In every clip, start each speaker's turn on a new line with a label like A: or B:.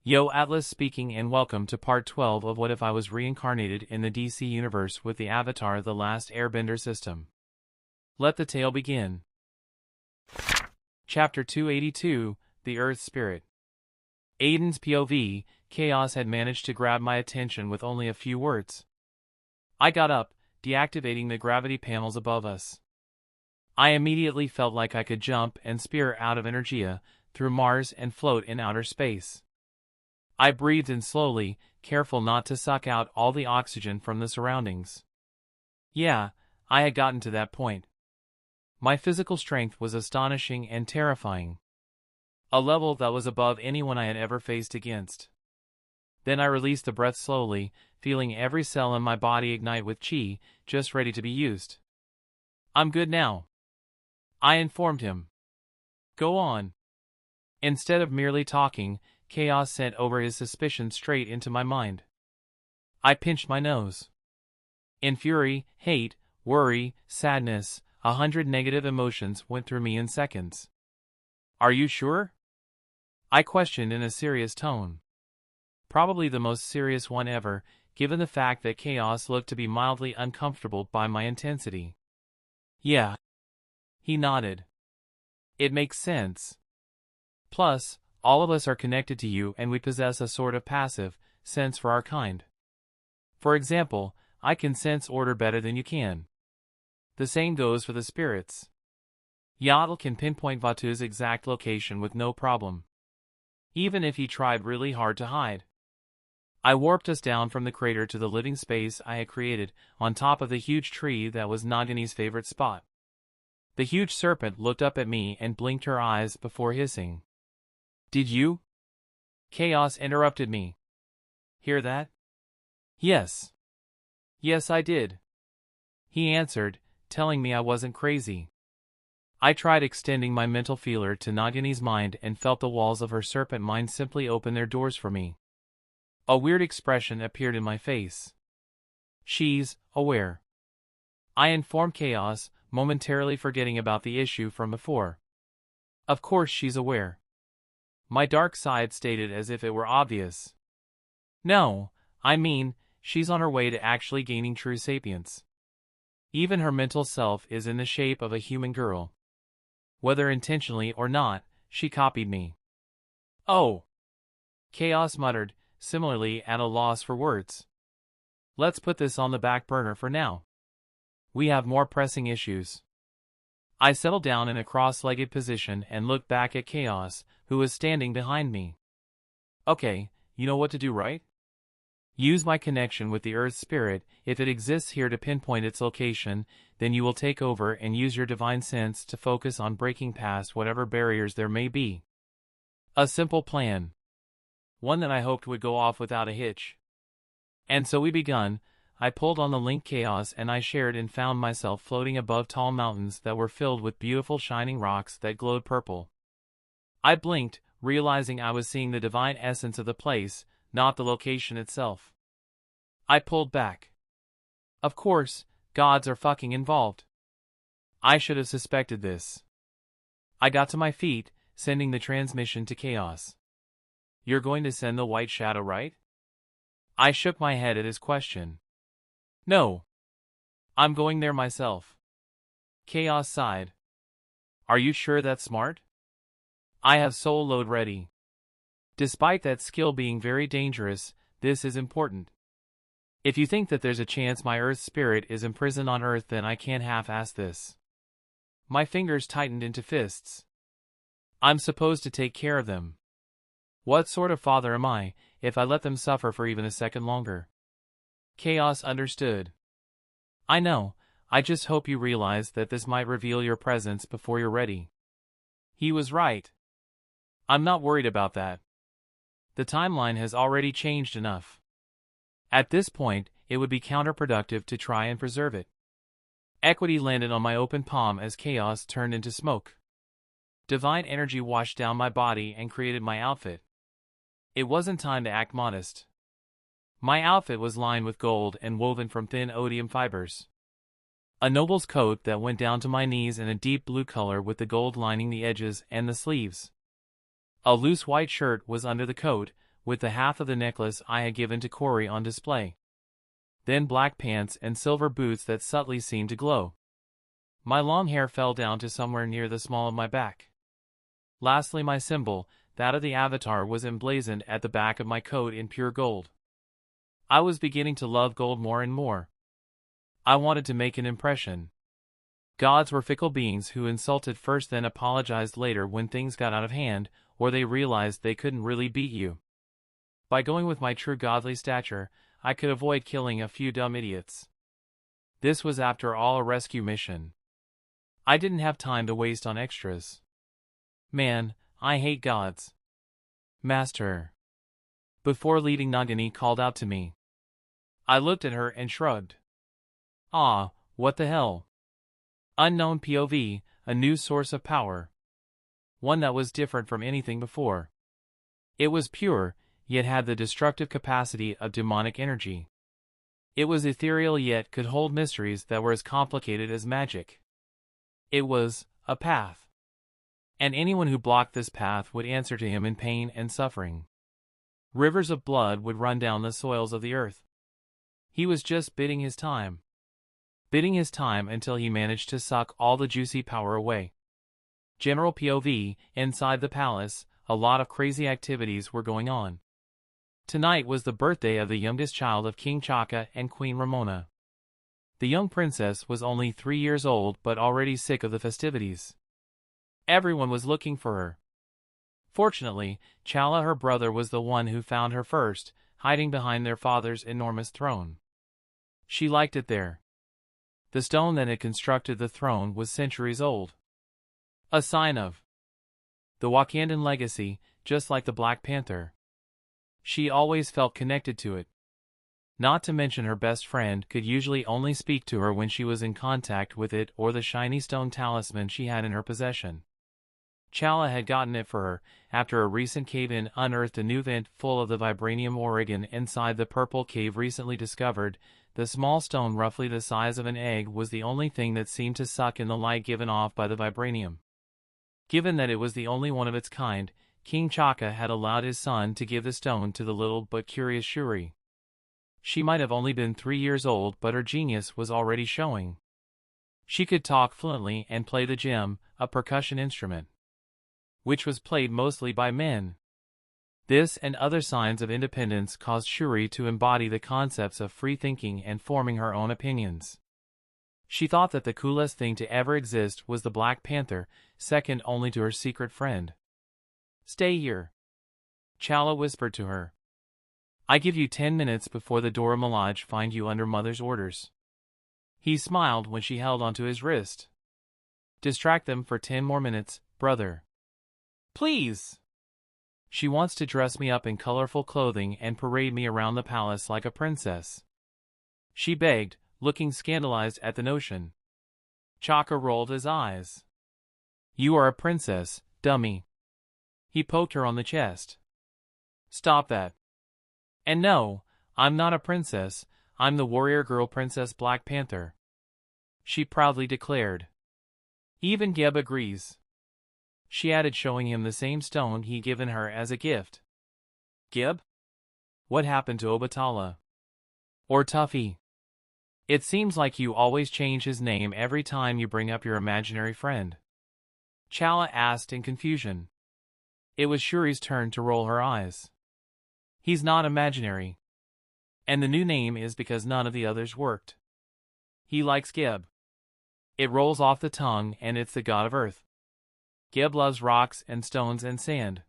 A: Yo, Atlas speaking, and welcome to part 12 of What If I Was Reincarnated in the DC Universe with the Avatar The Last Airbender system. Let the tale begin. Chapter 282, The Earth Spirit. Aden's POV, Chaos had managed to grab my attention with only a few words. I got up, deactivating the gravity panels above us. I immediately felt like I could jump and spear out of Energia, through Mars and float in outer space. I breathed in slowly, careful not to suck out all the oxygen from the surroundings. Yeah, I had gotten to that point. My physical strength was astonishing and terrifying. A level that was above anyone I had ever faced against. Then I released the breath slowly, feeling every cell in my body ignite with chi, just ready to be used. I'm good now, I informed him. Go on. Instead of merely talking, Chaos sent over his suspicion straight into my mind. I pinched my nose. In fury, hate, worry, sadness, 100 negative emotions went through me in seconds. Are you sure? I questioned in a serious tone. Probably the most serious one ever, given the fact that Chaos looked to be mildly uncomfortable by my intensity. Yeah. He nodded. It makes sense. Plus, all of us are connected to you and we possess a sort of passive sense for our kind. For example, I can sense order better than you can. The same goes for the spirits. Yatl can pinpoint Vatu's exact location with no problem, even if he tried really hard to hide. I warped us down from the crater to the living space I had created on top of the huge tree that was Nagini's favorite spot. The huge serpent looked up at me and blinked her eyes before hissing. Did you? Chaos interrupted me. Hear that? Yes. Yes, I did. He answered, telling me I wasn't crazy. I tried extending my mental feeler to Nagini's mind and felt the walls of her serpent mind simply open their doors for me. A weird expression appeared in my face. She's aware, I informed Chaos, momentarily forgetting about the issue from before. Of course she's aware, my dark side stated as if it were obvious. No, I mean, she's on her way to actually gaining true sapience. Even her mental self is in the shape of a human girl. Whether intentionally or not, she copied me. Oh! Chaos muttered, similarly at a loss for words. Let's put this on the back burner for now. We have more pressing issues. I settled down in a cross-legged position and looked back at Chaos, who was standing behind me. Okay, you know what to do, right? Use my connection with the Earth Spirit. If it exists here to pinpoint its location, then you will take over and use your divine sense to focus on breaking past whatever barriers there may be. A simple plan. One that I hoped would go off without a hitch. And so we begun. I pulled on the link Chaos and I shared and found myself floating above tall mountains that were filled with beautiful shining rocks that glowed purple. I blinked, realizing I was seeing the divine essence of the place, not the location itself. I pulled back. Of course, gods are fucking involved. I should have suspected this. I got to my feet, sending the transmission to Chaos. You're going to send the white shadow, right? I shook my head at his question. No. I'm going there myself. Chaos sighed. Are you sure that's smart? I have soul load ready. Despite that skill being very dangerous, this is important. If you think that there's a chance my Earth Spirit is imprisoned on Earth, then I can't half-ass this. My fingers tightened into fists. I'm supposed to take care of them. What sort of father am I, if I let them suffer for even a second longer? Chaos understood. I know, I just hope you realize that this might reveal your presence before you're ready. He was right. I'm not worried about that. The timeline has already changed enough. At this point, it would be counterproductive to try and preserve it. Equity landed on my open palm as Chaos turned into smoke. Divine energy washed down my body and created my outfit. It wasn't time to act modest. My outfit was lined with gold and woven from thin odium fibers. A noble's coat that went down to my knees in a deep blue color with the gold lining the edges and the sleeves. A loose white shirt was under the coat, with the half of the necklace I had given to Corey on display. Then black pants and silver boots that subtly seemed to glow. My long hair fell down to somewhere near the small of my back. Lastly, my symbol, that of the Avatar, was emblazoned at the back of my coat in pure gold. I was beginning to love gold more and more. I wanted to make an impression. Gods were fickle beings who insulted first then apologized later when things got out of hand, or they realized they couldn't really beat you. By going with my true godly stature, I could avoid killing a few dumb idiots. This was after all a rescue mission. I didn't have time to waste on extras. Man, I hate gods. Master. Before leaving, Nagini called out to me. I looked at her and shrugged. Ah, what the hell? Unknown POV, a new source of power. One that was different from anything before. It was pure, yet had the destructive capacity of demonic energy. It was ethereal yet could hold mysteries that were as complicated as magic. It was a path. And anyone who blocked this path would answer to him in pain and suffering. Rivers of blood would run down the soils of the earth. He was just biding his time. Biding his time until he managed to suck all the juicy power away. General POV, inside the palace, a lot of crazy activities were going on. Tonight was the birthday of the youngest child of King Chaka and Queen Ramona. The young princess was only 3 years old but already sick of the festivities. Everyone was looking for her. Fortunately, Chala, her brother, was the one who found her first, hiding behind their father's enormous throne. She liked it there. The stone that had constructed the throne was centuries old. A sign of the Wakandan legacy, just like the Black Panther. She always felt connected to it. Not to mention her best friend could usually only speak to her when she was in contact with it or the shiny stone talisman she had in her possession. Chala had gotten it for her, after a recent cave-in unearthed a new vent full of the vibranium organ inside the purple cave recently discovered. The small stone roughly the size of an egg was the only thing that seemed to suck in the light given off by the vibranium. Given that it was the only one of its kind, King Chaka had allowed his son to give the stone to the little but curious Shuri. She might have only been 3 years old, but her genius was already showing. She could talk fluently and play the djembe, a percussion instrument, which was played mostly by men. This and other signs of independence caused Shuri to embody the concepts of free thinking and forming her own opinions. She thought that the coolest thing to ever exist was the Black Panther, second only to her secret friend. Stay here, Chala whispered to her. I give you 10 minutes before the Dora Milaje find you under Mother's orders. He smiled when she held onto his wrist. Distract them for 10 more minutes, brother. Please. She wants to dress me up in colorful clothing and parade me around the palace like a princess. She begged, looking scandalized at the notion. Chaka rolled his eyes. You are a princess, dummy. He poked her on the chest. Stop that. And no, I'm not a princess, I'm the warrior girl Princess Black Panther. She proudly declared. Even Geb agrees. She added, showing him the same stone he'd given her as a gift. Geb? What happened to Obatala? Or Tuffy? It seems like you always change his name every time you bring up your imaginary friend. Chala asked in confusion. It was Shuri's turn to roll her eyes. He's not imaginary. And the new name is because none of the others worked. He likes Geb. It rolls off the tongue and it's the god of earth. Geb loves rocks and stones and sand.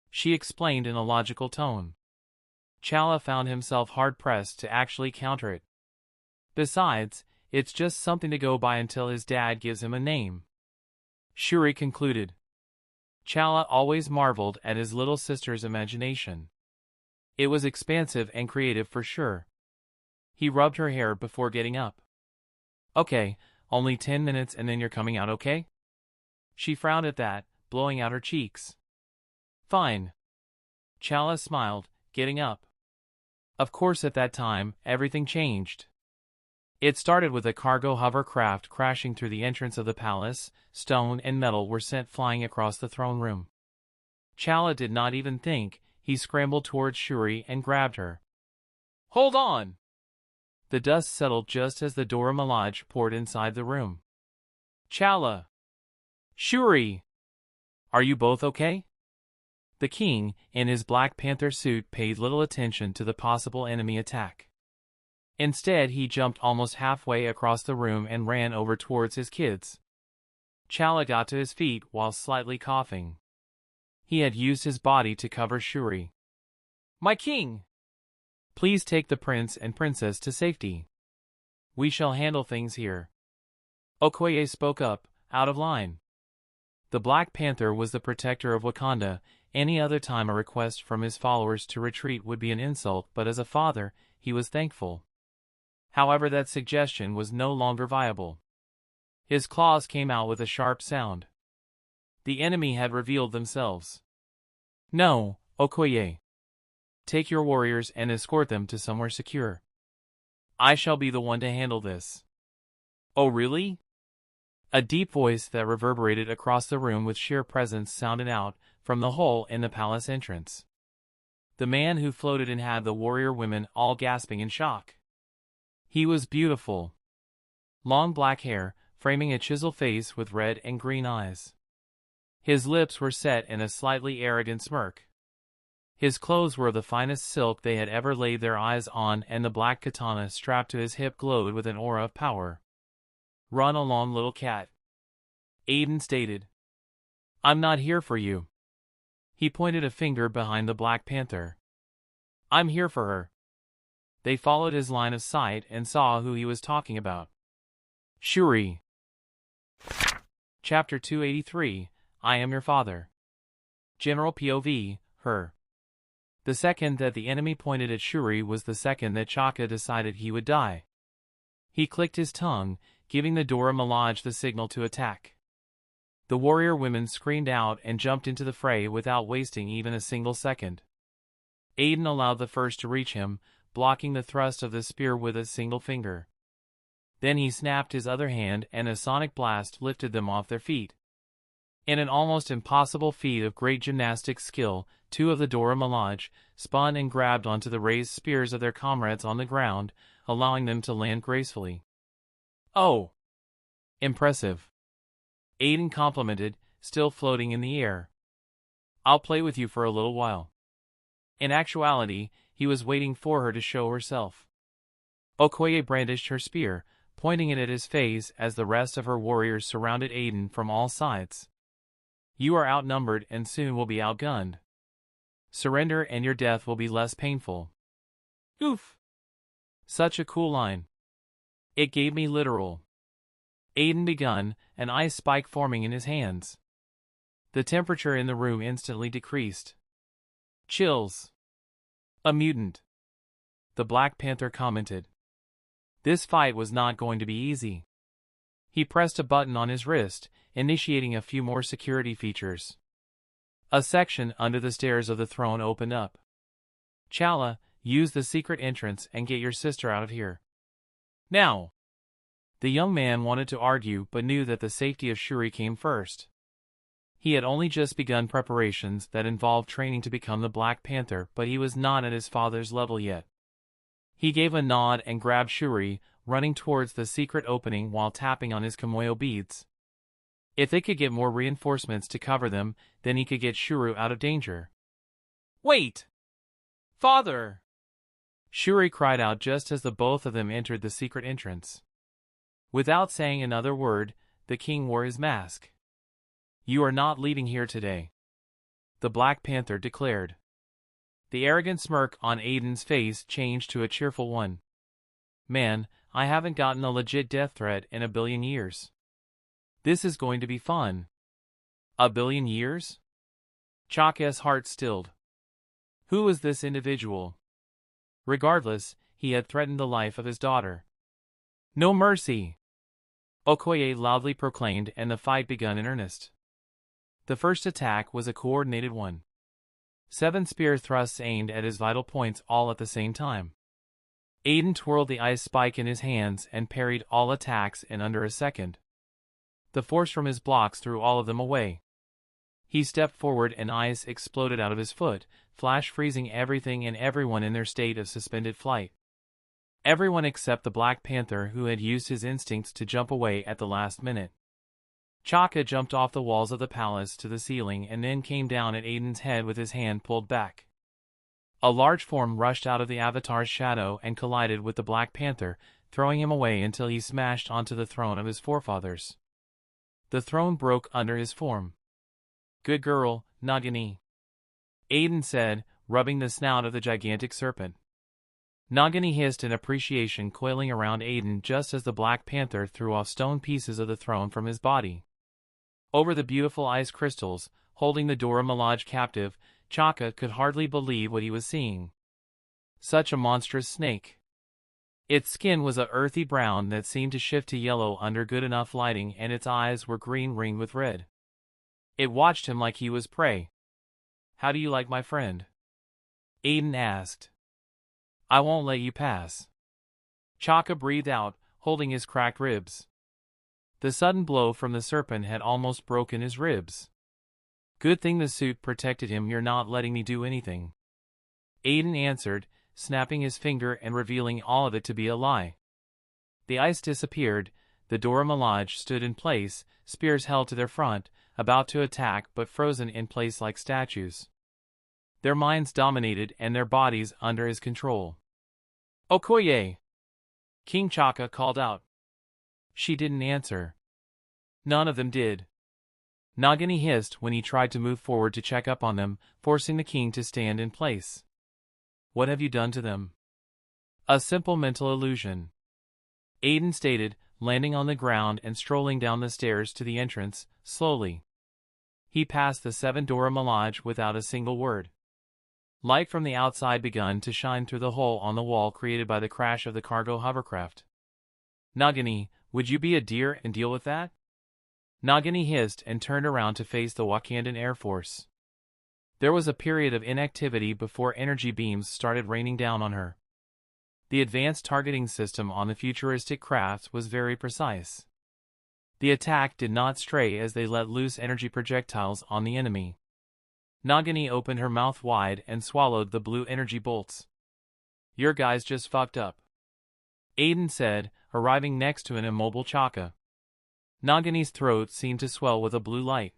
A: She explained in a logical tone. Chala found himself hard-pressed to actually counter it. Besides, it's just something to go by until his dad gives him a name. Shuri concluded. Chala always marveled at his little sister's imagination. It was expansive and creative for sure. He rubbed her hair before getting up. Okay, only 10 minutes and then you're coming out, okay? She frowned at that, blowing out her cheeks. Fine. Chala smiled, getting up. Of course at that time, everything changed. It started with a cargo hovercraft crashing through the entrance of the palace. Stone and metal were sent flying across the throne room. Chala did not even think, he scrambled towards Shuri and grabbed her. "Hold on!" The dust settled just as the Dora Milaje poured inside the room. "Chala! Shuri! Are you both okay?" The king, in his Black Panther suit, paid little attention to the possible enemy attack. Instead, he jumped almost halfway across the room and ran over towards his kids. Chala got to his feet while slightly coughing. He had used his body to cover Shuri. "My king! Please take the prince and princess to safety. We shall handle things here." Okoye spoke up, out of line. The Black Panther was the protector of Wakanda. Any other time a request from his followers to retreat would be an insult, but as a father, he was thankful. However, that suggestion was no longer viable. His claws came out with a sharp sound. The enemy had revealed themselves. "No, Okoye. Take your warriors and escort them to somewhere secure. I shall be the one to handle this." "Oh, really?" A deep voice that reverberated across the room with sheer presence sounded out from the hole in the palace entrance. The man who floated in had the warrior women all gasping in shock. He was beautiful. Long black hair, framing a chiseled face with red and green eyes. His lips were set in a slightly arrogant smirk. His clothes were of the finest silk they had ever laid their eyes on, and the black katana strapped to his hip glowed with an aura of power. "Run along, little cat," Aden stated. "I'm not here for you." He pointed a finger behind the Black Panther. "I'm here for her." They followed his line of sight and saw who he was talking about. Shuri. Chapter 283, I Am Your Father. General POV, her. The second that the enemy pointed at Shuri was the second that Chaka decided he would die. He clicked his tongue, giving the Dora Milaje the signal to attack. The warrior women screamed out and jumped into the fray without wasting even a single second. Aden allowed the first to reach him, blocking the thrust of the spear with a single finger. Then he snapped his other hand and a sonic blast lifted them off their feet. In an almost impossible feat of great gymnastic skill, two of the Dora Milaje spun and grabbed onto the raised spears of their comrades on the ground, allowing them to land gracefully. "Oh! Impressive," Aden complimented, still floating in the air. "I'll play with you for a little while." In actuality, he was waiting for her to show herself. Okoye brandished her spear, pointing it at his face as the rest of her warriors surrounded Aden from all sides. "You are outnumbered and soon will be outgunned. Surrender and your death will be less painful." Oof! Such a cool line. It gave me literal. Aden begun, an ice spike forming in his hands. The temperature in the room instantly decreased. "Chills. A mutant," the Black Panther commented. This fight was not going to be easy. He pressed a button on his wrist, initiating a few more security features. A section under the stairs of the throne opened up. "Chala, use the secret entrance and get your sister out of here. Now!" The young man wanted to argue but knew that the safety of Shuri came first. He had only just begun preparations that involved training to become the Black Panther, but he was not at his father's level yet. He gave a nod and grabbed Shuri, running towards the secret opening while tapping on his Kimoyo beads. If they could get more reinforcements to cover them, then he could get Shuri out of danger. "Wait! Father!" Shuri cried out just as the both of them entered the secret entrance. Without saying another word, the king wore his mask. "You are not leaving here today," the Black Panther declared. The arrogant smirk on Aden's face changed to a cheerful one. "Man, I haven't gotten a legit death threat in a billion years. This is going to be fun." A billion years? Chaka's heart stilled. Who was this individual? Regardless, he had threatened the life of his daughter. "No mercy!" Okoye loudly proclaimed, and the fight began in earnest. The first attack was a coordinated one. 7 spear thrusts aimed at his vital points all at the same time. Aden twirled the ice spike in his hands and parried all attacks in under a second. The force from his blocks threw all of them away. He stepped forward and ice exploded out of his foot, flash freezing everything and everyone in their state of suspended flight. Everyone except the Black Panther, who had used his instincts to jump away at the last minute. Chaka jumped off the walls of the palace to the ceiling and then came down at Aiden's head with his hand pulled back. A large form rushed out of the Avatar's shadow and collided with the Black Panther, throwing him away until he smashed onto the throne of his forefathers. The throne broke under his form. "Good girl, Nagini," Aiden said, rubbing the snout of the gigantic serpent. Nagini hissed in appreciation, coiling around Aiden just as the Black Panther threw off stone pieces of the throne from his body. Over the beautiful ice crystals, holding the Dora Milaje captive, Chaka could hardly believe what he was seeing. Such a monstrous snake. Its skin was a earthy brown that seemed to shift to yellow under good enough lighting, and its eyes were green ringed with red. It watched him like he was prey. "How do you like my friend?" Aiden asked. "I won't let you pass." Chaka breathed out, holding his cracked ribs. The sudden blow from the serpent had almost broken his ribs. "Good thing the suit protected him. You're not letting me do anything," Aiden answered, snapping his finger and revealing all of it to be a lie. The ice disappeared, the Dora Milaje stood in place, spears held to their front, about to attack but frozen in place like statues. Their minds dominated and their bodies under his control. "Okoye!" King Chaka called out. She didn't answer. None of them did. Nagini hissed when he tried to move forward to check up on them, forcing the king to stand in place. "What have you done to them?" "A simple mental illusion," Aiden stated, landing on the ground and strolling down the stairs to the entrance, slowly. He passed the 7 Dora Milaje without a single word. Light from the outside begun to shine through the hole on the wall created by the crash of the cargo hovercraft. "Nagini, would you be a dear and deal with that?" Nagini hissed and turned around to face the Wakandan Air Force. There was a period of inactivity before energy beams started raining down on her. The advanced targeting system on the futuristic crafts was very precise. The attack did not stray as they let loose energy projectiles on the enemy. Nagini opened her mouth wide and swallowed the blue energy bolts. "Your guys just fucked up," Aiden said, arriving next to an immobile Chaka. Nagini's throat seemed to swell with a blue light.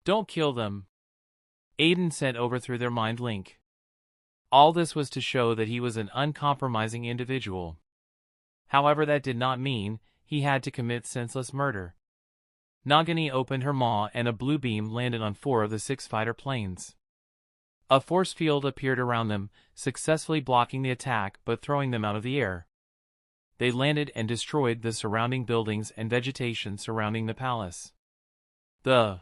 A: "Don't kill them," Aiden sent over through their mind link. All this was to show that he was an uncompromising individual. However, that did not mean he had to commit senseless murder. Nagini opened her maw and a blue beam landed on 4 of the 6 fighter planes. A force field appeared around them, successfully blocking the attack but throwing them out of the air. They landed and destroyed the surrounding buildings and vegetation surrounding the palace. The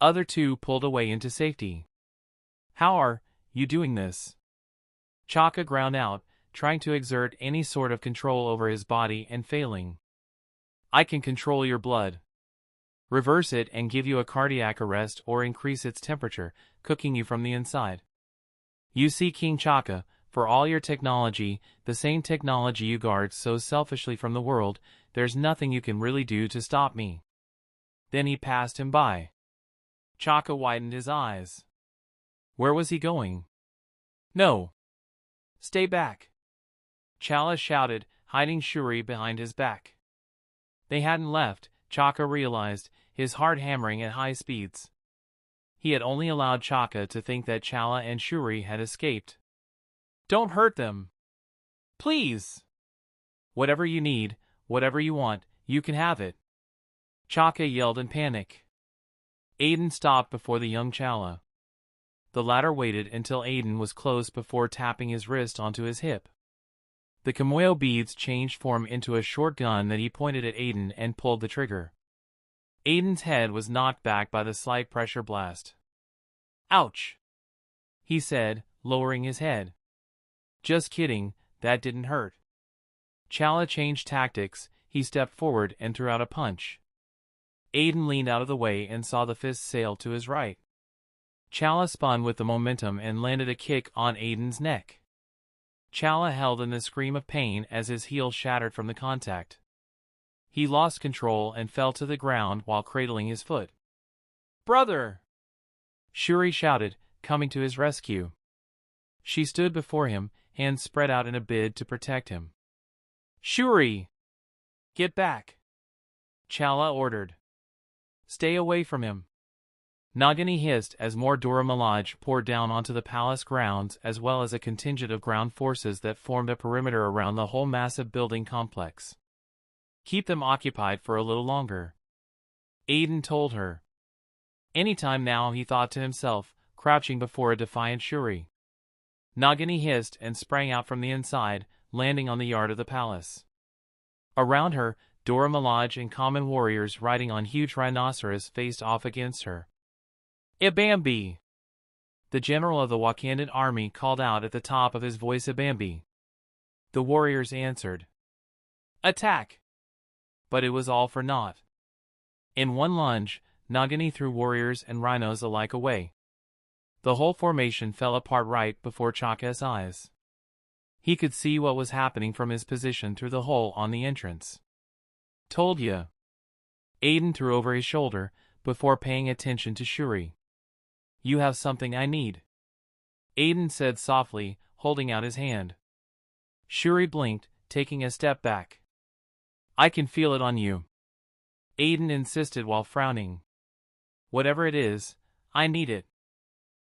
A: other 2 pulled away into safety. "How are you doing this?" Chaka ground out, trying to exert any sort of control over his body and failing. "I can control your blood. Reverse it and give you a cardiac arrest or increase its temperature, cooking you from the inside. You see, King Chaka, for all your technology, the same technology you guard so selfishly from the world, there's nothing you can really do to stop me." Then he passed him by. Chaka widened his eyes. Where was he going? "No. Stay back," Chala shouted, hiding Shuri behind his back. They hadn't left, Chaka realized, his heart hammering at high speeds. He had only allowed Chaka to think that Chala and Shuri had escaped. "Don't hurt them. Please. Whatever you need, whatever you want, you can have it," Chaka yelled in panic. Aiden stopped before the young Chala. The latter waited until Aiden was close before tapping his wrist onto his hip. The Kimoyo beads changed form into a short gun that he pointed at Aiden and pulled the trigger. Aiden's head was knocked back by the slight pressure blast. "Ouch," he said, lowering his head. "Just kidding, that didn't hurt." Chala changed tactics, he stepped forward and threw out a punch. Aiden leaned out of the way and saw the fist sail to his right. Chala spun with the momentum and landed a kick on Aiden's neck. Chala held in a scream of pain as his heel shattered from the contact. He lost control and fell to the ground while cradling his foot. "Brother!" Shuri shouted, coming to his rescue. She stood before him, hands spread out in a bid to protect him. "Shuri! Get back!" Chala ordered. "Stay away from him." Nagini hissed as more Dora Milaje poured down onto the palace grounds, as well as a contingent of ground forces that formed a perimeter around the whole massive building complex. "Keep them occupied for a little longer," Aden told her. "Any time now," he thought to himself, crouching before a defiant Shuri. Nagini hissed and sprang out from the inside, landing on the yard of the palace. Around her, Dora Milaje and common warriors riding on huge rhinoceros faced off against her. "Ibambi!" The general of the Wakandan army called out at the top of his voice, "Ibambi!" The warriors answered, "Attack!" But it was all for naught. In one lunge, Nagini threw warriors and rhinos alike away. The whole formation fell apart right before Chaka's eyes. He could see what was happening from his position through the hole on the entrance. "Told ya." Aden threw over his shoulder, before paying attention to Shuri. "You have something I need," Aden said softly, holding out his hand. Shuri blinked, taking a step back. "I can feel it on you," Aden insisted while frowning. "Whatever it is, I need it."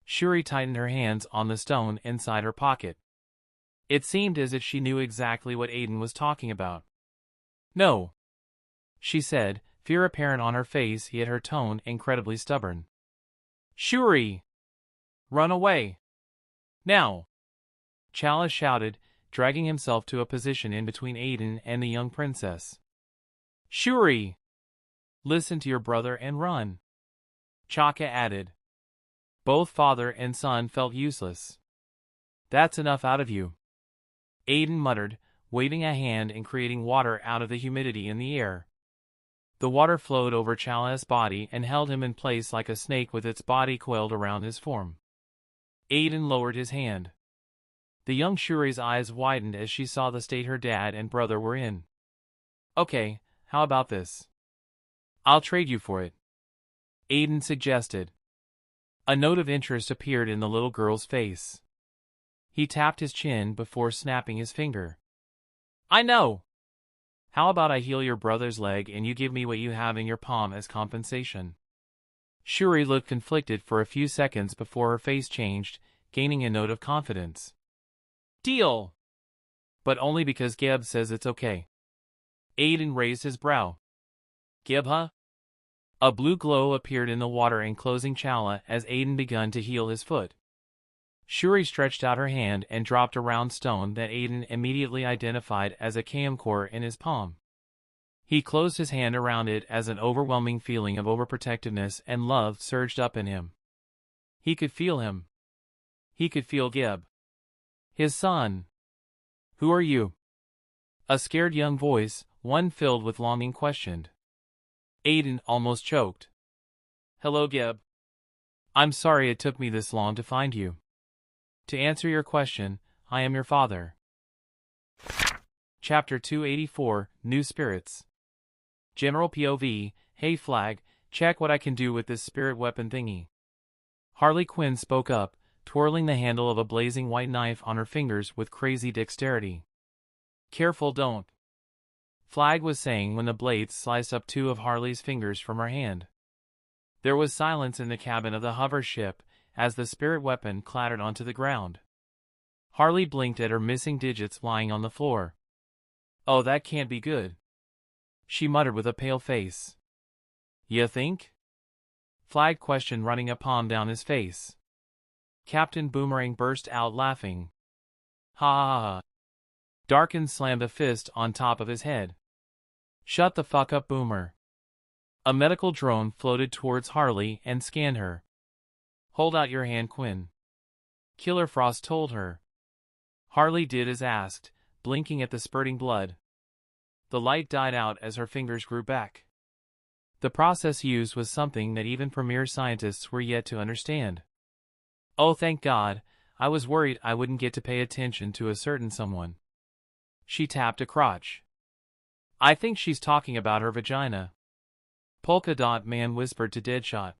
A: Shuri tightened her hands on the stone inside her pocket. It seemed as if she knew exactly what Aden was talking about. "No," she said, fear apparent on her face, yet her tone incredibly stubborn. "Shuri! Run away! Now!" Chala shouted, dragging himself to a position in between Aden and the young princess. "Shuri! Listen to your brother and run," Chaka added. Both father and son felt useless. "That's enough out of you," Aden muttered, waving a hand and creating water out of the humidity in the air. The water flowed over Chala's body and held him in place like a snake with its body coiled around his form. Aden lowered his hand. The young Shuri's eyes widened as she saw the state her dad and brother were in. "Okay, how about this? I'll trade you for it," Aden suggested. A note of interest appeared in the little girl's face. He tapped his chin before snapping his finger. "I know! How about I heal your brother's leg and you give me what you have in your palm as compensation?" Shuri looked conflicted for a few seconds before her face changed, gaining a note of confidence. "Deal! But only because Geb says it's okay." Aden raised his brow. "Geb, huh?" A blue glow appeared in the water enclosing Chala as Aden began to heal his foot. Shuri stretched out her hand and dropped a round stone that Aden immediately identified as a camcor in his palm. He closed his hand around it as an overwhelming feeling of overprotectiveness and love surged up in him. He could feel him. He could feel Geb. His son. "Who are you?" A scared young voice, one filled with longing, questioned. Aden almost choked. "Hello, Geb. I'm sorry it took me this long to find you. To answer your question, I am your father." Chapter 284, New Spirits. General POV, "Hey Flag, check what I can do with this spirit weapon thingy." Harley Quinn spoke up, twirling the handle of a blazing white knife on her fingers with crazy dexterity. "Careful, don't," Flag was saying when the blades sliced up two of Harley's fingers from her hand. There was silence in the cabin of the hover ship as the spirit weapon clattered onto the ground. Harley blinked at her missing digits lying on the floor. "Oh, that can't be good," she muttered with a pale face. "Ya think?" Flag questioned, running a palm down his face. Captain Boomerang burst out laughing. "Ha ha ha." Darkin slammed a fist on top of his head. "Shut the fuck up, Boomer." A medical drone floated towards Harley and scanned her. "Hold out your hand, Quinn," Killer Frost told her. Harley did as asked, blinking at the spurting blood. The light died out as her fingers grew back. The process used was something that even premier scientists were yet to understand. "Oh, thank God, I was worried I wouldn't get to pay attention to a certain someone." She tapped a crotch. "I think she's talking about her vagina," Polka Dot Man whispered to Deadshot.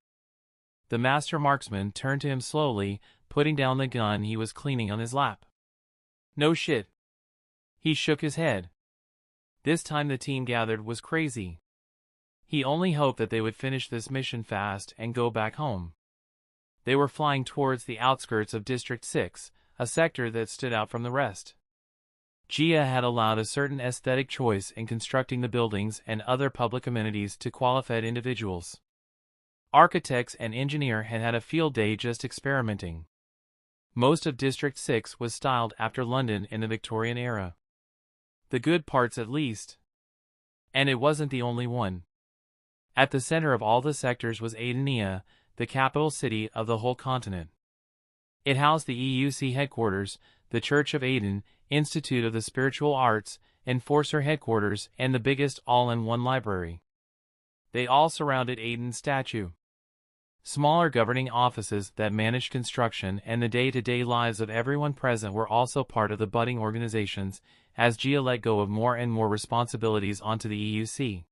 A: The master marksman turned to him slowly, putting down the gun he was cleaning on his lap. No shit. He shook his head. This time the team gathered was crazy. He only hoped that they would finish this mission fast and go back home. They were flying towards the outskirts of District 6, a sector that stood out from the rest. Gia had allowed a certain aesthetic choice in constructing the buildings and other public amenities to qualified individuals. Architects and engineers had had a field day just experimenting. Most of District 6 was styled after London in the Victorian era. The good parts at least. And it wasn't the only one. At the center of all the sectors was Aden, the capital city of the whole continent. It housed the EUC headquarters, the Church of Aden, Institute of the Spiritual Arts, Enforcer headquarters, and the biggest all-in-one library. They all surrounded Aden's statue. Smaller governing offices that managed construction and the day-to-day lives of everyone present were also part of the budding organizations, as Gia let go of more and more responsibilities onto the EUC.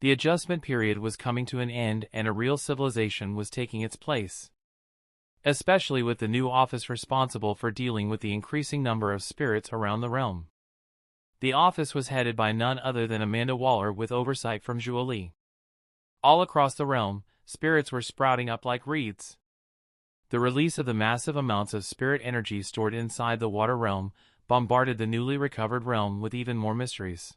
A: The adjustment period was coming to an end and a real civilization was taking its place. Especially with the new office responsible for dealing with the increasing number of spirits around the realm. The office was headed by none other than Amanda Waller with oversight from Julie. All across the realm, spirits were sprouting up like reeds. The release of the massive amounts of spirit energy stored inside the water realm bombarded the newly recovered realm with even more mysteries.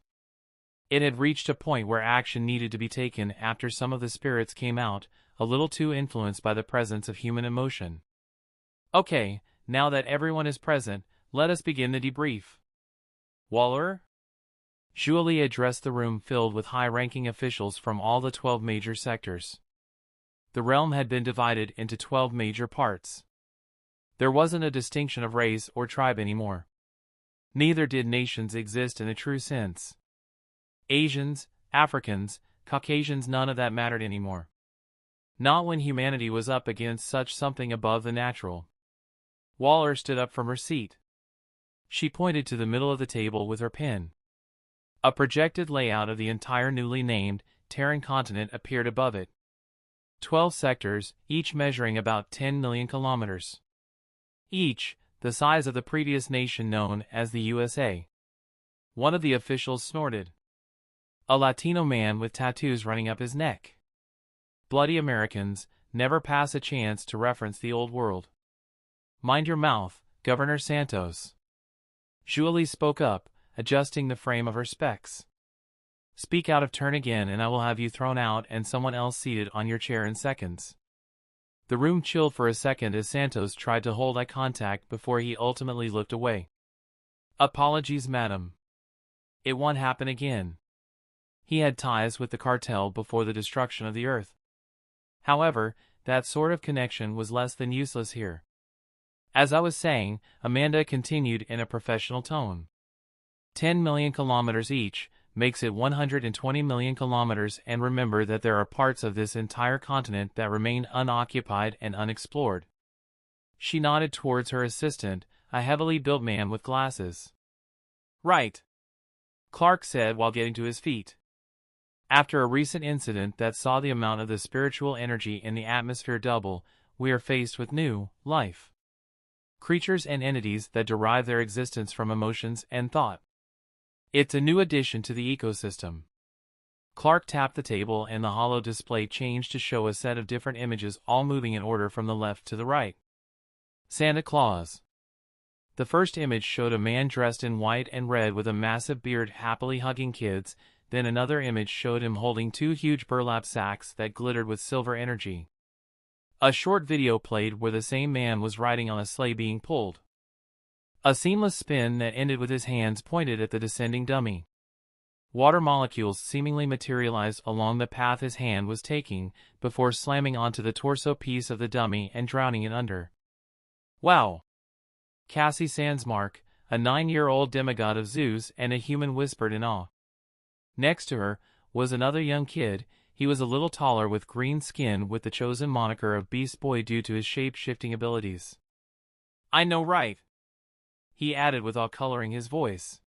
A: It had reached a point where action needed to be taken after some of the spirits came out, a little too influenced by the presence of human emotion. Okay, now that everyone is present, let us begin the debrief. Waller? Julie addressed the room filled with high-ranking officials from all the 12 major sectors. The realm had been divided into 12 major parts. There wasn't a distinction of race or tribe anymore. Neither did nations exist in a true sense. Asians, Africans, Caucasians, none of that mattered anymore. Not when humanity was up against such something above the natural. Waller stood up from her seat. She pointed to the middle of the table with her pen. A projected layout of the entire newly named Terran continent appeared above it. 12 sectors, each measuring about 10 million kilometers. Each, the size of the previous nation known as the USA. One of the officials snorted. A Latino man with tattoos running up his neck. Bloody Americans never pass a chance to reference the old world. Mind your mouth, Governor Santos. Julie spoke up, adjusting the frame of her specs. Speak out of turn again and I will have you thrown out and someone else seated on your chair in seconds. The room chilled for a second as Santos tried to hold eye contact before he ultimately looked away. Apologies, madam. It won't happen again. He had ties with the cartel before the destruction of the Earth. However, that sort of connection was less than useless here. As I was saying, Amanda continued in a professional tone. 10 million kilometers each makes it 120 million kilometers, and remember that there are parts of this entire continent that remain unoccupied and unexplored. She nodded towards her assistant, a heavily built man with glasses. Right. Clark said while getting to his feet. After a recent incident that saw the amount of the spiritual energy in the atmosphere double, we are faced with new life. Creatures and entities that derive their existence from emotions and thought. It's a new addition to the ecosystem. Clark tapped the table and the holo display changed to show a set of different images all moving in order from the left to the right. Santa Claus. The first image showed a man dressed in white and red with a massive beard happily hugging kids, then another image showed him holding 2 huge burlap sacks that glittered with silver energy. A short video played where the same man was riding on a sleigh being pulled. A seamless spin that ended with his hands pointed at the descending dummy. Water molecules seemingly materialized along the path his hand was taking, before slamming onto the torso piece of the dummy and drowning it under. Wow! Cassie Sandsmark, a 9-year-old demigod of Zeus and a human, whispered in awe. Next to her was another young kid. He was a little taller with green skin with the chosen moniker of Beast Boy due to his shape-shifting abilities. I know, right? He added without coloring his voice.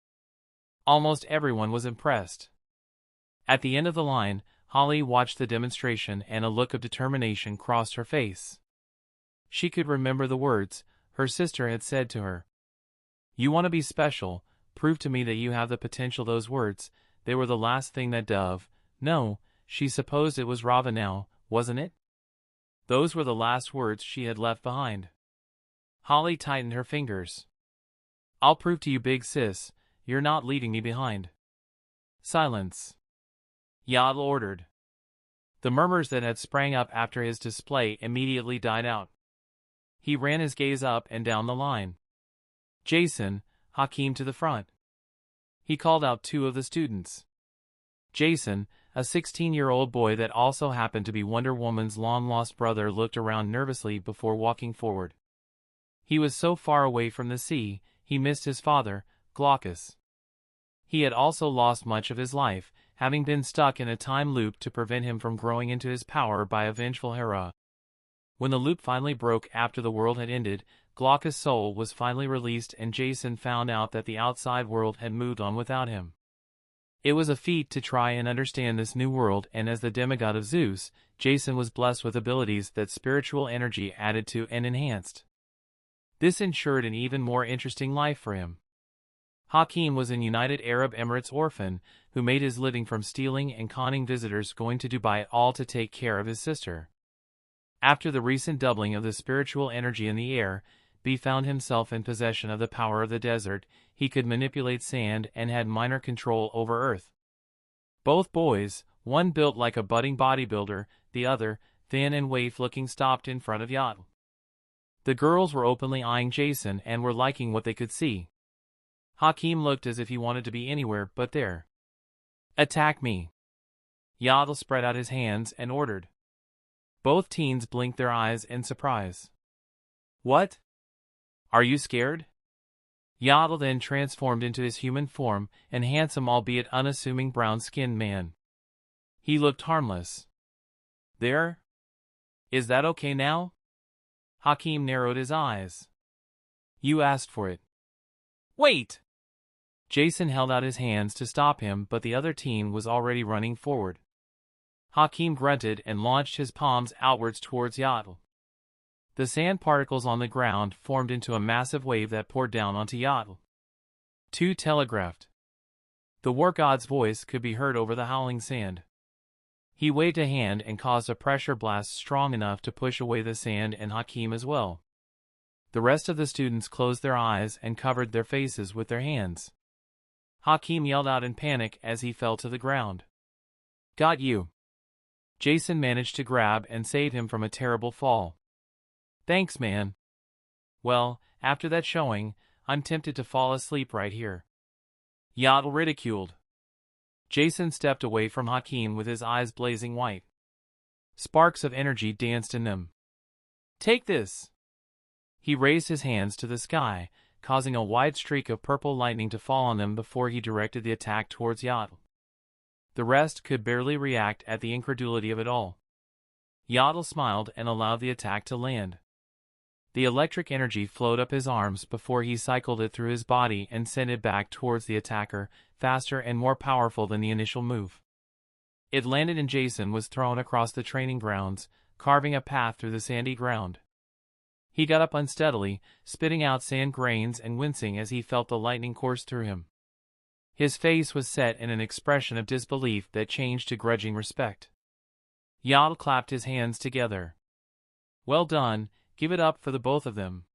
A: Almost everyone was impressed. At the end of the line, Holly watched the demonstration and a look of determination crossed her face. She could remember the words her sister had said to her. "You want to be special, prove to me that you have the potential." Those words, they were the last thing that Dove, no, she supposed it was Rava now, wasn't it? Those were the last words she had left behind. Holly tightened her fingers. "I'll prove to you, big sis, you're not leaving me behind." "Silence," Yodel ordered. The murmurs that had sprang up after his display immediately died out. He ran his gaze up and down the line. "Jason, Hakeem to the front." He called out two of the students. Jason, a 16-year-old boy that also happened to be Wonder Woman's long-lost brother, looked around nervously before walking forward. He was so far away from the sea, he missed his father, Glaucus. He had also lost much of his life, having been stuck in a time loop to prevent him from growing into his power by a vengeful Hera. When the loop finally broke after the world had ended, Glaucus' soul was finally released and Jason found out that the outside world had moved on without him. It was a feat to try and understand this new world, and as the demigod of Zeus, Jason was blessed with abilities that spiritual energy added to and enhanced. This ensured an even more interesting life for him. Hakeem was an United Arab Emirates orphan who made his living from stealing and conning visitors going to Dubai, all to take care of his sister. After the recent doubling of the spiritual energy in the air, B found himself in possession of the power of the desert. He could manipulate sand and had minor control over earth. Both boys, one built like a budding bodybuilder, the other, thin and waif-looking, stopped in front of Yodel. The girls were openly eyeing Jason and were liking what they could see. Hakeem looked as if he wanted to be anywhere but there. "Attack me." Yodel spread out his hands and ordered. Both teens blinked their eyes in surprise. "What? Are you scared?" Yodel then transformed into his human form, an handsome albeit unassuming brown-skinned man. He looked harmless. "There? Is that okay now?" Hakeem narrowed his eyes. "You asked for it." "Wait!" Jason held out his hands to stop him, but the other teen was already running forward. Hakeem grunted and launched his palms outwards towards Yodel. The sand particles on the ground formed into a massive wave that poured down onto Yodel. "Two telegraphed." The war god's voice could be heard over the howling sand. He waved a hand and caused a pressure blast strong enough to push away the sand and Hakeem as well. The rest of the students closed their eyes and covered their faces with their hands. Hakeem yelled out in panic as he fell to the ground. "Got you." Jason managed to grab and save him from a terrible fall. "Thanks, man. Well, after that showing, I'm tempted to fall asleep right here." Yodel ridiculed. Jason stepped away from Hakeem with his eyes blazing white. Sparks of energy danced in them. "Take this." He raised his hands to the sky, causing a wide streak of purple lightning to fall on them before he directed the attack towards Yodel. The rest could barely react at the incredulity of it all. Yodel smiled and allowed the attack to land. The electric energy flowed up his arms before he cycled it through his body and sent it back towards the attacker, faster and more powerful than the initial move. It landed and Jason was thrown across the training grounds, carving a path through the sandy ground. He got up unsteadily, spitting out sand grains and wincing as he felt the lightning course through him. His face was set in an expression of disbelief that changed to grudging respect. Yodel clapped his hands together. "Well done, give it up for the both of them,"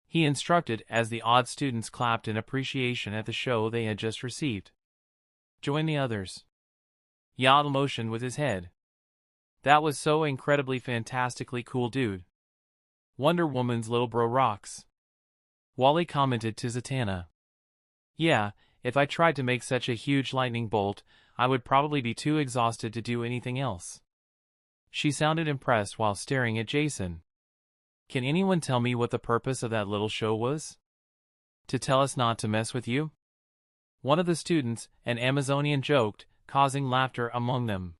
A: he instructed as the odd students clapped in appreciation at the show they had just received. "Join the others." Yodel motioned with his head. "That was so incredibly fantastically cool, dude. Wonder Woman's little bro rocks." Wally commented to Zatanna. "Yeah, if I tried to make such a huge lightning bolt, I would probably be too exhausted to do anything else." She sounded impressed while staring at Jason. "Can anyone tell me what the purpose of that little show was? To tell us not to mess with you?" One of the students, an Amazonian, joked, causing laughter among them.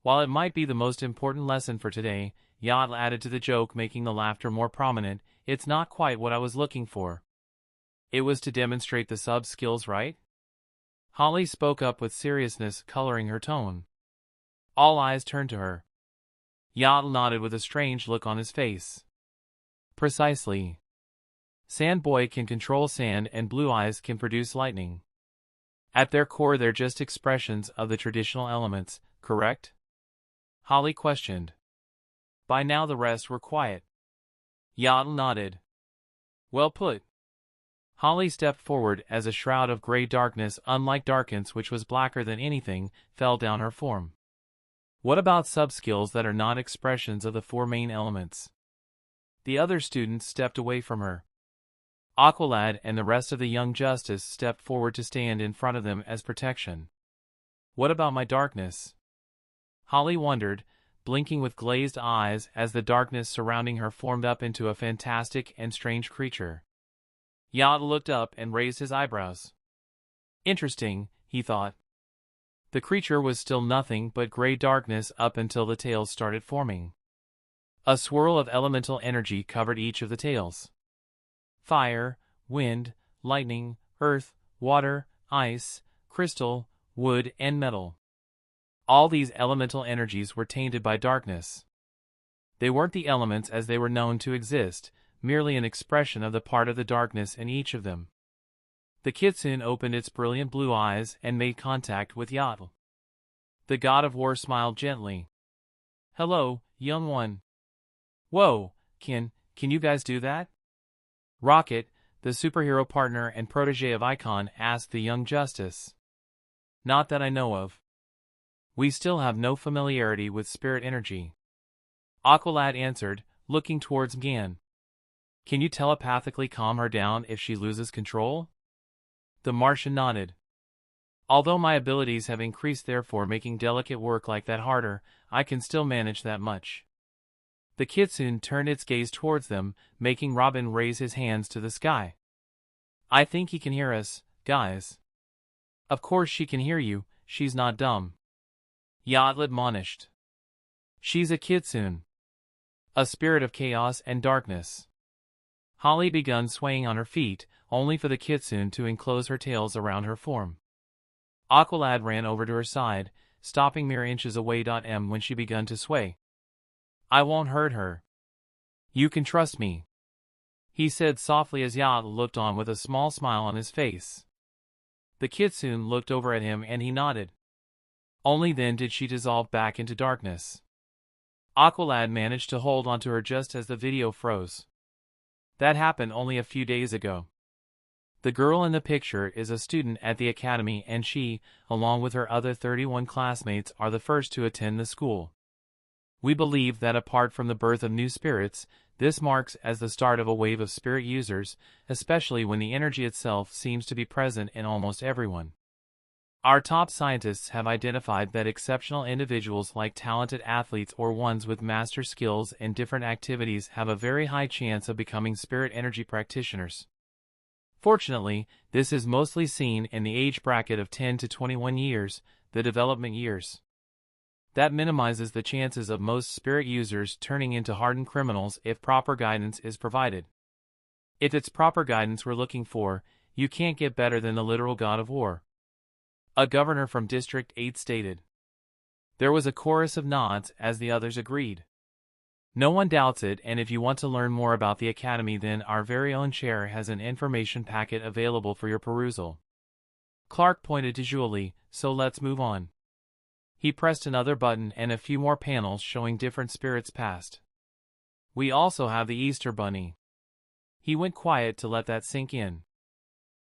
A: While it might be the most important lesson for today, Yodel added to the joke, making the laughter more prominent, "It's not quite what I was looking for." "It was to demonstrate the sub skills, right?" Holly spoke up with seriousness coloring her tone. All eyes turned to her. Yacht nodded with a strange look on his face. Precisely. Sandboy can control sand and Blue Eyes can produce lightning. At their core they're just expressions of the traditional elements, correct? Holly questioned. By now the rest were quiet. Yacht nodded. Well put. Holly stepped forward as a shroud of gray darkness, unlike Darkness, which was blacker than anything, fell down her form. What about sub-skills that are not expressions of the four main elements? The other students stepped away from her. Aqualad and the rest of the young justice stepped forward to stand in front of them as protection. What about my darkness? Holly wondered, blinking with glazed eyes as the darkness surrounding her formed up into a fantastic and strange creature. Yacht looked up and raised his eyebrows. Interesting, he thought. The creature was still nothing but gray darkness up until the tails started forming. A swirl of elemental energy covered each of the tails. Fire, wind, lightning, earth, water, ice, crystal, wood, and metal. All these elemental energies were tainted by darkness. They weren't the elements as they were known to exist, merely an expression of the part of the darkness in each of them. The kitsune opened its brilliant blue eyes and made contact with Yacht. The god of war smiled gently. Hello, young one. Whoa, can you guys do that? Rocket, the superhero partner and protege of Icon, asked the young justice. Not that I know of. We still have no familiarity with spirit energy. Aqualad answered, looking towards Gan. Can you telepathically calm her down if she loses control? The Martian nodded. Although my abilities have increased, therefore making delicate work like that harder, I can still manage that much. The kitsune turned its gaze towards them, making Robin raise his hands to the sky. I think he can hear us, guys. Of course she can hear you, she's not dumb. Yacht admonished. She's a kitsune. A spirit of chaos and darkness. Holly began swaying on her feet, only for the kitsune to enclose her tails around her form. Aqualad ran over to her side, stopping mere inches away. When she began to sway. I won't hurt her. You can trust me, he said softly as Yacht looked on with a small smile on his face. The kitsune looked over at him and he nodded. Only then did she dissolve back into darkness. Aqualad managed to hold onto her just as the video froze. That happened only a few days ago. The girl in the picture is a student at the academy and she, along with her other 31 classmates, are the first to attend the school. We believe that apart from the birth of new spirits, this marks as the start of a wave of spirit users, especially when the energy itself seems to be present in almost everyone. Our top scientists have identified that exceptional individuals like talented athletes or ones with master skills in different activities have a very high chance of becoming spirit energy practitioners. Fortunately, this is mostly seen in the age bracket of 10 to 21 years, the development years. That minimizes the chances of most spirit users turning into hardened criminals if proper guidance is provided. If it's proper guidance we're looking for, you can't get better than the literal god of war. A governor from District 8 stated. There was a chorus of nods as the others agreed. No one doubts it, and if you want to learn more about the Academy, then our very own chair has an information packet available for your perusal. Clark pointed to Julie, so let's move on. He pressed another button and a few more panels showing different spirits passed. We also have the Easter Bunny. He went quiet to let that sink in.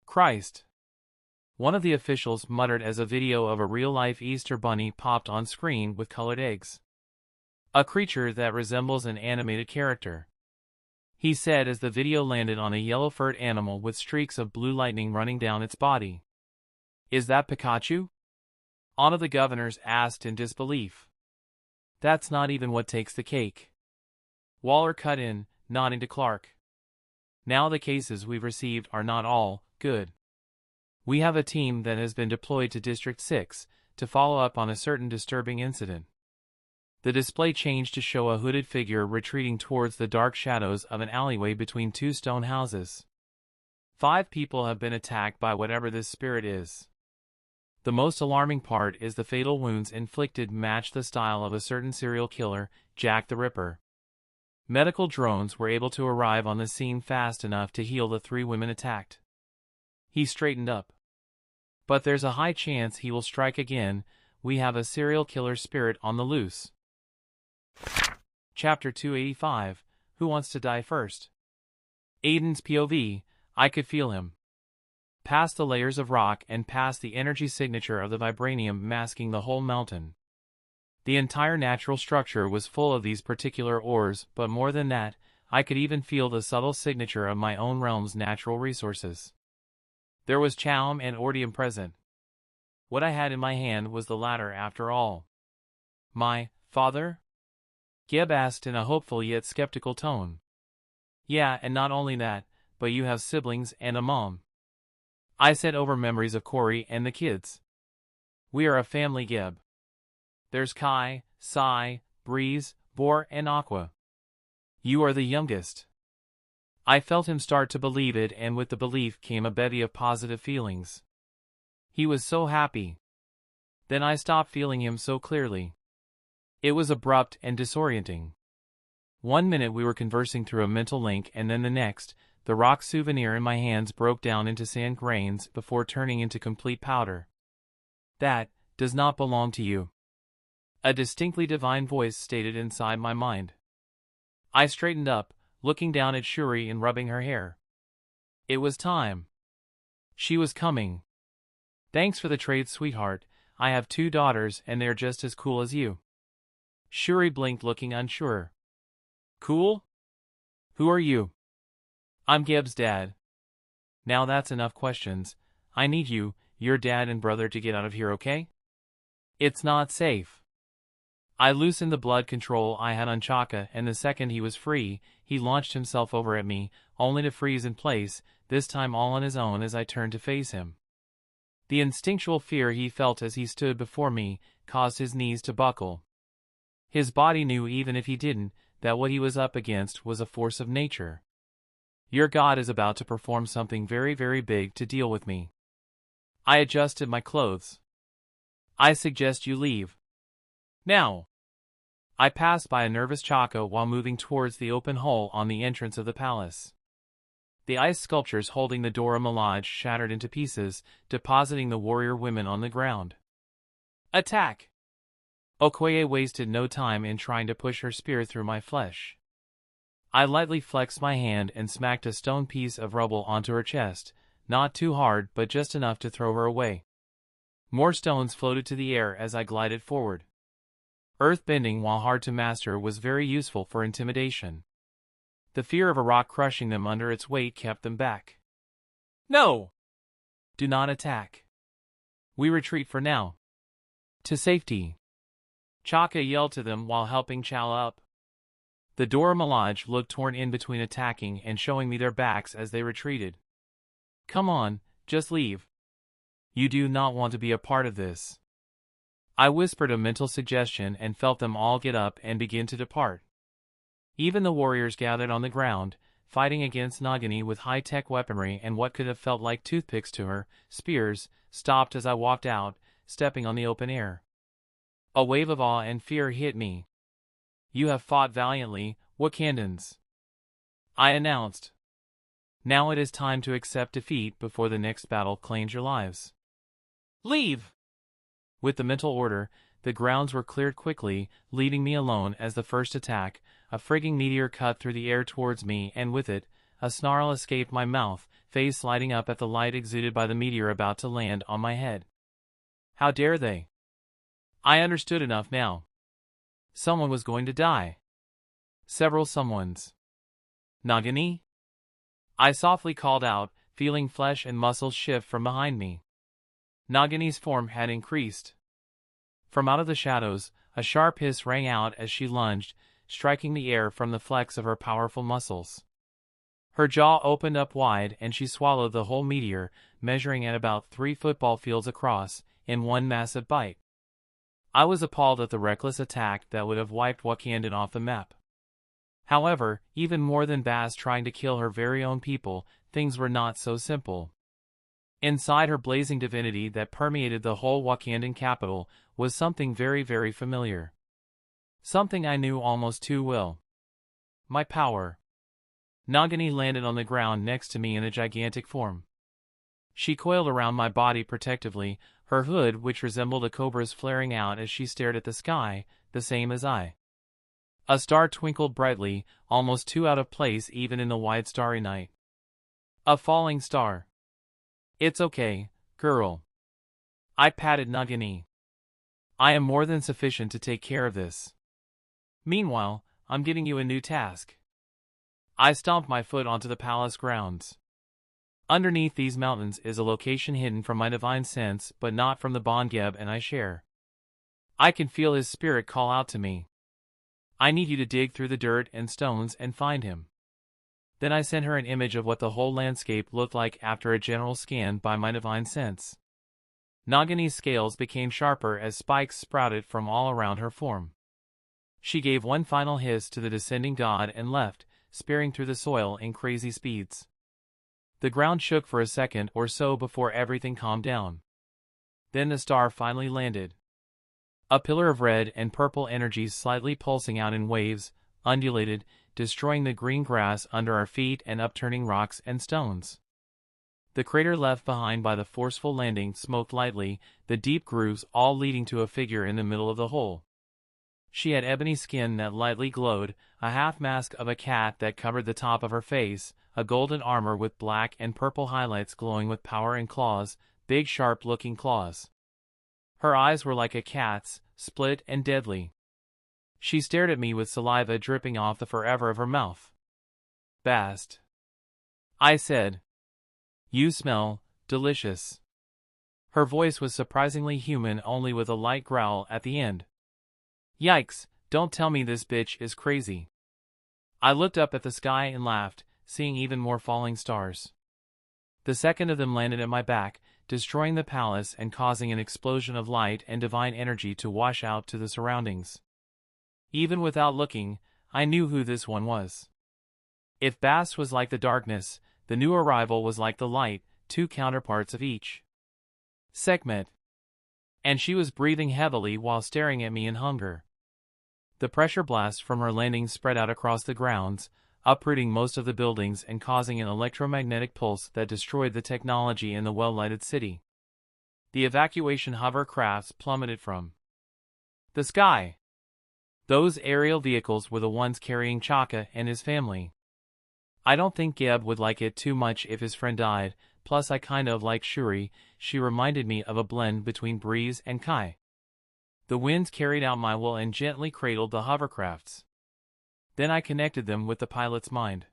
A: Christ! One of the officials muttered as a video of a real-life Easter Bunny popped on screen with colored eggs. A creature that resembles an animated character, he said as the video landed on a yellow-furred animal with streaks of blue lightning running down its body. Is that Pikachu? One of the governors asked in disbelief. That's not even what takes the cake. Waller cut in, nodding to Clark. Now the cases we've received are not all good. We have a team that has been deployed to District 6 to follow up on a certain disturbing incident. The display changed to show a hooded figure retreating towards the dark shadows of an alleyway between two stone houses. 5 people have been attacked by whatever this spirit is. The most alarming part is the fatal wounds inflicted match the style of a certain serial killer, Jack the Ripper. Medical drones were able to arrive on the scene fast enough to heal the 3 women attacked. He straightened up. But there's a high chance he will strike again. We have a serial killer spirit on the loose. Chapter 285, Who Wants to Die First? Aden's POV, I could feel him. Past the layers of rock and past the energy signature of the vibranium masking the whole mountain. The entire natural structure was full of these particular ores, but more than that, I could even feel the subtle signature of my own realm's natural resources. There was Chaum and Ordium present. What I had in my hand was the latter after all. My father? Geb asked in a hopeful yet skeptical tone. Yeah, and not only that, but you have siblings and a mom. I said over memories of Corey and the kids. We are a family, Geb. There's Kai, Sai, Breeze, Bor, and Aqua. You are the youngest. I felt him start to believe it, and with the belief came a bevy of positive feelings. He was so happy. Then I stopped feeling him so clearly. It was abrupt and disorienting. 1 minute we were conversing through a mental link, and then the next, the rock souvenir in my hands broke down into sand grains before turning into complete powder. That does not belong to you. A distinctly divine voice stated inside my mind. I straightened up, looking down at Shuri and rubbing her hair. It was time. She was coming. Thanks for the trade, sweetheart. I have 2 daughters and they're just as cool as you. Shuri blinked, looking unsure. Cool? Who are you? I'm Geb's dad. Now that's enough questions. I need you, your dad and brother, to get out of here, okay? It's not safe. I loosened the blood control I had on Chaka, and the second he was free, he launched himself over at me, only to freeze in place, this time all on his own as I turned to face him. The instinctual fear he felt as he stood before me caused his knees to buckle. His body knew, even if he didn't, that what he was up against was a force of nature. Your god is about to perform something very, very big to deal with me. I adjusted my clothes. I suggest you leave. Now. I passed by a nervous Chaka while moving towards the open hole on the entrance of the palace. The ice sculptures holding the Dora Milaje shattered into pieces, depositing the warrior women on the ground. Attack! Okoye wasted no time in trying to push her spear through my flesh. I lightly flexed my hand and smacked a stone piece of rubble onto her chest, not too hard but just enough to throw her away. More stones floated to the air as I glided forward. Earth-bending, while hard to master, was very useful for intimidation. The fear of a rock crushing them under its weight kept them back. No! Do not attack. We retreat for now. To safety. Chaka yelled to them while helping Chow up. The Dora Milaje looked torn in between attacking and showing me their backs as they retreated. Come on, just leave. You do not want to be a part of this. I whispered a mental suggestion and felt them all get up and begin to depart. Even the warriors gathered on the ground, fighting against Nagini with high-tech weaponry and what could have felt like toothpicks to her, spears, stopped as I walked out, stepping on the open air. A wave of awe and fear hit me. You have fought valiantly, Wakandans, I announced. Now it is time to accept defeat before the next battle claims your lives. Leave! With the mental order, the grounds were cleared quickly, leaving me alone as the first attack, a frigging meteor, cut through the air towards me, and with it, a snarl escaped my mouth, face lighting up at the light exuded by the meteor about to land on my head. How dare they? I understood enough now. Someone was going to die. Several someones. Nagini? I softly called out, feeling flesh and muscles shift from behind me. Nagini's form had increased. From out of the shadows, a sharp hiss rang out as she lunged, striking the air from the flex of her powerful muscles. Her jaw opened up wide and she swallowed the whole meteor, measuring at about 3 football fields across, in one massive bite. I was appalled at the reckless attack that would have wiped Wakandan off the map. However, even more than Baz trying to kill her very own people, things were not so simple. Inside her blazing divinity that permeated the whole Wakandan capital was something very, very familiar. Something I knew almost too well. My power. Nagini landed on the ground next to me in a gigantic form. She coiled around my body protectively, her hood which resembled a cobra's flaring out as she stared at the sky, the same as I. A star twinkled brightly, almost too out of place even in the wide starry night. A falling star. It's okay, girl. I patted Nagini. I am more than sufficient to take care of this. Meanwhile, I'm getting you a new task. I stomped my foot onto the palace grounds. Underneath these mountains is a location hidden from my divine sense but not from the bond Geb and I share. I can feel his spirit call out to me. I need you to dig through the dirt and stones and find him. Then I sent her an image of what the whole landscape looked like after a general scan by my divine sense. Nagini's scales became sharper as spikes sprouted from all around her form. She gave one final hiss to the descending god and left, spearing through the soil in crazy speeds. The ground shook for a second or so before everything calmed down. Then the star finally landed. A pillar of red and purple energies slightly pulsing out in waves, undulated, destroying the green grass under our feet and upturning rocks and stones. The crater left behind by the forceful landing smoked lightly, the deep grooves all leading to a figure in the middle of the hole. She had ebony skin that lightly glowed, a half-mask of a cat that covered the top of her face, a golden armor with black and purple highlights glowing with power and claws, big sharp-looking claws. Her eyes were like a cat's, split and deadly. She stared at me with saliva dripping off the forever of her mouth. Bast. I said. You smell delicious. Her voice was surprisingly human, only with a light growl at the end. Yikes, don't tell me this bitch is crazy. I looked up at the sky and laughed, seeing even more falling stars. The second of them landed at my back, destroying the palace and causing an explosion of light and divine energy to wash out to the surroundings. Even without looking, I knew who this one was. If Bast was like the darkness, the new arrival was like the light, two counterparts of each. Sekhmet. And she was breathing heavily while staring at me in hunger. The pressure blast from her landing spread out across the grounds, uprooting most of the buildings and causing an electromagnetic pulse that destroyed the technology in the well-lighted city. The evacuation hovercrafts plummeted from the sky. Those aerial vehicles were the ones carrying Chaka and his family. I don't think Geb would like it too much if his friend died, plus I kind of like Shuri, she reminded me of a blend between Breeze and Kai. The winds carried out my will and gently cradled the hovercrafts. Then I connected them with the pilot's mind.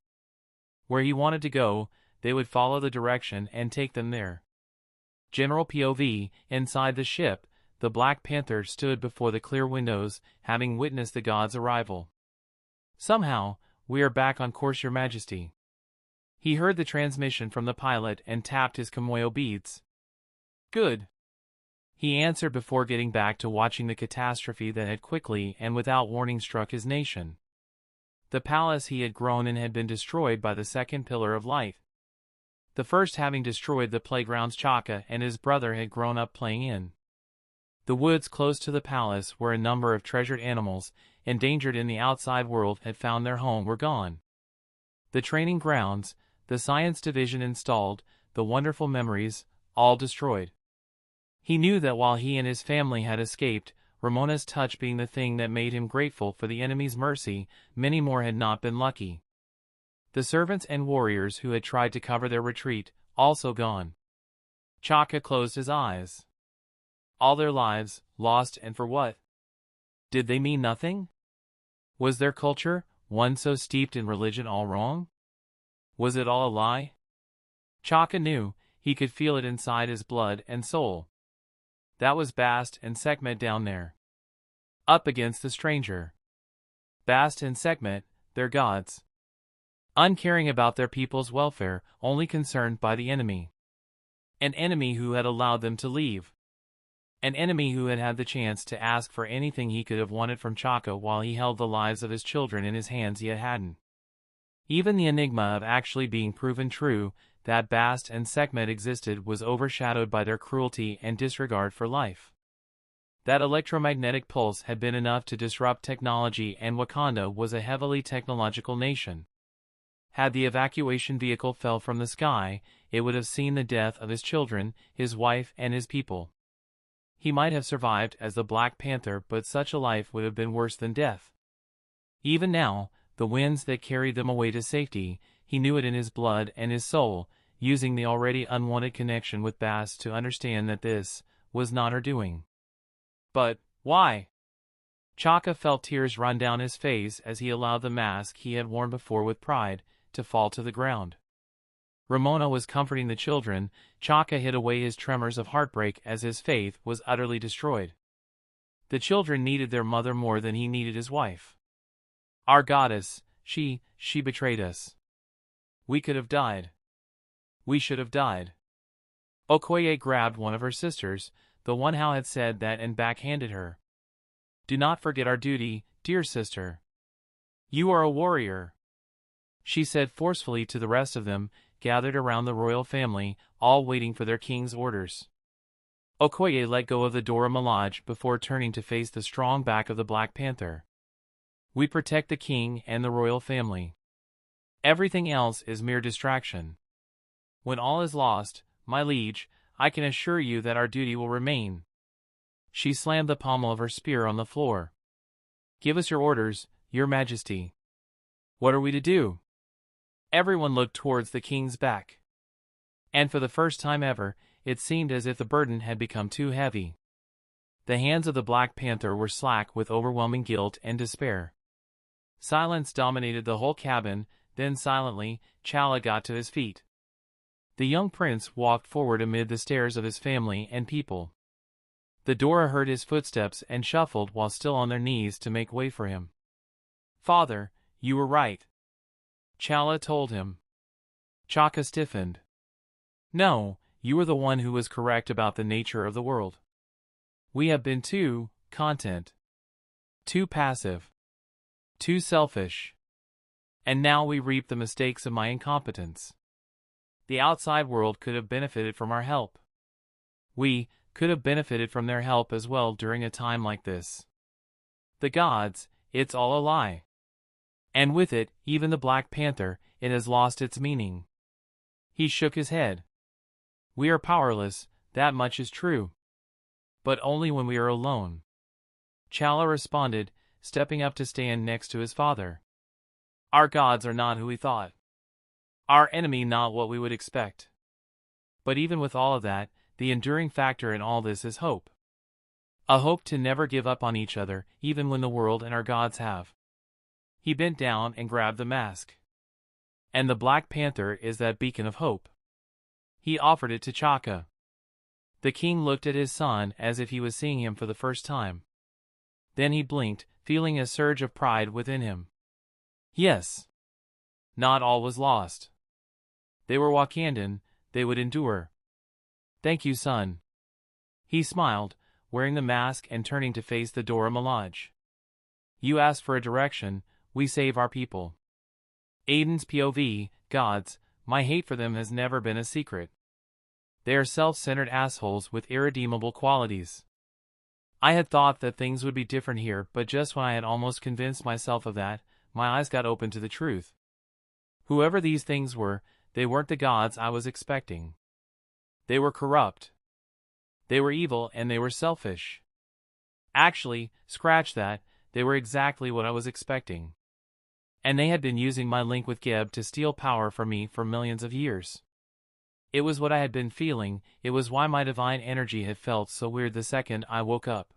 A: Where he wanted to go, they would follow the direction and take them there. General POV, inside the ship, the Black Panther stood before the clear windows, having witnessed the god's arrival. Somehow, we are back on course, Your Majesty. He heard the transmission from the pilot and tapped his Kimoyo beads. Good. He answered before getting back to watching the catastrophe that had quickly and without warning struck his nation. The palace he had grown in had been destroyed by the second pillar of light. The first having destroyed the playgrounds Chaka and his brother had grown up playing in. The woods close to the palace, where a number of treasured animals, endangered in the outside world, had found their home, were gone. The training grounds, the science division installed, the wonderful memories, all destroyed. He knew that while he and his family had escaped, Ramona's touch being the thing that made him grateful for the enemy's mercy, many more had not been lucky. The servants and warriors who had tried to cover their retreat, also gone. Chaka closed his eyes. All their lives, lost, and for what? Did they mean nothing? Was their culture, one so steeped in religion, all wrong? Was it all a lie? Chaka knew, he could feel it inside his blood and soul. That was Bast and Sekhmet down there. Up against the stranger. Bast and Sekhmet, their gods. Uncaring about their people's welfare, only concerned by the enemy. An enemy who had allowed them to leave. An enemy who had had the chance to ask for anything he could have wanted from Chaka while he held the lives of his children in his hands, yet hadn't. Even the enigma of actually being proven true, that Bast and Sekhmet existed was overshadowed by their cruelty and disregard for life. That electromagnetic pulse had been enough to disrupt technology, and Wakanda was a heavily technological nation. Had the evacuation vehicle fell from the sky, it would have seen the death of his children, his wife, and his people. He might have survived as the Black Panther, but such a life would have been worse than death. Even now, the winds that carried them away to safety, he knew it in his blood and his soul, using the already unwanted connection with Bast to understand that this was not her doing. But why? Chaka felt tears run down his face as he allowed the mask he had worn before with pride to fall to the ground. Ramona was comforting the children. Chaka hid away his tremors of heartbreak as his faith was utterly destroyed. The children needed their mother more than he needed his wife. Our goddess, she betrayed us. We could have died. We should have died. Okoye grabbed one of her sisters, the one Hal had said that, and backhanded her. Do not forget our duty, dear sister. You are a warrior, she said forcefully to the rest of them, gathered around the royal family, all waiting for their king's orders. Okoye let go of the Dora Milaje before turning to face the strong back of the Black Panther. We protect the king and the royal family. Everything else is mere distraction. When all is lost, my liege, I can assure you that our duty will remain. She slammed the pommel of her spear on the floor. Give us your orders, your majesty. What are we to do? Everyone looked towards the king's back. And for the first time ever, it seemed as if the burden had become too heavy. The hands of the Black Panther were slack with overwhelming guilt and despair. Silence dominated the whole cabin. Then silently, T'Challa got to his feet. The young prince walked forward amid the stares of his family and people. The Dora heard his footsteps and shuffled while still on their knees to make way for him. Father, you were right, T'Challa told him. Chaka stiffened. No, you were the one who was correct about the nature of the world. We have been too content, too passive, too selfish. And now we reap the mistakes of my incompetence. The outside world could have benefited from our help. We could have benefited from their help as well during a time like this. The gods, it's all a lie. And with it, even the Black Panther, it has lost its meaning. He shook his head. We are powerless, that much is true. But only when we are alone. T'Challa responded, stepping up to stand next to his father. Our gods are not who we thought. Our enemy not what we would expect. But even with all of that, the enduring factor in all this is hope. A hope to never give up on each other, even when the world and our gods have. He bent down and grabbed the mask. And the Black Panther is that beacon of hope. He offered it to Chaka. The king looked at his son as if he was seeing him for the first time. Then he blinked, feeling a surge of pride within him. Yes. Not all was lost. They were Wakandan, they would endure. Thank you, son. He smiled, wearing the mask and turning to face the Dora Milaje. You asked for a direction, we save our people. Aden's POV, gods, my hate for them has never been a secret. They are self-centered assholes with irredeemable qualities. I had thought that things would be different here, but just when I had almost convinced myself of that, my eyes got open to the truth. Whoever these things were, they weren't the gods I was expecting. They were corrupt. They were evil and they were selfish. Actually, scratch that, they were exactly what I was expecting. And they had been using my link with Geb to steal power from me for millions of years. It was what I had been feeling, it was why my divine energy had felt so weird the second I woke up.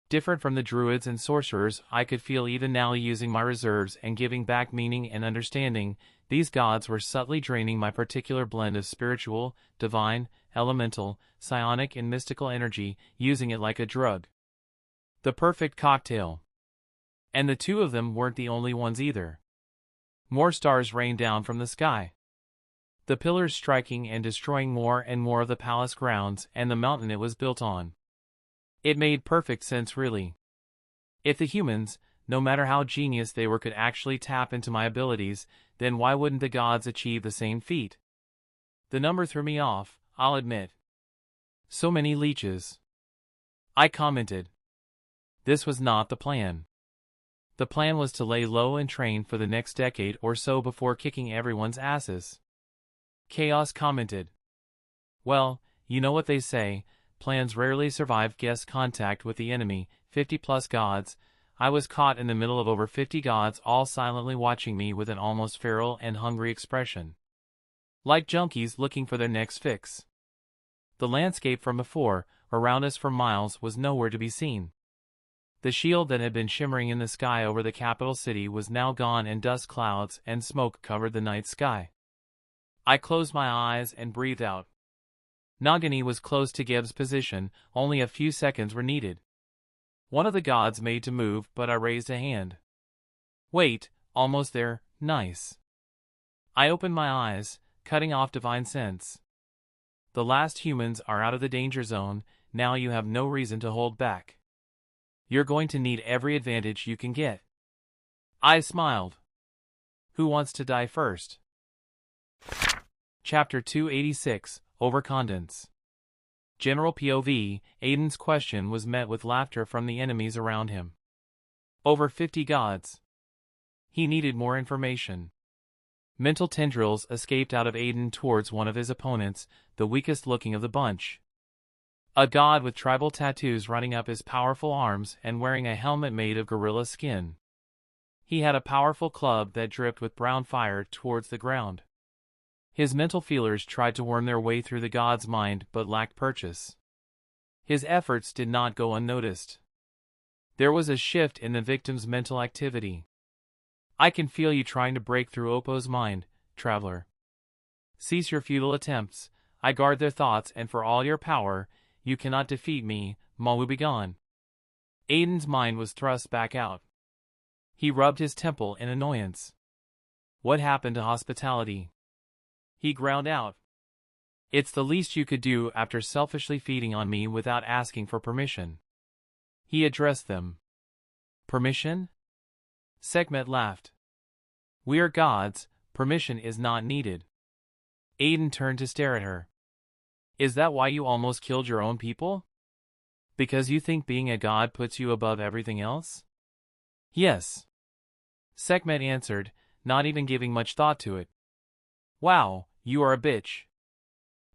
A: Different from the druids and sorcerers I could feel even now using my reserves and giving back meaning and understanding, these gods were subtly draining my particular blend of spiritual, divine, elemental, psionic and mystical energy, using it like a drug. The perfect cocktail. And the two of them weren't the only ones either. More stars rained down from the sky. The pillars striking and destroying more and more of the palace grounds and the mountain it was built on. It made perfect sense, really. If the humans, no matter how genius they were, could actually tap into my abilities, then why wouldn't the gods achieve the same feat? The number threw me off, I'll admit. So many leeches. I commented. This was not the plan. The plan was to lay low and train for the next decade or so before kicking everyone's asses. Chaos commented. Well, you know what they say, plans rarely survive guest contact with the enemy, 50+ gods. I was caught in the middle of over 50 gods all silently watching me with an almost feral and hungry expression. Like junkies looking for their next fix. The landscape from before, around us for miles, was nowhere to be seen. The shield that had been shimmering in the sky over the capital city was now gone, and dust clouds and smoke covered the night sky. I closed my eyes and breathed out. Nagini was close to Geb's position, only a few seconds were needed. One of the gods made to move, but I raised a hand. Wait, almost there, nice. I opened my eyes, cutting off divine sense. The last humans are out of the danger zone, now you have no reason to hold back. You're going to need every advantage you can get. I smiled. Who wants to die first? Chapter 286, Overconfidence. General POV, Aden's question was met with laughter from the enemies around him. Over 50 gods. He needed more information. Mental tendrils escaped out of Aden towards one of his opponents, the weakest looking of the bunch. A god with tribal tattoos running up his powerful arms and wearing a helmet made of gorilla skin. He had a powerful club that dripped with brown fire towards the ground. His mental feelers tried to worm their way through the god's mind but lacked purchase. His efforts did not go unnoticed. There was a shift in the victim's mental activity. I can feel you trying to break through Oppo's mind, traveler. Cease your futile attempts. I guard their thoughts, and for all your power, you cannot defeat me, Mawu begone. Aden's mind was thrust back out. He rubbed his temple in annoyance. What happened to hospitality? He ground out. It's the least you could do after selfishly feeding on me without asking for permission. He addressed them. Permission? Sekhmet laughed. We are gods, permission is not needed. Aden turned to stare at her. Is that why you almost killed your own people? Because you think being a god puts you above everything else? Yes. Sekhmet answered, not even giving much thought to it. Wow, you are a bitch.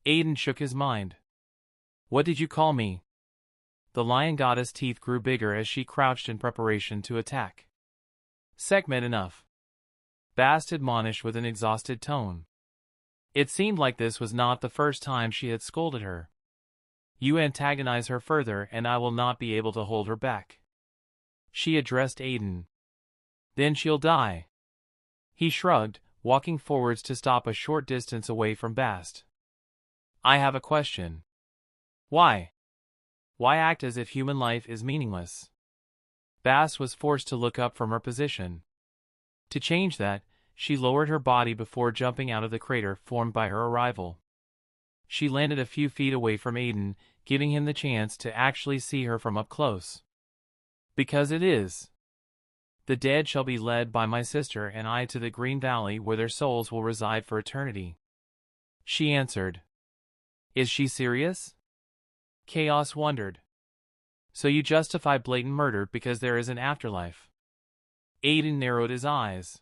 A: Aden shook his mind. What did you call me? The lion goddess' teeth grew bigger as she crouched in preparation to attack. Sekhmet, enough. Bast admonished with an exhausted tone. It seemed like this was not the first time she had scolded her. You antagonize her further and I will not be able to hold her back. She addressed Aden. Then she'll die. He shrugged, walking forwards to stop a short distance away from Bast. I have a question. Why? Why act as if human life is meaningless? Bast was forced to look up from her position. To change that, she lowered her body before jumping out of the crater formed by her arrival. She landed a few feet away from Aden, giving him the chance to actually see her from up close. Because it is. The dead shall be led by my sister and I to the Green Valley where their souls will reside for eternity. She answered. Is she serious? Chaos wondered. So you justify blatant murder because there is an afterlife? Aden narrowed his eyes.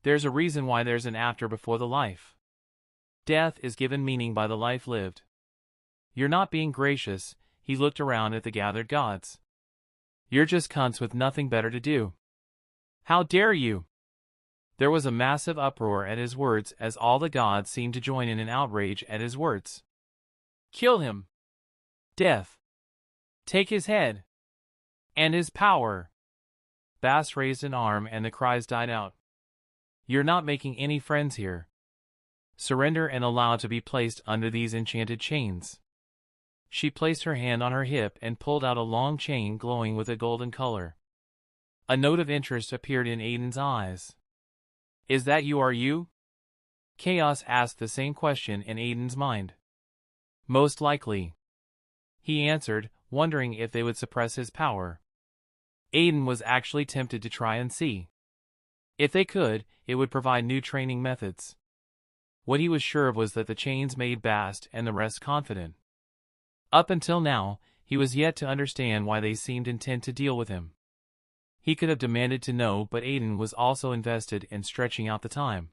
A: There's a reason why there's an after before the life. Death is given meaning by the life lived. You're not being gracious, he looked around at the gathered gods. You're just cunts with nothing better to do. How dare you? There was a massive uproar at his words as all the gods seemed to join in outrage at his words. Kill him. Death. Take his head. And his power. Bast raised an arm and the cries died out. You're not making any friends here. Surrender and allow to be placed under these enchanted chains. She placed her hand on her hip and pulled out a long chain glowing with a golden color. A note of interest appeared in Aden's eyes. Is that you? Are you? Chaos asked the same question in Aden's mind. Most likely. He answered, wondering if they would suppress his power. Aden was actually tempted to try and see. If they could, it would provide new training methods. What he was sure of was that the chains made Bast and the rest confident. Up until now, he was yet to understand why they seemed intent to deal with him. He could have demanded to know, but Aden was also invested in stretching out the time.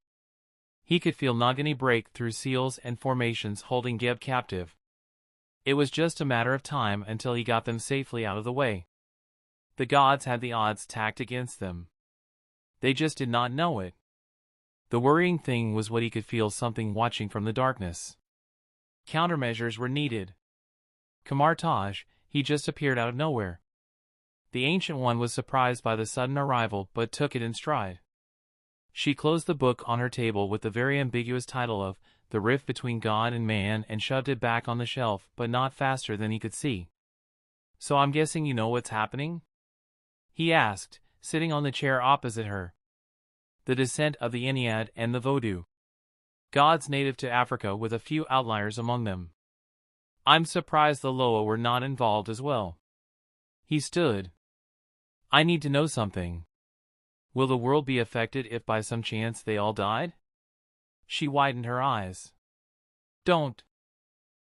A: He could feel Nagini break through seals and formations holding Geb captive. It was just a matter of time until he got them safely out of the way. The gods had the odds stacked against them. They just did not know it. The worrying thing was what he could feel something watching from the darkness. Countermeasures were needed. Kamartaj, he just appeared out of nowhere. The Ancient One was surprised by the sudden arrival but took it in stride. She closed the book on her table with the very ambiguous title of The Rift Between God and Man and shoved it back on the shelf, but not faster than he could see. "So I'm guessing you know what's happening?" he asked, sitting on the chair opposite her. The descent of the Ennead and the Vodou. Gods native to Africa with a few outliers among them. I'm surprised the Loa were not involved as well. He stood. I need to know something. Will the world be affected if by some chance they all died? She widened her eyes. Don't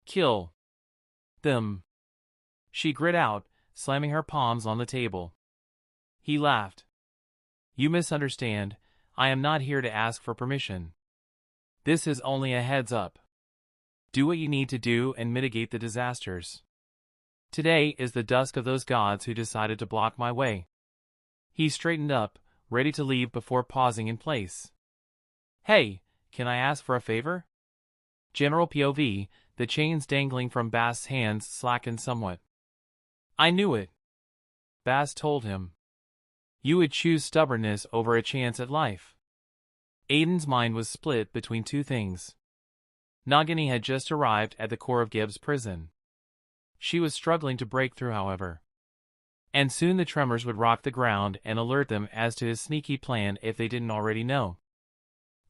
A: kill them, she grit out, slamming her palms on the table. He laughed. You misunderstand. I am not here to ask for permission. This is only a heads up. Do what you need to do and mitigate the disasters. Today is the dusk of those gods who decided to block my way. He straightened up, ready to leave before pausing in place. Hey, can I ask for a favor? General POV, the chains dangling from Bast's hands slackened somewhat. I knew it. Bast told him. You would choose stubbornness over a chance at life. Aden's mind was split between two things. Nagini had just arrived at the core of Geb's prison. She was struggling to break through, however. And soon the tremors would rock the ground and alert them as to his sneaky plan if they didn't already know.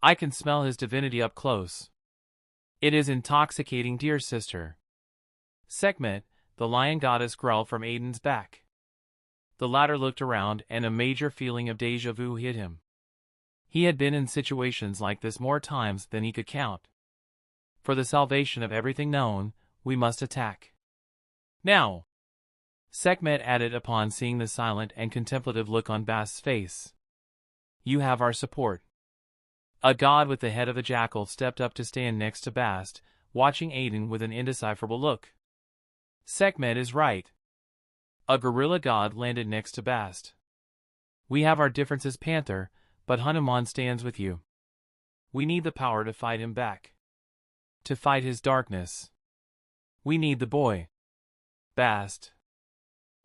A: I can smell his divinity up close. It is intoxicating, dear sister. Sekhmet, the lion goddess, growled from Aden's back. The latter looked around and a major feeling of déjà vu hit him. He had been in situations like this more times than he could count. For the salvation of everything known, we must attack. Now! Sekhmet added upon seeing the silent and contemplative look on Bast's face. You have our support. A god with the head of a jackal stepped up to stand next to Bast, watching Aden with an indecipherable look. Sekhmet is right. A gorilla god landed next to Bast. We have our differences, Panther, but Hanuman stands with you. We need the power to fight him back. To fight his darkness. We need the boy. Bast.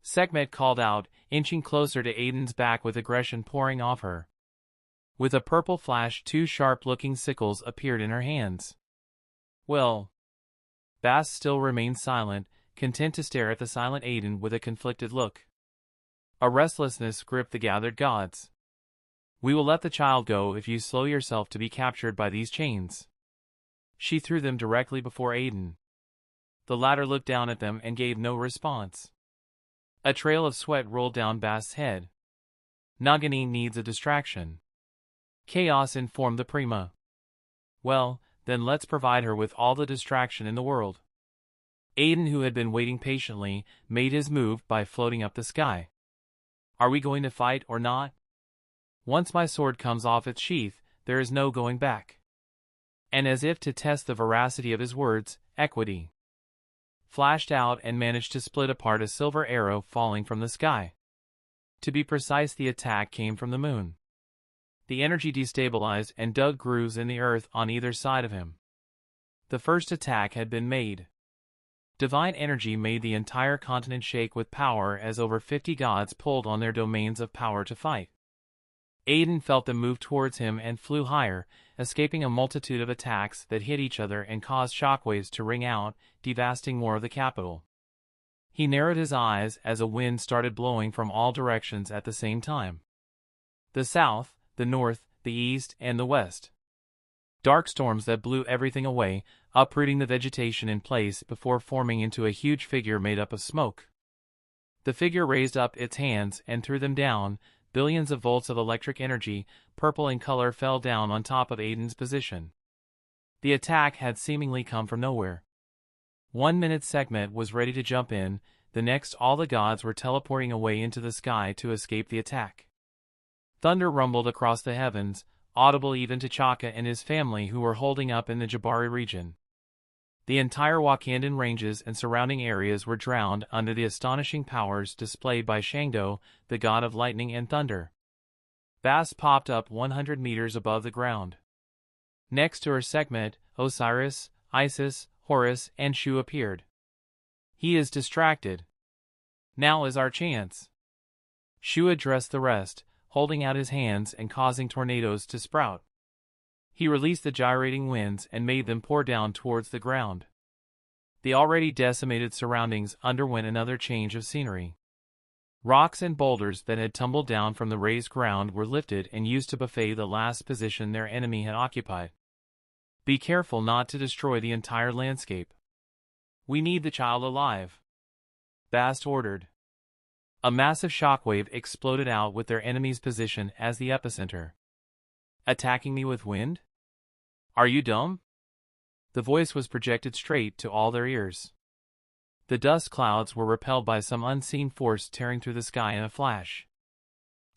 A: Sekhmet called out, inching closer to Aden's back with aggression pouring off her. With a purple flash, two sharp-looking sickles appeared in her hands. Well. Bast still remained silent, content to stare at the silent Aden with a conflicted look. A restlessness gripped the gathered gods. We will let the child go if you slow yourself to be captured by these chains. She threw them directly before Aden. The latter looked down at them and gave no response. A trail of sweat rolled down Bast's head. Nagini needs a distraction. Chaos informed the Prima. Well, then let's provide her with all the distraction in the world. Aden, who had been waiting patiently, made his move by floating up the sky. Are we going to fight or not? Once my sword comes off its sheath, there is no going back. And as if to test the veracity of his words, equity flashed out and managed to split apart a silver arrow falling from the sky. To be precise, the attack came from the moon. The energy destabilized and dug grooves in the earth on either side of him. The first attack had been made. Divine energy made the entire continent shake with power as over 50 gods pulled on their domains of power to fight. Aden felt them move towards him and flew higher, escaping a multitude of attacks that hit each other and caused shockwaves to ring out, devastating more of the capital. He narrowed his eyes as a wind started blowing from all directions at the same time. The south, the north, the east, and the west. Dark storms that blew everything away, uprooting the vegetation in place before forming into a huge figure made up of smoke. The figure raised up its hands and threw them down. Billions of volts of electric energy, purple in color, fell down on top of Aden's position. The attack had seemingly come from nowhere. 1 minute segment was ready to jump in, the next all the gods were teleporting away into the sky to escape the attack. Thunder rumbled across the heavens, audible even to Chaka and his family who were holding up in the Jabari region. The entire Wakandan ranges and surrounding areas were drowned under the astonishing powers displayed by Shangdo, the god of lightning and thunder. Bast popped up 100 meters above the ground. Next to her segment, Osiris, Isis, Horus, and Shu appeared. He is distracted. Now is our chance. Shu addressed the rest, holding out his hands and causing tornadoes to sprout. He released the gyrating winds and made them pour down towards the ground. The already decimated surroundings underwent another change of scenery. Rocks and boulders that had tumbled down from the raised ground were lifted and used to buffet the last position their enemy had occupied. Be careful not to destroy the entire landscape. We need the child alive, Bast ordered. A massive shockwave exploded out with their enemy's position as the epicenter. Attacking me with wind? Are you dumb? The voice was projected straight to all their ears. The dust clouds were repelled by some unseen force tearing through the sky in a flash.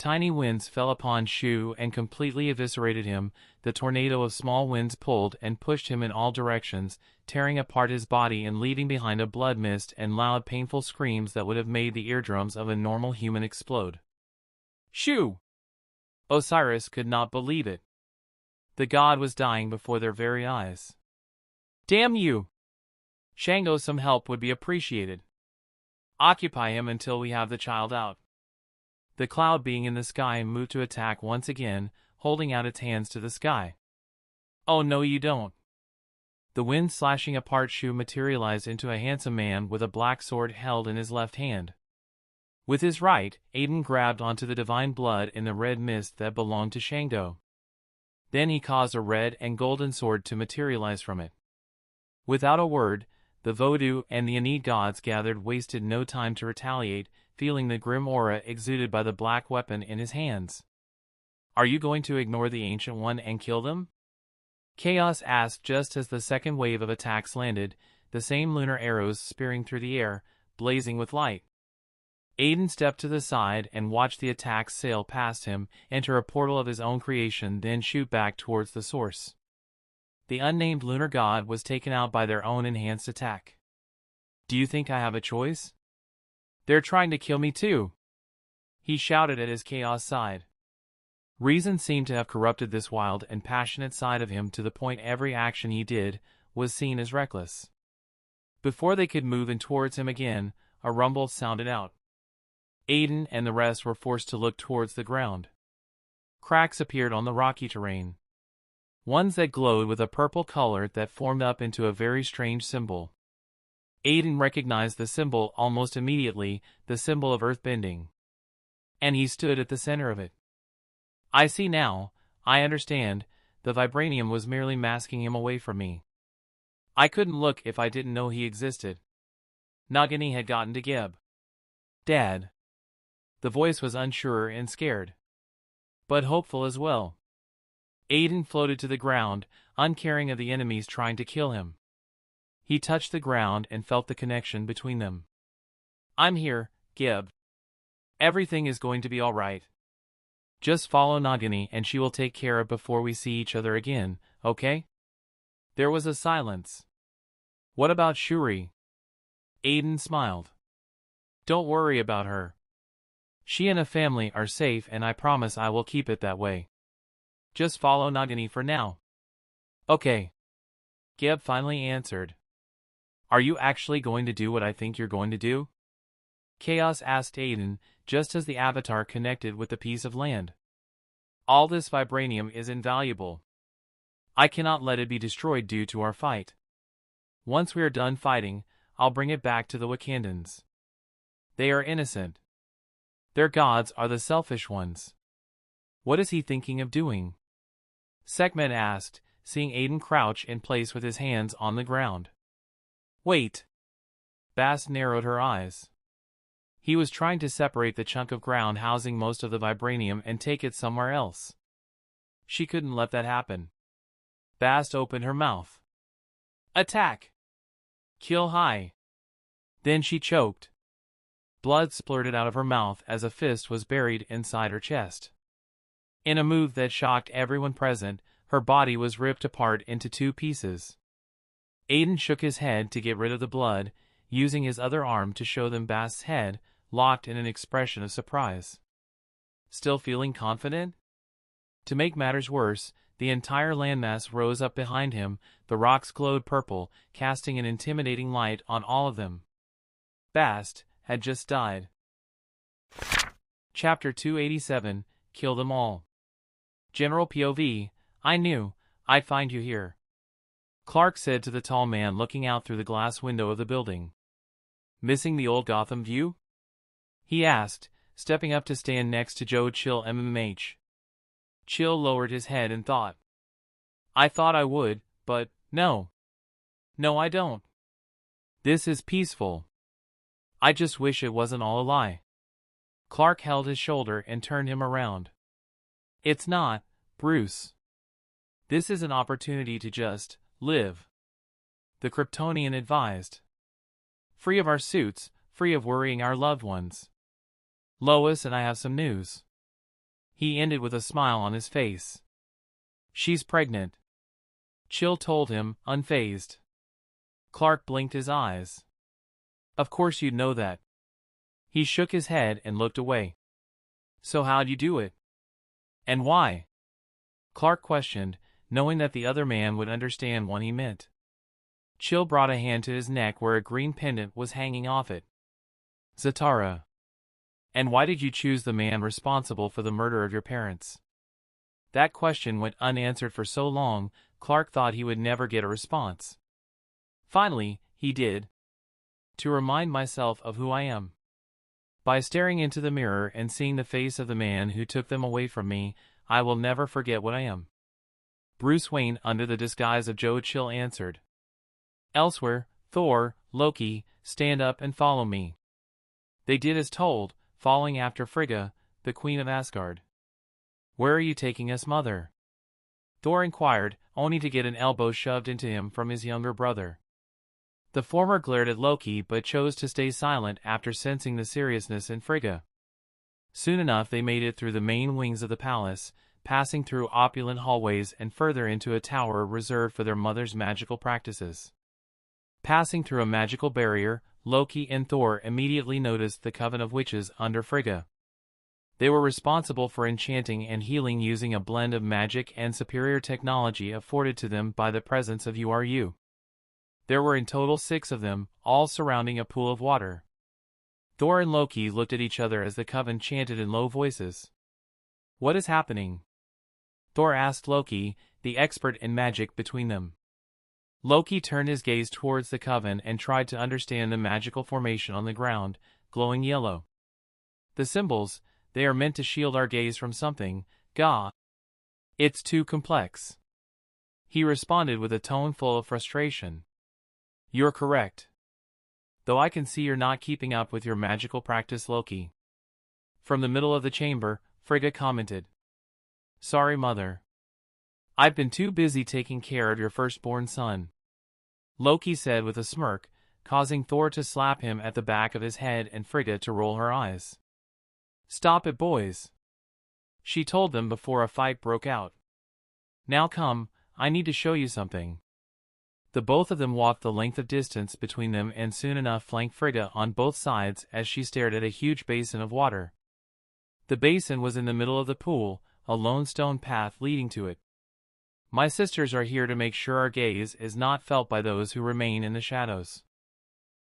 A: Tiny winds fell upon Shu and completely eviscerated him. The tornado of small winds pulled and pushed him in all directions, tearing apart his body and leaving behind a blood mist and loud painful screams that would have made the eardrums of a normal human explode. Shu! Osiris could not believe it. The god was dying before their very eyes. Damn you! Shango, some help would be appreciated. Occupy him until we have the child out. The cloud being in the sky moved to attack once again, holding out its hands to the sky. Oh no you don't. The wind slashing apart Shu materialized into a handsome man with a black sword held in his left hand. With his right, Aden grabbed onto the divine blood in the red mist that belonged to Shangdo. Then he caused a red and golden sword to materialize from it. Without a word, the Vodou and the Anid gods gathered wasted no time to retaliate, feeling the grim aura exuded by the black weapon in his hands. Are you going to ignore the Ancient One and kill them? Chaos asked just as the second wave of attacks landed, the same lunar arrows spearing through the air, blazing with light. Aden stepped to the side and watched the attacks sail past him, enter a portal of his own creation, then shoot back towards the source. The unnamed lunar god was taken out by their own enhanced attack. Do you think I have a choice? They're trying to kill me too! He shouted at his chaos side. Reason seemed to have corrupted this wild and passionate side of him to the point every action he did was seen as reckless. Before they could move in towards him again, a rumble sounded out. Aden and the rest were forced to look towards the ground. Cracks appeared on the rocky terrain. Ones that glowed with a purple color that formed up into a very strange symbol. Aden recognized the symbol almost immediately, the symbol of earthbending. And he stood at the center of it. I see now, I understand, the vibranium was merely masking him away from me. I couldn't look if I didn't know he existed. Nagini had gotten to Geb. Dad. The voice was unsure and scared, but hopeful as well. Aden floated to the ground, uncaring of the enemies trying to kill him. He touched the ground and felt the connection between them. I'm here, Geb. Everything is going to be all right. Just follow Nagini and she will take care of before we see each other again, okay? There was a silence. What about Shuri? Aden smiled. Don't worry about her. She and a family are safe and I promise I will keep it that way. Just follow Nagini for now. Okay. Geb finally answered. Are you actually going to do what I think you're going to do? Chaos asked Aden, just as the avatar connected with the piece of land. All this vibranium is invaluable. I cannot let it be destroyed due to our fight. Once we are done fighting, I'll bring it back to the Wakandans. They are innocent. Their gods are the selfish ones. What is he thinking of doing? Sekhmet asked, seeing Aden crouch in place with his hands on the ground. Wait. Bast narrowed her eyes. He was trying to separate the chunk of ground housing most of the vibranium and take it somewhere else. She couldn't let that happen. Bast opened her mouth. Attack! Kill high! Then she choked. Blood splurted out of her mouth as a fist was buried inside her chest. In a move that shocked everyone present, her body was ripped apart into 2 pieces. Aden shook his head to get rid of the blood, using his other arm to show them Bast's head, locked in an expression of surprise. Still feeling confident? To make matters worse, the entire landmass rose up behind him, the rocks glowed purple, casting an intimidating light on all of them. Bast had just died. Chapter 287, Kill Them All. General POV, I knew I'd find you here, Clark said to the tall man looking out through the glass window of the building. Missing the old Gotham view? He asked, stepping up to stand next to Joe Chill MMH. Chill lowered his head and thought. I thought I would, but no. No, I don't. This is peaceful. I just wish it wasn't all a lie. Clark held his shoulder and turned him around. It's not, Bruce. This is an opportunity to just live. The Kryptonian advised. Free of our suits, free of worrying our loved ones. Lois and I have some news. He ended with a smile on his face. She's pregnant. Chill told him, unfazed. Clark blinked his eyes. Of course you'd know that. He shook his head and looked away. So how'd you do it? And why? Clark questioned, knowing that the other man would understand what he meant. Chill brought a hand to his neck where a green pendant was hanging off it. Zatara. And why did you choose the man responsible for the murder of your parents? That question went unanswered for so long, Clark thought he would never get a response. Finally, he did. To remind myself of who I am. By staring into the mirror and seeing the face of the man who took them away from me, I will never forget what I am. Bruce Wayne, under the disguise of Joe Chill, answered. Elsewhere, Thor, Loki, stand up and follow me. They did as told, following after Frigga, the Queen of Asgard. Where are you taking us, Mother? Thor inquired, only to get an elbow shoved into him from his younger brother. The former glared at Loki but chose to stay silent after sensing the seriousness in Frigga. Soon enough they made it through the main wings of the palace, passing through opulent hallways and further into a tower reserved for their mother's magical practices. Passing through a magical barrier, Loki and Thor immediately noticed the coven of witches under Frigga. They were responsible for enchanting and healing using a blend of magic and superior technology afforded to them by the presence of URU. There were in total 6 of them, all surrounding a pool of water. Thor and Loki looked at each other as the coven chanted in low voices. What is happening? Thor asked Loki, the expert in magic between them. Loki turned his gaze towards the coven and tried to understand the magical formation on the ground, glowing yellow. The symbols, they are meant to shield our gaze from something, Gah. It's too complex. He responded with a tone full of frustration. You're correct. Though I can see you're not keeping up with your magical practice, Loki. From the middle of the chamber, Frigga commented. Sorry, Mother. I've been too busy taking care of your firstborn son. Loki said with a smirk, causing Thor to slap him at the back of his head and Frigga to roll her eyes. Stop it, boys. She told them before a fight broke out. Now come, I need to show you something. The both of them walked the length of distance between them and soon enough flanked Frigga on both sides as she stared at a huge basin of water. The basin was in the middle of the pool, a lone stone path leading to it. My sisters are here to make sure our gaze is not felt by those who remain in the shadows.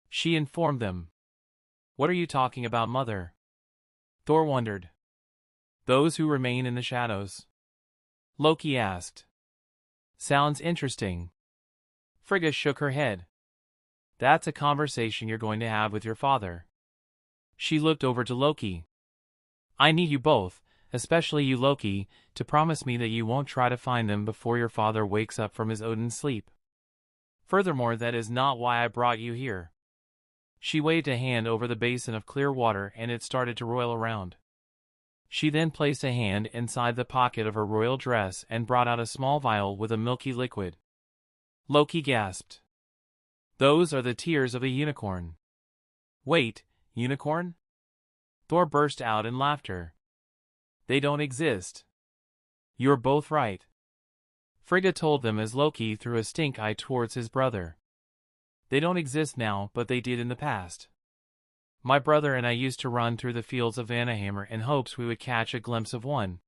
A: She informed them. What are you talking about, Mother? Thor wondered. Those who remain in the shadows. Loki asked. Sounds interesting. Frigga shook her head. That's a conversation you're going to have with your father. She looked over to Loki. I need you both, especially you, Loki, to promise me that you won't try to find them before your father wakes up from his Odin sleep. Furthermore, that is not why I brought you here. She waved a hand over the basin of clear water and it started to roil around. She then placed a hand inside the pocket of her royal dress and brought out a small vial with a milky liquid. Loki gasped. Those are the tears of a unicorn. Wait, unicorn? Thor burst out in laughter. They don't exist. You're both right. Frigga told them as Loki threw a stink eye towards his brother. They don't exist now, but they did in the past. My brother and I used to run through the fields of Vanahammer in hopes we would catch a glimpse of one.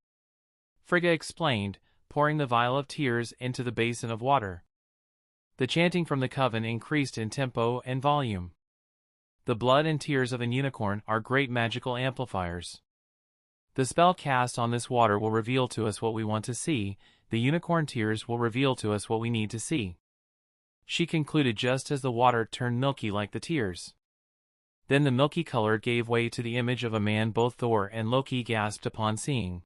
A: Frigga explained, pouring the vial of tears into the basin of water. The chanting from the coven increased in tempo and volume. The blood and tears of an unicorn are great magical amplifiers. The spell cast on this water will reveal to us what we want to see, the unicorn tears will reveal to us what we need to see. She concluded just as the water turned milky like the tears. Then the milky color gave way to the image of a man both Thor and Loki gasped upon seeing.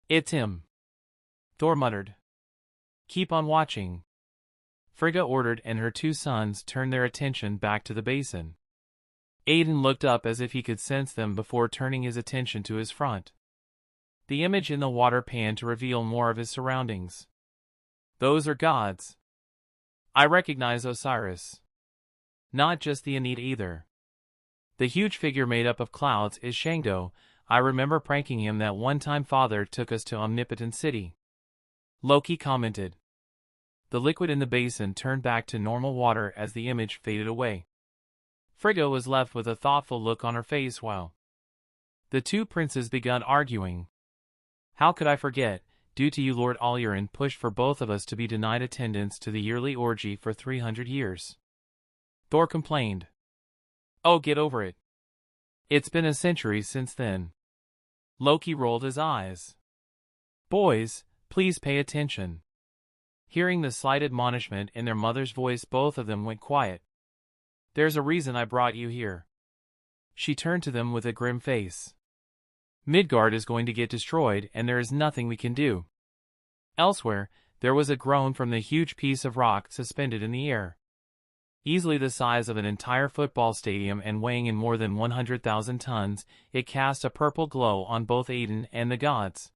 A: It's him. Thor muttered. Keep on watching. Frigga ordered and her two sons turned their attention back to the basin. Aden looked up as if he could sense them before turning his attention to his front. The image in the water panned to reveal more of his surroundings. Those are gods. I recognize Osiris. Not just the Aenid either. The huge figure made up of clouds is Shangdo. I remember pranking him that one time father took us to Omnipotent City. Loki commented. The liquid in the basin turned back to normal water as the image faded away. Frigga was left with a thoughtful look on her face while the two princes began arguing. How could I forget, due to you Lord Alurin pushed for both of us to be denied attendance to the yearly orgy for 300 years. Thor complained. Oh, get over it. It's been a century since then. Loki rolled his eyes. Boys, please pay attention. Hearing the slight admonishment in their mother's voice, both of them went quiet. There's a reason I brought you here. She turned to them with a grim face. Midgard is going to get destroyed and there is nothing we can do. Elsewhere, there was a groan from the huge piece of rock suspended in the air. Easily the size of an entire football stadium and weighing in more than 100,000 tons, it cast a purple glow on both Aden and the gods.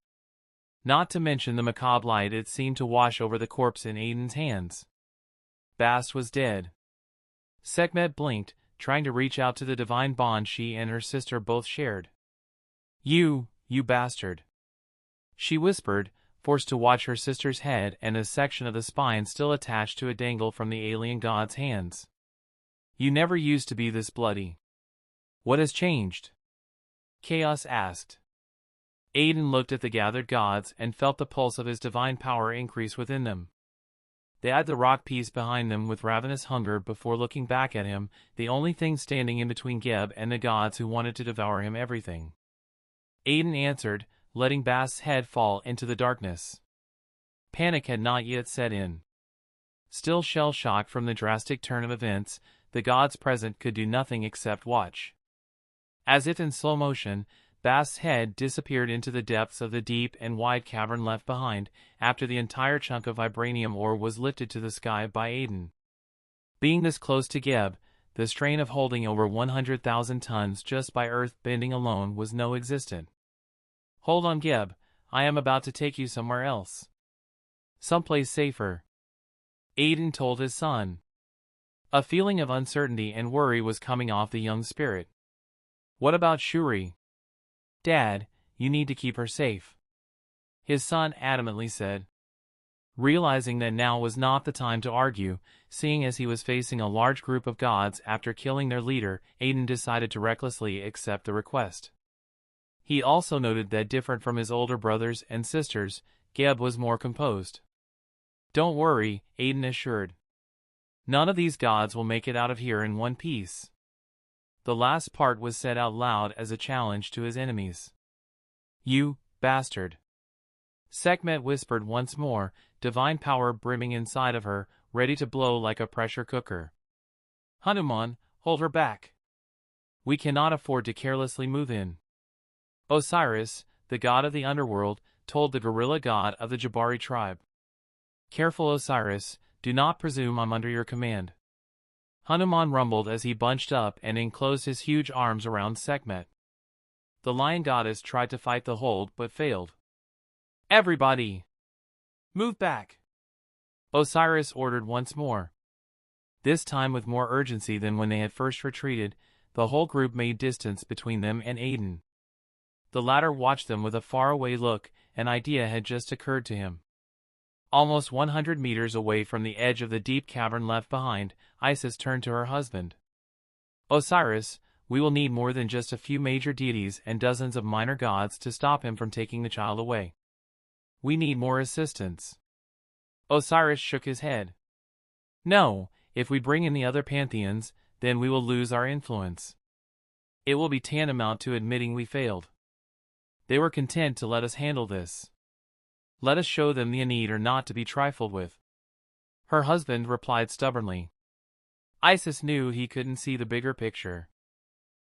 A: Not to mention the macabre light it seemed to wash over the corpse in Aden's hands. Bast was dead. Sekhmet blinked, trying to reach out to the divine bond she and her sister both shared. You bastard. She whispered, forced to watch her sister's head and a section of the spine still attached to a dangle from the alien god's hands. You never used to be this bloody. What has changed? Chaos asked. Aden looked at the gathered gods and felt the pulse of his divine power increase within them. They eyed the rock piece behind them with ravenous hunger before looking back at him, the only thing standing in between Geb and the gods who wanted to devour him everything. Aden answered, letting Bast's head fall into the darkness. Panic had not yet set in. Still shell-shocked from the drastic turn of events, the gods present could do nothing except watch. As if in slow motion, Bast's head disappeared into the depths of the deep and wide cavern left behind, after the entire chunk of vibranium ore was lifted to the sky by Aden. Being this close to Geb, the strain of holding over 100,000 tons just by earth bending alone was non-existent. Hold on, Geb, I am about to take you somewhere else. Someplace safer. Aden told his son. A feeling of uncertainty and worry was coming off the young spirit. What about Shuri? Dad, you need to keep her safe. His son adamantly said. Realizing that now was not the time to argue, seeing as he was facing a large group of gods after killing their leader, Aden decided to recklessly accept the request. He also noted that different from his older brothers and sisters, Geb was more composed. Don't worry, Aden assured. None of these gods will make it out of here in one piece. The last part was said out loud as a challenge to his enemies. You bastard. Sekhmet whispered once more, divine power brimming inside of her, ready to blow like a pressure cooker. Hanuman, hold her back. We cannot afford to carelessly move in. Osiris, the god of the underworld, told the gorilla god of the Jabari tribe. Careful, Osiris, do not presume I'm under your command. Hanuman rumbled as he bunched up and enclosed his huge arms around Sekhmet. The lion goddess tried to fight the hold but failed. Everybody! Move back! Osiris ordered once more. This time with more urgency than when they had first retreated, the whole group made distance between them and Aden. The latter watched them with a faraway look. An idea had just occurred to him. Almost 100 meters away from the edge of the deep cavern left behind, Isis turned to her husband. Osiris, we will need more than just a few major deities and dozens of minor gods to stop him from taking the child away. We need more assistance. Osiris shook his head. No, if we bring in the other pantheons, then we will lose our influence. It will be tantamount to admitting we failed. They were content to let us handle this. Let us show them the need are not to be trifled with. Her husband replied stubbornly. Isis knew he couldn't see the bigger picture.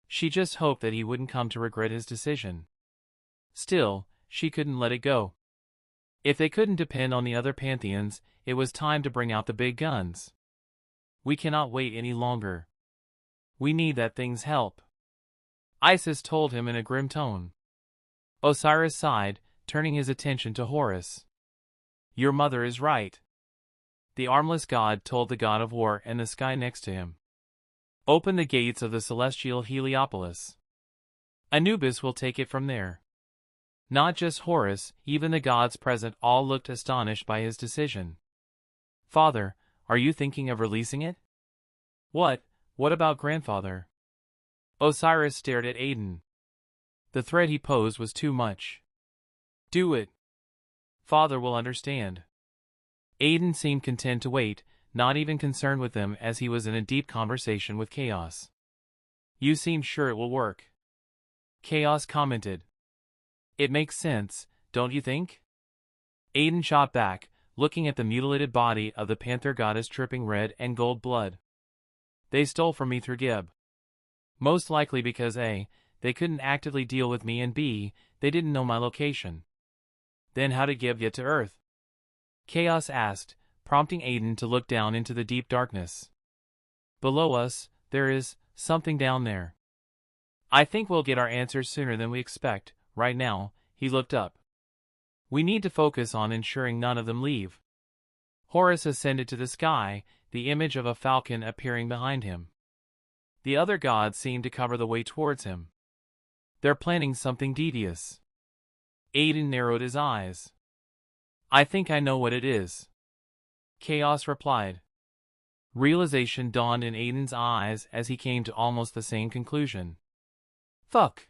A: She just hoped that he wouldn't come to regret his decision. Still, she couldn't let it go. If they couldn't depend on the other pantheons, it was time to bring out the big guns. We cannot wait any longer. We need that thing's help. Isis told him in a grim tone. Osiris sighed, turning his attention to Horus. Your mother is right. The armless god told the god of war and the sky next to him. Open the gates of the celestial Heliopolis. Anubis will take it from there. Not just Horus, even the gods present all looked astonished by his decision. Father, are you thinking of releasing it? What about grandfather? Osiris stared at Aden. The threat he posed was too much. Do it. Father will understand. Aden seemed content to wait, not even concerned with them as he was in a deep conversation with Chaos. You seem sure it will work. Chaos commented. It makes sense, don't you think? Aden shot back, looking at the mutilated body of the panther goddess dripping red and gold blood. They stole from me through Geb. Most likely because A, they couldn't actively deal with me and B, they didn't know my location. Then how did Geb get to Earth? Chaos asked, prompting Aden to look down into the deep darkness. Below us, there is something down there. I think we'll get our answers sooner than we expect. Right now, he looked up. We need to focus on ensuring none of them leave. Horus ascended to the sky, the image of a falcon appearing behind him. The other gods seemed to cover the way towards him. They're planning something devious. Aden narrowed his eyes. I think I know what it is. Chaos replied. Realization dawned in Aden's eyes as he came to almost the same conclusion. Fuck.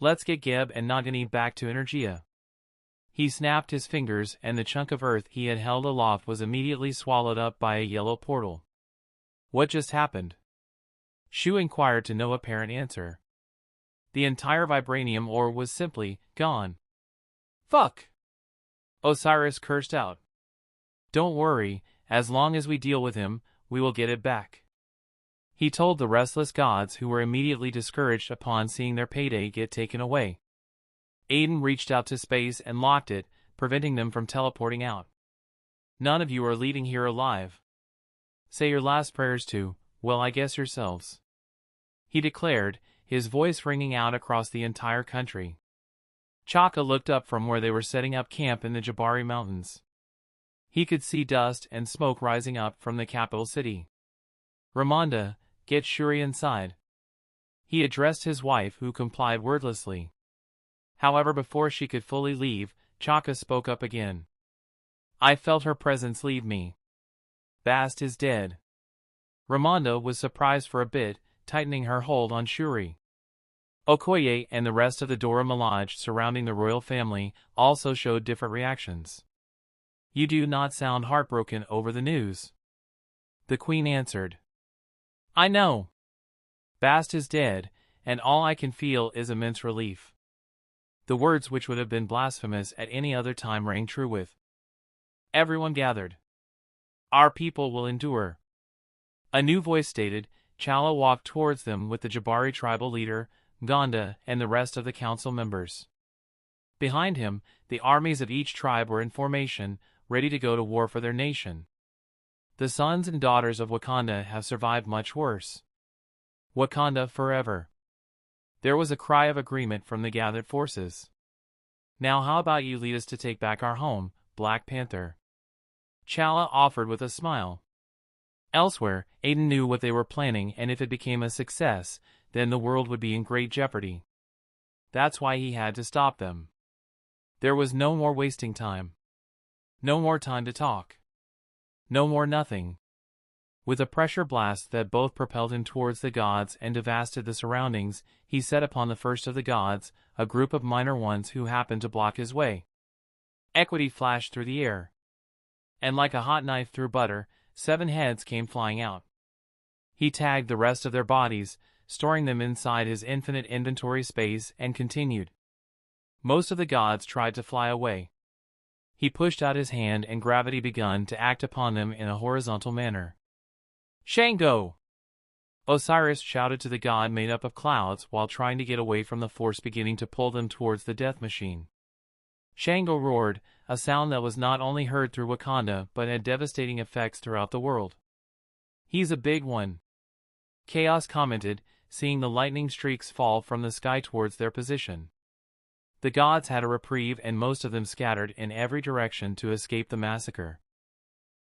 A: Let's get Geb and Nagini back to Energia. He snapped his fingers and the chunk of earth he had held aloft was immediately swallowed up by a yellow portal. What just happened? Shu inquired to no apparent answer. The entire vibranium ore was simply gone. Fuck! Osiris cursed out. Don't worry, as long as we deal with him, we will get it back. He told the restless gods who were immediately discouraged upon seeing their payday get taken away. Aden reached out to space and locked it, preventing them from teleporting out. None of you are leaving here alive. Say your last prayers to, well, I guess yourselves. He declared, his voice ringing out across the entire country. Chaka looked up from where they were setting up camp in the Jabari Mountains. He could see dust and smoke rising up from the capital city. Ramonda, get Shuri inside. He addressed his wife who complied wordlessly. However, before she could fully leave, Chaka spoke up again. I felt her presence leave me. Bast is dead. Ramonda was surprised for a bit, tightening her hold on Shuri. Okoye and the rest of the Dora Milaje surrounding the royal family also showed different reactions. You do not sound heartbroken over the news. The queen answered. I know. Bast is dead, and all I can feel is immense relief. The words which would have been blasphemous at any other time rang true with. Everyone gathered. Our people will endure. A new voice stated. Chala walked towards them with the Jabari tribal leader, Gonda, and the rest of the council members. Behind him, the armies of each tribe were in formation, ready to go to war for their nation. The sons and daughters of Wakanda have survived much worse. Wakanda forever. There was a cry of agreement from the gathered forces. Now how about you lead us to take back our home, Black Panther? T'Challa offered with a smile. Elsewhere, Aden knew what they were planning, and if it became a success, then the world would be in great jeopardy. That's why he had to stop them. There was no more wasting time. No more time to talk. No more nothing. With a pressure blast that both propelled him towards the gods and devastated the surroundings, he set upon the first of the gods, a group of minor ones who happened to block his way. Equity flashed through the air. And like a hot knife through butter, 7 heads came flying out. He tagged the rest of their bodies, storing them inside his infinite inventory space, and continued. Most of the gods tried to fly away. He pushed out his hand and gravity began to act upon them in a horizontal manner. Shango! Osiris shouted to the god made up of clouds while trying to get away from the force beginning to pull them towards the death machine. Shango roared, a sound that was not only heard through Wakanda but had devastating effects throughout the world. He's a big one. Chaos commented, seeing the lightning streaks fall from the sky towards their position. The gods had a reprieve and most of them scattered in every direction to escape the massacre.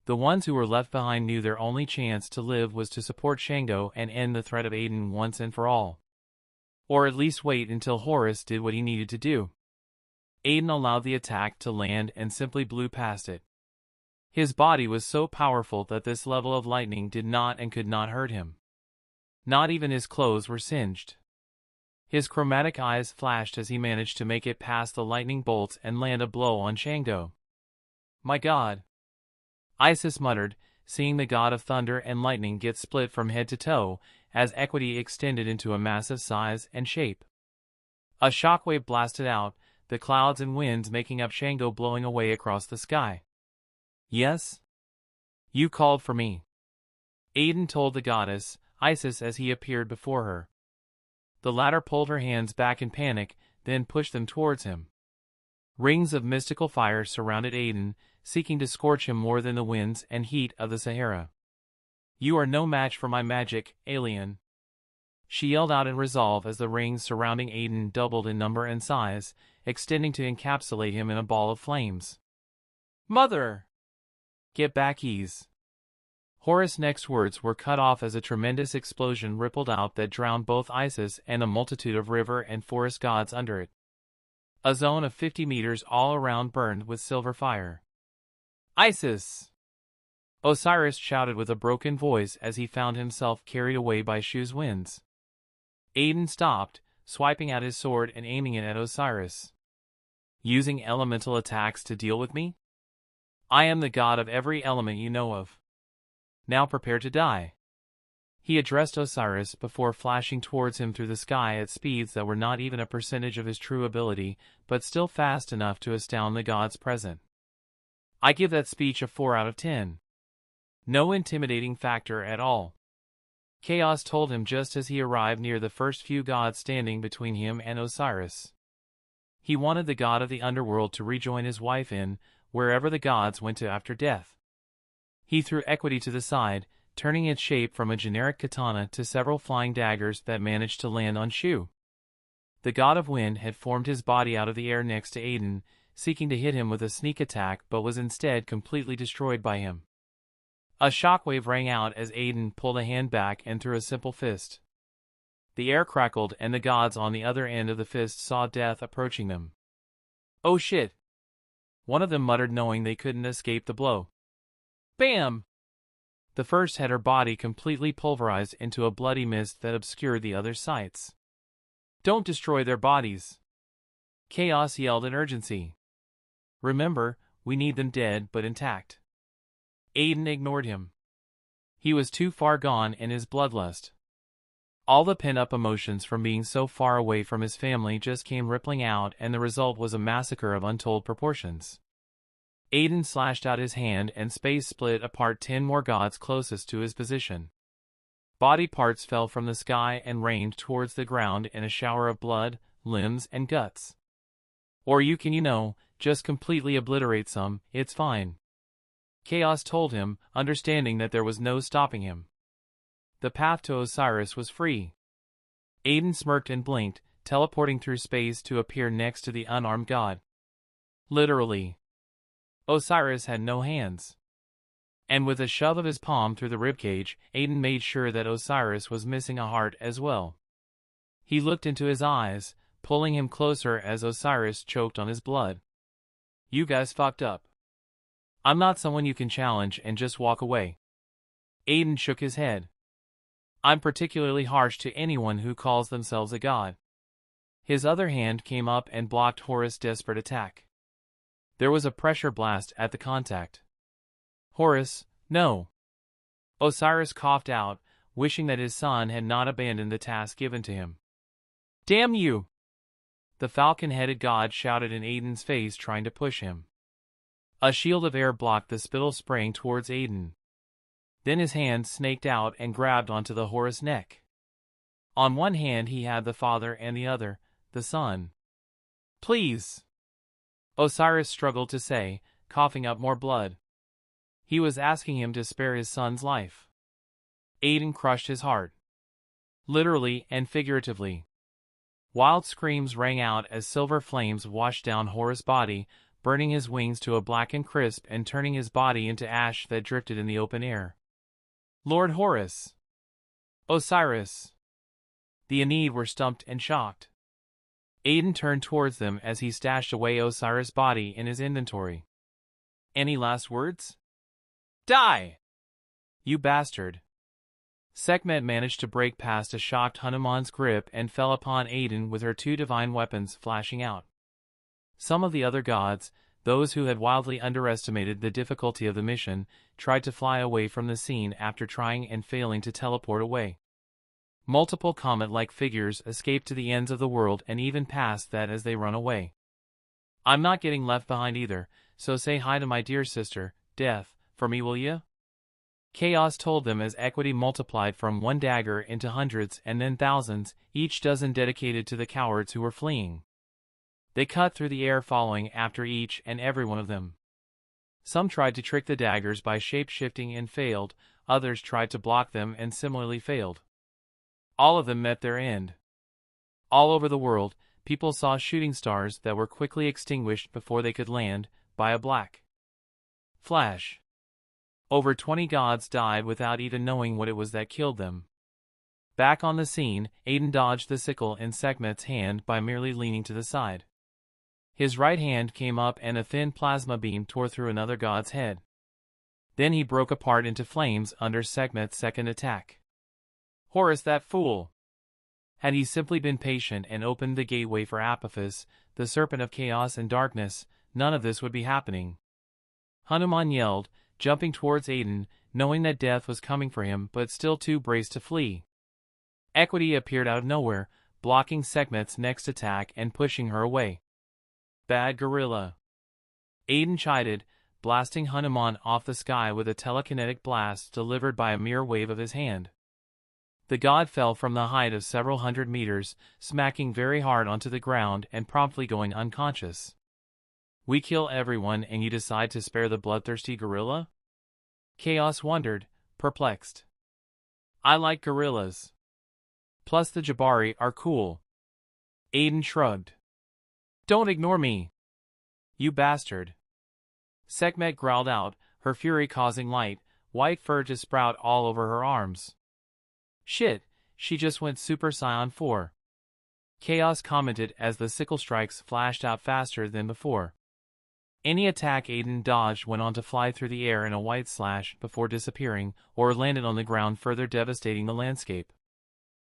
A: The ones who were left behind knew their only chance to live was to support Shango and end the threat of Aden once and for all. Or at least wait until Horus did what he needed to do. Aden allowed the attack to land and simply blew past it. His body was so powerful that this level of lightning did not and could not hurt him. Not even his clothes were singed. His chromatic eyes flashed as he managed to make it past the lightning bolts and land a blow on Shango. My God! Isis muttered, seeing the god of thunder and lightning get split from head to toe, as Equity extended into a massive size and shape. A shockwave blasted out, the clouds and winds making up Shango blowing away across the sky. Yes? You called for me. Aden told the goddess, Isis, as he appeared before her. The latter pulled her hands back in panic, then pushed them towards him. Rings of mystical fire surrounded Aden, seeking to scorch him more than the winds and heat of the Sahara. You are no match for my magic, alien. She yelled out in resolve as the rings surrounding Aden doubled in number and size, extending to encapsulate him in a ball of flames. Mother! Get back, ease. Horus' next words were cut off as a tremendous explosion rippled out that drowned both Isis and a multitude of river and forest gods under it. A zone of 50 meters all around burned with silver fire. Isis! Osiris shouted with a broken voice as he found himself carried away by Shu's winds. Aden stopped, swiping out his sword and aiming it at Osiris. Using elemental attacks to deal with me? I am the god of every element you know of. Now prepare to die. He addressed Osiris before flashing towards him through the sky at speeds that were not even a percentage of his true ability, but still fast enough to astound the gods present. I give that speech a 4 out of 10. No intimidating factor at all. Chaos told him just as he arrived near the first few gods standing between him and Osiris. He wanted the god of the underworld to rejoin his wife in wherever the gods went to after death. He threw Equity to the side, turning its shape from a generic katana to several flying daggers that managed to land on Shu. The god of wind had formed his body out of the air next to Aden, seeking to hit him with a sneak attack but was instead completely destroyed by him. A shockwave rang out as Aden pulled a hand back and threw a simple fist. The air crackled and the gods on the other end of the fist saw death approaching them. Oh shit! One of them muttered, knowing they couldn't escape the blow. Bam! The first had her body completely pulverized into a bloody mist that obscured the other's sights. Don't destroy their bodies! Chaos yelled in urgency. Remember, we need them dead but intact. Aden ignored him. He was too far gone in his bloodlust. All the pent-up emotions from being so far away from his family just came rippling out, and the result was a massacre of untold proportions. Aden slashed out his hand and space split apart 10 more gods closest to his position. Body parts fell from the sky and rained towards the ground in a shower of blood, limbs, and guts. Or you can, just completely obliterate some, it's fine. Chaos told him, understanding that there was no stopping him. The path to Osiris was free. Aden smirked and blinked, teleporting through space to appear next to the unarmed god. Literally. Osiris had no hands. And with a shove of his palm through the ribcage, Aden made sure that Osiris was missing a heart as well. He looked into his eyes, pulling him closer as Osiris choked on his blood. You guys fucked up. I'm not someone you can challenge and just walk away. Aden shook his head. I'm particularly harsh to anyone who calls themselves a god. His other hand came up and blocked Horus' desperate attack. There was a pressure blast at the contact. Horus, no. Osiris coughed out, wishing that his son had not abandoned the task given to him. Damn you! The falcon-headed god shouted in Aden's face, trying to push him. A shield of air blocked the spittle spraying towards Aden. Then his hand snaked out and grabbed onto the Horus' neck. On one hand he had the father and the other, the son. Please! Osiris struggled to say, coughing up more blood. He was asking him to spare his son's life. Aden crushed his heart. Literally and figuratively. Wild screams rang out as silver flames washed down Horus' body, burning his wings to a blackened crisp and turning his body into ash that drifted in the open air. Lord Horus! Osiris! The Aenid were stumped and shocked. Aden turned towards them as he stashed away Osiris' body in his inventory. Any last words? Die! You bastard! Sekhmet managed to break past a shocked Hanuman's grip and fell upon Aden with her two divine weapons flashing out. Some of the other gods, those who had wildly underestimated the difficulty of the mission, tried to fly away from the scene after trying and failing to teleport away. Multiple comet-like figures escaped to the ends of the world and even past that as they run away. I'm not getting left behind either, so say hi to my dear sister, Death, for me will ya? Chaos told them as equity multiplied from one dagger into hundreds and then thousands, each dozen dedicated to the cowards who were fleeing. They cut through the air following after each and every one of them. Some tried to trick the daggers by shape-shifting and failed, others tried to block them and similarly failed. All of them met their end. All over the world, people saw shooting stars that were quickly extinguished before they could land, by a black flash. Over 20 gods died without even knowing what it was that killed them. Back on the scene, Aden dodged the sickle in Sekhmet's hand by merely leaning to the side. His right hand came up and a thin plasma beam tore through another god's head. Then he broke apart into flames under Sekhmet's second attack. Horus, that fool! Had he simply been patient and opened the gateway for Apophis, the serpent of chaos and darkness, none of this would be happening. Hanuman yelled, jumping towards Aden, knowing that death was coming for him but still too braced to flee. Equity appeared out of nowhere, blocking Sekhmet's next attack and pushing her away. Bad gorilla. Aden chided, blasting Hanuman off the sky with a telekinetic blast delivered by a mere wave of his hand. The god fell from the height of several hundred meters, smacking very hard onto the ground and promptly going unconscious. We kill everyone and you decide to spare the bloodthirsty gorilla? Chaos wondered, perplexed. I like gorillas. Plus the Jabari are cool. Aden shrugged. Don't ignore me. You bastard. Sekhmet growled out, her fury causing light, white fur to sprout all over her arms. Shit, she just went Super Saiyan 4. Chaos commented as the sickle strikes flashed out faster than before. Any attack Aden dodged went on to fly through the air in a white slash before disappearing, or landed on the ground further devastating the landscape.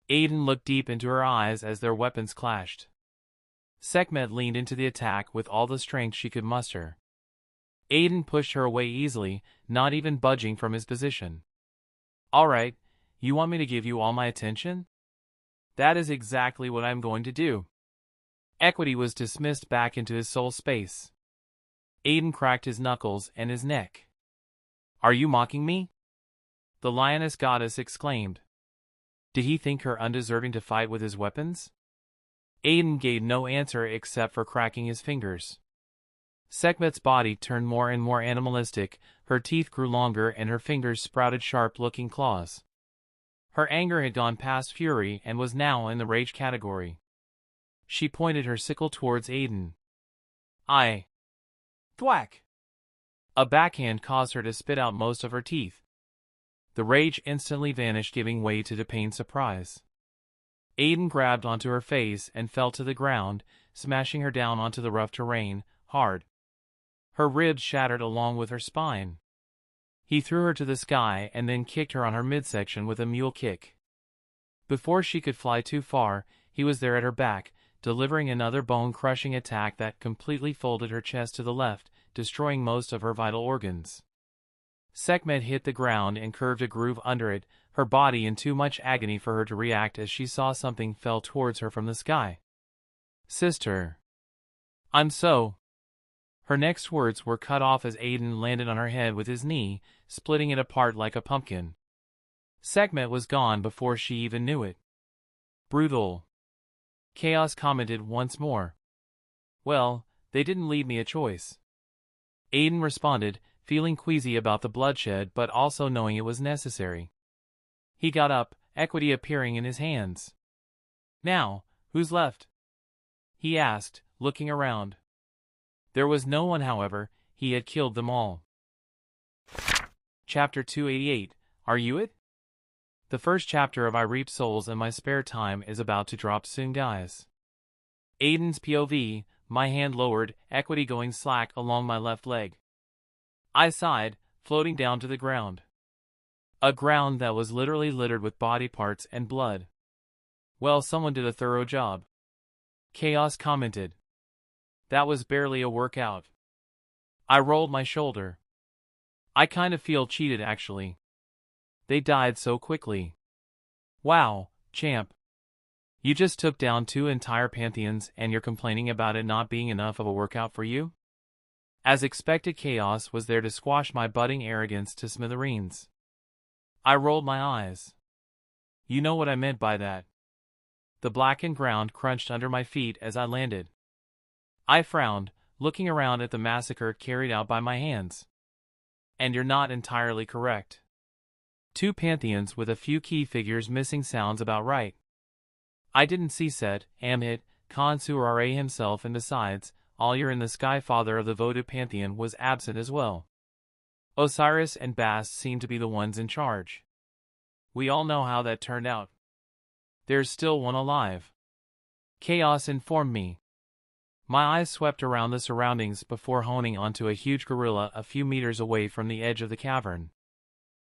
A: Aden looked deep into her eyes as their weapons clashed. Sekhmet leaned into the attack with all the strength she could muster. Aden pushed her away easily, not even budging from his position. Alright, you want me to give you all my attention? That is exactly what I'm going to do. Equity was dismissed back into his soul space. Aden cracked his knuckles and his neck. Are you mocking me? The lioness goddess exclaimed. Did he think her undeserving to fight with his weapons? Aden gave no answer except for cracking his fingers. Sekhmet's body turned more and more animalistic, her teeth grew longer and her fingers sprouted sharp-looking claws. Her anger had gone past fury and was now in the rage category. She pointed her sickle towards Aden. Thwack! A backhand caused her to spit out most of her teeth. The rage instantly vanished, giving way to pained surprise. Aden grabbed onto her face and fell to the ground, smashing her down onto the rough terrain, hard. Her ribs shattered along with her spine. He threw her to the sky and then kicked her on her midsection with a mule kick. Before she could fly too far, he was there at her back, delivering another bone-crushing attack that completely folded her chest to the left, destroying most of her vital organs. Sekhmet hit the ground and curved a groove under it, her body in too much agony for her to react as she saw something fell towards her from the sky. "Sister. I'm so—" Her next words were cut off as Aden landed on her head with his knee, splitting it apart like a pumpkin. Sekhmet was gone before she even knew it. "Brutal." Chaos commented once more. "Well, they didn't leave me a choice." Aden responded, feeling queasy about the bloodshed but also knowing it was necessary. He got up, equity appearing in his hands. "Now, who's left?" he asked, looking around. There was no one, however. He had killed them all. Chapter 288. Are you it? The first chapter of I Reap Souls in My Spare Time is about to drop soon, guys. Aden's POV, my hand lowered, equity going slack along my left leg. I sighed, floating down to the ground. A ground that was literally littered with body parts and blood. Well, someone did a thorough job. Chaos commented. That was barely a workout. I rolled my shoulder. I kind of feel cheated, actually. They died so quickly. Wow, champ. You just took down 2 entire pantheons and you're complaining about it not being enough of a workout for you? As expected, Chaos was there to squash my budding arrogance to smithereens. I rolled my eyes. You know what I meant by that. The blackened ground crunched under my feet as I landed. I frowned, looking around at the massacre carried out by my hands. And you're not entirely correct. 2 pantheons with a few key figures missing sounds about right. I didn't see Set, Amit, Khan-Surare himself, and besides, Alir in the Sky Father of the Vodou pantheon was absent as well. Osiris and Bast seemed to be the ones in charge. We all know how that turned out. There's still one alive. Chaos informed me. My eyes swept around the surroundings before honing onto a huge gorilla a few meters away from the edge of the cavern.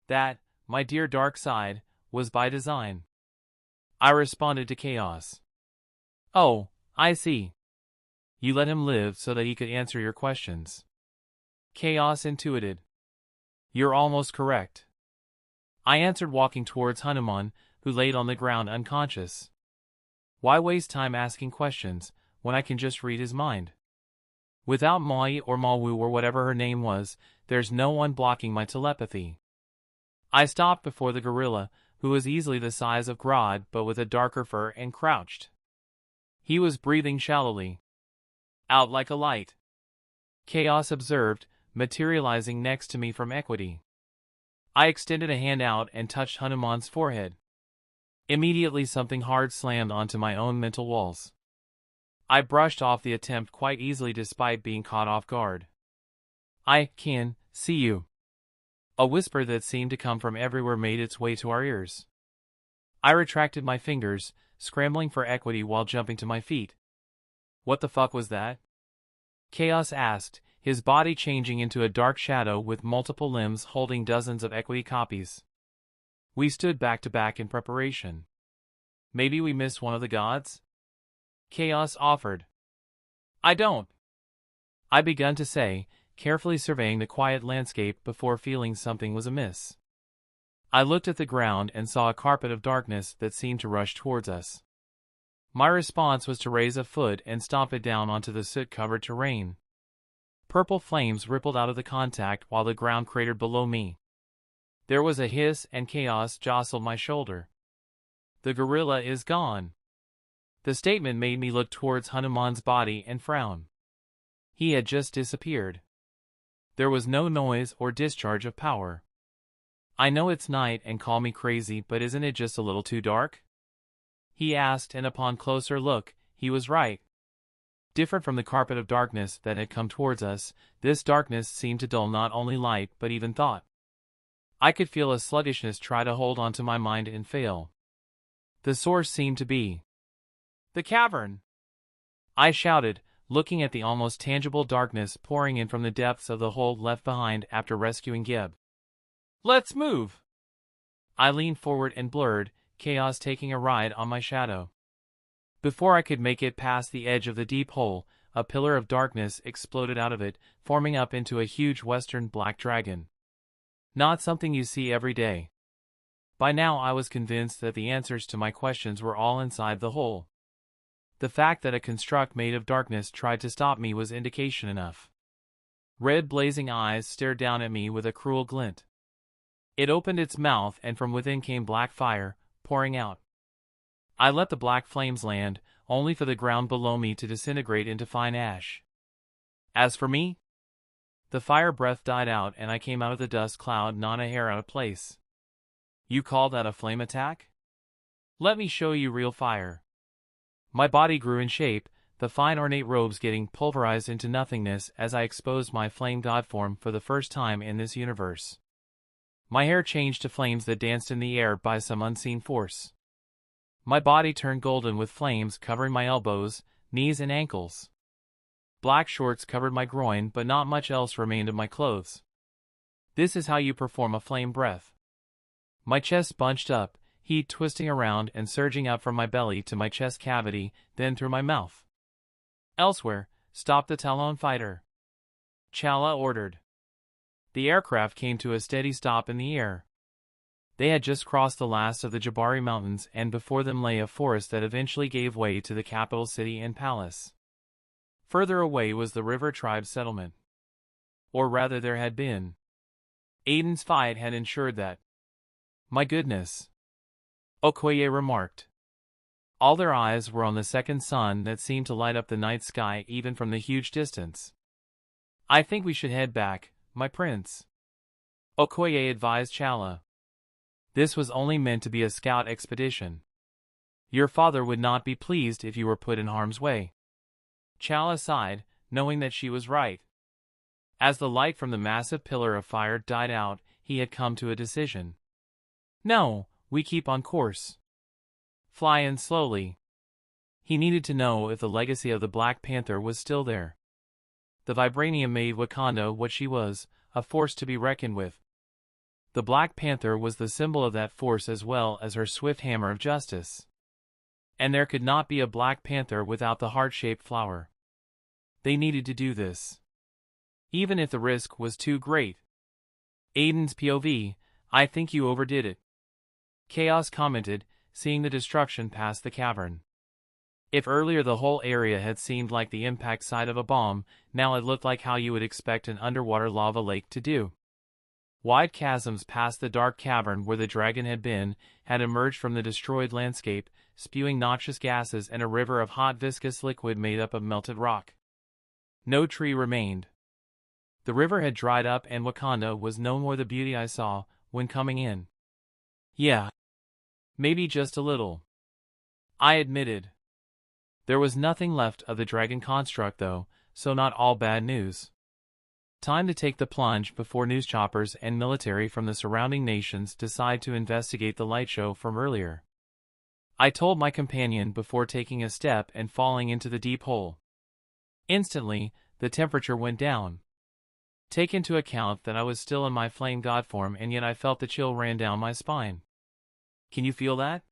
A: That, my dear dark side, was by design. I responded to Chaos. Oh, I see. You let him live so that he could answer your questions. Chaos intuited. You're almost correct. I answered, walking towards Hanuman, who laid on the ground unconscious. Why waste time asking questions when I can just read his mind? Without Mai or Mawu or whatever her name was, there's no one blocking my telepathy. I stopped before the gorilla, who was easily the size of Grodd but with a darker fur, and crouched. He was breathing shallowly. Out like a light. Chaos observed, materializing next to me from equity. I extended a hand out and touched Hanuman's forehead. Immediately something hard slammed onto my own mental walls. I brushed off the attempt quite easily despite being caught off guard. I can see you. A whisper that seemed to come from everywhere made its way to our ears. I retracted my fingers, scrambling for equity while jumping to my feet. What the fuck was that? Chaos asked, his body changing into a dark shadow with multiple limbs holding dozens of equity copies. We stood back to back in preparation. Maybe we missed one of the gods? Chaos offered. I don't. I began to say, carefully surveying the quiet landscape before feeling something was amiss. I looked at the ground and saw a carpet of darkness that seemed to rush towards us. My response was to raise a foot and stomp it down onto the soot-covered terrain. Purple flames rippled out of the contact while the ground cratered below me. There was a hiss and Chaos jostled my shoulder. The gorilla is gone. The statement made me look towards Hanuman's body and frown. He had just disappeared. There was no noise or discharge of power. I know it's night and call me crazy, but isn't it just a little too dark? He asked, and upon closer look, he was right. Different from the carpet of darkness that had come towards us, this darkness seemed to dull not only light but even thought. I could feel a sluggishness try to hold onto my mind and fail. The source seemed to be the cavern. I shouted, looking at the almost tangible darkness pouring in from the depths of the hole left behind after rescuing Gib. Let's move! I leaned forward and blurred, chaos taking a ride on my shadow. Before I could make it past the edge of the deep hole, a pillar of darkness exploded out of it, forming up into a huge western black dragon. Not something you see every day. By now I was convinced that the answers to my questions were all inside the hole. The fact that a construct made of darkness tried to stop me was indication enough. Red blazing eyes stared down at me with a cruel glint. It opened its mouth and from within came black fire, pouring out. I let the black flames land, only for the ground below me to disintegrate into fine ash. As for me, the fire breath died out and I came out of the dust cloud not a hair out of place. You call that a flame attack? Let me show you real fire. My body grew in shape, the fine ornate robes getting pulverized into nothingness as I exposed my flame god form for the first time in this universe. My hair changed to flames that danced in the air by some unseen force. My body turned golden with flames covering my elbows, knees and ankles. Black shorts covered my groin, but not much else remained of my clothes. This is how you perform a flame breath. My chest bunched up, heat twisting around and surging up from my belly to my chest cavity, then through my mouth. Elsewhere, stop the Talon fighter. Chala ordered. The aircraft came to a steady stop in the air. They had just crossed the last of the Jabari Mountains and before them lay a forest that eventually gave way to the capital city and palace. Further away was the river tribe settlement. Or rather there had been. Aden's fight had ensured that. My goodness. Okoye remarked. All their eyes were on the second sun that seemed to light up the night sky even from the huge distance. I think we should head back, my prince. Okoye advised Chala. This was only meant to be a scout expedition. Your father would not be pleased if you were put in harm's way. Chala sighed, knowing that she was right. As the light from the massive pillar of fire died out, he had come to a decision. No, we keep on course. Fly in slowly. He needed to know if the legacy of the Black Panther was still there. The vibranium made Wakanda what she was, a force to be reckoned with. The Black Panther was the symbol of that force as well as her swift hammer of justice. And there could not be a Black Panther without the heart-shaped flower. They needed to do this. Even if the risk was too great. Aden's POV, I think you overdid it. Chaos commented, seeing the destruction past the cavern. If earlier the whole area had seemed like the impact site of a bomb, now it looked like how you would expect an underwater lava lake to do. Wide chasms past the dark cavern where the dragon had been, had emerged from the destroyed landscape, spewing noxious gases and a river of hot viscous liquid made up of melted rock. No tree remained. The river had dried up and Wakanda was no more the beauty I saw when coming in. Yeah. Maybe just a little. I admitted. There was nothing left of the dragon construct though, so not all bad news. Time to take the plunge before news choppers and military from the surrounding nations decide to investigate the light show from earlier. I told my companion before taking a step and falling into the deep hole. Instantly, the temperature went down. Take into account that I was still in my flame god form and yet I felt the chill ran down my spine. Can you feel that?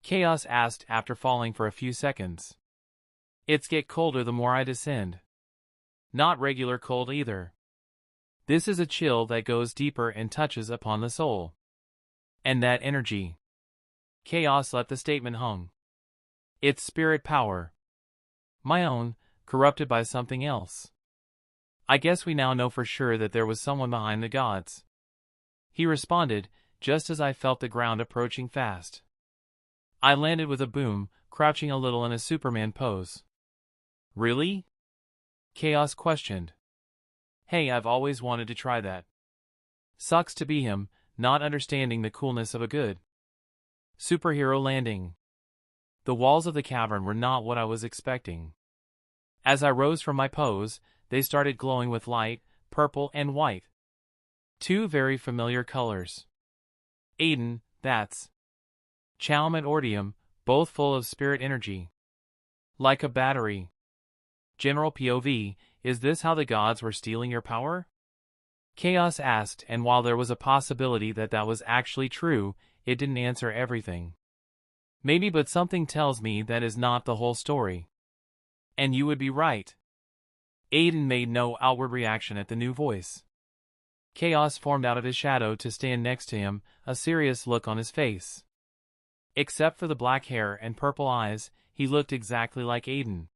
A: Chaos asked after falling for a few seconds. It's get colder the more I descend. Not regular cold either. This is a chill that goes deeper and touches upon the soul. And that energy. Chaos let the statement hung. It's spirit power. My own, corrupted by something else. I guess we now know for sure that there was someone behind the gods. He responded, just as I felt the ground approaching fast. I landed with a boom, crouching a little in a Superman pose. Really? Chaos questioned. Hey, I've always wanted to try that. Sucks to be him, not understanding the coolness of a good superhero landing. The walls of the cavern were not what I was expecting. As I rose from my pose, they started glowing with light, purple and white. Two very familiar colors. Aden, that's Chaum and Ordium, both full of spirit energy. Like a battery. General POV, is this how the gods were stealing your power? Chaos asked, and while there was a possibility that that was actually true, it didn't answer everything. Maybe, but something tells me that is not the whole story. And you would be right. Aden made no outward reaction at the new voice. Chaos formed out of his shadow to stand next to him, a serious look on his face. Except for the black hair and purple eyes, he looked exactly like Aden.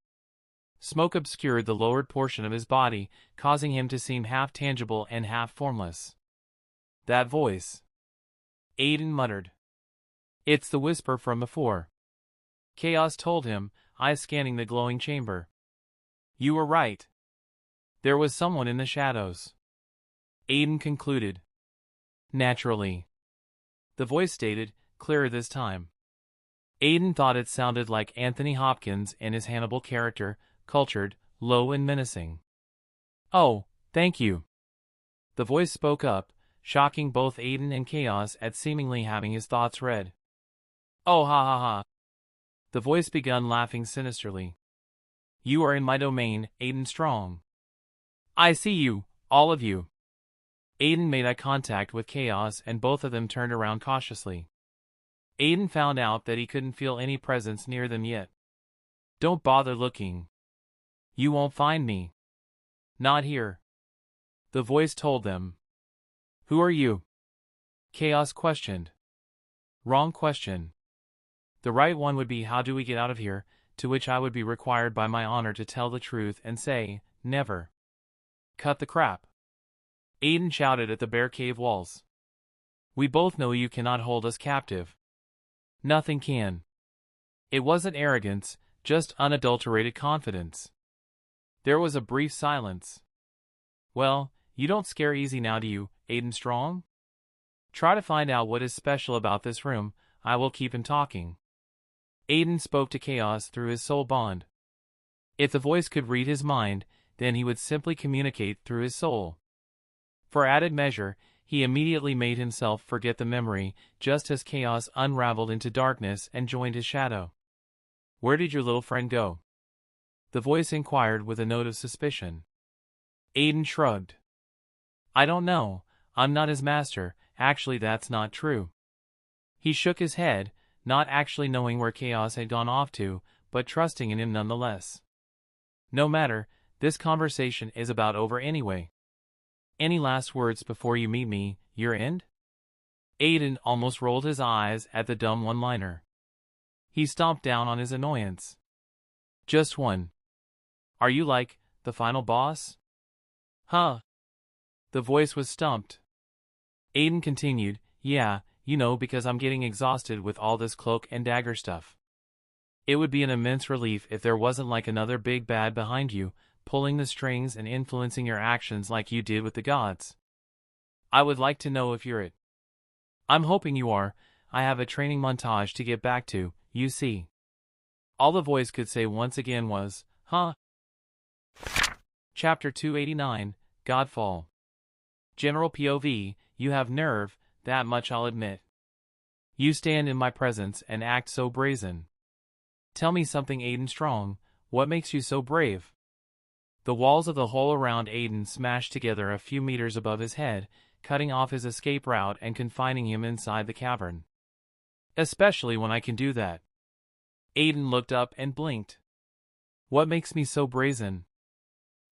A: Smoke obscured the lowered portion of his body, causing him to seem half tangible and half formless. That voice. Aden muttered. It's the whisper from before. Chaos told him, eyes scanning the glowing chamber. You were right. There was someone in the shadows. Aden concluded. Naturally. The voice stated, clearer this time. Aden thought it sounded like Anthony Hopkins and his Hannibal character, cultured, low and menacing. Oh, thank you. The voice spoke up, shocking both Aden and Chaos at seemingly having his thoughts read. Oh ha ha ha. The voice began laughing sinisterly. You are in my domain, Aden Strong. I see you, all of you. Aden made eye contact with Chaos and both of them turned around cautiously. Aden found out that he couldn't feel any presence near them yet. Don't bother looking. You won't find me. Not here. The voice told them. Who are you? Chaos questioned. Wrong question. The right one would be, how do we get out of here, to which I would be required by my honor to tell the truth and say, never. Cut the crap. Aden shouted at the bare cave walls. We both know you cannot hold us captive. Nothing can. It wasn't arrogance, just unadulterated confidence. There was a brief silence. Well, you don't scare easy now, do you, Aden Strong? Try to find out what is special about this room, I will keep him talking. Aden spoke to Chaos through his soul bond. If the voice could read his mind, then he would simply communicate through his soul. For added measure, he immediately made himself forget the memory, just as Chaos unraveled into darkness and joined his shadow. Where did your little friend go? The voice inquired with a note of suspicion. Aden shrugged. I don't know, I'm not his master, actually that's not true. He shook his head, not actually knowing where Chaos had gone off to, but trusting in him nonetheless. No matter, this conversation is about over anyway. Any last words before you meet me, your end? Aden almost rolled his eyes at the dumb one-liner. He stomped down on his annoyance. Just one. Are you like, the final boss? Huh? The voice was stumped. Aden continued, yeah, you know, because I'm getting exhausted with all this cloak and dagger stuff. It would be an immense relief if there wasn't like another big bad behind you, pulling the strings and influencing your actions like you did with the gods. I would like to know if you're it. I'm hoping you are. I have a training montage to get back to, you see. All the voice could say once again was, huh? Chapter 289, Godfall. General POV, you have nerve, that much I'll admit. You stand in my presence and act so brazen. Tell me something, Aden Strong, what makes you so brave? The walls of the hole around Aden smashed together a few meters above his head, cutting off his escape route and confining him inside the cavern. Especially when I can do that. Aden looked up and blinked. What makes me so brazen?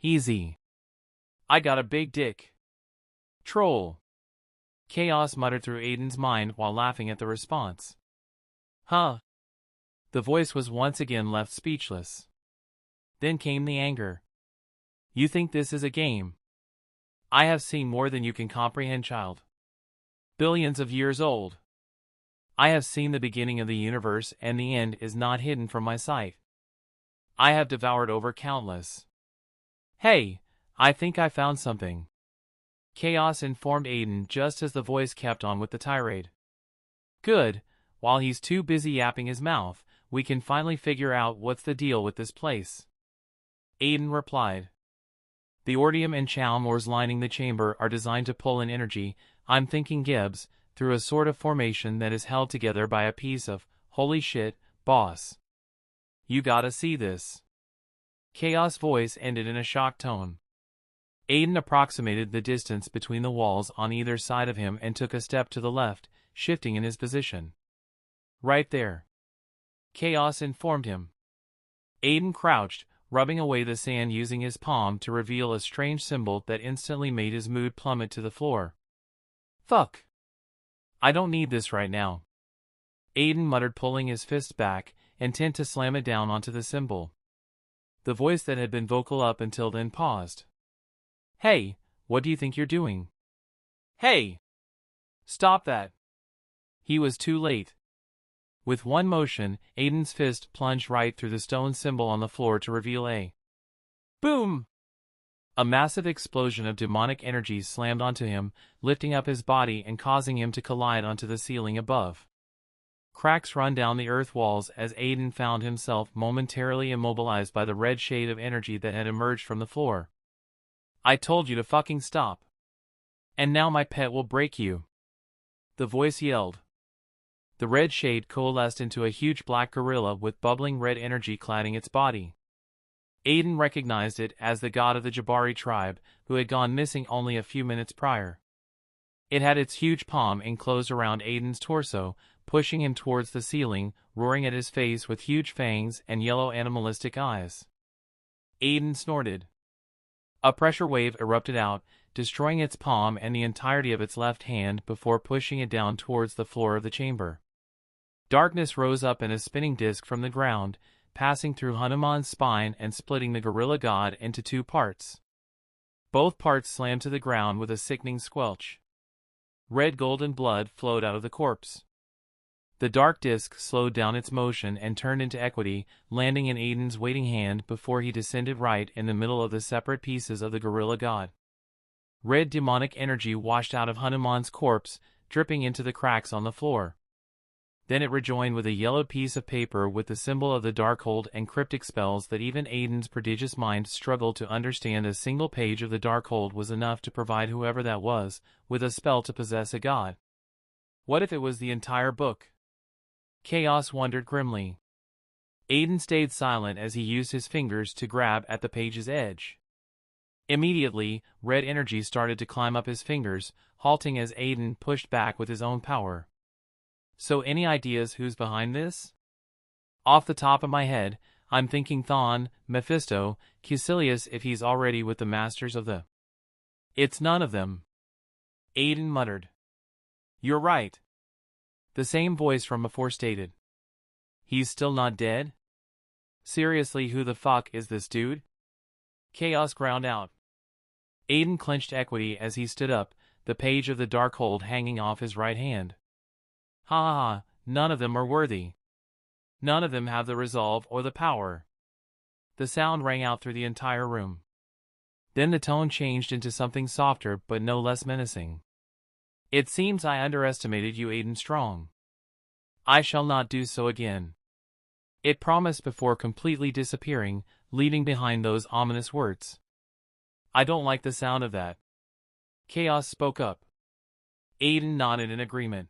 A: Easy. I got a big dick. Troll. Chaos muttered through Aden's mind while laughing at the response. Huh? The voice was once again left speechless. Then came the anger. You think this is a game? I have seen more than you can comprehend, child. Billions of years old. I have seen the beginning of the universe, and the end is not hidden from my sight. I have devoured over countless. Hey, I think I found something. Chaos informed Aiden just as the voice kept on with the tirade. Good, while he's too busy yapping his mouth, we can finally figure out what's the deal with this place. Aiden replied. The ordium and chalmers lining the chamber are designed to pull in energy, I'm thinking Gibbs, through a sort of formation that is held together by a piece of, holy shit, boss. You gotta see this. Chaos' voice ended in a shocked tone. Aiden approximated the distance between the walls on either side of him and took a step to the left, shifting in his position. Right there. Chaos informed him. Aiden crouched, rubbing away the sand using his palm to reveal a strange symbol that instantly made his mood plummet to the floor. Fuck. I don't need this right now. Aiden muttered, pulling his fist back, intent to slam it down onto the symbol. The voice that had been vocal up until then paused. Hey, what do you think you're doing? Hey! Stop that! He was too late. With one motion, Aiden's fist plunged right through the stone symbol on the floor to reveal a boom! A massive explosion of demonic energy slammed onto him, lifting up his body and causing him to collide onto the ceiling above. Cracks run down the earth walls as Aiden found himself momentarily immobilized by the red shade of energy that had emerged from the floor. I told you to fucking stop. And now my pet will break you. The voice yelled. The red shade coalesced into a huge black gorilla with bubbling red energy cladding its body. Aiden recognized it as the god of the Jabari tribe, who had gone missing only a few minutes prior. It had its huge palm enclosed around Aiden's torso, pushing him towards the ceiling, roaring at his face with huge fangs and yellow animalistic eyes. Aiden snorted. A pressure wave erupted out, destroying its palm and the entirety of its left hand before pushing it down towards the floor of the chamber. Darkness rose up in a spinning disk from the ground, passing through Hanuman's spine and splitting the gorilla god into two parts. Both parts slammed to the ground with a sickening squelch. Red golden blood flowed out of the corpse. The dark disk slowed down its motion and turned into equity, landing in Aiden's waiting hand before he descended right in the middle of the separate pieces of the gorilla god. Red demonic energy washed out of Hanuman's corpse, dripping into the cracks on the floor. Then it rejoined with a yellowed piece of paper with the symbol of the Darkhold and cryptic spells that even Aiden's prodigious mind struggled to understand. A single page of the Darkhold was enough to provide whoever that was with a spell to possess a god. What if it was the entire book? Chaos wondered grimly. Aiden stayed silent as he used his fingers to grab at the page's edge. Immediately, red energy started to climb up his fingers, halting as Aiden pushed back with his own power. So any ideas who's behind this? Off the top of my head, I'm thinking Thon, Mephisto, Cusilius if he's already with the masters of the... It's none of them. Aiden muttered. You're right. The same voice from before stated. He's still not dead? Seriously, who the fuck is this dude? Chaos ground out. Aiden clenched equity as he stood up, the page of the Darkhold hanging off his right hand. Ha ha ha, none of them are worthy. None of them have the resolve or the power. The sound rang out through the entire room. Then the tone changed into something softer but no less menacing. It seems I underestimated you, Aden Strong. I shall not do so again. It promised before completely disappearing, leaving behind those ominous words. I don't like the sound of that. Chaos spoke up. Aiden nodded in agreement.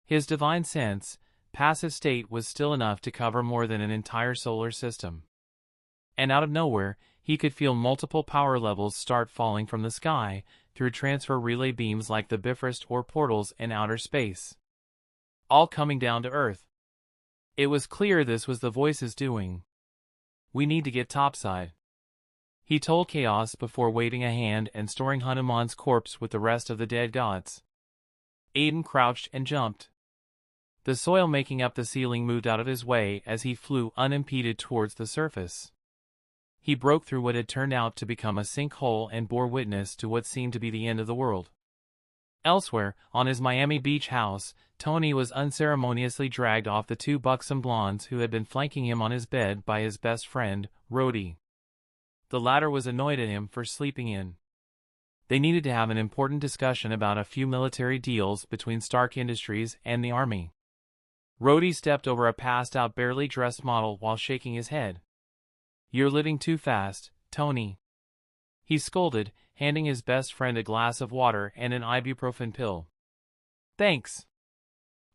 A: His divine sense, passive state was still enough to cover more than an entire solar system. And out of nowhere, he could feel multiple power levels start falling from the sky, through transfer relay beams like the Bifrost or portals in outer space. All coming down to Earth. It was clear this was the voice's doing. We need to get topside. He told Chaos before waving a hand and storing Hanuman's corpse with the rest of the dead gods. Aiden crouched and jumped. The soil making up the ceiling moved out of his way as he flew unimpeded towards the surface. He broke through what had turned out to become a sinkhole and bore witness to what seemed to be the end of the world. Elsewhere, on his Miami Beach house, Tony was unceremoniously dragged off the two buxom blondes who had been flanking him on his bed by his best friend, Rhodey. The latter was annoyed at him for sleeping in. They needed to have an important discussion about a few military deals between Stark Industries and the Army. Rhodey stepped over a passed-out, barely dressed model while shaking his head. "You're living too fast, Tony," he scolded, handing his best friend a glass of water and an ibuprofen pill. "Thanks."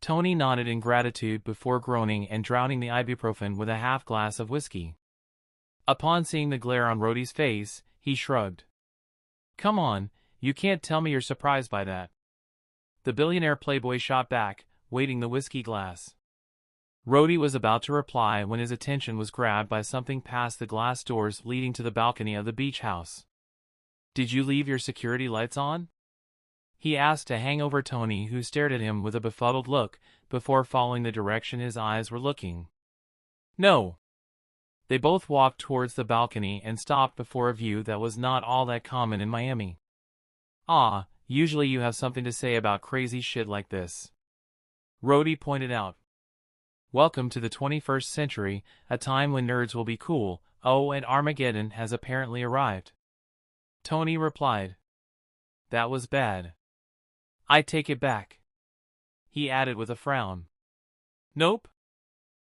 A: Tony nodded in gratitude before groaning and drowning the ibuprofen with a half glass of whiskey. Upon seeing the glare on Rhodey's face, he shrugged. "Come on, you can't tell me you're surprised by that." The billionaire playboy shot back, weighting the whiskey glass. Rhodey was about to reply when his attention was grabbed by something past the glass doors leading to the balcony of the beach house. "Did you leave your security lights on?" he asked a hangover Tony, who stared at him with a befuddled look before following the direction his eyes were looking. "No." They both walked towards the balcony and stopped before a view that was not all that common in Miami. "Ah, usually you have something to say about crazy shit like this," Rhodey pointed out. "Welcome to the 21st century, a time when nerds will be cool. Oh, and Armageddon has apparently arrived," Tony replied. "That was bad. I take it back," he added with a frown. "Nope.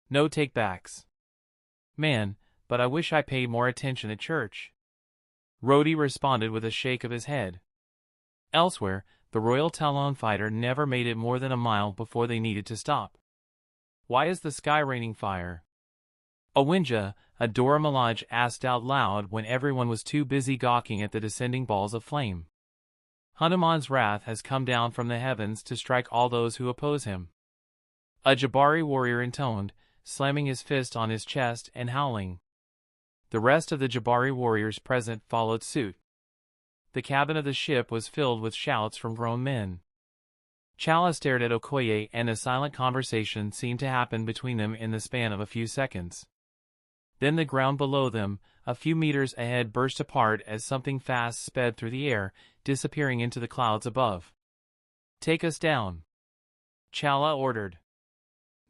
A: No take-backs. Man, but I wish I paid more attention at church," Rhodey responded with a shake of his head. Elsewhere, the Royal Talon fighter never made it more than a mile before they needed to stop. "Why is the sky raining fire?" Owinja, Adora Milaje asked out loud when everyone was too busy gawking at the descending balls of flame. "Hanuman's wrath has come down from the heavens to strike all those who oppose him," a Jabari warrior intoned, slamming his fist on his chest and howling. The rest of the Jabari warriors present followed suit. The cabin of the ship was filled with shouts from grown men. Chala stared at Okoye, and a silent conversation seemed to happen between them in the span of a few seconds. Then the ground below them, a few meters ahead, burst apart as something fast sped through the air, disappearing into the clouds above. "Take us down," Chala ordered.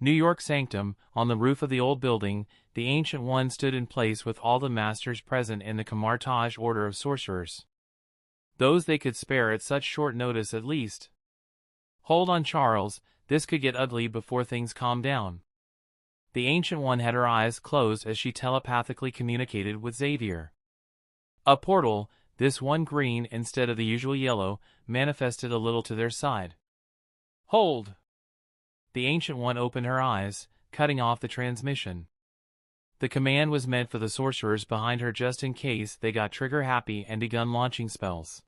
A: New York Sanctum, on the roof of the old building, the Ancient One stood in place with all the masters present in the Kamartaj order of sorcerers. Those they could spare at such short notice at least. "Hold on, Charles, this could get ugly before things calm down." The Ancient One had her eyes closed as she telepathically communicated with Xavier. A portal, this one green instead of the usual yellow, manifested a little to their side. "Hold!" The Ancient One opened her eyes, cutting off the transmission. The command was meant for the sorcerers behind her just in case they got trigger-happy and begun launching spells.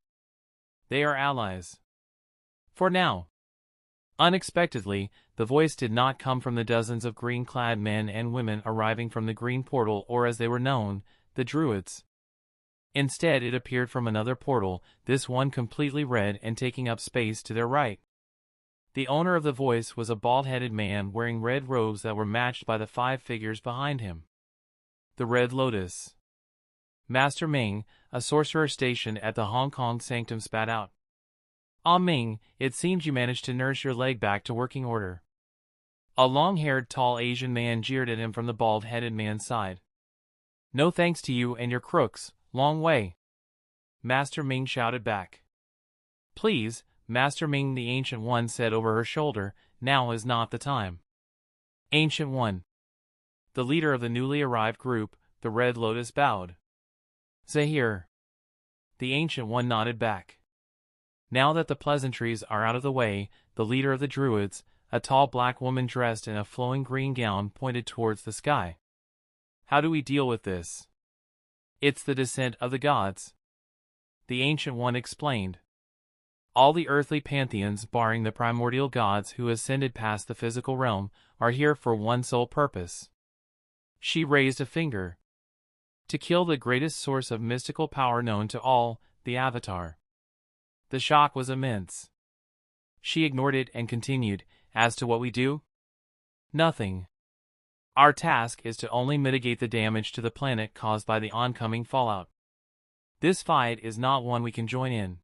A: "They are allies. For now." Unexpectedly, the voice did not come from the dozens of green-clad men and women arriving from the Green Portal, or as they were known, the Druids. Instead, it appeared from another portal, this one completely red and taking up space to their right. The owner of the voice was a bald-headed man wearing red robes that were matched by the 5 figures behind him. The Red Lotus. Master Ming, a sorcerer stationed at the Hong Kong Sanctum, spat out. "Ah, Ming, it seems you managed to nurse your leg back to working order." A long-haired tall Asian man jeered at him from the bald-headed man's side. "No thanks to you and your crooks, long way," Master Ming shouted back. "Please, Master Ming," the Ancient One said over her shoulder, "now is not the time." Ancient One. The leader of the newly arrived group, the Red Lotus, bowed. "Zahir." The Ancient One nodded back. Now that the pleasantries are out of the way, the leader of the Druids, a tall black woman dressed in a flowing green gown, pointed towards the sky. "How do we deal with this?" "It's the descent of the gods," the Ancient One explained. "All the earthly pantheons, barring the primordial gods who ascended past the physical realm, are here for one sole purpose." She raised a finger. "To kill the greatest source of mystical power known to all, the Avatar." The shock was immense. She ignored it and continued, "As to what we do? Nothing. Our task is to only mitigate the damage to the planet caused by the oncoming fallout. This fight is not one we can join in."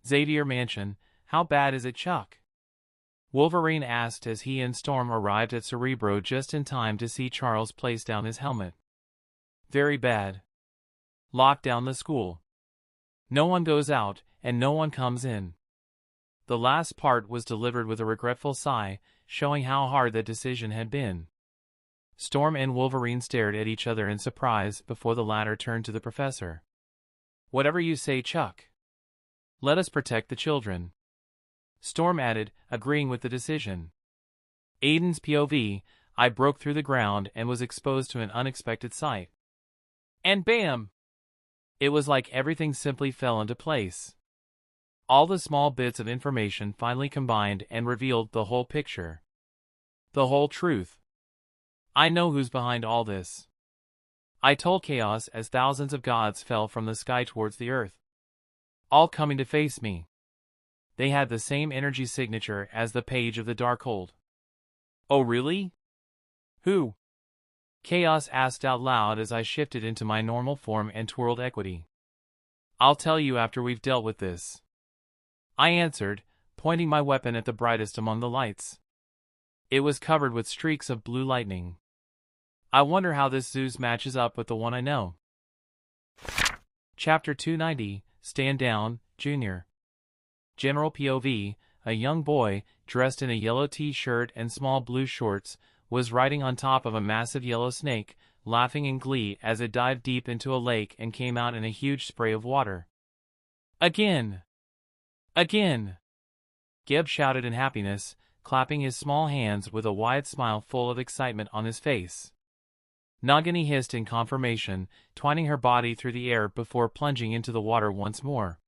A: "Xavier Mansion, how bad is it, Chuck?" Wolverine asked as he and Storm arrived at Cerebro just in time to see Charles place down his helmet. "Very bad. Lock down the school. No one goes out, and no one comes in." The last part was delivered with a regretful sigh, showing how hard that decision had been. Storm and Wolverine stared at each other in surprise before the latter turned to the professor. "Whatever you say, Chuck. Let us protect the children," Storm added, agreeing with the decision. Aiden's POV, I broke through the ground and was exposed to an unexpected sight. And bam! It was like everything simply fell into place. All the small bits of information finally combined and revealed the whole picture. The whole truth. I know who's behind all this. I told Chaos as thousands of gods fell from the sky towards the earth, all coming to face me. They had the same energy signature as the page of the Darkhold. "Oh really? Who?" Chaos asked out loud as I shifted into my normal form and twirled equity. "I'll tell you after we've dealt with this," I answered, pointing my weapon at the brightest among the lights. It was covered with streaks of blue lightning. I wonder how this Zeus matches up with the one I know. Chapter 290, Stand Down, Junior. General POV, a young boy, dressed in a yellow t-shirt and small blue shorts, was riding on top of a massive yellow snake, laughing in glee as it dived deep into a lake and came out in a huge spray of water. "Again! Again!" Geb shouted in happiness, clapping his small hands with a wide smile full of excitement on his face. Nagini hissed in confirmation, twining her body through the air before plunging into the water once more.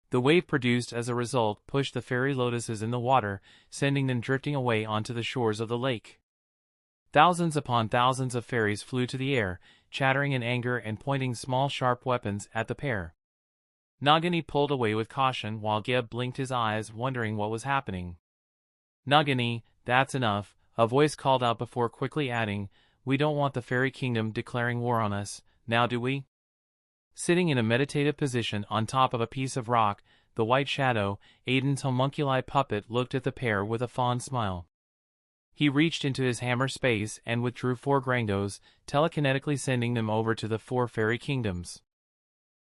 A: The wave produced as a result pushed the fairy lotuses in the water, sending them drifting away onto the shores of the lake. Thousands upon thousands of fairies flew to the air, chattering in anger and pointing small sharp weapons at the pair. Nagini pulled away with caution while Geb blinked his eyes, wondering what was happening. "Nagini, that's enough," a voice called out before quickly adding, "We don't want the fairy kingdom declaring war on us, now do we?" Sitting in a meditative position on top of a piece of rock, the white shadow, Aiden's homunculi puppet, looked at the pair with a fond smile. He reached into his hammer space and withdrew 4 grangos, telekinetically sending them over to the 4 fairy kingdoms.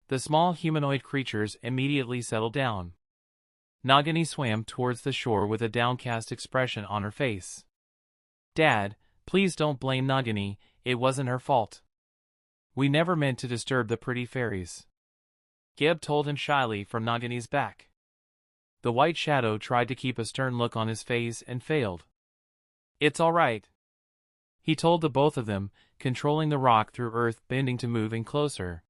A: The small humanoid creatures immediately settled down. Nagini swam towards the shore with a downcast expression on her face. "Dad, please don't blame Nagini, it wasn't her fault. We never meant to disturb the pretty fairies," Geb told him shyly from Nagini's back. The white shadow tried to keep a stern look on his face and failed. "It's all right," he told the both of them, controlling the rock through earth bending to move in closer.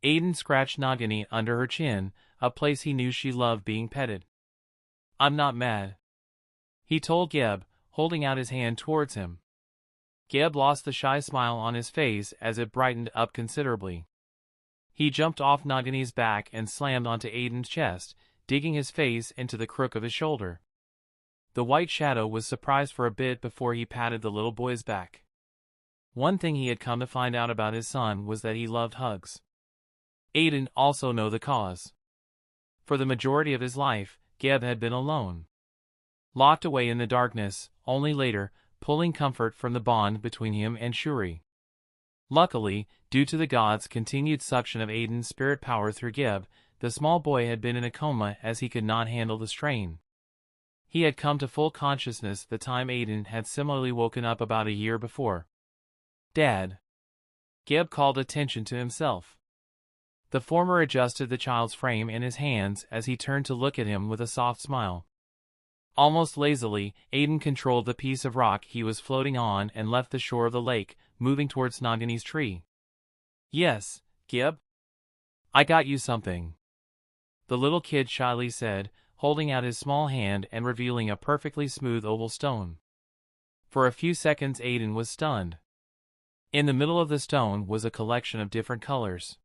A: Aiden scratched Nagini under her chin, a place he knew she loved being petted. "I'm not mad," he told Geb, holding out his hand towards him. Geb lost the shy smile on his face as it brightened up considerably. He jumped off Nagini's back and slammed onto Aiden's chest, digging his face into the crook of his shoulder. The white shadow was surprised for a bit before he patted the little boy's back. One thing he had come to find out about his son was that he loved hugs. Aiden also knew the cause. For the majority of his life, Geb had been alone, locked away in the darkness, only later, pulling comfort from the bond between him and Shuri. Luckily, due to the gods' continued suction of Aiden's spirit power through Geb, the small boy had been in a coma as he could not handle the strain. He had come to full consciousness the time Aiden had similarly woken up about a year before. "Dad." Geb called attention to himself. The former adjusted the child's frame in his hands as he turned to look at him with a soft smile. Almost lazily, Aiden controlled the piece of rock he was floating on and left the shore of the lake, moving towards Nagini's tree. "Yes, Geb? I got you something," the little kid shyly said, holding out his small hand and revealing a perfectly smooth oval stone. For a few seconds Aiden was stunned. In the middle of the stone was a collection of different colors.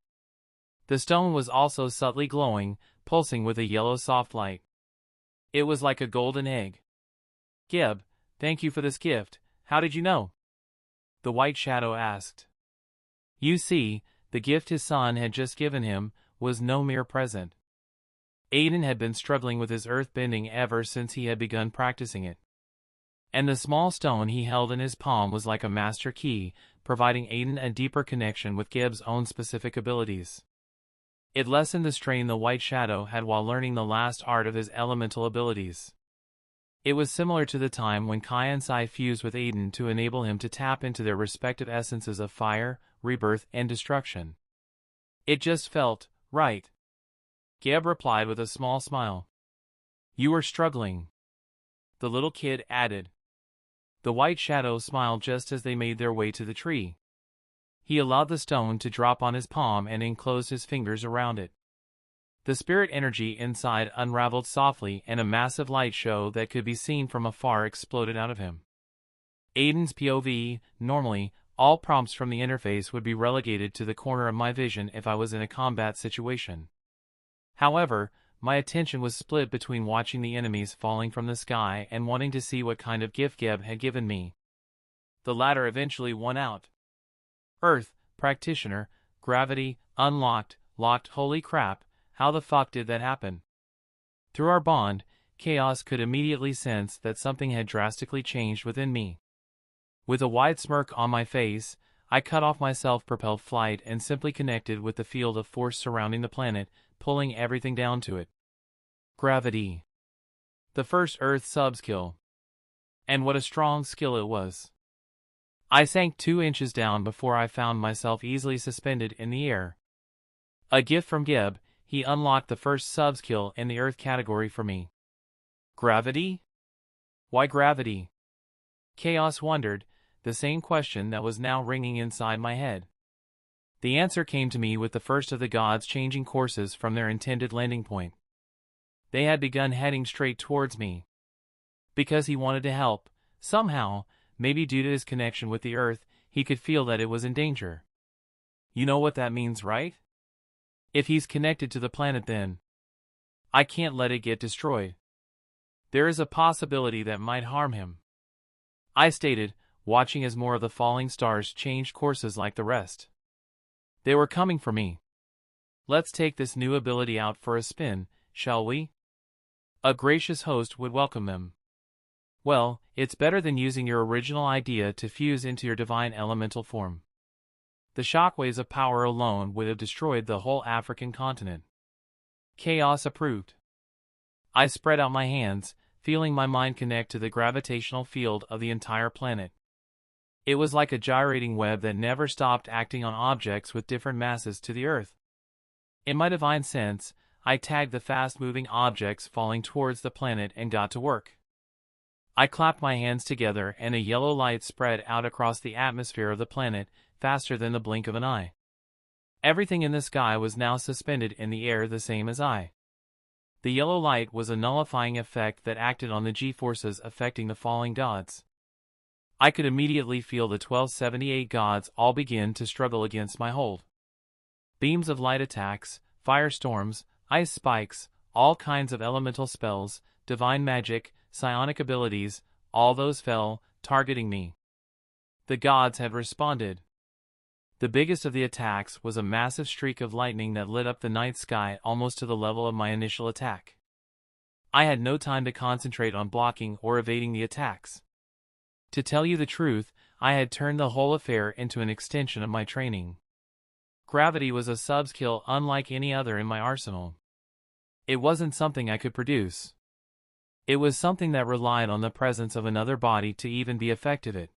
A: The stone was also subtly glowing, pulsing with a yellow soft light. It was like a golden egg. "Geb, thank you for this gift. How did you know?" the white shadow asked. You see, the gift his son had just given him was no mere present. Aiden had been struggling with his earthbending ever since he had begun practicing it. And the small stone he held in his palm was like a master key, providing Aiden a deeper connection with Geb's own specific abilities. It lessened the strain the White Shadow had while learning the last art of his elemental abilities. It was similar to the time when Kai and Sai fused with Aden to enable him to tap into their respective essences of fire, rebirth, and destruction. It just felt right. Geb replied with a small smile. You were struggling, the little kid added. The White Shadow smiled just as they made their way to the tree. He allowed the stone to drop on his palm and enclosed his fingers around it. The spirit energy inside unraveled softly and a massive light show that could be seen from afar exploded out of him. Aiden's POV, normally, all prompts from the interface would be relegated to the corner of my vision if I was in a combat situation. However, my attention was split between watching the enemies falling from the sky and wanting to see what kind of gift Geb had given me. The latter eventually won out. Earth, practitioner, gravity, unlocked, locked. Holy crap, how the fuck did that happen? Through our bond, Chaos could immediately sense that something had drastically changed within me. With a wide smirk on my face, I cut off my self-propelled flight and simply connected with the field of force surrounding the planet, pulling everything down to it. Gravity. The first Earth sub-skill. And what a strong skill it was. I sank 2 inches down before I found myself easily suspended in the air. A gift from Geb, he unlocked the first sub-skill in the Earth category for me. Gravity? Why gravity? Chaos wondered, the same question that was now ringing inside my head. The answer came to me with the first of the gods changing courses from their intended landing point. They had begun heading straight towards me. Because he wanted to help, somehow, maybe due to his connection with the Earth, he could feel that it was in danger. You know what that means, right? If he's connected to the planet, then I can't let it get destroyed. There is a possibility that might harm him. I stated, watching as more of the falling stars changed courses like the rest. They were coming for me. Let's take this new ability out for a spin, shall we? A gracious host would welcome them. Well, it's better than using your original idea to fuse into your divine elemental form. The shockwaves of power alone would have destroyed the whole African continent. Chaos approved. I spread out my hands, feeling my mind connect to the gravitational field of the entire planet. It was like a gyrating web that never stopped acting on objects with different masses to the Earth. In my divine sense, I tagged the fast-moving objects falling towards the planet and got to work. I clapped my hands together and a yellow light spread out across the atmosphere of the planet, faster than the blink of an eye. Everything in the sky was now suspended in the air the same as I. The yellow light was a nullifying effect that acted on the G-forces affecting the falling gods. I could immediately feel the 1278 gods all begin to struggle against my hold. Beams of light attacks, firestorms, ice spikes, all kinds of elemental spells, divine magic, psionic abilities, all those fell, targeting me. The gods had responded. The biggest of the attacks was a massive streak of lightning that lit up the night sky almost to the level of my initial attack. I had no time to concentrate on blocking or evading the attacks. To tell you the truth, I had turned the whole affair into an extension of my training. Gravity was a sub-skill unlike any other in my arsenal. It wasn't something I could produce. It was something that relied on the presence of another body to even be effective at.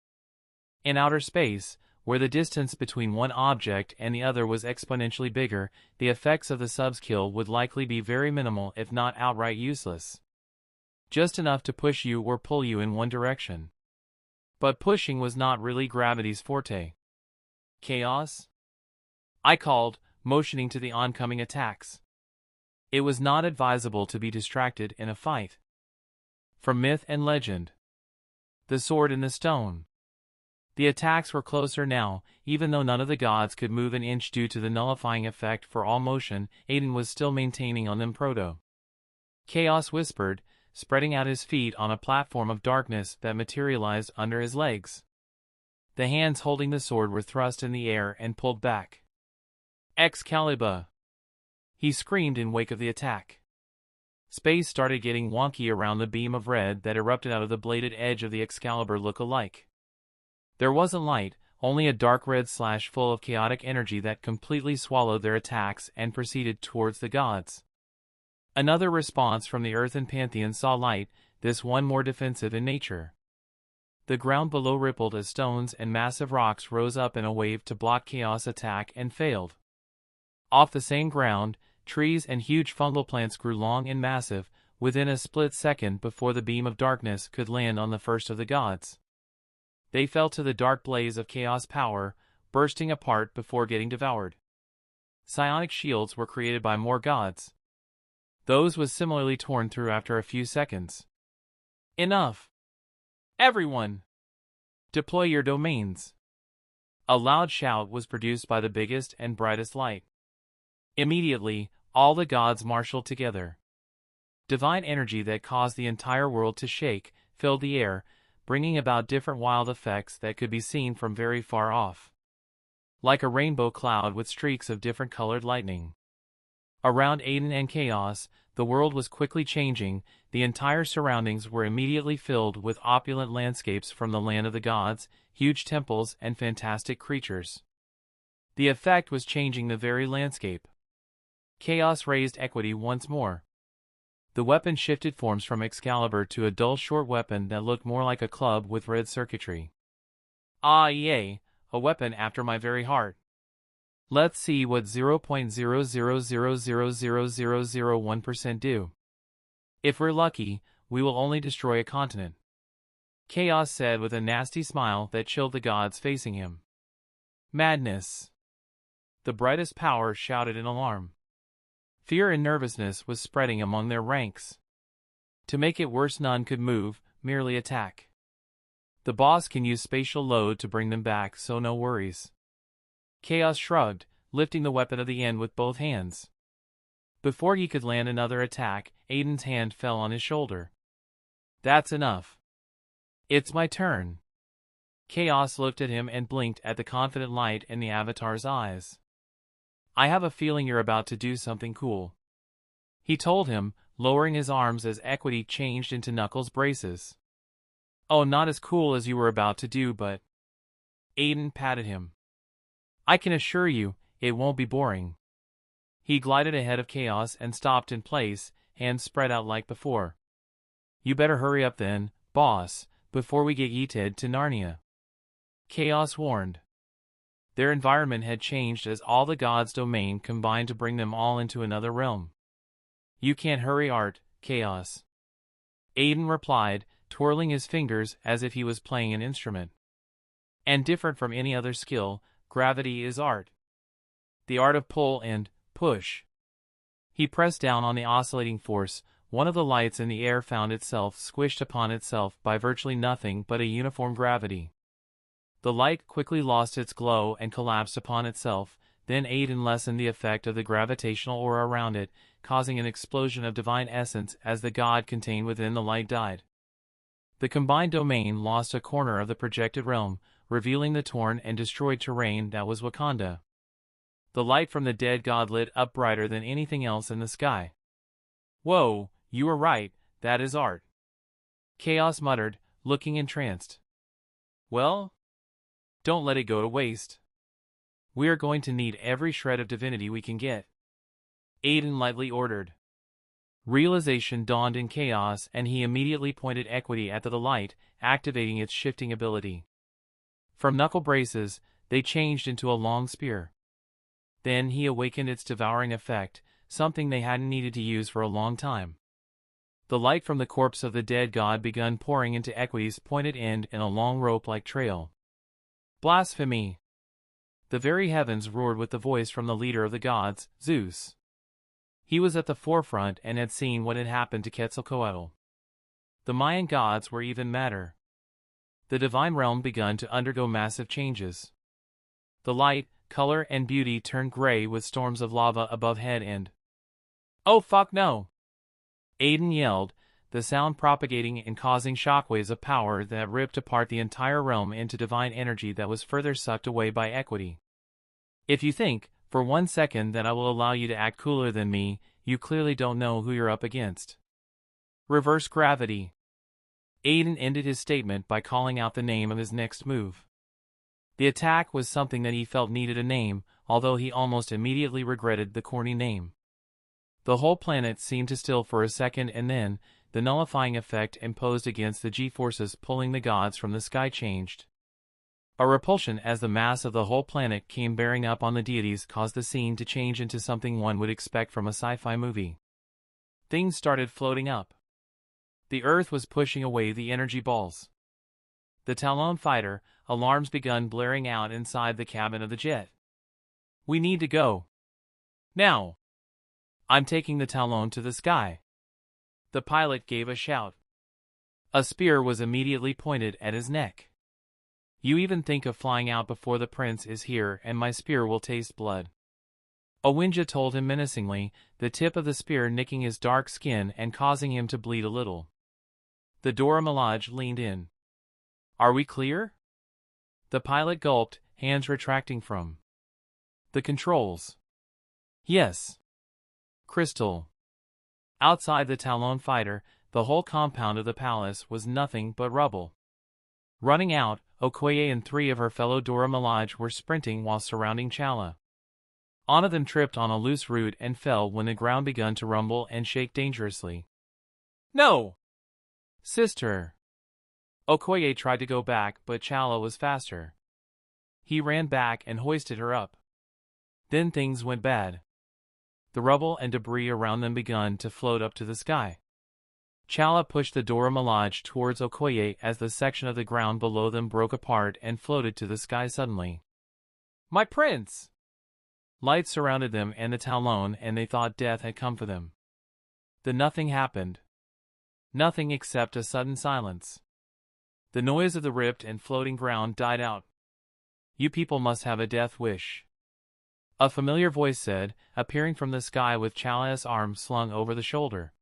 A: In outer space, where the distance between one object and the other was exponentially bigger, the effects of the sub-skill would likely be very minimal if not outright useless. Just enough to push you or pull you in one direction. But pushing was not really gravity's forte. Chaos? I called, motioning to the oncoming attacks. It was not advisable to be distracted in a fight. From myth and legend. The sword in the stone. The attacks were closer now, even though none of the gods could move an inch due to the nullifying effect for all motion. Aden was still maintaining on them proto. Chaos whispered, spreading out his feet on a platform of darkness that materialized under his legs. The hands holding the sword were thrust in the air and pulled back. Excalibur! He screamed in wake of the attack. Space started getting wonky around the beam of red that erupted out of the bladed edge of the Excalibur look-alike. There wasn't light, only a dark red slash full of chaotic energy that completely swallowed their attacks and proceeded towards the gods. Another response from the earth and pantheon saw light, this one more defensive in nature. The ground below rippled as stones and massive rocks rose up in a wave to block chaos attack and failed. Off the same ground, trees and huge fungal plants grew long and massive, within a split second before the beam of darkness could land on the first of the gods. They fell to the dark blaze of chaos power, bursting apart before getting devoured. Psionic shields were created by more gods. Those was similarly torn through after a few seconds. Enough! Everyone! Deploy your domains! A loud shout was produced by the biggest and brightest light. Immediately, all the gods marshaled together. Divine energy that caused the entire world to shake filled the air, bringing about different wild effects that could be seen from very far off. Like a rainbow cloud with streaks of different colored lightning. Around Aden and Chaos, the world was quickly changing. The entire surroundings were immediately filled with opulent landscapes from the land of the gods, huge temples, and fantastic creatures. The effect was changing the very landscape. Chaos raised equity once more. The weapon shifted forms from Excalibur to a dull short weapon that looked more like a club with red circuitry. Ah yay, a weapon after my very heart. Let's see what 0.000000001% do. If we're lucky, we will only destroy a continent. Chaos said with a nasty smile that chilled the gods facing him. Madness! The brightest power shouted in alarm. Fear and nervousness was spreading among their ranks. To make it worse, none could move, merely attack. The boss can use spatial load to bring them back, so no worries. Chaos shrugged, lifting the weapon of the end with both hands. Before he could land another attack, Aiden's hand fell on his shoulder. That's enough. It's my turn. Chaos looked at him and blinked at the confident light in the Avatar's eyes. I have a feeling you're about to do something cool. He told him, lowering his arms as equity changed into Knuckles' braces. Oh, not as cool as you were about to do, but... Aden patted him. I can assure you, it won't be boring. He glided ahead of Chaos and stopped in place, hands spread out like before. You better hurry up then, boss, before we get yeeted to Narnia. Chaos warned. Their environment had changed as all the gods' domain combined to bring them all into another realm. You can't hurry, Art, Chaos. Aden replied, twirling his fingers as if he was playing an instrument. And different from any other skill, gravity is art. The art of pull and push. He pressed down on the oscillating force. One of the lights in the air found itself squished upon itself by virtually nothing but a uniform gravity. The light quickly lost its glow and collapsed upon itself, then Aden lessened the effect of the gravitational aura around it, causing an explosion of divine essence as the god contained within the light died. The combined domain lost a corner of the projected realm, revealing the torn and destroyed terrain that was Wakanda. The light from the dead god lit up brighter than anything else in the sky. Whoa, you were right, that is art. Chaos muttered, looking entranced. Well? Don't let it go to waste. We are going to need every shred of divinity we can get. Aden lightly ordered. Realization dawned in Chaos and he immediately pointed equity at the light, activating its shifting ability. From knuckle braces, they changed into a long spear. Then he awakened its devouring effect, something they hadn't needed to use for a long time. The light from the corpse of the dead god begun pouring into equity's pointed end in a long rope-like trail. Blasphemy! The very heavens roared with the voice from the leader of the gods, Zeus. He was at the forefront and had seen what had happened to Quetzalcoatl. The Mayan gods were even madder. The divine realm begun to undergo massive changes. The light, color, and beauty turned gray with storms of lava above head and... Oh fuck no! Aden yelled, the sound propagating and causing shockwaves of power that ripped apart the entire realm into divine energy that was further sucked away by equity. If you think, for 1 second, that I will allow you to act cooler than me, you clearly don't know who you're up against. Reverse gravity. Aden ended his statement by calling out the name of his next move. The attack was something that he felt needed a name, although he almost immediately regretted the corny name. The whole planet seemed to still for a second, and then, the nullifying effect imposed against the G-forces pulling the gods from the sky changed. A repulsion as the mass of the whole planet came bearing up on the deities caused the scene to change into something one would expect from a sci-fi movie. Things started floating up. The Earth was pushing away the energy balls. The Talon fighter, alarms begun blaring out inside the cabin of the jet. "We need to go. Now! I'm taking the Talon to the sky." The pilot gave a shout. A spear was immediately pointed at his neck. "You even think of flying out before the prince is here, and my spear will taste blood." Owinja told him menacingly, the tip of the spear nicking his dark skin and causing him to bleed a little. The Dora Milaje leaned in. "Are we clear?" The pilot gulped, hands retracting from the controls. "Yes." Crystal. Outside the Talon fighter, the whole compound of the palace was nothing but rubble. Running out, Okoye and 3 of her fellow Dora Milaje were sprinting while surrounding Chala. One of them tripped on a loose root and fell when the ground began to rumble and shake dangerously. "No! Sister!" Okoye tried to go back, but Chala was faster. He ran back and hoisted her up. Then things went bad. The rubble and debris around them began to float up to the sky. Chala pushed the Dora Milaje towards Okoye as the section of the ground below them broke apart and floated to the sky suddenly. "My prince!" Light surrounded them and the Talon, and they thought death had come for them. Then nothing happened. Nothing except a sudden silence. The noise of the ripped and floating ground died out. "You people must have a death wish," a familiar voice said, appearing from the sky with Chala's arm slung over the shoulder.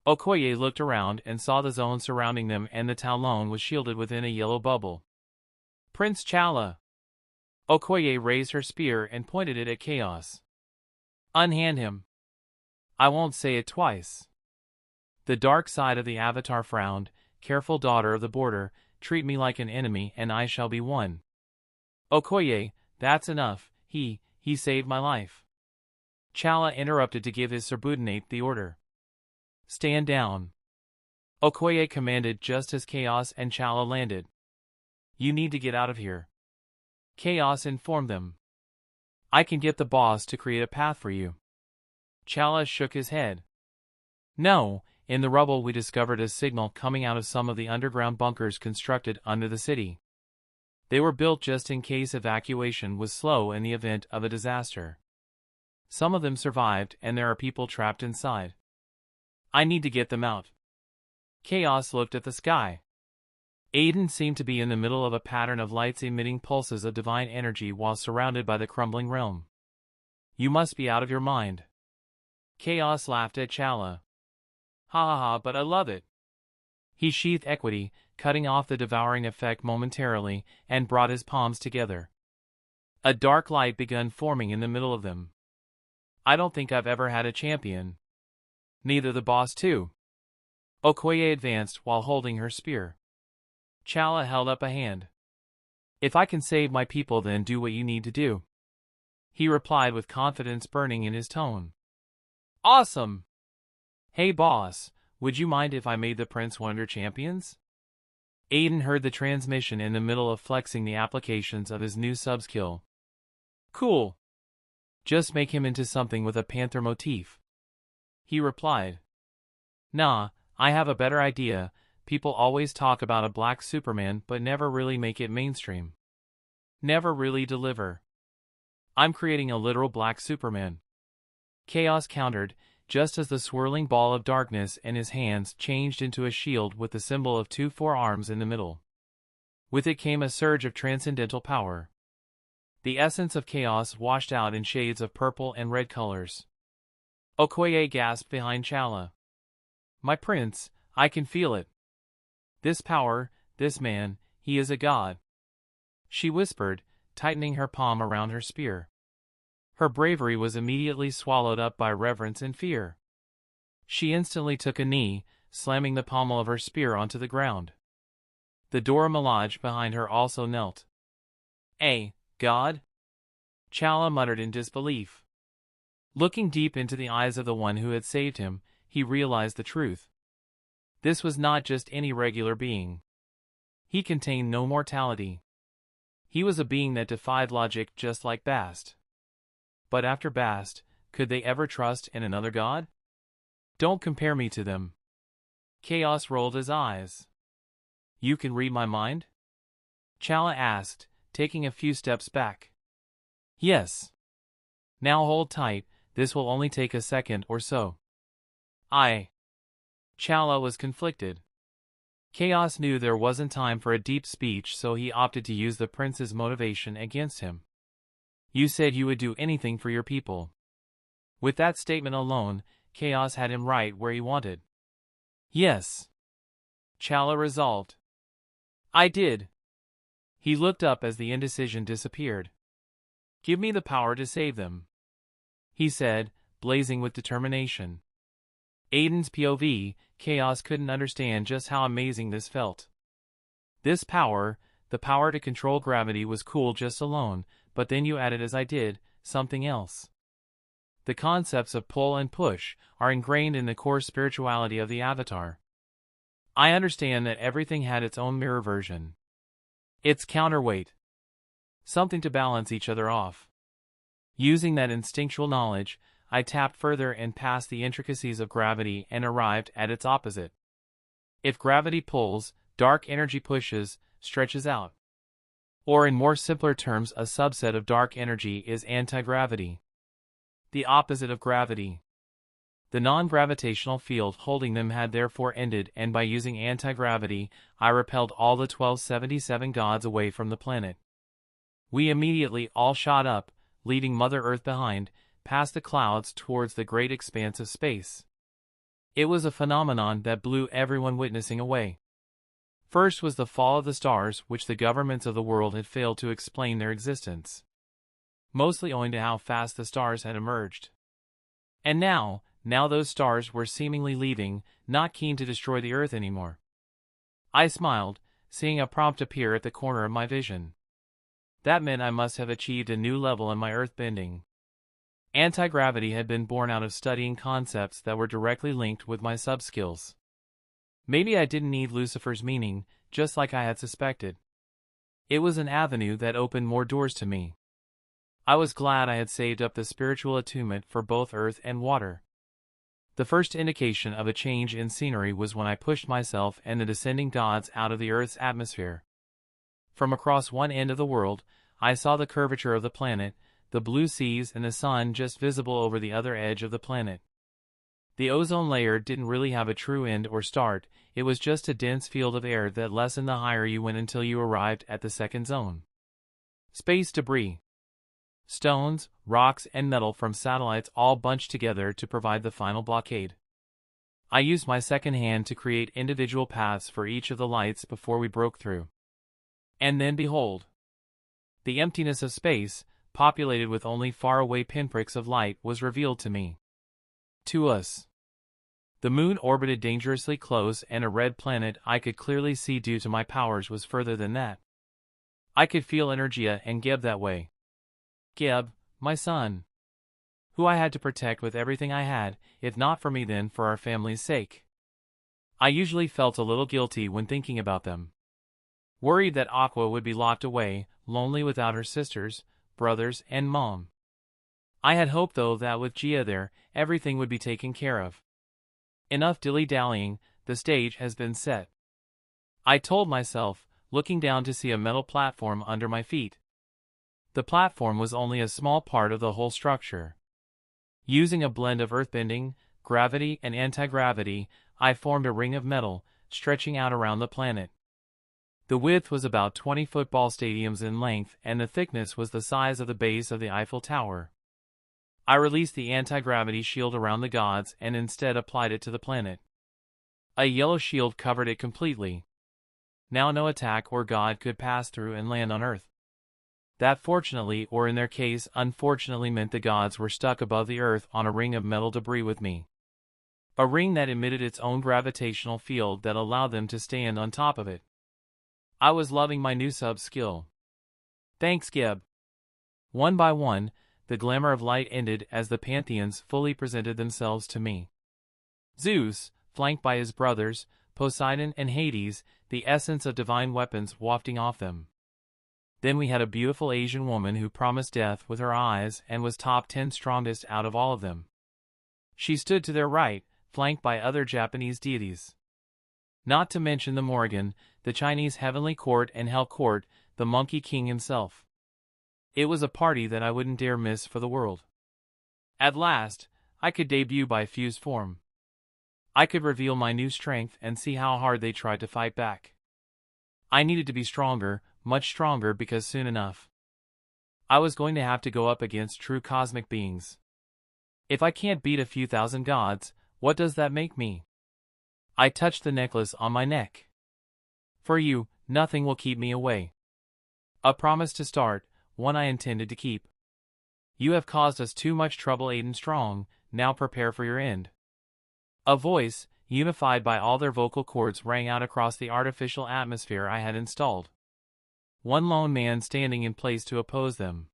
A: Okoye looked around and saw the zone surrounding them, and the Talon was shielded within a yellow bubble. "Prince Chala!" Okoye raised her spear and pointed it at Chaos. "Unhand him." "I won't say it twice." The dark side of the Avatar frowned. "Careful, daughter of the border, treat me like an enemy and I shall be one." "Okoye, that's enough, he saved my life." Chala interrupted to give his subordinate the order. "Stand down." Okoye commanded just as Chaos and Chala landed. "You need to get out of here." Chaos informed them. "I can get the boss to create a path for you." Chala shook his head. "No, in the rubble we discovered a signal coming out of some of the underground bunkers constructed under the city. They were built just in case evacuation was slow in the event of a disaster. Some of them survived, and there are people trapped inside. I need to get them out." Chaos looked at the sky. Aden seemed to be in the middle of a pattern of lights emitting pulses of divine energy while surrounded by the crumbling realm. "You must be out of your mind." Chaos laughed at Chala. "Ha ha ha, but I love it." He sheathed equity, cutting off the devouring effect momentarily, and brought his palms together. A dark light began forming in the middle of them. "I don't think I've ever had a champion." "Neither the boss too." Okoye advanced while holding her spear. Chala held up a hand. "If I can save my people, then do what you need to do," he replied with confidence burning in his tone. "Awesome! Hey boss, would you mind if I made the prince one of your champions?" Aden heard the transmission in the middle of flexing the applications of his new sub-skill. "Cool. Just make him into something with a panther motif," he replied. "Nah, I have a better idea. People always talk about a black Superman but never really make it mainstream. Never really deliver. I'm creating a literal black Superman." Chaos countered, just as the swirling ball of darkness in his hands changed into a shield with the symbol of 2 forearms in the middle. With it came a surge of transcendental power. The essence of chaos washed out in shades of purple and red colors. Okoye gasped behind Chala. "My prince, I can feel it. This power, this man, he is a god," she whispered, tightening her palm around her spear. Her bravery was immediately swallowed up by reverence and fear. She instantly took a knee, slamming the pommel of her spear onto the ground. The Dora Milaje behind her also knelt. God? Chala muttered in disbelief. Looking deep into the eyes of the one who had saved him, he realized the truth. This was not just any regular being. He contained no mortality. He was a being that defied logic just like Bast. But after Bast, could they ever trust in another god? Don't compare me to them. Chaos rolled his eyes. You can read my mind? Chala asked, taking a few steps back. Yes. Now hold tight, this will only take a second or so. Chala was conflicted. Chaos knew there wasn't time for a deep speech, so he opted to use the prince's motivation against him. You said you would do anything for your people. With that statement alone, Chaos had him right where he wanted. Yes. Chala resolved. I did. He looked up as the indecision disappeared. Give me the power to save them, he said, blazing with determination. Aden's POV, Chaos couldn't understand just how amazing this felt. This power, the power to control gravity, was cool just alone, but then you added, as I did, something else. The concepts of pull and push are ingrained in the core spirituality of the Avatar. I understand that everything had its own mirror version. Its counterweight. Something to balance each other off. Using that instinctual knowledge, I tapped further and past the intricacies of gravity and arrived at its opposite. If gravity pulls, dark energy pushes, stretches out. Or in more simpler terms, a subset of dark energy is anti-gravity. The opposite of gravity. The non-gravitational field holding them had therefore ended, and by using anti-gravity, I repelled all the 1277 gods away from the planet. We immediately all shot up, leaving Mother Earth behind, past the clouds towards the great expanse of space. It was a phenomenon that blew everyone witnessing away. First was the fall of the stars, which the governments of the world had failed to explain their existence, mostly owing to how fast the stars had emerged. And now those stars were seemingly leaving, not keen to destroy the Earth anymore. I smiled, seeing a prompt appear at the corner of my vision. That meant I must have achieved a new level in my earthbending. Anti-gravity had been born out of studying concepts that were directly linked with my sub-skills. Maybe I didn't need Lucifer's meaning, just like I had suspected. It was an avenue that opened more doors to me. I was glad I had saved up the spiritual attunement for both earth and water. The first indication of a change in scenery was when I pushed myself and the descending gods out of the Earth's atmosphere. From across one end of the world, I saw the curvature of the planet, the blue seas and the sun just visible over the other edge of the planet. The ozone layer didn't really have a true end or start, it was just a dense field of air that lessened the higher you went until you arrived at the second zone. Space debris. Stones, rocks, and metal from satellites all bunched together to provide the final blockade. I used my second hand to create individual paths for each of the lights before we broke through. And then behold! The emptiness of space, populated with only faraway pinpricks of light, was revealed to me. To us. The moon orbited dangerously close, and a red planet I could clearly see due to my powers was further than that. I could feel Energia and Geb that way. Geb, my son, who I had to protect with everything I had, if not for me then for our family's sake. I usually felt a little guilty when thinking about them. Worried that Aqua would be locked away, lonely without her sisters, brothers, and mom. I had hoped though that with Gia there, everything would be taken care of. Enough dilly-dallying, the stage has been set. I told myself, looking down to see a metal platform under my feet. The platform was only a small part of the whole structure. Using a blend of earthbending, gravity, and anti-gravity, I formed a ring of metal, stretching out around the planet. The width was about 20 football stadiums in length, and the thickness was the size of the base of the Eiffel Tower. I released the anti-gravity shield around the gods and instead applied it to the planet. A yellow shield covered it completely. Now no attack or god could pass through and land on Earth. That fortunately, or in their case unfortunately, meant the gods were stuck above the Earth on a ring of metal debris with me. A ring that emitted its own gravitational field that allowed them to stand on top of it. I was loving my new sub-skill. Thanks, Gib. One by one, the glamour of light ended as the pantheons fully presented themselves to me. Zeus, flanked by his brothers, Poseidon and Hades, the essence of divine weapons wafting off them. Then we had a beautiful Asian woman who promised death with her eyes and was top 10 strongest out of all of them. She stood to their right, flanked by other Japanese deities. Not to mention the Morrigan, the Chinese heavenly court and hell court, the Monkey King himself. It was a party that I wouldn't dare miss for the world. At last, I could debut by fused form. I could reveal my new strength and see how hard they tried to fight back. I needed to be stronger, much stronger, because soon enough, I was going to have to go up against true cosmic beings. If I can't beat a few thousand gods, what does that make me? I touched the necklace on my neck. For you, nothing will keep me away. A promise to start, one I intended to keep. You have caused us too much trouble, Aden Strong, now prepare for your end. A voice, unified by all their vocal cords, rang out across the artificial atmosphere I had installed. One lone man standing in place to oppose them.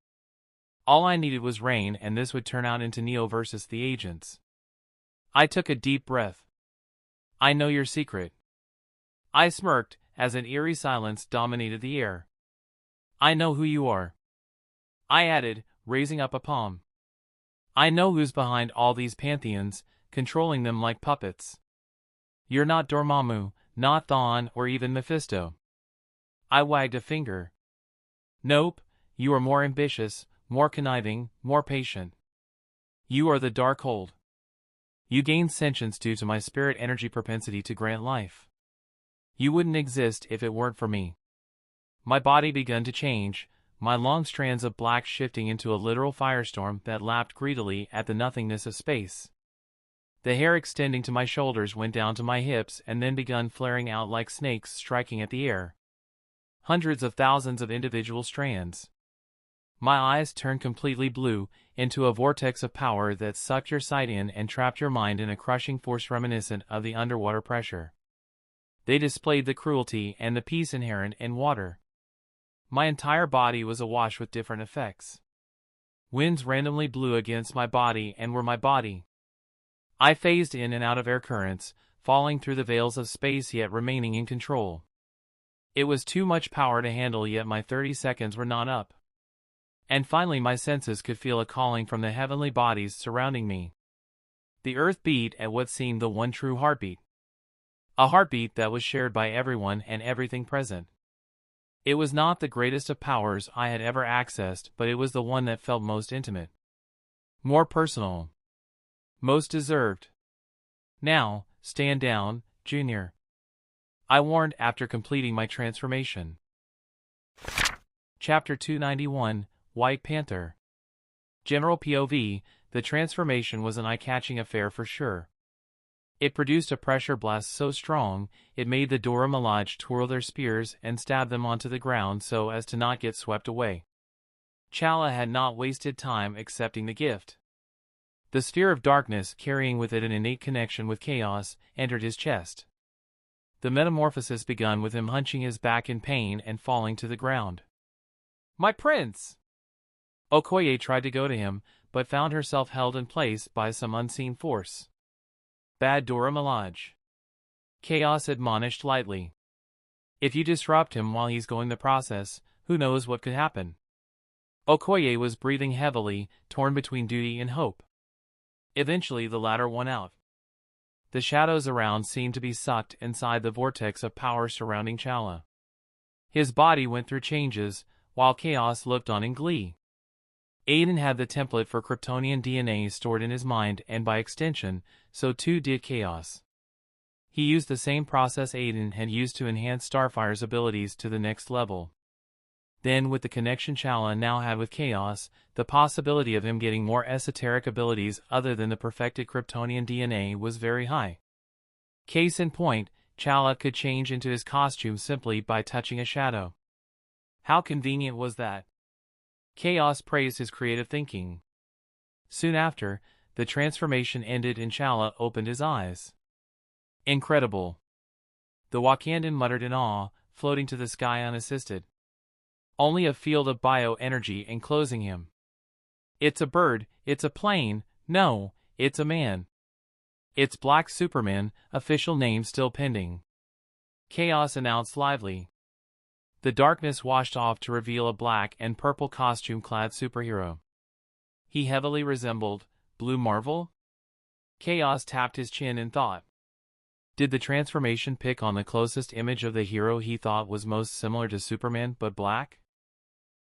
A: All I needed was rain, and this would turn out into Neo versus the agents. I took a deep breath. I know your secret. I smirked as an eerie silence dominated the air. I know who you are. I added, raising up a palm. I know who's behind all these pantheons, controlling them like puppets. You're not Dormammu, not Thawne, or even Mephisto. I wagged a finger. Nope, you are more ambitious, more conniving, more patient. You are the Darkhold. You gain sentience due to my spirit energy propensity to grant life. You wouldn't exist if it weren't for me. My body began to change, my long strands of black shifting into a literal firestorm that lapped greedily at the nothingness of space. The hair extending to my shoulders went down to my hips and then began flaring out like snakes striking at the air. Hundreds of thousands of individual strands. My eyes turned completely blue, into a vortex of power that sucked your sight in and trapped your mind in a crushing force reminiscent of the underwater pressure. They displayed the cruelty and the peace inherent in water. My entire body was awash with different effects. Winds randomly blew against my body and were my body. I phased in and out of air currents, falling through the veils of space yet remaining in control. It was too much power to handle, yet my 30 seconds were not up. And finally my senses could feel a calling from the heavenly bodies surrounding me. The earth beat at what seemed the one true heartbeat. A heartbeat that was shared by everyone and everything present. It was not the greatest of powers I had ever accessed, but it was the one that felt most intimate. More personal. Most deserved. Now, stand down, Junior. I warned after completing my transformation. Chapter 291, White Panther. General POV, the transformation was an eye-catching affair for sure. It produced a pressure blast so strong, it made the Dora Milaje twirl their spears and stab them onto the ground so as to not get swept away. Chala had not wasted time accepting the gift. The sphere of darkness, carrying with it an innate connection with chaos, entered his chest. The metamorphosis begun with him hunching his back in pain and falling to the ground. My prince! Okoye tried to go to him, but found herself held in place by some unseen force. Bad Dora Milaje. Chaos admonished lightly. If you disrupt him while he's going the process, who knows what could happen? Okoye was breathing heavily, torn between duty and hope. Eventually the latter won out. The shadows around seemed to be sucked inside the vortex of power surrounding Chala. His body went through changes, while Chaos looked on in glee. Aden had the template for Kryptonian DNA stored in his mind, and by extension, so too did Chaos. He used the same process Aden had used to enhance Starfire's abilities to the next level. Then, with the connection Chala now had with Chaos, the possibility of him getting more esoteric abilities other than the perfected Kryptonian DNA was very high. Case in point, Chala could change into his costume simply by touching a shadow. How convenient was that? Chaos praised his creative thinking. Soon after, the transformation ended and Chala opened his eyes. Incredible. The Wakandan muttered in awe, floating to the sky unassisted. only a field of bio-energy enclosing him. It's a bird, it's a plane, no, it's a man. It's Black Superman, official name still pending. Chaos announced lively. The darkness washed off to reveal a black and purple costume-clad superhero. He heavily resembled Blue Marvel? Chaos tapped his chin in thought. Did the transformation pick on the closest image of the hero he thought was most similar to Superman but black?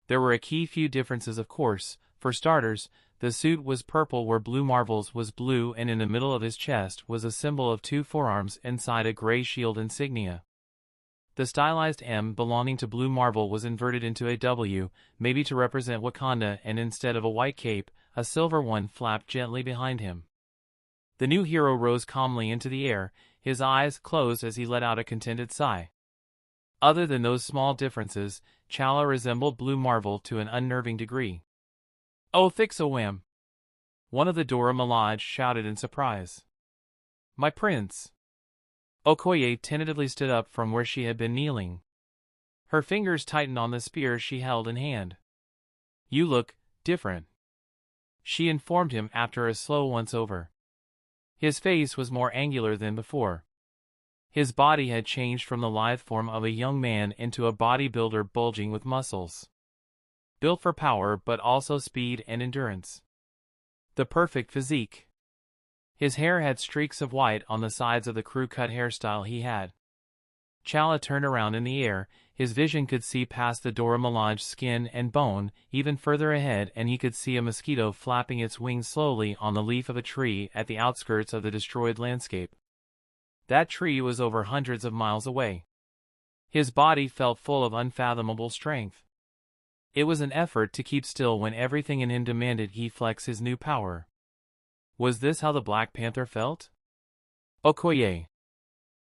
A: There were a key few differences, of course. For starters, the suit was purple where Blue Marvel's was blue, and in the middle of his chest was a symbol of two forearms inside a gray shield insignia. The stylized M belonging to Blue Marvel was inverted into a W, maybe to represent Wakanda, and instead of a white cape, a silver one flapped gently behind him. The new hero rose calmly into the air, his eyes closed as he let out a contented sigh. Other than those small differences, T'Challa resembled Blue Marvel to an unnerving degree. "Oh, Thixawam!" one of the Dora Milaje shouted in surprise. "My prince!" Okoye tentatively stood up from where she had been kneeling. Her fingers tightened on the spear she held in hand. "You look different," she informed him after a slow once-over. His face was more angular than before. His body had changed from the lithe form of a young man into a bodybuilder bulging with muscles. Built for power but also speed and endurance. The perfect physique. His hair had streaks of white on the sides of the crew-cut hairstyle he had. T'Challa turned around in the air. His vision could see past the Dora Milaje skin and bone, even further ahead, and he could see a mosquito flapping its wings slowly on the leaf of a tree at the outskirts of the destroyed landscape. That tree was over hundreds of miles away. His body felt full of unfathomable strength. It was an effort to keep still when everything in him demanded he flex his new power. Was this how the Black Panther felt? Okoye.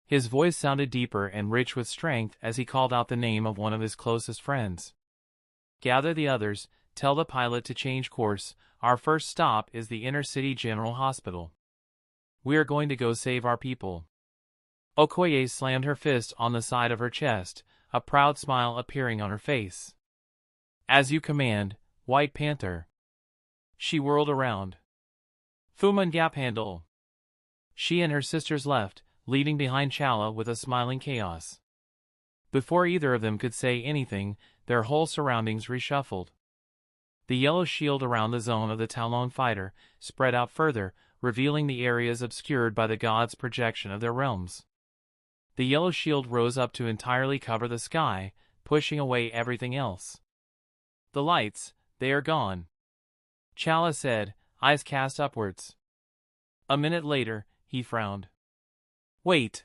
A: His voice sounded deeper and rich with strength as he called out the name of one of his closest friends. "Gather the others, tell the pilot to change course. Our first stop is the Inner-City General Hospital. We are going to go save our people." Okoye slammed her fist on the side of her chest, a proud smile appearing on her face. "As you command, White Panther." She whirled around. "Fuman Gap Handle." She and her sisters left, leaving behind T'Challa with a smiling Chaos. Before either of them could say anything, their whole surroundings reshuffled. The yellow shield around the zone of the Talon fighter spread out further, revealing the areas obscured by the gods' projection of their realms. The yellow shield rose up to entirely cover the sky, pushing away everything else. "The lights, they are gone," T'Challa said, eyes cast upwards. A minute later, he frowned. "Wait.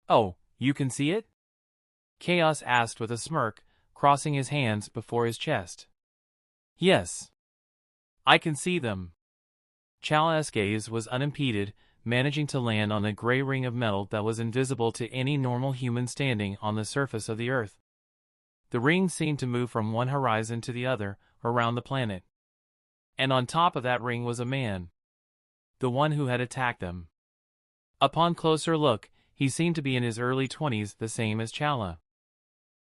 A: Oh, you can see it?" Chaos asked with a smirk, crossing his hands before his chest. "Yes. I can see them." T'Challa's gaze was unimpeded, managing to land on a gray ring of metal that was invisible to any normal human standing on the surface of the Earth. The ring seemed to move from one horizon to the other, around the planet. And on top of that ring was a man. The one who had attacked them. Upon closer look, he seemed to be in his early 20s, the same as T'Challa.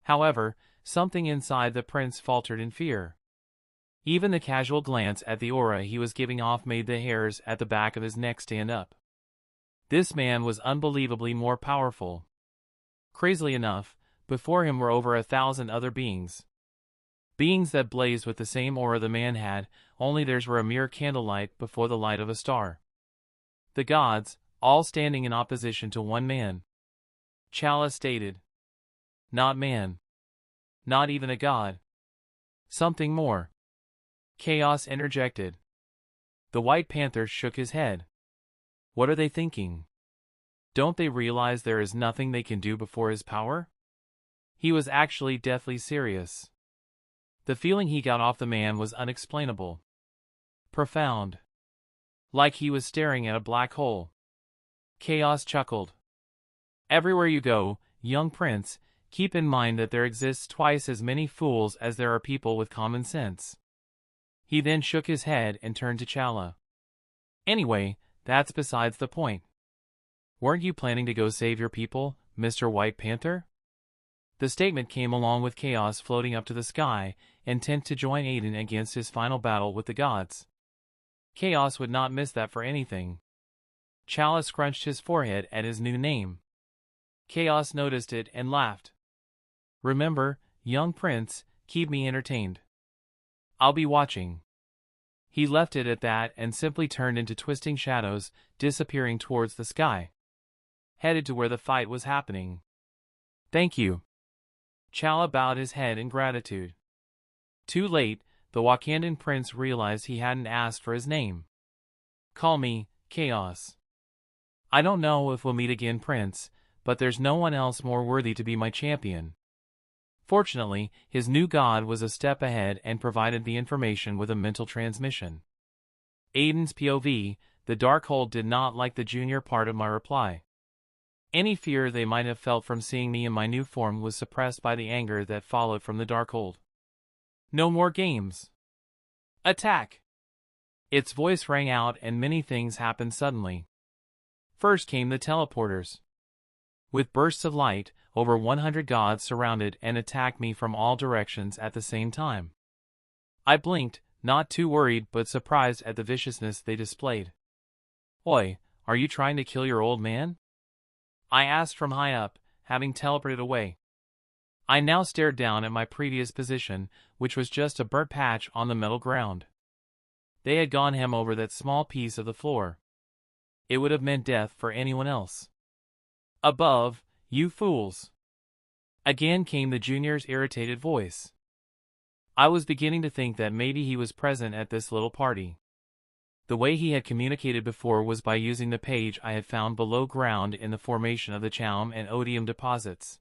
A: However, something inside the prince faltered in fear. Even the casual glance at the aura he was giving off made the hairs at the back of his neck stand up. This man was unbelievably more powerful. Crazily enough, before him were over 1,000 other beings. Beings that blazed with the same aura the man had, only theirs were a mere candlelight before the light of a star. The gods, all standing in opposition to one man. T'Challa stated. Not man. Not even a god. Something more. Chaos interjected. The White Panther shook his head. What are they thinking? Don't they realize there is nothing they can do before his power? He was actually deathly serious. The feeling he got off the man was unexplainable. Profound. Like he was staring at a black hole. Chaos chuckled. Everywhere you go, young prince, keep in mind that there exists twice as many fools as there are people with common sense. He then shook his head and turned to T'Challa. Anyway, that's besides the point. Weren't you planning to go save your people, Mr. White Panther? The statement came along with Chaos floating up to the sky, intent to join Aden against his final battle with the gods. Chaos would not miss that for anything. Chala scrunched his forehead at his new name. Chaos noticed it and laughed. "Remember, young prince, keep me entertained. I'll be watching." He left it at that and simply turned into twisting shadows, disappearing towards the sky, headed to where the fight was happening. "Thank you." Chala bowed his head in gratitude. Too late, the Wakandan prince realized he hadn't asked for his name. "Call me Chaos." "I don't know if we'll meet again, Prince, but there's no one else more worthy to be my champion." Fortunately, his new god was a step ahead and provided the information with a mental transmission. Aden's POV, the Darkhold did not like the junior part of my reply. Any fear they might have felt from seeing me in my new form was suppressed by the anger that followed from the Darkhold. "No more games. Attack!" Its voice rang out and many things happened suddenly. First came the teleporters. With bursts of light, over 100 gods surrounded and attacked me from all directions at the same time. I blinked, not too worried but surprised at the viciousness they displayed. "Oi, are you trying to kill your old man?" I asked from high up, having teleported away. I now stared down at my previous position, which was just a burnt patch on the metal ground. They had gone hem over that small piece of the floor. It would have meant death for anyone else. "Above, you fools!" Again came the junior's irritated voice. I was beginning to think that maybe he was present at this little party. The way he had communicated before was by using the page I had found below ground in the formation of the Chaum and Odium deposits.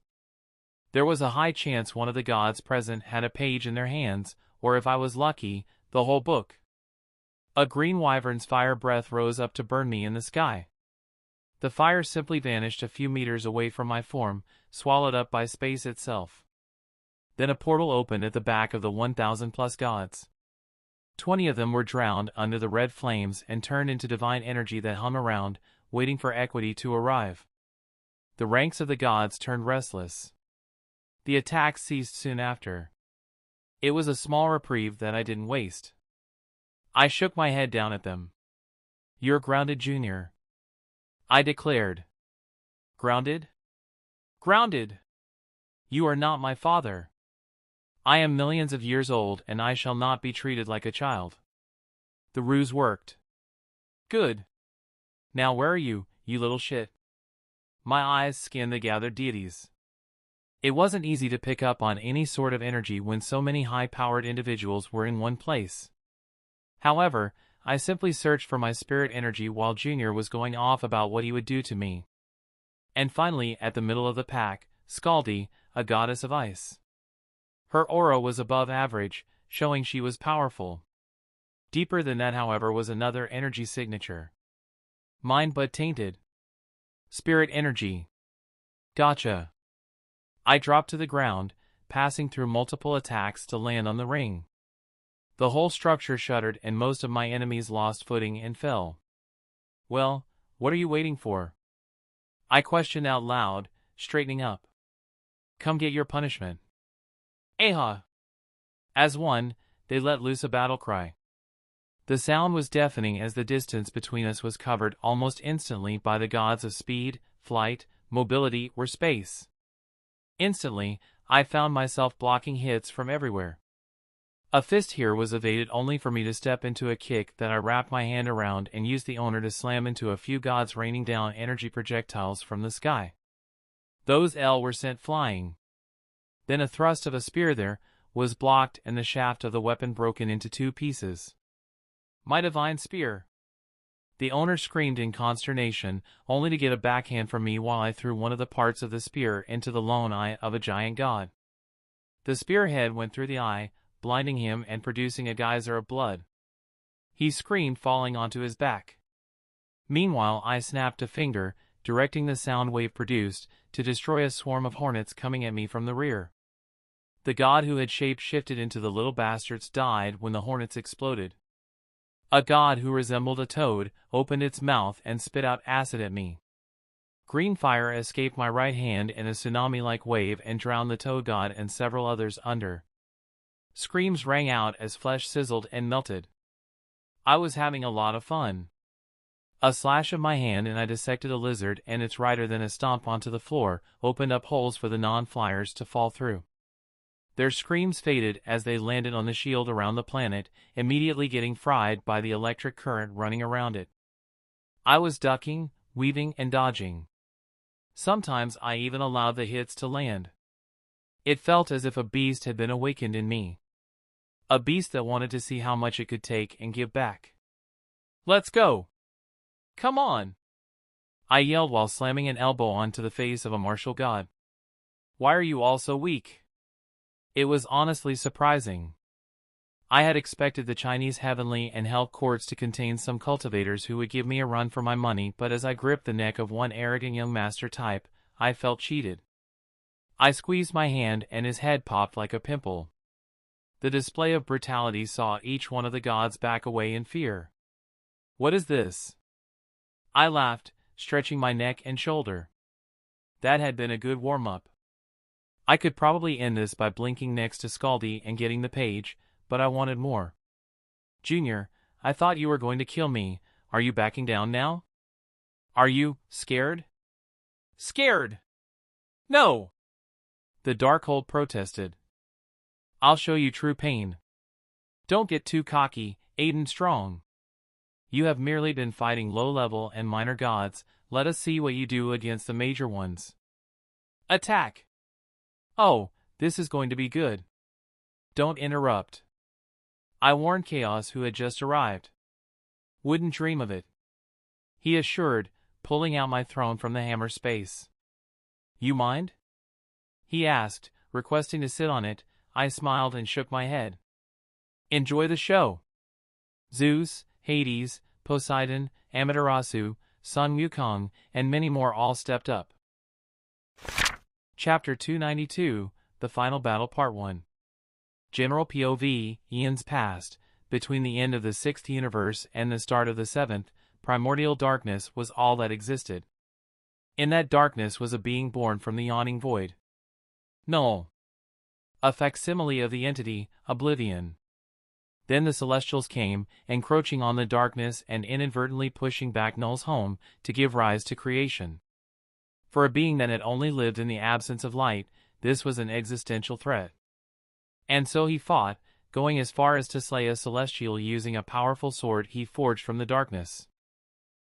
A: There was a high chance one of the gods present had a page in their hands, or if I was lucky, the whole book. A green wyvern's fire breath rose up to burn me in the sky. The fire simply vanished a few meters away from my form, swallowed up by space itself. Then a portal opened at the back of the 1,000+ gods. 20 of them were drowned under the red flames and turned into divine energy that hung around, waiting for equity to arrive. The ranks of the gods turned restless. The attacks ceased soon after. It was a small reprieve that I didn't waste. I shook my head down at them. "You're grounded, Junior," I declared. "Grounded? Grounded! You are not my father. I am millions of years old and I shall not be treated like a child." The ruse worked. "Good. Now where are you, you little shit?" My eyes scanned the gathered deities. It wasn't easy to pick up on any sort of energy when so many high-powered individuals were in one place. However, I simply searched for my spirit energy while Junior was going off about what he would do to me. And finally, at the middle of the pack, Scaldi, a goddess of ice. Her aura was above average, showing she was powerful. Deeper than that, however, was another energy signature. Mine but tainted. Spirit energy. Gotcha. I dropped to the ground, passing through multiple attacks to land on the ring. The whole structure shuddered and most of my enemies lost footing and fell. "Well, what are you waiting for?" I questioned out loud, straightening up. "Come get your punishment." "Aha!" As one, they let loose a battle cry. The sound was deafening as the distance between us was covered almost instantly by the gods of speed, flight, mobility, or space. Instantly, I found myself blocking hits from everywhere. A fist here was evaded only for me to step into a kick that I wrapped my hand around and used the owner to slam into a few gods raining down energy projectiles from the sky. Those were sent flying. Then a thrust of a spear there was blocked and the shaft of the weapon broken into 2 pieces. "My divine spear!" The owner screamed in consternation, only to get a backhand from me while I threw one of the parts of the spear into the lone eye of a giant god. The spearhead went through the eye, blinding him and producing a geyser of blood. He screamed, falling onto his back. Meanwhile, I snapped a finger, directing the sound wave produced, to destroy a swarm of hornets coming at me from the rear. The god who had shape-shifted into the little bastards died when the hornets exploded. A god who resembled a toad opened its mouth and spit out acid at me. Green fire escaped my right hand in a tsunami-like wave and drowned the toad god and several others under. Screams rang out as flesh sizzled and melted. I was having a lot of fun. A slash of my hand and I dissected a lizard and its rider, then a stomp onto the floor opened up holes for the non-flyers to fall through. Their screams faded as they landed on the shield around the planet, immediately getting fried by the electric current running around it. I was ducking, weaving, and dodging. Sometimes I even allowed the hits to land. It felt as if a beast had been awakened in me. A beast that wanted to see how much it could take and give back. "Let's go! Come on!" I yelled while slamming an elbow onto the face of a martial god. "Why are you all so weak?" It was honestly surprising. I had expected the Chinese heavenly and hell courts to contain some cultivators who would give me a run for my money, but as I gripped the neck of one arrogant young master type, I felt cheated. I squeezed my hand and his head popped like a pimple. The display of brutality saw each one of the gods back away in fear. "What is this?" I laughed, stretching my neck and shoulder. That had been a good warm-up. I could probably end this by blinking next to Scaldy and getting the page, but I wanted more. "Junior, I thought you were going to kill me. Are you backing down now? Are you scared?" "Scared? No!" the Darkhold protested. "I'll show you true pain. Don't get too cocky, Aden Strong. You have merely been fighting low-level and minor gods. Let us see what you do against the major ones. Attack!" "Oh, this is going to be good. Don't interrupt," I warned Chaos, who had just arrived. "Wouldn't dream of it," he assured, pulling out my throne from the hammer space. "You mind?" he asked, requesting to sit on it. I smiled and shook my head. "Enjoy the show." Zeus, Hades, Poseidon, Amaterasu, Sun Wukong, and many more all stepped up. Chapter 292, The Final Battle Part 1. General POV, Eons past, between the end of the 6th universe and the start of the 7th, primordial darkness was all that existed. In that darkness was a being born from the yawning void. Null. A facsimile of the entity, Oblivion. Then the Celestials came, encroaching on the darkness and inadvertently pushing back Null's home to give rise to creation. For a being that had only lived in the absence of light, this was an existential threat. And so he fought, going as far as to slay a Celestial using a powerful sword he forged from the darkness.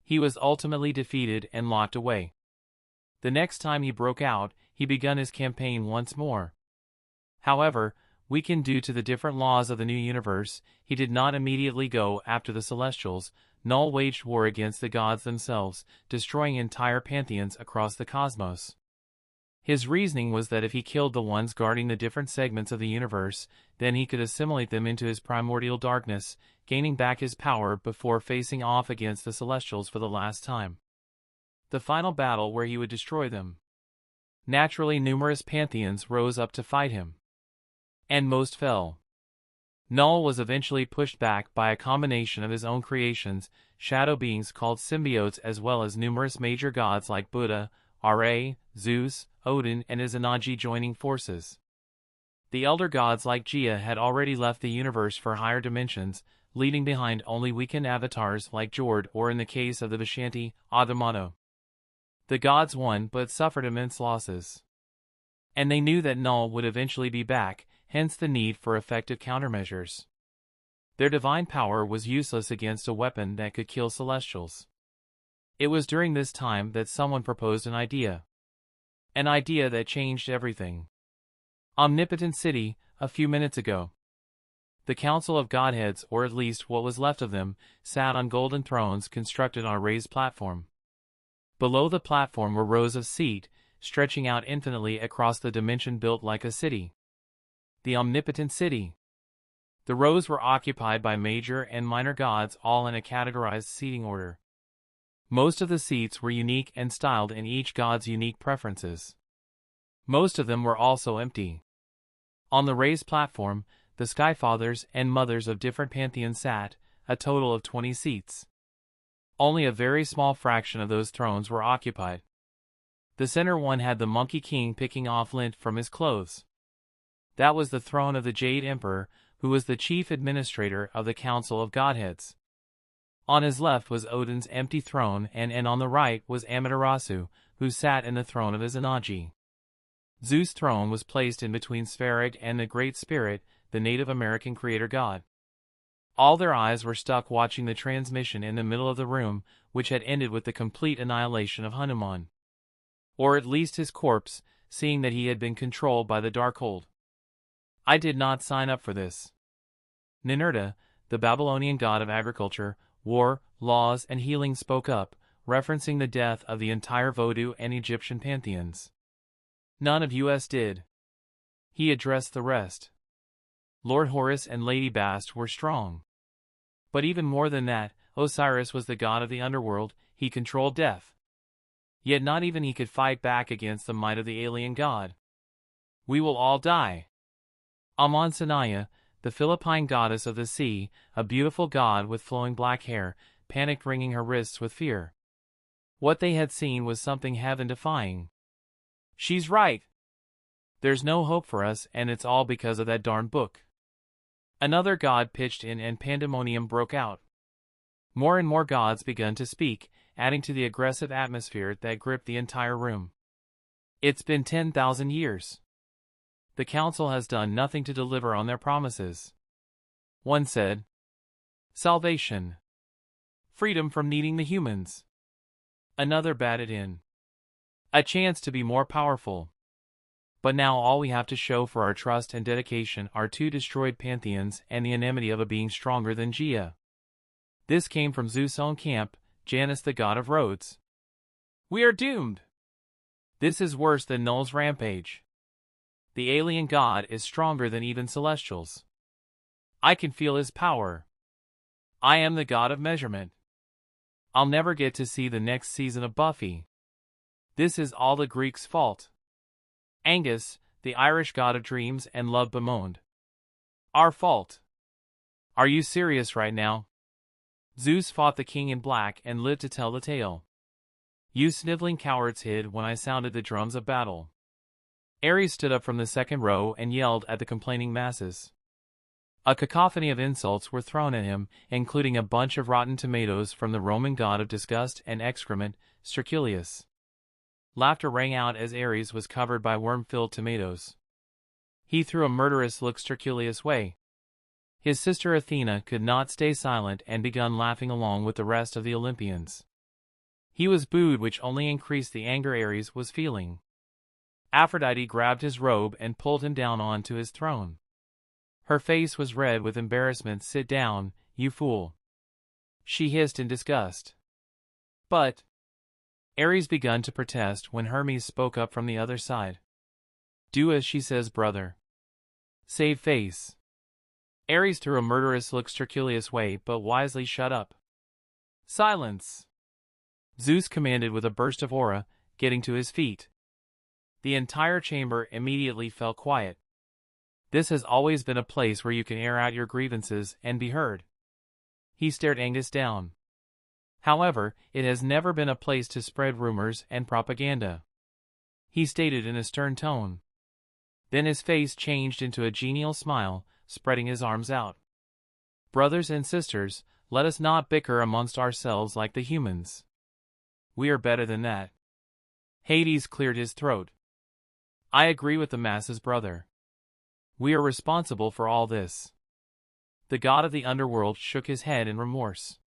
A: He was ultimately defeated and locked away. The next time he broke out, he begun his campaign once more. However, weakened due to the different laws of the new universe, he did not immediately go after the Celestials. Null waged war against the gods themselves, destroying entire pantheons across the cosmos. His reasoning was that if he killed the ones guarding the different segments of the universe, then he could assimilate them into his primordial darkness, gaining back his power before facing off against the Celestials for the last time. The final battle where he would destroy them. Naturally, numerous pantheons rose up to fight him. And most fell. Null was eventually pushed back by a combination of his own creations, shadow beings called symbiotes, as well as numerous major gods like Buddha, Ra, Zeus, Odin, and Izanagi joining forces. The elder gods like Gia had already left the universe for higher dimensions, leaving behind only weakened avatars like Jord, or in the case of the Vishanti, Adamano. The gods won but suffered immense losses. And they knew that Null would eventually be back, hence the need for effective countermeasures. Their divine power was useless against a weapon that could kill Celestials. It was during this time that someone proposed an idea. An idea that changed everything. Omnipotent City, a few minutes ago. The Council of Godheads, or at least what was left of them, sat on golden thrones constructed on a raised platform. Below the platform were rows of seats, stretching out infinitely across the dimension, built like a city. The Omnipotent City. The rows were occupied by major and minor gods, all in a categorized seating order. Most of the seats were unique and styled in each god's unique preferences. Most of them were also empty. On the raised platform, the Skyfathers and Mothers of different pantheons sat, a total of 20 seats. Only a very small fraction of those thrones were occupied. The center one had the Monkey King picking off lint from his clothes. That was the throne of the Jade Emperor, who was the chief administrator of the Council of Godheads. On his left was Odin's empty throne, and on the right was Amaterasu, who sat in the throne of Izanagi. Zeus' throne was placed in between Svarog and the Great Spirit, the Native American creator god. All their eyes were stuck watching the transmission in the middle of the room, which had ended with the complete annihilation of Hanuman. Or at least his corpse, seeing that he had been controlled by the Darkhold. I did not sign up for this. Ninurta, the Babylonian god of agriculture, war, laws, and healing, spoke up, referencing the death of the entire Vodou and Egyptian pantheons. None of us did. He addressed the rest. Lord Horus and Lady Bast were strong. But even more than that, Osiris was the god of the underworld, he controlled death. Yet not even he could fight back against the might of the alien god. We will all die. Amon Sanaya, the Philippine goddess of the sea, a beautiful god with flowing black hair, panicked, wringing her wrists with fear. What they had seen was something heaven-defying. She's right. There's no hope for us, and it's all because of that darn book. Another god pitched in and pandemonium broke out. More and more gods began to speak, adding to the aggressive atmosphere that gripped the entire room. It's been 10,000 years. The council has done nothing to deliver on their promises. One said, salvation. Freedom from needing the humans. Another batted in. A chance to be more powerful. But now all we have to show for our trust and dedication are 2 destroyed pantheons and the enmity of a being stronger than Gaia. This came from Zeus' own camp, Janus the god of roads. We are doomed. This is worse than Null's rampage. The alien god is stronger than even celestials. I can feel his power. I am the god of measurement. I'll never get to see the next season of Buffy. This is all the Greeks' fault. Angus, the Irish god of dreams and love, bemoaned. Our fault. Are you serious right now? Zeus fought the king in black and lived to tell the tale. You sniveling cowards hid when I sounded the drums of battle. Ares stood up from the second row and yelled at the complaining masses. A cacophony of insults were thrown at him, including a bunch of rotten tomatoes from the Roman god of disgust and excrement, Sterculius. Laughter rang out as Ares was covered by worm-filled tomatoes. He threw a murderous look Sterculius' way. His sister Athena could not stay silent and began laughing along with the rest of the Olympians. He was booed, which only increased the anger Ares was feeling. Aphrodite grabbed his robe and pulled him down onto his throne. Her face was red with embarrassment. Sit down, you fool. She hissed in disgust. But Ares began to protest when Hermes spoke up from the other side. Do as she says, brother. Save face. Ares threw a murderous look Sterculius' way, but wisely shut up. Silence. Zeus commanded with a burst of aura, getting to his feet. The entire chamber immediately fell quiet. This has always been a place where you can air out your grievances and be heard. He stared Angus down. However, it has never been a place to spread rumors and propaganda. He stated in a stern tone. Then his face changed into a genial smile, spreading his arms out. Brothers and sisters, let us not bicker amongst ourselves like the humans. We are better than that. Hades cleared his throat. I agree with the masses, brother. We are responsible for all this. The god of the underworld shook his head in remorse.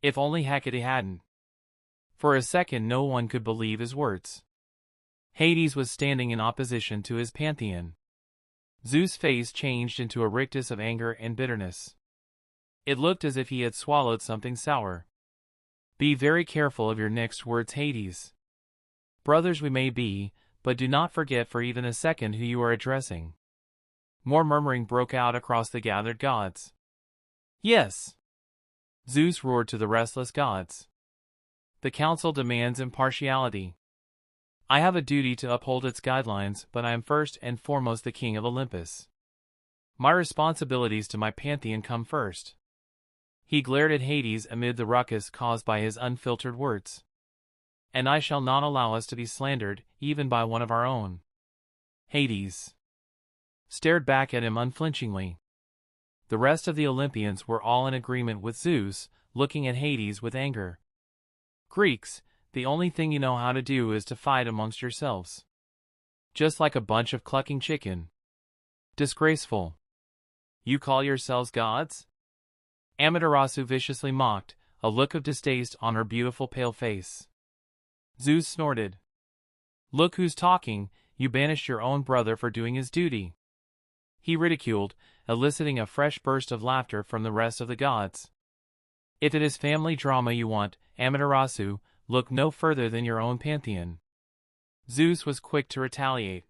A: If only Hecate hadn't. For a second no one could believe his words. Hades was standing in opposition to his pantheon. Zeus' face changed into a rictus of anger and bitterness. It looked as if he had swallowed something sour. Be very careful of your next words, Hades. Brothers we may be, but do not forget for even a second who you are addressing. More murmuring broke out across the gathered gods. Yes. Zeus roared to the restless gods. The council demands impartiality. I have a duty to uphold its guidelines, but I am first and foremost the king of Olympus. My responsibilities to my pantheon come first. He glared at Hades amid the ruckus caused by his unfiltered words. and I shall not allow us to be slandered, even by one of our own. Hades stared back at him unflinchingly. The rest of the Olympians were all in agreement with Zeus, looking at Hades with anger. Greeks, the only thing you know how to do is to fight amongst yourselves. Just like a bunch of clucking chicken. Disgraceful. You call yourselves gods? Amaterasu viciously mocked, a look of distaste on her beautiful pale face. Zeus snorted. Look who's talking, you banished your own brother for doing his duty. He ridiculed, eliciting a fresh burst of laughter from the rest of the gods. If it is family drama you want, Amaterasu, look no further than your own pantheon. Zeus was quick to retaliate.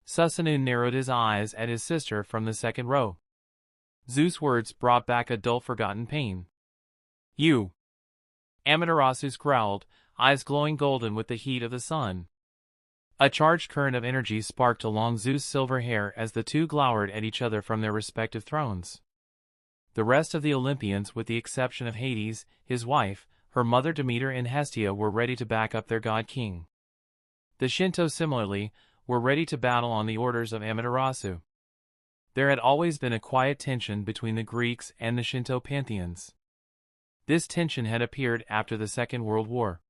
A: Susanoo narrowed his eyes at his sister from the second row. Zeus' words brought back a dull forgotten pain. You! Amaterasu growled, eyes glowing golden with the heat of the sun. A charged current of energy sparked along Zeus' silver hair as the two glowered at each other from their respective thrones. The rest of the Olympians, with the exception of Hades, his wife, her mother Demeter and Hestia, were ready to back up their god king. The Shinto, similarly, were ready to battle on the orders of Amaterasu. There had always been a quiet tension between the Greeks and the Shinto pantheons. This tension had appeared after the Second World War.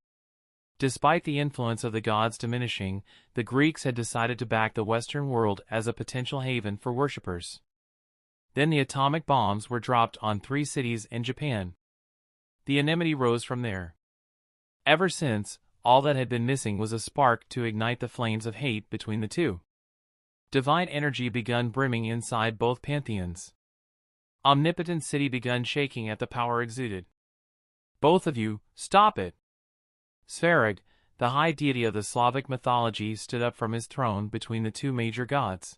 A: Despite the influence of the gods diminishing, the Greeks had decided to back the Western world as a potential haven for worshippers. Then the atomic bombs were dropped on 3 cities in Japan. The enmity rose from there. Ever since, all that had been missing was a spark to ignite the flames of hate between the two. Divine energy begun brimming inside both pantheons. Omnipotent city begun shaking at the power exuded. Both of you, stop it! Svarog, the high deity of the Slavic mythology, stood up from his throne between the two major gods.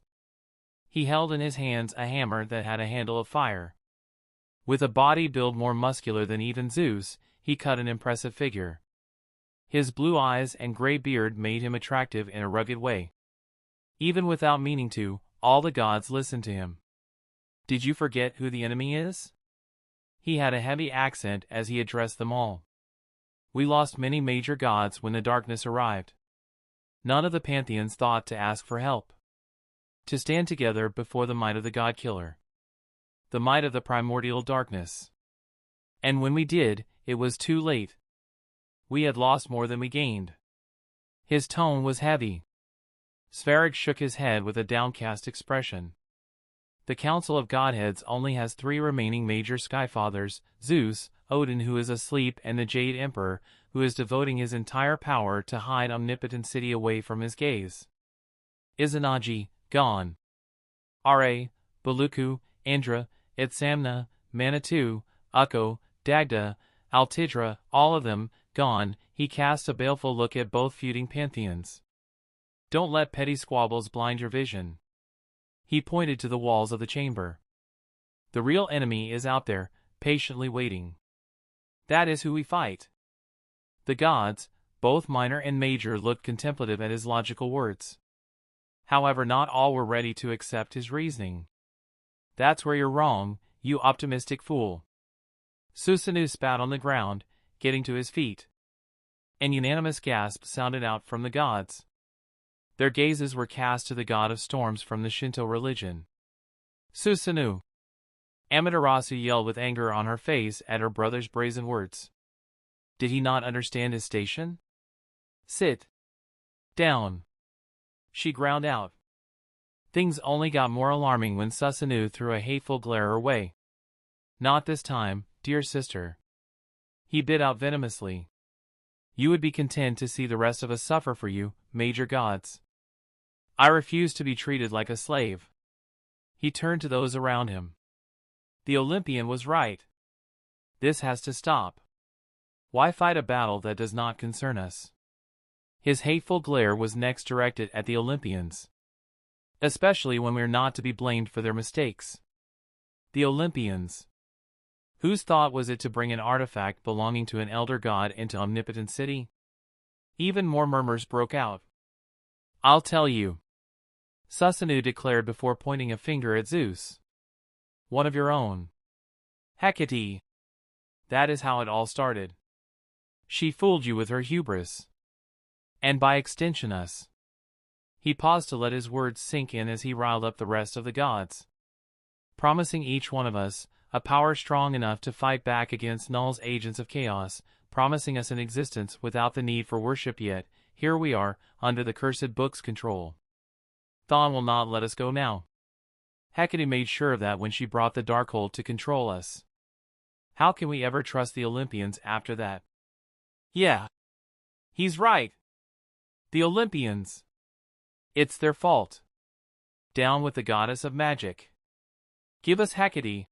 A: He held in his hands a hammer that had a handle of fire. With a body build more muscular than even Zeus, he cut an impressive figure. His blue eyes and gray beard made him attractive in a rugged way. Even without meaning to, all the gods listened to him. Did you forget who the enemy is? He had a heavy accent as he addressed them all. We lost many major gods when the darkness arrived. None of the pantheons thought to ask for help. To stand together before the might of the god-killer. The might of the primordial darkness. And when we did, it was too late. We had lost more than we gained. His tone was heavy. Svarog shook his head with a downcast expression. The Council of Godheads only has 3 remaining major skyfathers, Zeus, Odin, who is asleep, and the Jade Emperor, who is devoting his entire power to hide omnipotent city away from his gaze. Izanagi, gone. Are, Baluku, Indra, Itsamna, Manitou, Ukko, Dagda, Altidra, all of them, gone. He cast a baleful look at both feuding pantheons. Don't let petty squabbles blind your vision. He pointed to the walls of the chamber. The real enemy is out there, patiently waiting. That is who we fight. The gods, both minor and major, looked contemplative at his logical words. However, not all were ready to accept his reasoning. That's where you're wrong, you optimistic fool. Susanoo spat on the ground, getting to his feet. An unanimous gasp sounded out from the gods. Their gazes were cast to the god of storms from the Shinto religion. Susanoo! Amaterasu yelled with anger on her face at her brother's brazen words. Did he not understand his station? Sit down, she ground out. Things only got more alarming when Susanoo threw a hateful glare her way. Not this time, dear sister. He bit out venomously. You would be content to see the rest of us suffer for you, major gods. I refuse to be treated like a slave. He turned to those around him. The Olympian was right. This has to stop. Why fight a battle that does not concern us? His hateful glare was next directed at the Olympians. Especially when we're not to be blamed for their mistakes. The Olympians. Whose thought was it to bring an artifact belonging to an elder god into omnipotent city? Even more murmurs broke out. I'll tell you. Susanoo declared before pointing a finger at Zeus. One of your own. Hecate. That is how it all started. She fooled you with her hubris. And by extension us. He paused to let his words sink in as he riled up the rest of the gods. Promising each one of us a power strong enough to fight back against Null's agents of chaos, promising us an existence without the need for worship, yet here we are, under the cursed book's control. Thawne will not let us go now. Hecate made sure of that when she brought the Darkhold to control us. How can we ever trust the Olympians after that? Yeah. He's right. The Olympians. It's their fault. Down with the goddess of magic. Give us Hecate.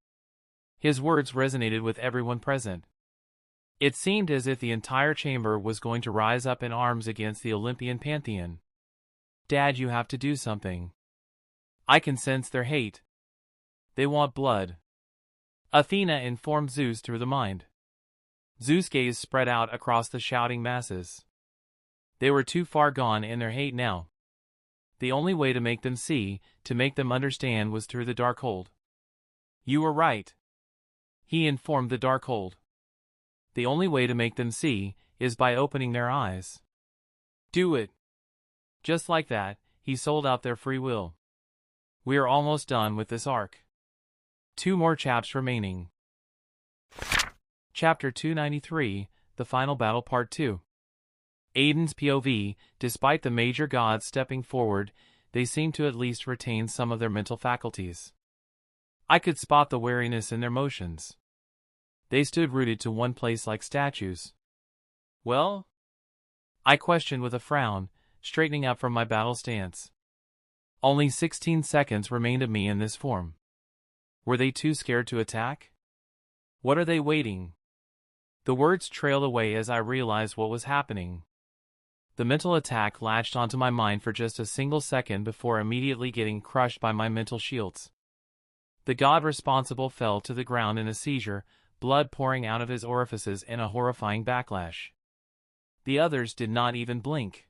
A: His words resonated with everyone present. It seemed as if the entire chamber was going to rise up in arms against the Olympian pantheon. Dad, you have to do something. I can sense their hate. They want blood. Athena informed Zeus through the mind. Zeus' gaze spread out across the shouting masses. They were too far gone in their hate now. The only way to make them see, to make them understand, was through the Darkhold. You were right. He informed the Darkhold. The only way to make them see is by opening their eyes. Do it. Just like that, he sold out their free will. We are almost done with this arc. 2 more chapters remaining. Chapter 293, The Final Battle Part 2. Aden's POV. Despite the major gods stepping forward, they seem to at least retain some of their mental faculties. I could spot the wariness in their motions. They stood rooted to one place like statues. Well? I questioned with a frown, straightening up from my battle stance. Only 16 seconds remained of me in this form. Were they too scared to attack? What are they waiting? The words trailed away as I realized what was happening. The mental attack latched onto my mind for just a single second before immediately getting crushed by my mental shields. The god responsible fell to the ground in a seizure, blood pouring out of his orifices in a horrifying backlash. The others did not even blink.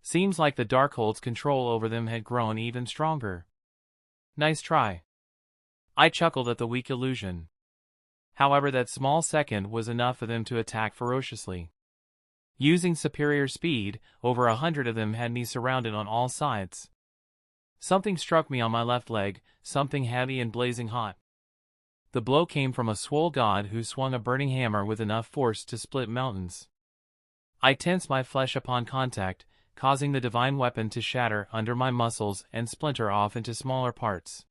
A: Seems like the Darkhold's control over them had grown even stronger. Nice try. I chuckled at the weak illusion. However, that small second was enough for them to attack ferociously. Using superior speed, over 100 of them had me surrounded on all sides. Something struck me on my left leg, something heavy and blazing hot. The blow came from a swole god who swung a burning hammer with enough force to split mountains. I tensed my flesh upon contact, causing the divine weapon to shatter under my muscles and splinter off into smaller parts.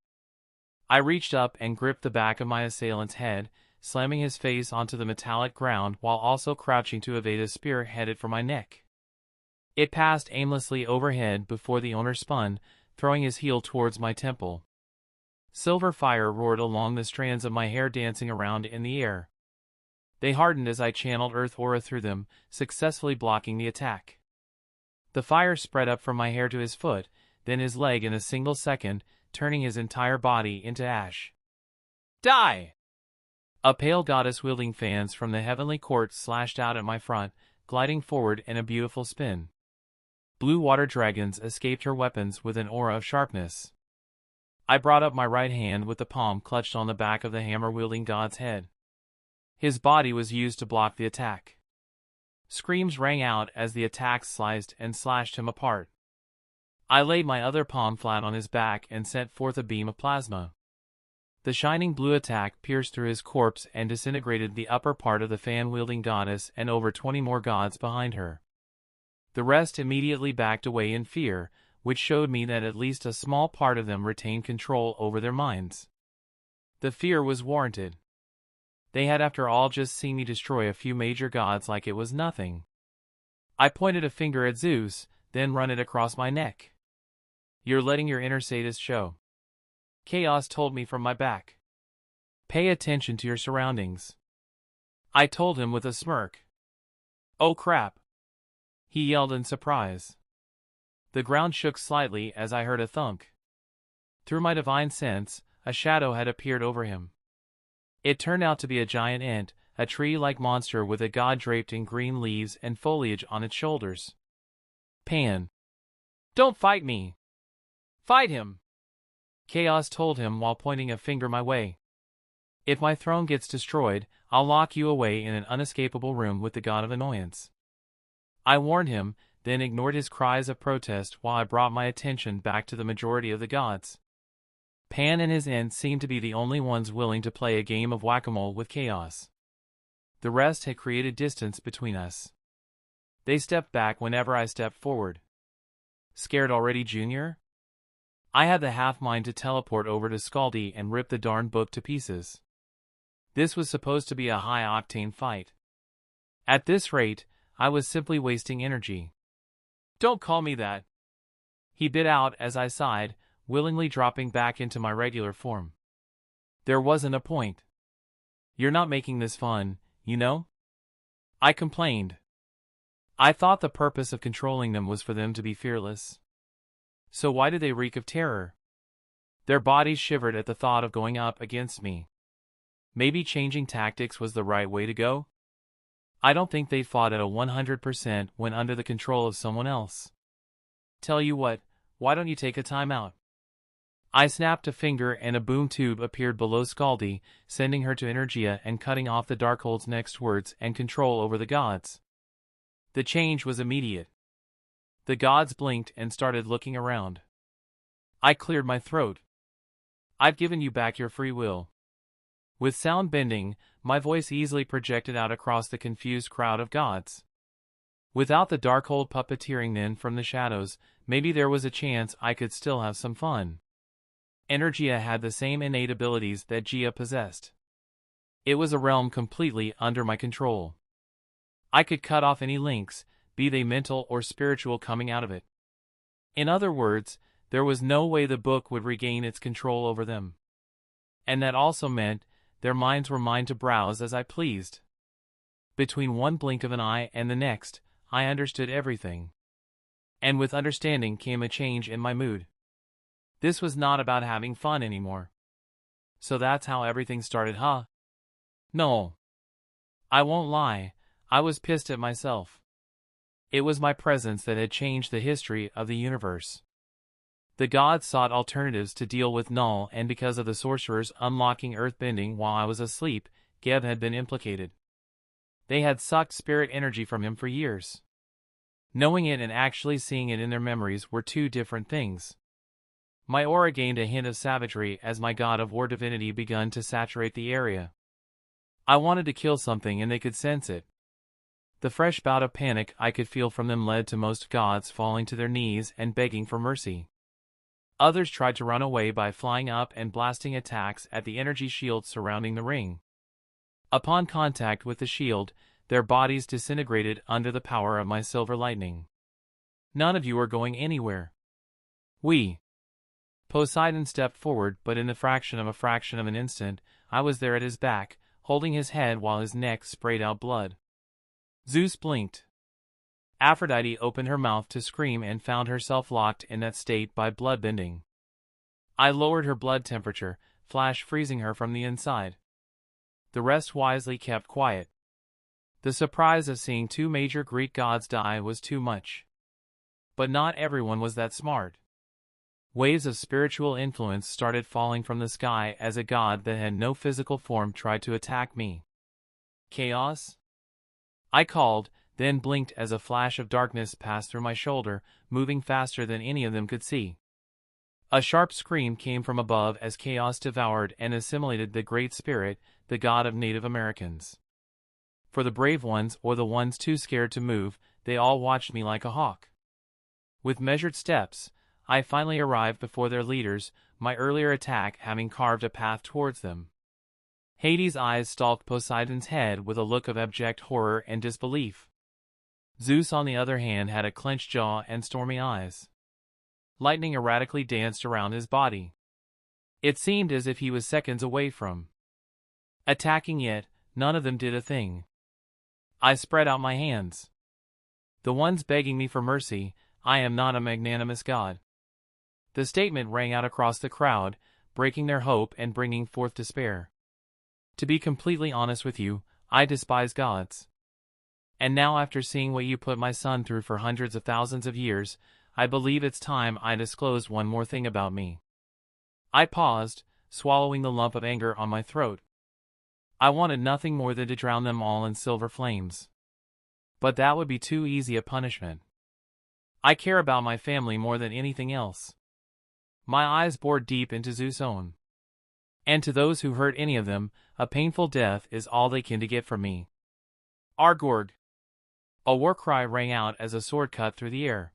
A: I reached up and gripped the back of my assailant's head, slamming his face onto the metallic ground while also crouching to evade a spear headed for my neck. It passed aimlessly overhead before the owner spun, throwing his heel towards my temple. Silver fire roared along the strands of my hair, dancing around in the air. They hardened as I channeled earth aura through them, successfully blocking the attack. The fire spread up from my hair to his foot, then his leg in a single second, turning his entire body into ash. Die! A pale goddess wielding fans from the heavenly court slashed out at my front, gliding forward in a beautiful spin. Blue water dragons escaped her weapons with an aura of sharpness. I brought up my right hand with the palm clutched on the back of the hammer-wielding god's head. His body was used to block the attack. Screams rang out as the attack sliced and slashed him apart. I laid my other palm flat on his back and sent forth a beam of plasma. The shining blue attack pierced through his corpse and disintegrated the upper part of the fan-wielding goddess and over 20 more gods behind her. The rest immediately backed away in fear, which showed me that at least a small part of them retained control over their minds. The fear was warranted. They had after all just seen me destroy a few major gods like it was nothing. I pointed a finger at Zeus, then run it across my neck. You're letting your inner sadist show. Chaos told me from my back. Pay attention to your surroundings. I told him with a smirk. Oh crap! He yelled in surprise. The ground shook slightly as I heard a thunk. Through my divine sense, a shadow had appeared over him. It turned out to be a giant ant, a tree-like monster with a god draped in green leaves and foliage on its shoulders. Pan. Don't fight me! Fight him! Chaos told him while pointing a finger my way. If my throne gets destroyed, I'll lock you away in an unescapable room with the god of annoyance. I warned him, then ignored his cries of protest while I brought my attention back to the majority of the gods. Pan and his Ent seemed to be the only ones willing to play a game of whack-a-mole with chaos. The rest had created distance between us. They stepped back whenever I stepped forward. Scared already, Junior? I had the half-mind to teleport over to Scaldi and rip the darn book to pieces. This was supposed to be a high-octane fight. At this rate, I was simply wasting energy. Don't call me that, he bit out as I sighed, willingly dropping back into my regular form. There wasn't a point. You're not making this fun, you know? I complained. I thought the purpose of controlling them was for them to be fearless. So why did they reek of terror? Their bodies shivered at the thought of going up against me. Maybe changing tactics was the right way to go? I don't think they fought at a 100% when under the control of someone else. Tell you what, why don't you take a time out? I snapped a finger and a boom tube appeared below Scaldi, sending her to Energia and cutting off the Darkhold's next words and control over the gods. The change was immediate. The gods blinked and started looking around. I cleared my throat. I've given you back your free will. With sound bending, my voice easily projected out across the confused crowd of gods. Without the Darkhold puppeteering then from the shadows, maybe there was a chance I could still have some fun. Energia had the same innate abilities that Gia possessed. It was a realm completely under my control. I could cut off any links, be they mental or spiritual, coming out of it. In other words, there was no way the book would regain its control over them. And that also meant their minds were mine to browse as I pleased. Between one blink of an eye and the next, I understood everything. And with understanding came a change in my mood. This was not about having fun anymore. So that's how everything started, huh? No. I won't lie, I was pissed at myself. It was my presence that had changed the history of the universe. The gods sought alternatives to deal with Null, and because of the sorcerers unlocking earthbending while I was asleep, Geb had been implicated. They had sucked spirit energy from him for years. Knowing it and actually seeing it in their memories were two different things. My aura gained a hint of savagery as my god of war divinity begun to saturate the area. I wanted to kill something and they could sense it. The fresh bout of panic I could feel from them led to most gods falling to their knees and begging for mercy. Others tried to run away by flying up and blasting attacks at the energy shield surrounding the ring. Upon contact with the shield, their bodies disintegrated under the power of my silver lightning. None of you are going anywhere. Poseidon stepped forward, but in the fraction of an instant, I was there at his back, holding his head while his neck sprayed out blood. Zeus blinked. Aphrodite opened her mouth to scream and found herself locked in that state by bloodbending. I lowered her blood temperature, flash freezing her from the inside. The rest wisely kept quiet. The surprise of seeing two major Greek gods die was too much. But not everyone was that smart. Waves of spiritual influence started falling from the sky as a god that had no physical form tried to attack me. Chaos? I called, then blinked as a flash of darkness passed through my shoulder, moving faster than any of them could see. A sharp scream came from above as chaos devoured and assimilated the Great Spirit, the god of Native Americans. For the brave ones or the ones too scared to move, they all watched me like a hawk. With measured steps, I finally arrived before their leaders, my earlier attack having carved a path towards them. Hades' eyes stalked Poseidon's head with a look of abject horror and disbelief. Zeus, on the other hand, had a clenched jaw and stormy eyes. Lightning erratically danced around his body. It seemed as if he was seconds away from attacking, yet none of them did a thing. I spread out my hands. The ones begging me for mercy, I am not a magnanimous god. The statement rang out across the crowd, breaking their hope and bringing forth despair. To be completely honest with you, I despise gods. And now, after seeing what you put my son through for hundreds of thousands of years, I believe it's time I disclosed one more thing about me. I paused, swallowing the lump of anger on my throat. I wanted nothing more than to drown them all in silver flames. But that would be too easy a punishment. I care about my family more than anything else. My eyes bored deep into Zeus' own. And to those who hurt any of them, a painful death is all they can to get from me. Argorg! A war cry rang out as a sword cut through the air.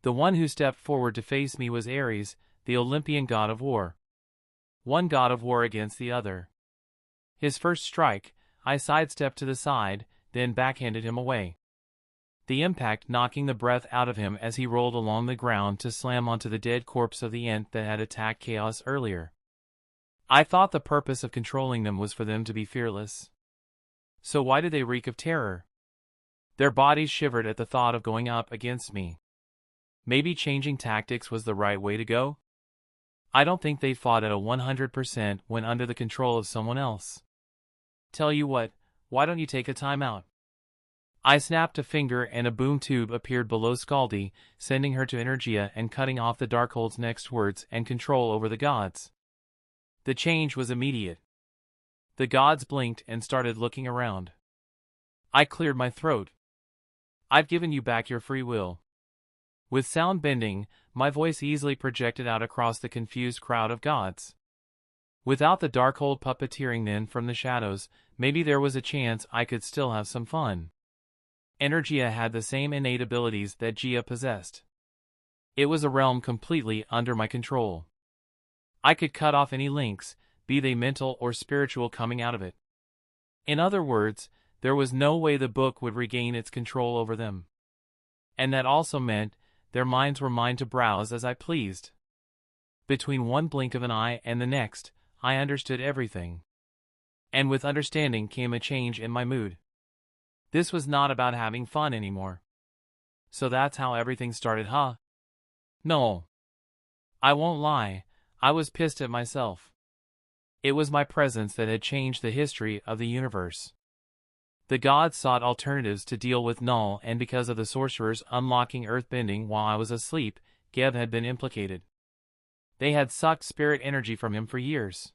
A: The one who stepped forward to face me was Ares, the Olympian god of war. One god of war against the other. His first strike, I sidestepped to the side, then backhanded him away. The impact knocking the breath out of him as he rolled along the ground to slam onto the dead corpse of the Ent that had attacked Chaos earlier. I thought the purpose of controlling them was for them to be fearless. So why did they reek of terror? Their bodies shivered at the thought of going up against me. Maybe changing tactics was the right way to go? I don't think they fought at a 100% when under the control of someone else. Tell you what, why don't you take a time out? I snapped a finger and a boom tube appeared below Scaldi, sending her to Energia and cutting off the Darkhold's next words and control over the gods. The change was immediate. The gods blinked and started looking around. I cleared my throat. I've given you back your free will. With sound bending, my voice easily projected out across the confused crowd of gods. Without the Darkhold puppeteering then from the shadows, maybe there was a chance I could still have some fun. Energia had the same innate abilities that Gia possessed. It was a realm completely under my control. I could cut off any links, be they mental or spiritual, coming out of it. In other words, there was no way the book would regain its control over them. And that also meant their minds were mine to browse as I pleased. Between one blink of an eye and the next, I understood everything. And with understanding came a change in my mood. This was not about having fun anymore. So that's how everything started, huh? No. I won't lie, I was pissed at myself. It was my presence that had changed the history of the universe. The gods sought alternatives to deal with Null, and because of the sorcerers unlocking earthbending while I was asleep, Geb had been implicated. They had sucked spirit energy from him for years.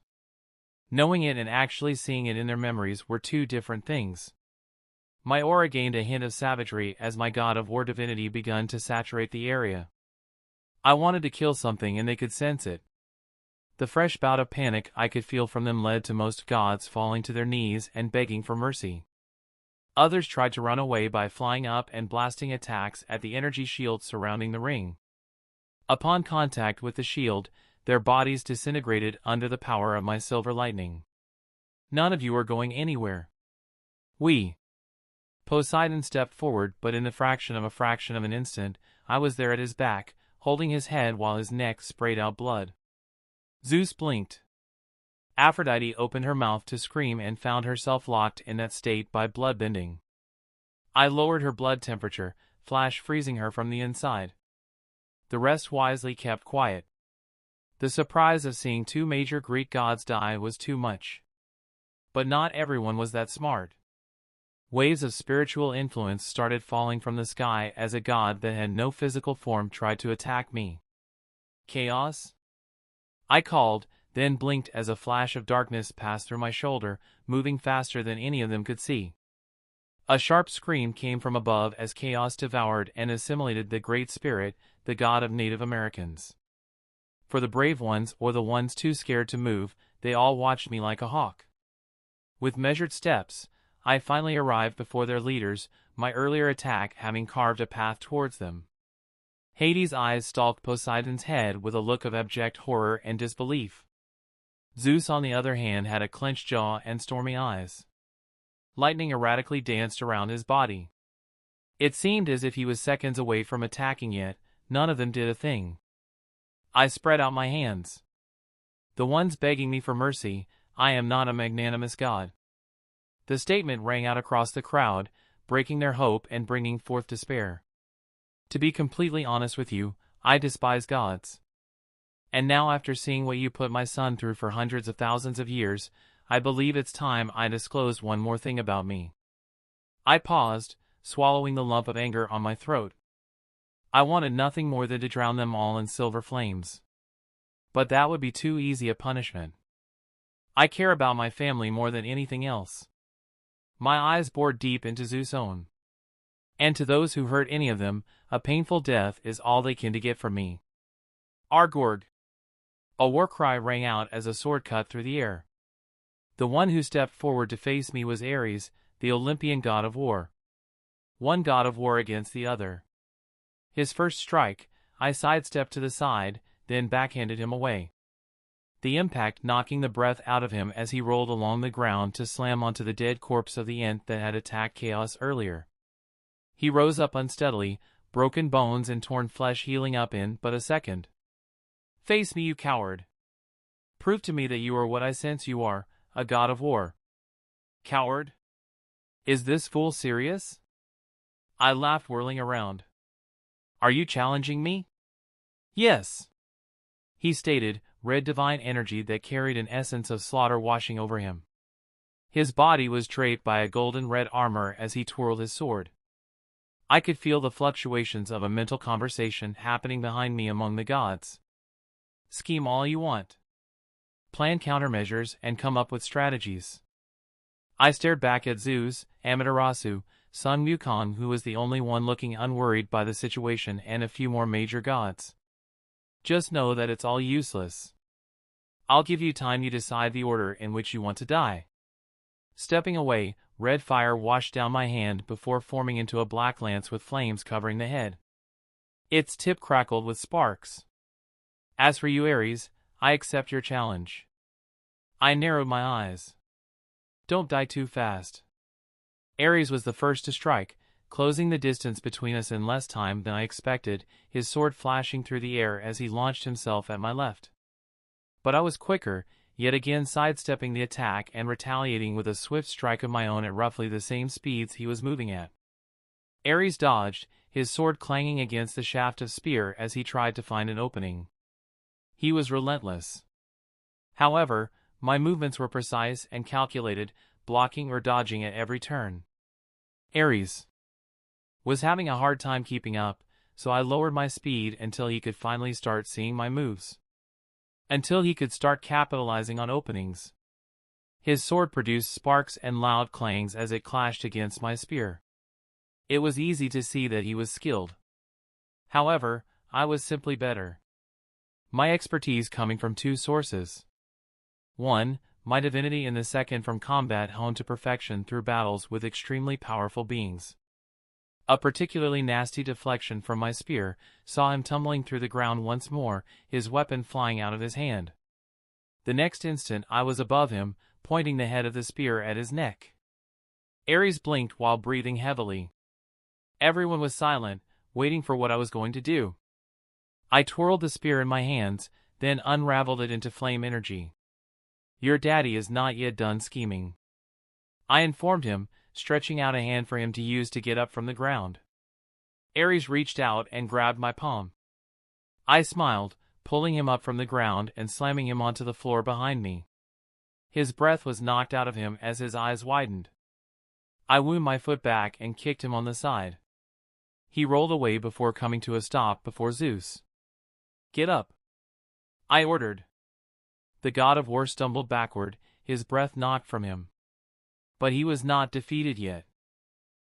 A: Knowing it and actually seeing it in their memories were two different things. My aura gained a hint of savagery as my god of war divinity begun to saturate the area. I wanted to kill something and they could sense it. The fresh bout of panic I could feel from them led to most gods falling to their knees and begging for mercy. Others tried to run away by flying up and blasting attacks at the energy shield surrounding the ring. Upon contact with the shield, their bodies disintegrated under the power of my silver lightning. None of you are going anywhere. Poseidon stepped forward, but in the fraction of an instant, I was there at his back, holding his head while his neck sprayed out blood. Zeus blinked. Aphrodite opened her mouth to scream and found herself locked in that state by bloodbending. I lowered her blood temperature, flash freezing her from the inside. The rest wisely kept quiet. The surprise of seeing two major Greek gods die was too much. But not everyone was that smart. Waves of spiritual influence started falling from the sky as a god that had no physical form tried to attack me. Chaos? I called, then blinked as a flash of darkness passed through my shoulder, moving faster than any of them could see. A sharp scream came from above as Chaos devoured and assimilated the Great Spirit, the god of Native Americans. For the brave ones or the ones too scared to move, they all watched me like a hawk. With measured steps, I finally arrived before their leaders, my earlier attack having carved a path towards them. Hades' eyes stalked Poseidon's head with a look of abject horror and disbelief. Zeus, on the other hand, had a clenched jaw and stormy eyes. Lightning erratically danced around his body. It seemed as if he was seconds away from attacking, yet none of them did a thing. I spread out my hands. The ones begging me for mercy, I am not a magnanimous god. The statement rang out across the crowd, breaking their hope and bringing forth despair. To be completely honest with you, I despise gods. And now, after seeing what you put my son through for hundreds of thousands of years, I believe it's time I disclosed one more thing about me. I paused, swallowing the lump of anger on my throat. I wanted nothing more than to drown them all in silver flames. But that would be too easy a punishment. I care about my family more than anything else. My eyes bored deep into Zeus' own. And to those who hurt any of them, a painful death is all they can to get from me. Argorg! A war cry rang out as a sword cut through the air. The one who stepped forward to face me was Ares, the Olympian god of war. One god of war against the other. His first strike, I sidestepped to the side, then backhanded him away. The impact knocking the breath out of him as he rolled along the ground to slam onto the dead corpse of the Ent that had attacked Chaos earlier. He rose up unsteadily, broken bones and torn flesh healing up in but a second. Face me, you coward. Prove to me that you are what I sense you are, a god of war. Coward? Is this fool serious? I laughed, whirling around. Are you challenging me? Yes. He stated, red divine energy that carried an essence of slaughter washing over him. His body was draped by a golden red armor as he twirled his sword. I could feel the fluctuations of a mental conversation happening behind me among the gods. Scheme all you want. Plan countermeasures and come up with strategies. I stared back at Zeus, Amaterasu, Sun Wukong, who was the only one looking unworried by the situation, and a few more major gods. Just know that it's all useless. I'll give you time to decide the order in which you want to die. Stepping away, red fire washed down my hand before forming into a black lance with flames covering the head. Its tip crackled with sparks. As for you, Ares, I accept your challenge. I narrowed my eyes. Don't die too fast. Ares was the first to strike, closing the distance between us in less time than I expected, his sword flashing through the air as he launched himself at my left. But I was quicker, yet again sidestepping the attack and retaliating with a swift strike of my own at roughly the same speeds he was moving at. Ares dodged, his sword clanging against the shaft of spear as he tried to find an opening. He was relentless. However, my movements were precise and calculated, blocking or dodging at every turn. Ares was having a hard time keeping up, so I lowered my speed until he could finally start seeing my moves. Until he could start capitalizing on openings. His sword produced sparks and loud clangs as it clashed against my spear. It was easy to see that he was skilled. However, I was simply better. My expertise coming from two sources. One, my divinity, and the second from combat honed to perfection through battles with extremely powerful beings. A particularly nasty deflection from my spear saw him tumbling through the ground once more, his weapon flying out of his hand. The next instant I was above him, pointing the head of the spear at his neck. Ares blinked while breathing heavily. Everyone was silent, waiting for what I was going to do. I twirled the spear in my hands, then unraveled it into flame energy. Your daddy is not yet done scheming, I informed him, stretching out a hand for him to use to get up from the ground. Ares reached out and grabbed my palm. I smiled, pulling him up from the ground and slamming him onto the floor behind me. His breath was knocked out of him as his eyes widened. I wound my foot back and kicked him on the side. He rolled away before coming to a stop before Zeus. Get up, I ordered. The god of war stumbled backward, his breath knocked from him. But he was not defeated yet.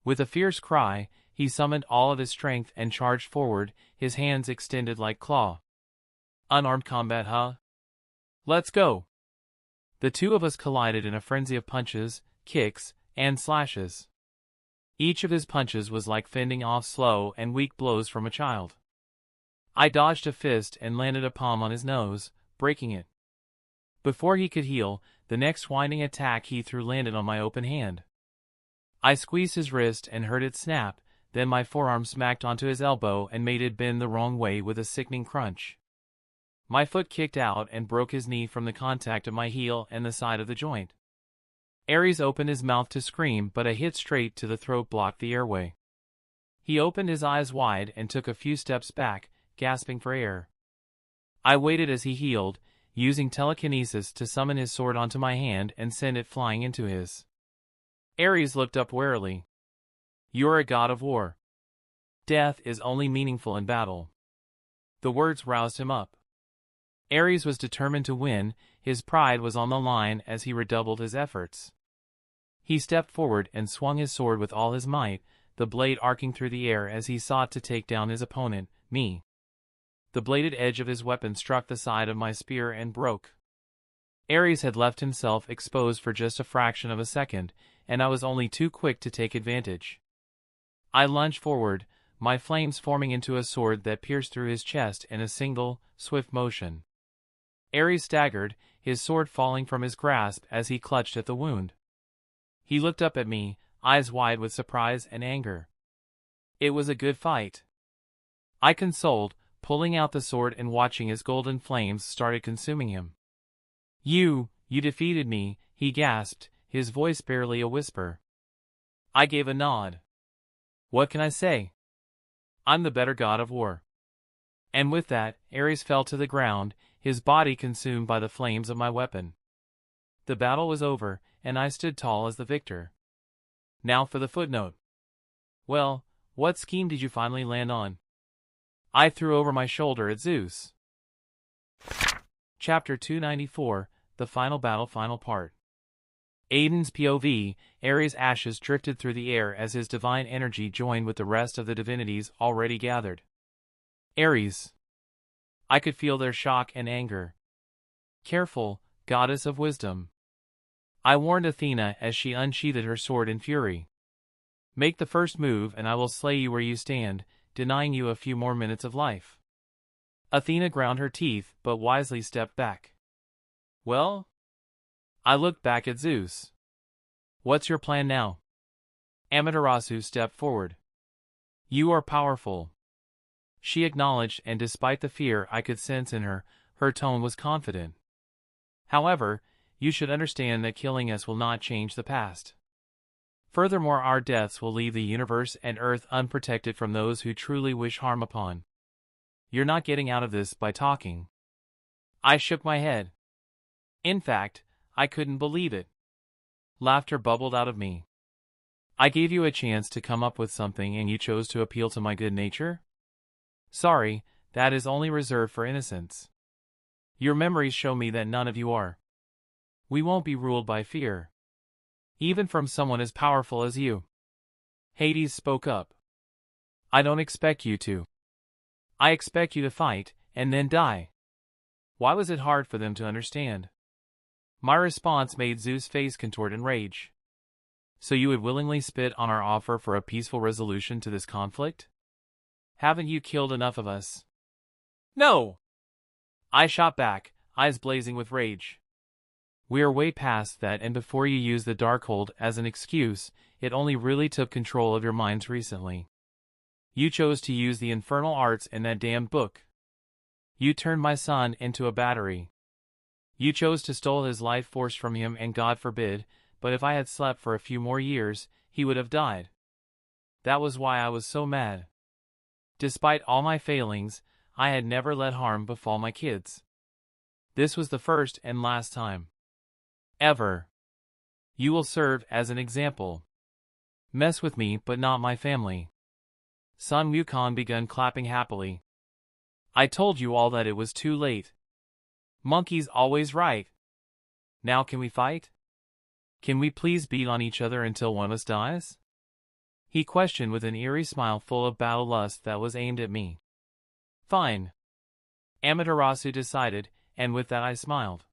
A: With a fierce cry, he summoned all of his strength and charged forward, his hands extended like claw. Unarmed combat, huh? Let's go. The two of us collided in a frenzy of punches, kicks, and slashes. Each of his punches was like fending off slow and weak blows from a child. I dodged a fist and landed a palm on his nose, breaking it. Before he could heal, the next winding attack he threw landed on my open hand. I squeezed his wrist and heard it snap, then my forearm smacked onto his elbow and made it bend the wrong way with a sickening crunch. My foot kicked out and broke his knee from the contact of my heel and the side of the joint. Ares opened his mouth to scream, but a hit straight to the throat blocked the airway. He opened his eyes wide and took a few steps back, gasping for air. I waited as he healed, using telekinesis to summon his sword onto my hand and send it flying into his. Ares looked up warily. You're a god of war. Death is only meaningful in battle. The words roused him up. Ares was determined to win, his pride was on the line as he redoubled his efforts. He stepped forward and swung his sword with all his might, the blade arcing through the air as he sought to take down his opponent, me. The bladed edge of his weapon struck the side of my spear and broke. Ares had left himself exposed for just a fraction of a second, and I was only too quick to take advantage. I lunged forward, my flames forming into a sword that pierced through his chest in a single, swift motion. Ares staggered, his sword falling from his grasp as he clutched at the wound. He looked up at me, eyes wide with surprise and anger. It was a good fight, I consoled, pulling out the sword and watching as golden flames started consuming him. You defeated me, he gasped, his voice barely a whisper. I gave a nod. What can I say? I'm the better god of war. And with that, Ares fell to the ground, his body consumed by the flames of my weapon. The battle was over, and I stood tall as the victor. Now for the footnote. Well, what scheme did you finally land on? I threw over my shoulder at Zeus. Chapter 294, The Final Battle Final Part. Aden's POV, Ares' ashes drifted through the air as his divine energy joined with the rest of the divinities already gathered. Ares. I could feel their shock and anger. Careful, goddess of wisdom. I warned Athena as she unsheathed her sword in fury. Make the first move and I will slay you where you stand, denying you a few more minutes of life. Athena ground her teeth but wisely stepped back. Well? I looked back at Zeus. What's your plan now? Amaterasu stepped forward. You are powerful. She acknowledged, and despite the fear I could sense in her, her tone was confident. However, you should understand that killing us will not change the past. Furthermore, our deaths will leave the universe and Earth unprotected from those who truly wish harm upon. You're not getting out of this by talking. I shook my head. In fact, I couldn't believe it. Laughter bubbled out of me. I gave you a chance to come up with something and you chose to appeal to my good nature? Sorry, that is only reserved for innocents. Your memories show me that none of you are. We won't be ruled by fear. Even from someone as powerful as you. Hades spoke up. I don't expect you to. I expect you to fight, and then die. Why was it hard for them to understand? My response made Zeus' face contort in rage. So you would willingly spit on our offer for a peaceful resolution to this conflict? Haven't you killed enough of us? No! I shot back, eyes blazing with rage. We are way past that, and before you use the Darkhold as an excuse, it only really took control of your minds recently. You chose to use the infernal arts in that damned book. You turned my son into a battery. You chose to steal his life force from him, and God forbid, but if I had slept for a few more years, he would have died. That was why I was so mad. Despite all my failings, I had never let harm befall my kids. This was the first and last time. Ever. You will serve as an example. Mess with me but not my family. Sun Wukong began clapping happily. I told you all that it was too late. Monkey's always right. Now can we fight? Can we please beat on each other until one of us dies? He questioned with an eerie smile full of battle lust that was aimed at me. Fine. Amaterasu decided, and with that I smiled.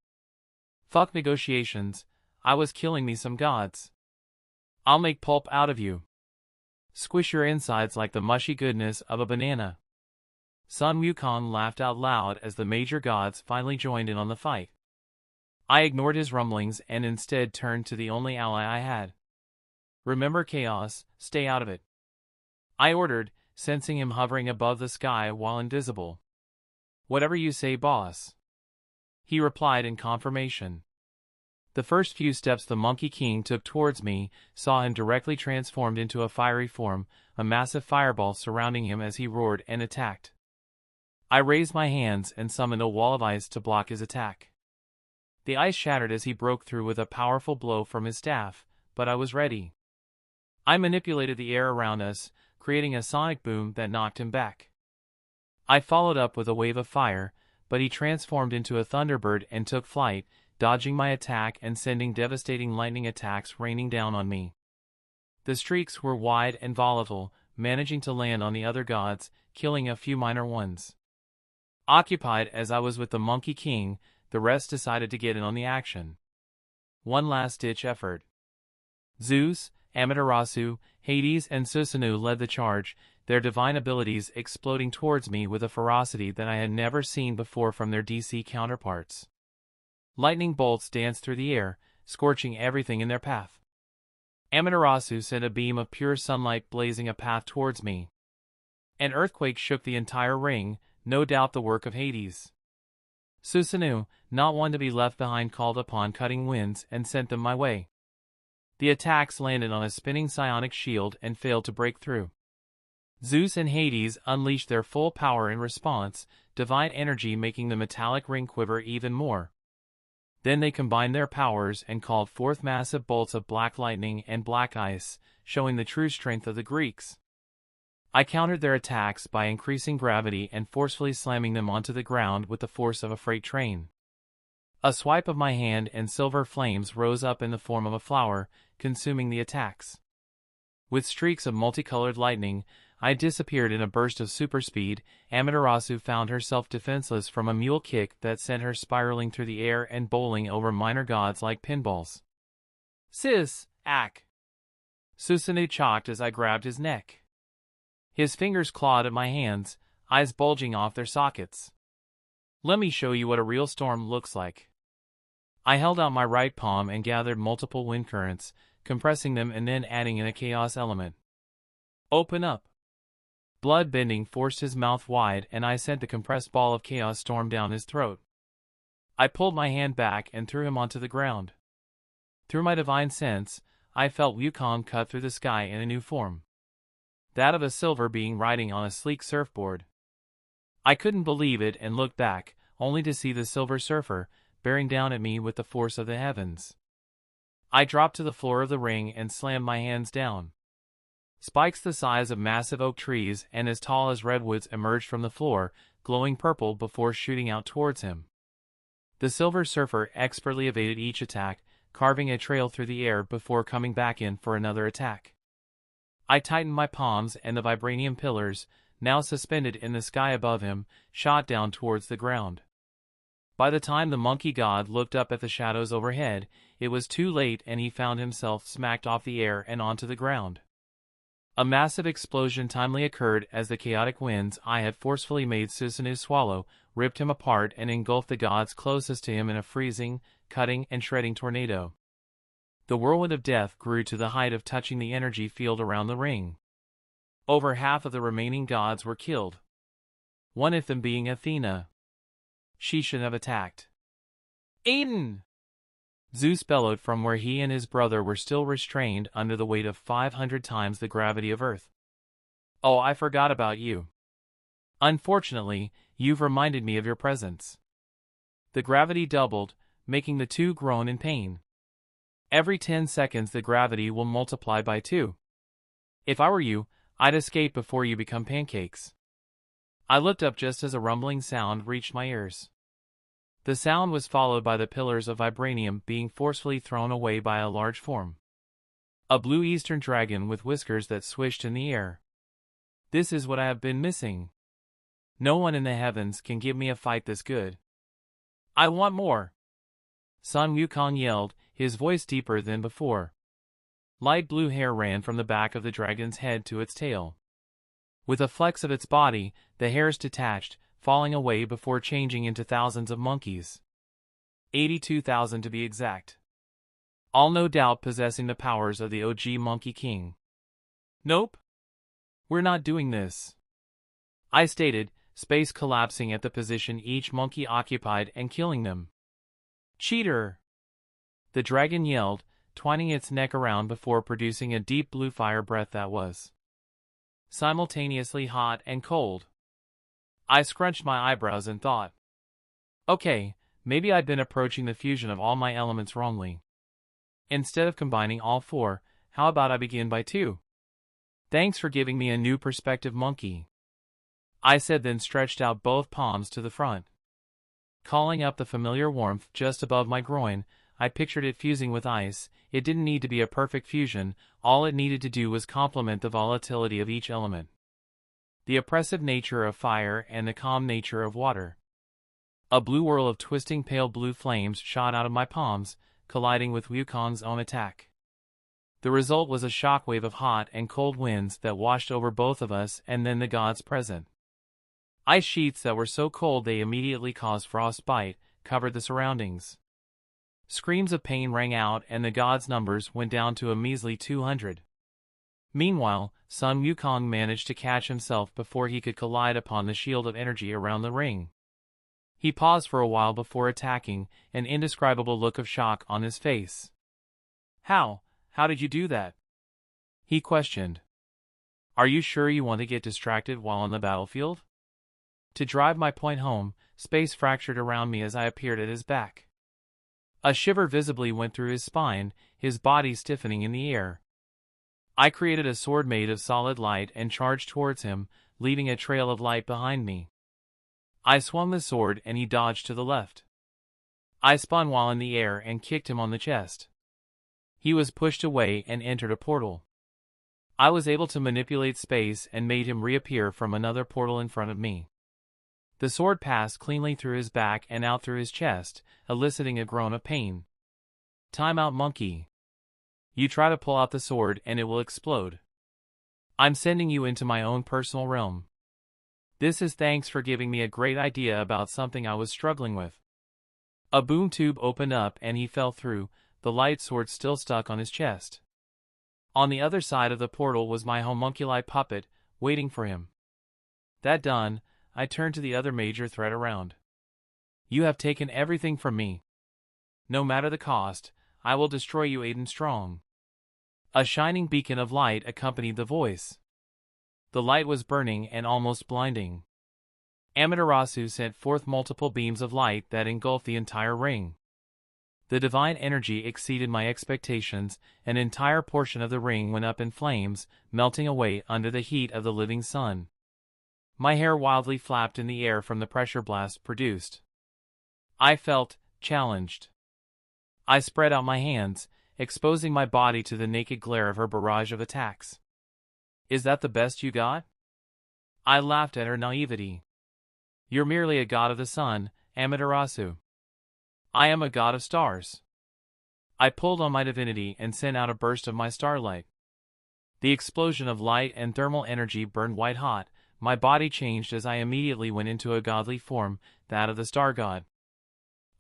A: Fuck negotiations, I was killing me some gods. I'll make pulp out of you. Squish your insides like the mushy goodness of a banana. Sun Wukong laughed out loud as the major gods finally joined in on the fight. I ignored his rumblings and instead turned to the only ally I had. Remember chaos, stay out of it. I ordered, sensing him hovering above the sky while invisible. Whatever you say, boss. He replied in confirmation. The first few steps the Monkey King took towards me saw him directly transformed into a fiery form, a massive fireball surrounding him as he roared and attacked. I raised my hands and summoned a wall of ice to block his attack. The ice shattered as he broke through with a powerful blow from his staff, but I was ready. I manipulated the air around us, creating a sonic boom that knocked him back. I followed up with a wave of fire, but he transformed into a thunderbird and took flight, dodging my attack and sending devastating lightning attacks raining down on me. The streaks were wide and volatile, managing to land on the other gods, killing a few minor ones. Occupied as I was with the Monkey King, the rest decided to get in on the action. One last-ditch effort. Zeus, Amaterasu, Hades, and Susanoo led the charge, their divine abilities exploding towards me with a ferocity that I had never seen before from their DC counterparts. Lightning bolts danced through the air, scorching everything in their path. Amaterasu sent a beam of pure sunlight blazing a path towards me. An earthquake shook the entire ring, no doubt the work of Hades. Susanoo, not one to be left behind, called upon cutting winds and sent them my way. The attacks landed on a spinning psionic shield and failed to break through. Zeus and Hades unleashed their full power in response, divine energy making the metallic ring quiver even more. Then they combined their powers and called forth massive bolts of black lightning and black ice, showing the true strength of the Greeks. I countered their attacks by increasing gravity and forcefully slamming them onto the ground with the force of a freight train. A swipe of my hand and silver flames rose up in the form of a flower, consuming the attacks. With streaks of multicolored lightning, I disappeared in a burst of super speed. Amaterasu found herself defenseless from a mule kick that sent her spiraling through the air and bowling over minor gods like pinballs. "Sis, ack!" Susanoo chocked as I grabbed his neck. His fingers clawed at my hands, eyes bulging off their sockets. "Let me show you what a real storm looks like." I held out my right palm and gathered multiple wind currents, compressing them and then adding in a chaos element. "Open up." Blood-bending forced his mouth wide and I sent the compressed ball of chaos storm down his throat. I pulled my hand back and threw him onto the ground. Through my divine sense, I felt Wukong cut through the sky in a new form. That of a silver being riding on a sleek surfboard. I couldn't believe it and looked back, only to see the Silver Surfer, bearing down at me with the force of the heavens. I dropped to the floor of the ring and slammed my hands down. Spikes the size of massive oak trees and as tall as redwoods emerged from the floor, glowing purple before shooting out towards him. The Silver Surfer expertly evaded each attack, carving a trail through the air before coming back in for another attack. I tightened my palms and the vibranium pillars, now suspended in the sky above him, shot down towards the ground. By the time the monkey god looked up at the shadows overhead, it was too late and he found himself smacked off the air and onto the ground. A massive explosion timely occurred as the chaotic winds I had forcefully made Susanoo swallow ripped him apart and engulfed the gods closest to him in a freezing, cutting, and shredding tornado. The whirlwind of death grew to the height of touching the energy field around the ring. Over half of the remaining gods were killed. One of them being Athena. She should have attacked. "Aden!" Zeus bellowed from where he and his brother were still restrained under the weight of 500 times the gravity of Earth. "Oh, I forgot about you. Unfortunately, you've reminded me of your presence." The gravity doubled, making the two groan in pain. Every 10 seconds the gravity will multiply by 2. If I were you, I'd escape before you become pancakes. I looked up just as a rumbling sound reached my ears. The sound was followed by the pillars of vibranium being forcefully thrown away by a large form. A blue eastern dragon with whiskers that swished in the air. This is what I have been missing. No one in the heavens can give me a fight this good. I want more. Sun Wukong yelled, his voice deeper than before. Light blue hair ran from the back of the dragon's head to its tail. With a flex of its body, the hairs detached, falling away before changing into thousands of monkeys. 82,000 to be exact. All no doubt possessing the powers of the OG Monkey King. "Nope. We're not doing this," I stated, space collapsing at the position each monkey occupied and killing them. "Cheater!" the dragon yelled, twining its neck around before producing a deep blue fire breath that was simultaneously hot and cold. I scrunched my eyebrows and thought, okay, maybe I'd been approaching the fusion of all my elements wrongly. Instead of combining all 4, how about I begin by 2? "Thanks for giving me a new perspective, monkey," I said, then stretched out both palms to the front. Calling up the familiar warmth just above my groin, I pictured it fusing with ice. It didn't need to be a perfect fusion, all it needed to do was complement the volatility of each element. The oppressive nature of fire and the calm nature of water. A blue whirl of twisting pale blue flames shot out of my palms, colliding with Wukong's own attack. The result was a shockwave of hot and cold winds that washed over both of us and then the gods present. Ice sheets that were so cold they immediately caused frostbite covered the surroundings. Screams of pain rang out and the gods' numbers went down to a measly 200. Meanwhile, Sun Wukong managed to catch himself before he could collide upon the shield of energy around the ring. He paused for a while before attacking, an indescribable look of shock on his face. How did you do that?" he questioned. "Are you sure you want to get distracted while on the battlefield?" To drive my point home, space fractured around me as I appeared at his back. A shiver visibly went through his spine, his body stiffening in the air. I created a sword made of solid light and charged towards him, leaving a trail of light behind me. I swung the sword and he dodged to the left. I spun while in the air and kicked him on the chest. He was pushed away and entered a portal. I was able to manipulate space and made him reappear from another portal in front of me. The sword passed cleanly through his back and out through his chest, eliciting a groan of pain. "Time out, monkey. You try to pull out the sword and it will explode. I'm sending you into my own personal realm. This is thanks for giving me a great idea about something I was struggling with." A boom tube opened up and he fell through, the light sword still stuck on his chest. On the other side of the portal was my homunculi puppet, waiting for him. That done, I turned to the other major threat around. "You have taken everything from me. No matter the cost, I will destroy you, Aden Strong." A shining beacon of light accompanied the voice. The light was burning and almost blinding. Amaterasu sent forth multiple beams of light that engulfed the entire ring. The divine energy exceeded my expectations, an entire portion of the ring went up in flames, melting away under the heat of the living sun. My hair wildly flapped in the air from the pressure blast produced. I felt challenged. I spread out my hands, exposing my body to the naked glare of her barrage of attacks. "Is that the best you got?" I laughed at her naivety. "You're merely a god of the sun, Amaterasu. I am a god of stars." I pulled on my divinity and sent out a burst of my starlight. The explosion of light and thermal energy burned white hot. My body changed as I immediately went into a godly form, that of the star god.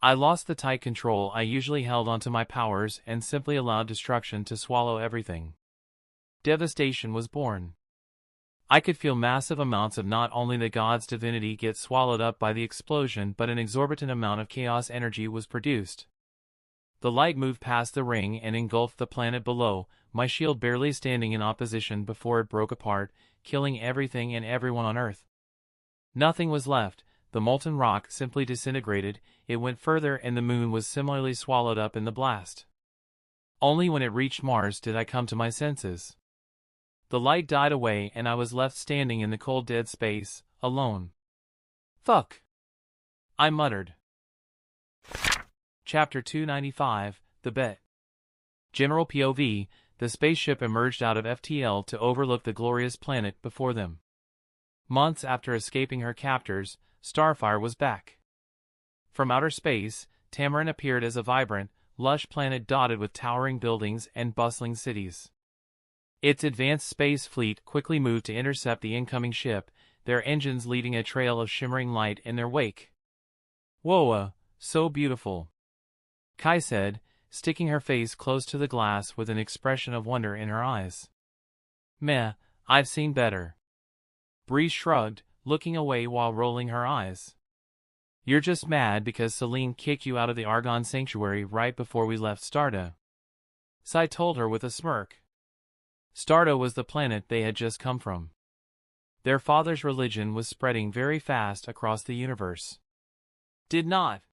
A: I lost the tight control I usually held onto my powers and simply allowed destruction to swallow everything. Devastation was born. I could feel massive amounts of not only the god's divinity get swallowed up by the explosion, but an exorbitant amount of chaos energy was produced. The light moved past the ring and engulfed the planet below, my shield barely standing in opposition before it broke apart, killing everything and everyone on Earth. Nothing was left. The molten rock simply disintegrated, it went further and the moon was similarly swallowed up in the blast. Only when it reached Mars did I come to my senses. The light died away and I was left standing in the cold dead space, alone. "Fuck!" I muttered. Chapter 295, The Bet. General POV, the spaceship emerged out of FTL to overlook the glorious planet before them. Months after escaping her captors, Starfire was back. From outer space, Tamarin appeared as a vibrant, lush planet dotted with towering buildings and bustling cities. Its advanced space fleet quickly moved to intercept the incoming ship, their engines leaving a trail of shimmering light in their wake. "Whoa, so beautiful," Kai said, sticking her face close to the glass with an expression of wonder in her eyes. "Meh, I've seen better." Bree shrugged, looking away while rolling her eyes. "You're just mad because Celine kicked you out of the Argon Sanctuary right before we left Starda," Sai told her with a smirk. Starda was the planet they had just come from. Their father's religion was spreading very fast across the universe. "Did not."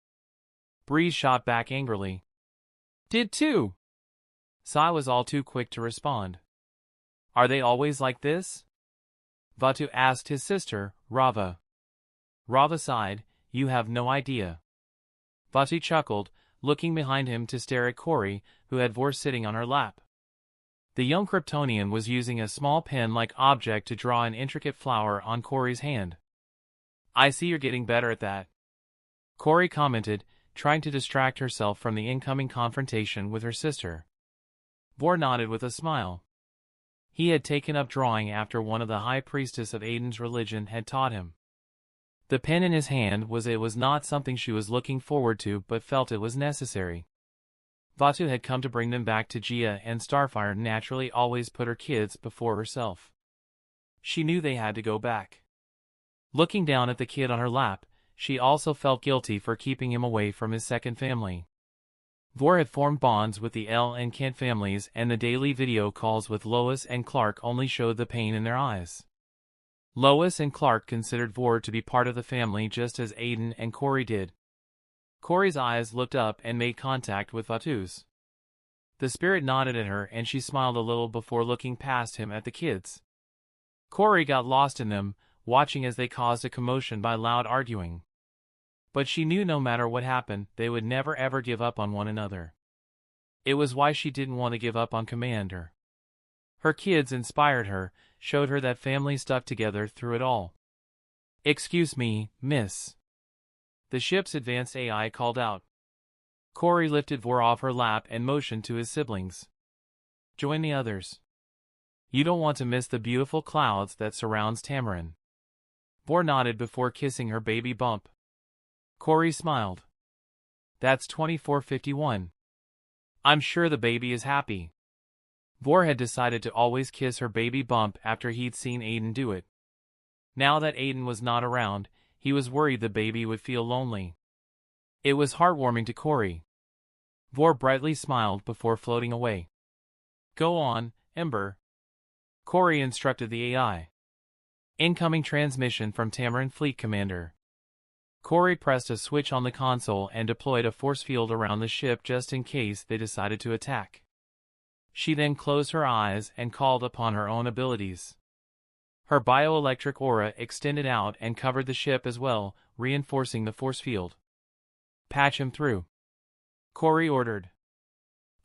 A: Bree shot back angrily. "Did too." Sai was all too quick to respond. "Are they always like this?" Vatu asked his sister, Rava. Rava sighed, "You have no idea. Vatu chuckled, looking behind him to stare at Corey, who had Vor sitting on her lap. The young Kryptonian was using a small pen-like object to draw an intricate flower on Corey's hand. "I see you're getting better at that," Corey commented, trying to distract herself from the incoming confrontation with her sister. Vor nodded with a smile. He had taken up drawing after one of the High Priestess of Aden's religion had taught him. The pen in his hand was not something she was looking forward to but felt it was necessary. Vatu had come to bring them back to Gia, and Starfire naturally always put her kids before herself. She knew they had to go back. Looking down at the kid on her lap, she also felt guilty for keeping him away from his second family. Vor had formed bonds with the Elle and Kent families, and the daily video calls with Lois and Clark only showed the pain in their eyes. Lois and Clark considered Vor to be part of the family just as Aden and Corey did. Corey's eyes looked up and made contact with Vatu's. The spirit nodded at her and she smiled a little before looking past him at the kids. Corey got lost in them, watching as they caused a commotion by loud arguing. But she knew no matter what happened, they would never ever give up on one another. It was why she didn't want to give up on Commander. Her kids inspired her, showed her that family stuck together through it all. "Excuse me, miss." The ship's advanced AI called out. Corey lifted Vor off her lap and motioned to his siblings. "Join the others. You don't want to miss the beautiful clouds that surrounds Tamarin." Vor nodded before kissing her baby bump. Corey smiled. "That's 2451. I'm sure the baby is happy." Vor had decided to always kiss her baby bump after he'd seen Aden do it. Now that Aden was not around, he was worried the baby would feel lonely. It was heartwarming to Corey. Vor brightly smiled before floating away. "Go on, Ember," Corey instructed the AI. Incoming transmission from Tamarin Fleet Commander. Corey pressed a switch on the console and deployed a force field around the ship just in case they decided to attack. She then closed her eyes and called upon her own abilities. Her bioelectric aura extended out and covered the ship as well, reinforcing the force field. "Patch him through," Corey ordered.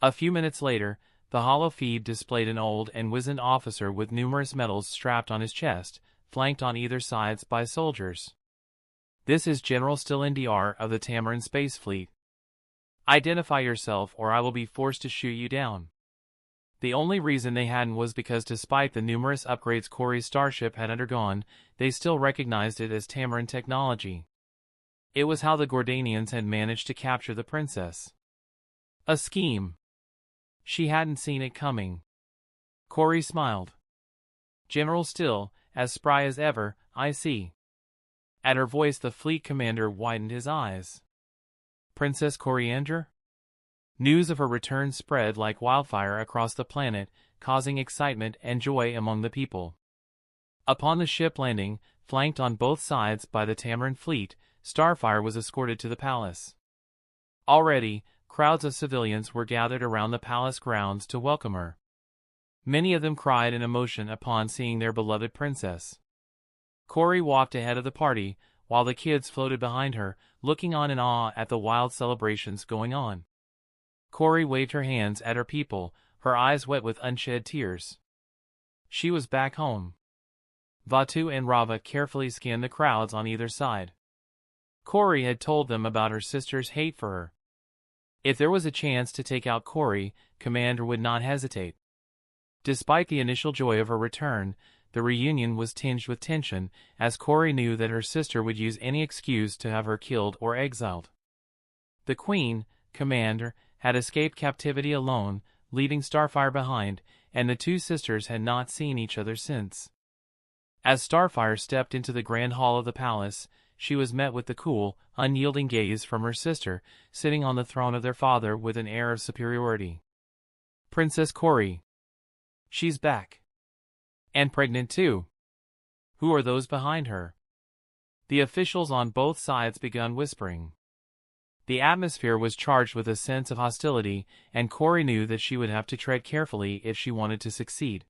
A: A few minutes later, the holo feed displayed an old and wizened officer with numerous medals strapped on his chest, flanked on either sides by soldiers. "This is General Stilindr of the Tamarin Space Fleet. Identify yourself or I will be forced to shoot you down." The only reason they hadn't was because despite the numerous upgrades Corey's starship had undergone, they still recognized it as Tamarin technology. It was how the Gordanians had managed to capture the princess. A scheme. She hadn't seen it coming. Corey smiled. "General Still, as spry as ever, I see." At her voice the fleet commander widened his eyes. "Princess Coriander?" News of her return spread like wildfire across the planet, causing excitement and joy among the people. Upon the ship landing, flanked on both sides by the Tamarin fleet, Starfire was escorted to the palace. Already, crowds of civilians were gathered around the palace grounds to welcome her. Many of them cried in emotion upon seeing their beloved princess. Corey walked ahead of the party, while the kids floated behind her, looking on in awe at the wild celebrations going on. Corey waved her hands at her people, her eyes wet with unshed tears. She was back home. Vatu and Rava carefully scanned the crowds on either side. Corey had told them about her sister's hate for her. If there was a chance to take out Corey, Commander would not hesitate. Despite the initial joy of her return, the reunion was tinged with tension, as Corey knew that her sister would use any excuse to have her killed or exiled. The Queen, Commander, had escaped captivity alone, leaving Starfire behind, and the two sisters had not seen each other since. As Starfire stepped into the grand hall of the palace, she was met with the cool, unyielding gaze from her sister, sitting on the throne of their father with an air of superiority. "Princess Corey. She's back. And pregnant too. Who are those behind her?" The officials on both sides began whispering. The atmosphere was charged with a sense of hostility, and Corey knew that she would have to tread carefully if she wanted to succeed.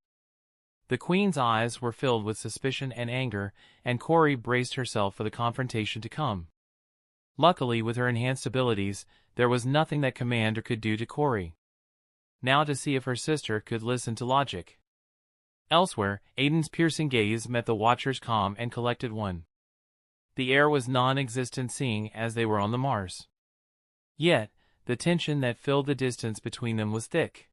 A: The Queen's eyes were filled with suspicion and anger, and Corey braced herself for the confrontation to come. Luckily, with her enhanced abilities, there was nothing that Commander could do to Corey. Now to see if her sister could listen to logic. Elsewhere, Aiden's piercing gaze met the Watcher's calm and collected one. The air was non-existent, seeing as they were on the Mars. Yet, the tension that filled the distance between them was thick.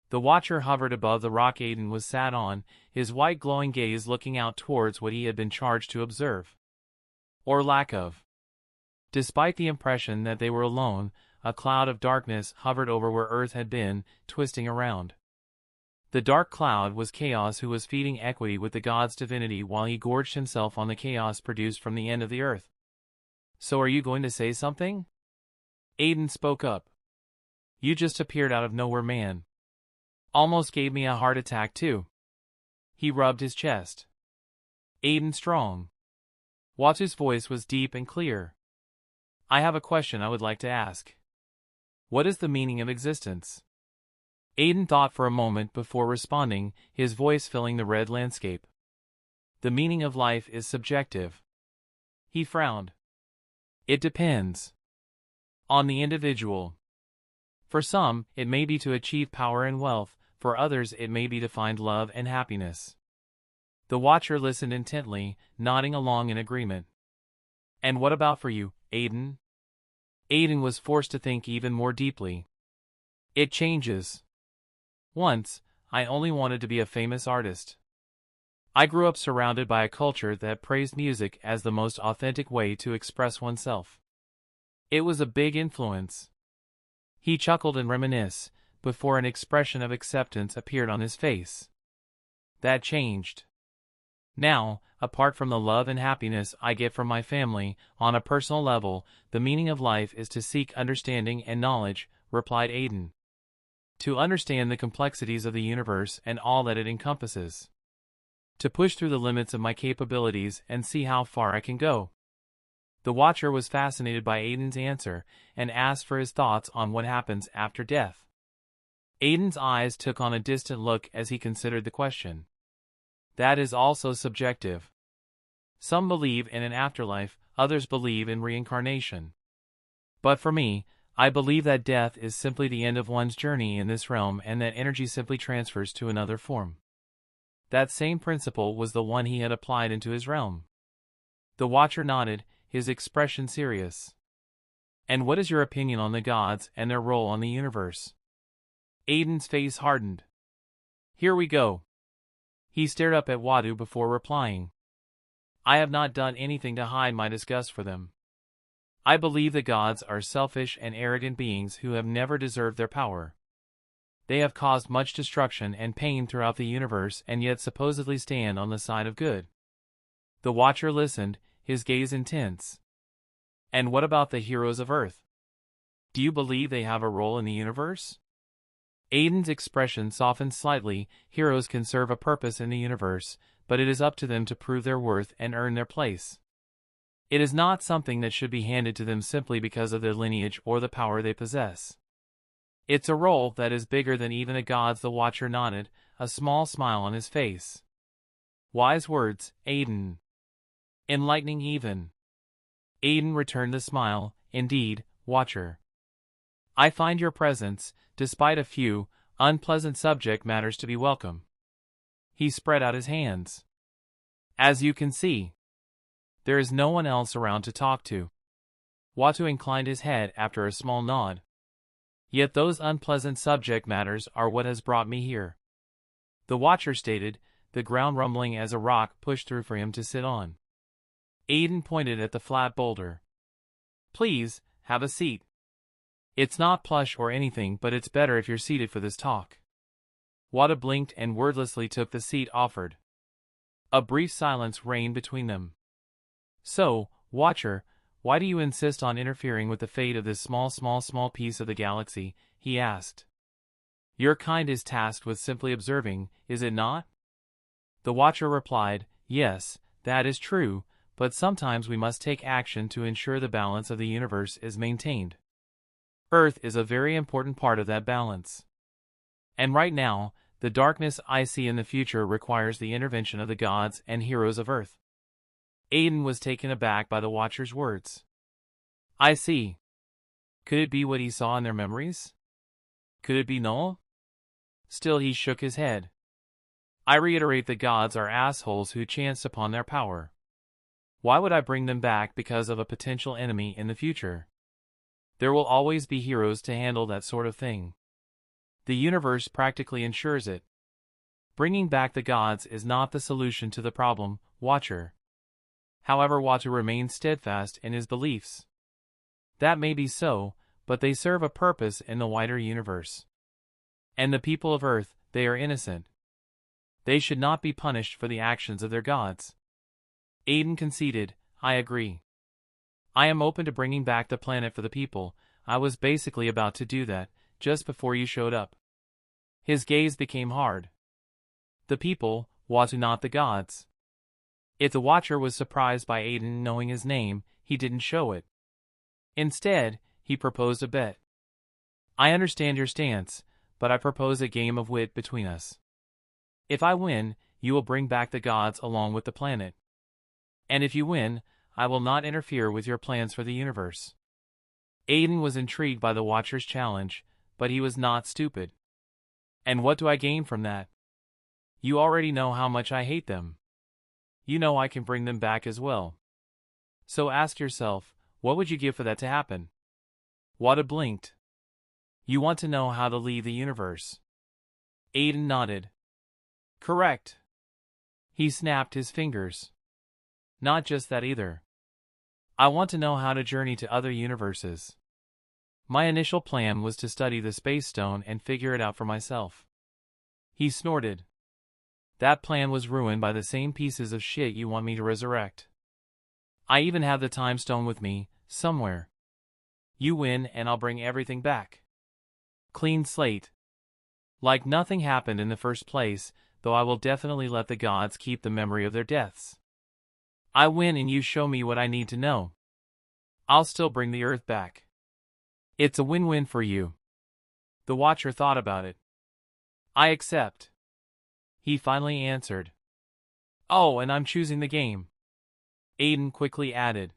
A: The Watcher hovered above the rock Aden was sat on, his white glowing gaze looking out towards what he had been charged to observe. Or lack of. Despite the impression that they were alone, a cloud of darkness hovered over where Earth had been, twisting around. The dark cloud was Chaos, who was feeding equity with the god's divinity while he gorged himself on the chaos produced from the end of the Earth. "So are you going to say something?" Aden spoke up. "You just appeared out of nowhere, man. Almost gave me a heart attack too." He rubbed his chest. Aden Strong. Watu's voice was deep and clear. "I have a question I would like to ask. What is the meaning of existence?" Aden thought for a moment before responding, his voice filling the red landscape. "The meaning of life is subjective." He frowned. "It depends on the individual. For some, it may be to achieve power and wealth, for others it may be to find love and happiness." The Watcher listened intently, nodding along in agreement. "And what about for you, Aden?" Aden was forced to think even more deeply. "It changes. Once, I only wanted to be a famous artist. I grew up surrounded by a culture that praised music as the most authentic way to express oneself. It was a big influence." He chuckled and reminisced, before an expression of acceptance appeared on his face. "That changed. Now, apart from the love and happiness I get from my family, on a personal level, the meaning of life is to seek understanding and knowledge," replied Aden. "To understand the complexities of the universe and all that it encompasses. To push through the limits of my capabilities and see how far I can go." The Watcher was fascinated by Aiden's answer, and asked for his thoughts on what happens after death. Aiden's eyes took on a distant look as he considered the question. "That is also subjective. Some believe in an afterlife, others believe in reincarnation. But for me, I believe that death is simply the end of one's journey in this realm and that energy simply transfers to another form." That same principle was the one he had applied into his realm. The Watcher nodded, his expression serious. "And what is your opinion on the gods and their role on the universe?" Aiden's face hardened. "Here we go." He stared up at Watu before replying. "I have not done anything to hide my disgust for them. I believe the gods are selfish and arrogant beings who have never deserved their power. They have caused much destruction and pain throughout the universe and yet supposedly stand on the side of good." The Watcher listened, his gaze intense. "And what about the heroes of Earth? Do you believe they have a role in the universe?" Aiden's expression softened slightly. "Heroes can serve a purpose in the universe, but it is up to them to prove their worth and earn their place. It is not something that should be handed to them simply because of their lineage or the power they possess. It's a role that is bigger than even the gods." The Watcher nodded, a small smile on his face. "Wise words, Aden. Enlightening even." Aden returned the smile. "Indeed, Watcher. I find your presence, despite a few unpleasant subject matters, to be welcome." He spread out his hands. "As you can see, there is no one else around to talk to." Watu inclined his head after a small nod. "Yet those unpleasant subject matters are what has brought me here," the Watcher stated, the ground rumbling as a rock pushed through for him to sit on. Aden pointed at the flat boulder. "Please, have a seat. It's not plush or anything, but it's better if you're seated for this talk." Watu blinked and wordlessly took the seat offered. A brief silence reigned between them. "So, Watcher, why do you insist on interfering with the fate of this small piece of the galaxy?" he asked. "Your kind is tasked with simply observing, is it not?" The Watcher replied, "Yes, that is true, but sometimes we must take action to ensure the balance of the universe is maintained. Earth is a very important part of that balance. And right now, the darkness I see in the future requires the intervention of the gods and heroes of Earth." Aden was taken aback by the Watcher's words. I see. Could it be what he saw in their memories? Could it be Null? Still he shook his head. I reiterate, the gods are assholes who chanced upon their power. Why would I bring them back because of a potential enemy in the future? There will always be heroes to handle that sort of thing. The universe practically ensures it. Bringing back the gods is not the solution to the problem, Watcher. However, Watu remains steadfast in his beliefs. That may be so, but they serve a purpose in the wider universe. And the people of Earth, they are innocent. They should not be punished for the actions of their gods. Aden conceded, I agree. I am open to bringing back the planet for the people. I was basically about to do that, just before you showed up. His gaze became hard. The people, Watu, not the gods. If the Watcher was surprised by Aden knowing his name, he didn't show it. Instead, he proposed a bet. I understand your stance, but I propose a game of wit between us. If I win, you will bring back the gods along with the planet. And if you win, I will not interfere with your plans for the universe. Aden was intrigued by the Watcher's challenge, but he was not stupid. And what do I gain from that? You already know how much I hate them. You know I can bring them back as well. So ask yourself, what would you give for that to happen? Watu blinked. You want to know how to leave the universe? Aden nodded. Correct. He snapped his fingers. Not just that either. I want to know how to journey to other universes. My initial plan was to study the space stone and figure it out for myself. He snorted. That plan was ruined by the same pieces of shit you want me to resurrect. I even have the time stone with me, somewhere. You win and I'll bring everything back. Clean slate. Like nothing happened in the first place, though I will definitely let the gods keep the memory of their deaths. I win and you show me what I need to know. I'll still bring the Earth back. It's a win-win for you. The Watcher thought about it. I accept. He finally answered. Oh, and I'm choosing the game. Aden quickly added.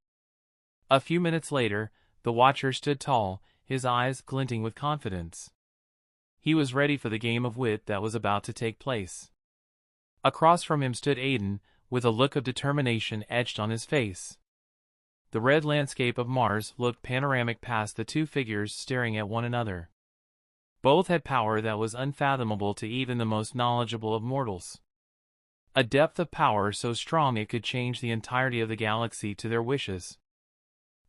A: A few minutes later, the Watcher stood tall, his eyes glinting with confidence. He was ready for the game of wit that was about to take place. Across from him stood Aden, with a look of determination etched on his face. The red landscape of Mars looked panoramic past the two figures staring at one another. Both had power that was unfathomable to even the most knowledgeable of mortals. A depth of power so strong it could change the entirety of the galaxy to their wishes.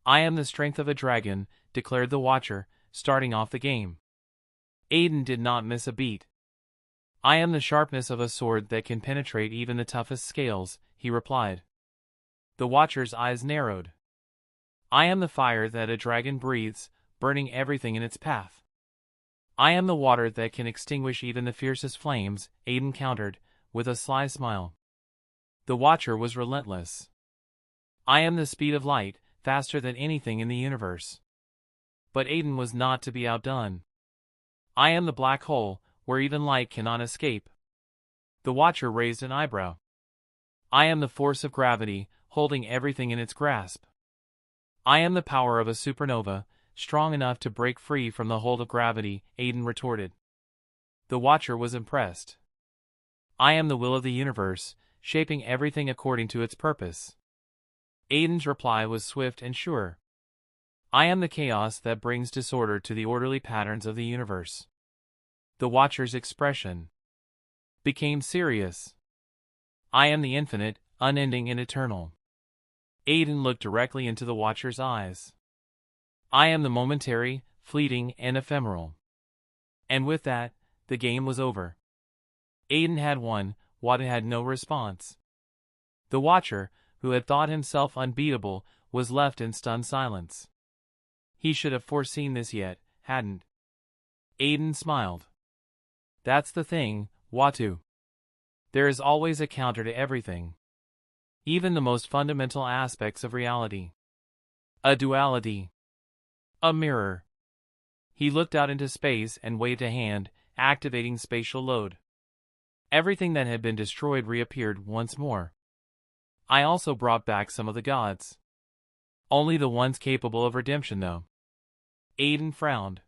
A: I am the strength of a dragon, declared the Watcher, starting off the game. Aden did not miss a beat. I am the sharpness of a sword that can penetrate even the toughest scales, he replied. The Watcher's eyes narrowed. I am the fire that a dragon breathes, burning everything in its path. I am the water that can extinguish even the fiercest flames, Aden countered, with a sly smile. The Watcher was relentless. I am the speed of light, faster than anything in the universe. But Aden was not to be outdone. I am the black hole, where even light cannot escape. The Watcher raised an eyebrow. I am the force of gravity, holding everything in its grasp. I am the power of a supernova, strong enough to break free from the hold of gravity, Aden retorted. The Watcher was impressed. I am the will of the universe, shaping everything according to its purpose. Aden's reply was swift and sure. I am the chaos that brings disorder to the orderly patterns of the universe. The Watcher's expression became serious. I am the infinite, unending and eternal. Aden looked directly into the Watcher's eyes. I am the momentary, fleeting, and ephemeral. And with that, the game was over. Aden had won, Watu had no response. The Watcher, who had thought himself unbeatable, was left in stunned silence. He should have foreseen this yet, hadn't. Aden smiled. That's the thing, Watu. There is always a counter to everything. Even the most fundamental aspects of reality. A duality. A mirror. He looked out into space and waved a hand, activating spatial load. Everything that had been destroyed reappeared once more. I also brought back some of the gods. Only the ones capable of redemption, though. Aden frowned.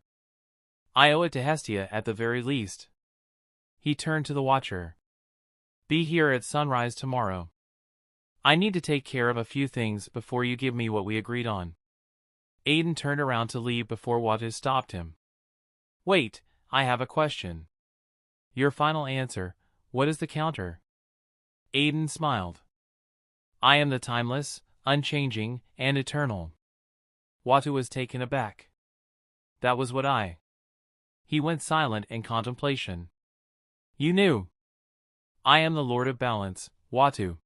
A: I owe it to Hestia at the very least. He turned to the Watcher. Be here at sunrise tomorrow. I need to take care of a few things before you give me what we agreed on. Aden turned around to leave before Watu stopped him. Wait, I have a question. Your final answer, what is the counter? Aden smiled. I am the timeless, unchanging, and eternal. Watu was taken aback. That was what I. He went silent in contemplation. You knew. I am the Lord of Balance, Watu.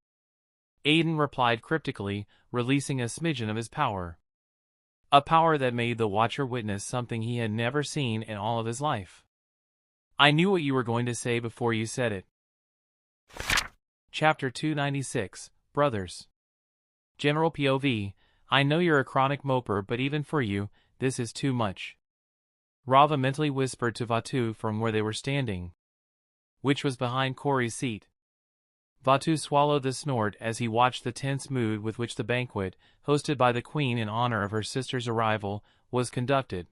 A: Aden replied cryptically, releasing a smidgen of his power. A power that made the Watcher witness something he had never seen in all of his life. I knew what you were going to say before you said it. Chapter 296, Brothers. General POV, I know you're a chronic moper, but even for you, this is too much. Rava mentally whispered to Vatu from where they were standing, which was behind Corey's seat. Vatu swallowed the snort as he watched the tense mood with which the banquet, hosted by the Queen in honor of her sister's arrival, was conducted.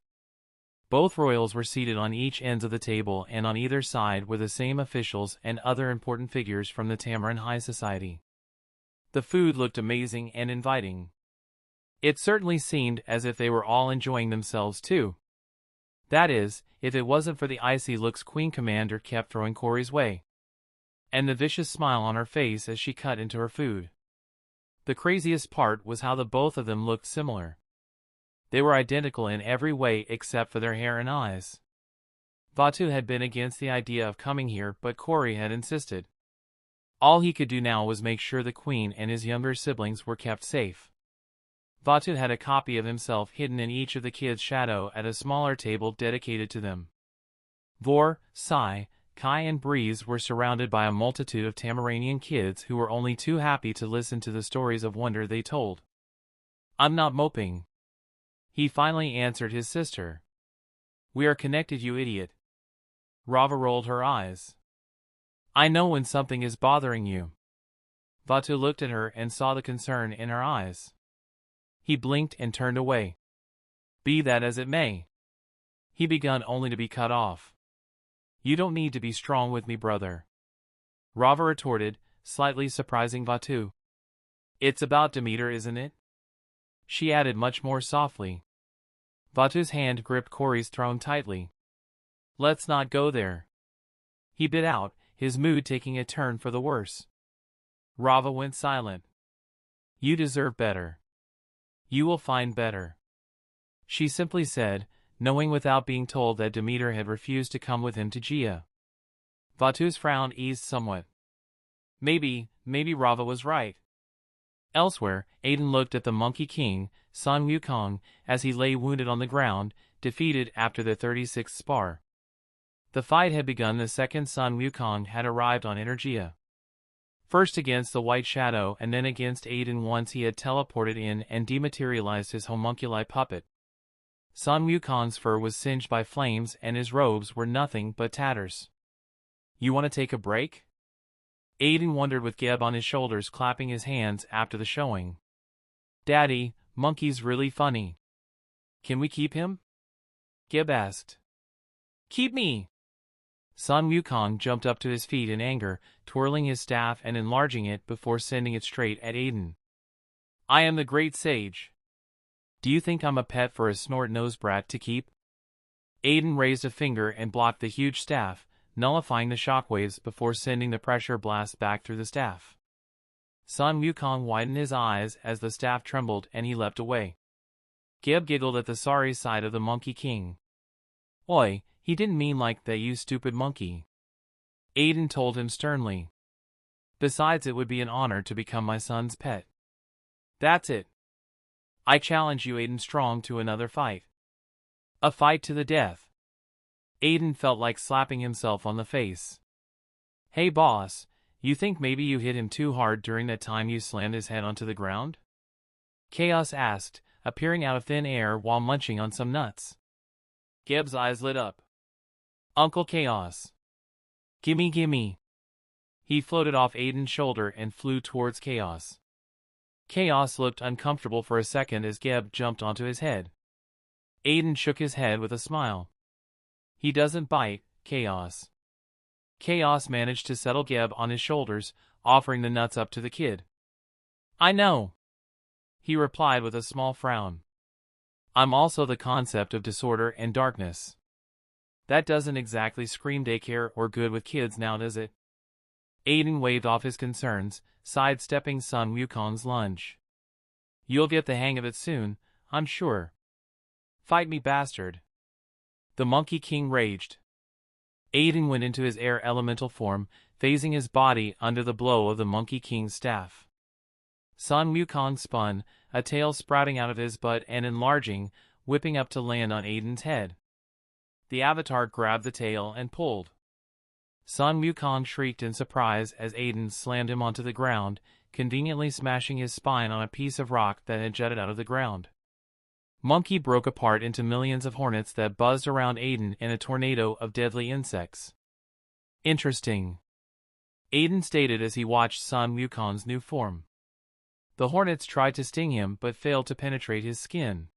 A: Both royals were seated on each ends of the table, and on either side were the same officials and other important figures from the Tamarin High Society. The food looked amazing and inviting. It certainly seemed as if they were all enjoying themselves too. That is, if it wasn't for the icy looks Queen Commander kept throwing Corey's way, and the vicious smile on her face as she cut into her food. The craziest part was how the both of them looked similar. They were identical in every way except for their hair and eyes. Vatu had been against the idea of coming here, but Corey had insisted. All he could do now was make sure the Queen and his younger siblings were kept safe. Vatu had a copy of himself hidden in each of the kids' shadow at a smaller table dedicated to them. Vor, Sai, Kai and Breeze were surrounded by a multitude of Tamaranian kids who were only too happy to listen to the stories of wonder they told. I'm not moping. He finally answered his sister. We are connected, you idiot. Rava rolled her eyes. I know when something is bothering you. Vatu looked at her and saw the concern in her eyes. He blinked and turned away. Be that as it may. He begun only to be cut off. You don't need to be strong with me, brother. Rava retorted, slightly surprising Vatu. It's about Demeter, isn't it? She added much more softly. Vatu's hand gripped Corey's throne tightly. Let's not go there. He bit out, his mood taking a turn for the worse. Rava went silent. You deserve better. You will find better. She simply said, knowing without being told that Demeter had refused to come with him to Gia. Vatu's frown eased somewhat. Maybe Rava was right. Elsewhere, Aden looked at the Monkey King, Sun Wukong, as he lay wounded on the ground, defeated after the 36th spar. The fight had begun the second Sun Wukong had arrived on Energia. First against the White Shadow and then against Aden once he had teleported in and dematerialized his homunculi puppet. Sun Wukong's fur was singed by flames and his robes were nothing but tatters. You want to take a break? Aden wondered with Geb on his shoulders clapping his hands after the showing. Daddy, Monkey's really funny. Can we keep him? Geb asked. Keep me! Sun Wukong jumped up to his feet in anger, twirling his staff and enlarging it before sending it straight at Aden. I am the great sage. Do you think I'm a pet for a snort-nosed brat to keep? Aden raised a finger and blocked the huge staff, nullifying the shockwaves before sending the pressure blast back through the staff. Sun Wukong widened his eyes as the staff trembled and he leapt away. Geb giggled at the sorry side of the Monkey King. Oi, he didn't mean like that, you stupid monkey. Aden told him sternly. Besides, it would be an honor to become my son's pet. That's it. I challenge you, Aden Strong, to another fight. A fight to the death. Aden felt like slapping himself on the face. Hey boss, you think maybe you hit him too hard during that time you slammed his head onto the ground? Chaos asked, appearing out of thin air while munching on some nuts. Geb's eyes lit up. Uncle Chaos. Gimme, gimme. He floated off Aden's shoulder and flew towards Chaos. Chaos looked uncomfortable for a second as Geb jumped onto his head. Aden shook his head with a smile. He doesn't bite, Chaos. Chaos managed to settle Geb on his shoulders, offering the nuts up to the kid. I know, he replied with a small frown. I'm also the concept of disorder and darkness. That doesn't exactly scream daycare or good with kids now, does it? Aden waved off his concerns, sidestepping Sun Wukong's lunge. You'll get the hang of it soon, I'm sure. Fight me, bastard. The Monkey King raged. Aden went into his air elemental form, phasing his body under the blow of the Monkey King's staff. Sun Wukong spun, a tail sprouting out of his butt and enlarging, whipping up to land on Aden's head. The avatar grabbed the tail and pulled. Sun Wukong shrieked in surprise as Aden slammed him onto the ground, conveniently smashing his spine on a piece of rock that had jutted out of the ground. Monkey broke apart into millions of hornets that buzzed around Aden in a tornado of deadly insects. Interesting, Aden stated as he watched Sun Wukong's new form. The hornets tried to sting him but failed to penetrate his skin.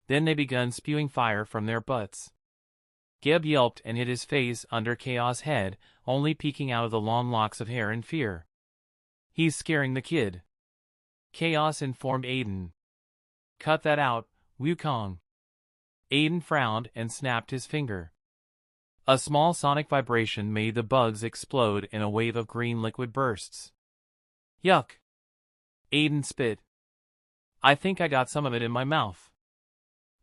A: Then they began spewing fire from their butts. Geb yelped and hid his face under Chaos' head, only peeking out of the long locks of hair in fear. He's scaring the kid, Chaos informed Aden. Cut that out, Wukong. Aden frowned and snapped his finger. A small sonic vibration made the bugs explode in a wave of green liquid bursts. Yuck! Aden spit. I think I got some of it in my mouth.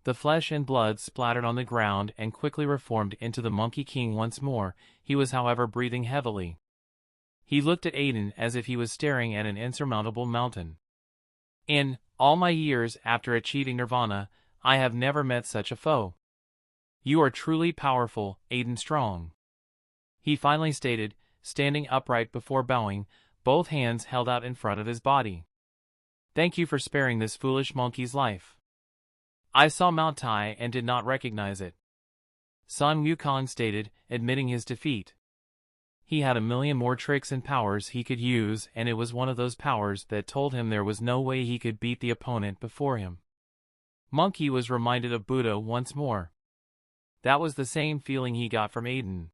A: The flesh and blood splattered on the ground and quickly reformed into the Monkey King once more. He was, however, breathing heavily. He looked at Aden as if he was staring at an insurmountable mountain. In all my years after achieving Nirvana, I have never met such a foe. You are truly powerful, Aden Strong, he finally stated, standing upright before bowing, both hands held out in front of his body. Thank you for sparing this foolish monkey's life. I saw Mount Tai and did not recognize it, Sun Wukong stated, admitting his defeat. He had a million more tricks and powers he could use, and it was one of those powers that told him there was no way he could beat the opponent before him. Monkey was reminded of Buddha once more. That was the same feeling he got from Aden.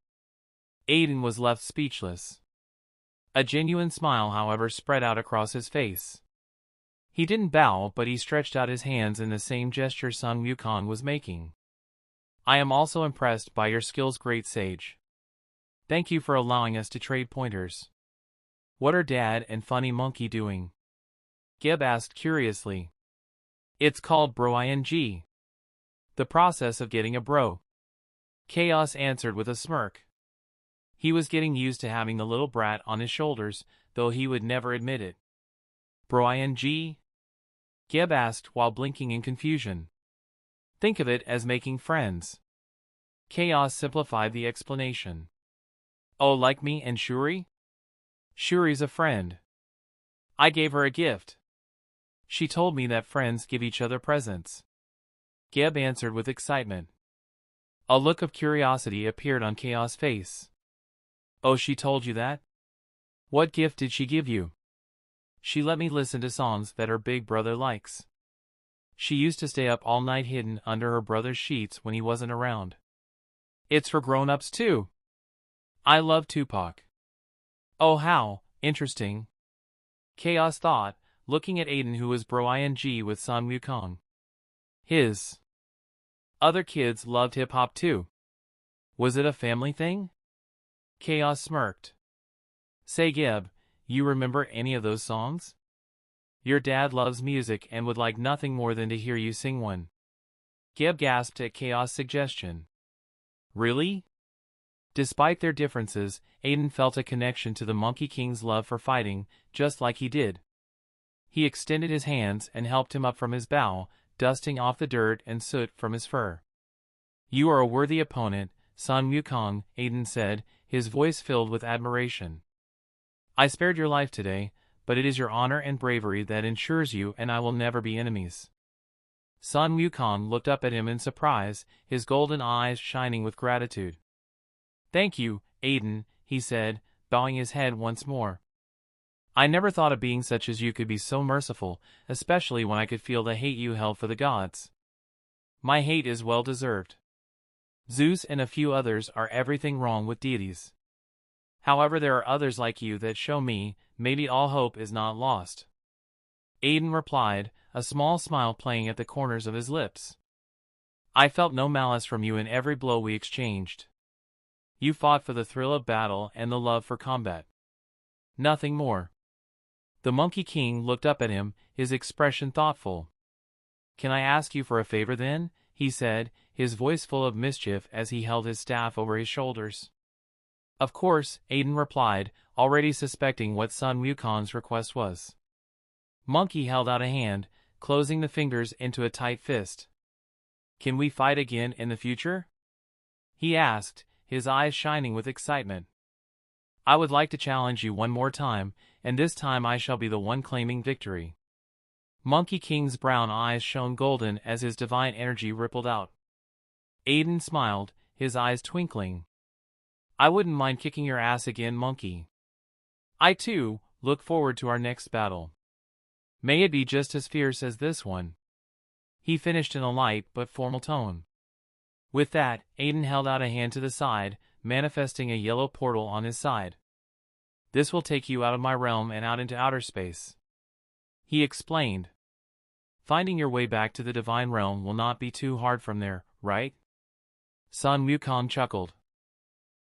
A: Aden was left speechless. A genuine smile, however, spread out across his face. He didn't bow, but he stretched out his hands in the same gesture Sun Wukong was making. I am also impressed by your skills, great sage. Thank you for allowing us to trade pointers. What are Dad and Funny Monkey doing? Geb asked curiously. It's called bro-ing. The process of getting a bro. Chaos answered with a smirk. He was getting used to having the little brat on his shoulders, though he would never admit it. Bro-ing? Geb asked while blinking in confusion. Think of it as making friends. Chaos simplified the explanation. Oh, like me and Shuri? Shuri's a friend. I gave her a gift. She told me that friends give each other presents. Geb answered with excitement. A look of curiosity appeared on Chaos' face. Oh, she told you that? What gift did she give you? She let me listen to songs that her big brother likes. She used to stay up all night hidden under her brother's sheets when he wasn't around. It's for grown-ups too. I love Tupac. Oh, how interesting. Chaos thought, looking at Aden, who was bro-ing with Sun Wukong. His other kids loved hip-hop too. Was it a family thing? Chaos smirked. Say, Geb, you remember any of those songs? Your dad loves music and would like nothing more than to hear you sing one. Geb gasped at Chaos' suggestion. Really? Despite their differences, Aden felt a connection to the Monkey King's love for fighting, just like he did. He extended his hands and helped him up from his bow, dusting off the dirt and soot from his fur. You are a worthy opponent, Sun Wukong, Aden said, his voice filled with admiration. I spared your life today, but it is your honor and bravery that ensures you and I will never be enemies. Sun Wukong looked up at him in surprise, his golden eyes shining with gratitude. Thank you, Aden, he said, bowing his head once more. I never thought a being such as you could be so merciful, especially when I could feel the hate you held for the gods. My hate is well deserved. Zeus and a few others are everything wrong with deities. However, there are others like you that show me, maybe all hope is not lost. Aden replied, a small smile playing at the corners of his lips. I felt no malice from you in every blow we exchanged. You fought for the thrill of battle and the love for combat. Nothing more. The Monkey King looked up at him, his expression thoughtful. Can I ask you for a favor then? He said, his voice full of mischief as he held his staff over his shoulders. Of course, Aden replied, already suspecting what Sun Wukon's request was. Monkey held out a hand, closing the fingers into a tight fist. Can we fight again in the future? He asked, his eyes shining with excitement. I would like to challenge you one more time, and this time I shall be the one claiming victory. Monkey King's brown eyes shone golden as his divine energy rippled out. Aden smiled, his eyes twinkling. I wouldn't mind kicking your ass again, Monkey. I too look forward to our next battle. May it be just as fierce as this one. He finished in a light but formal tone. With that, Aden held out a hand to the side, manifesting a yellow portal on his side. This will take you out of my realm and out into outer space. He explained. Finding your way back to the divine realm will not be too hard from there, right? Sun Wukong chuckled.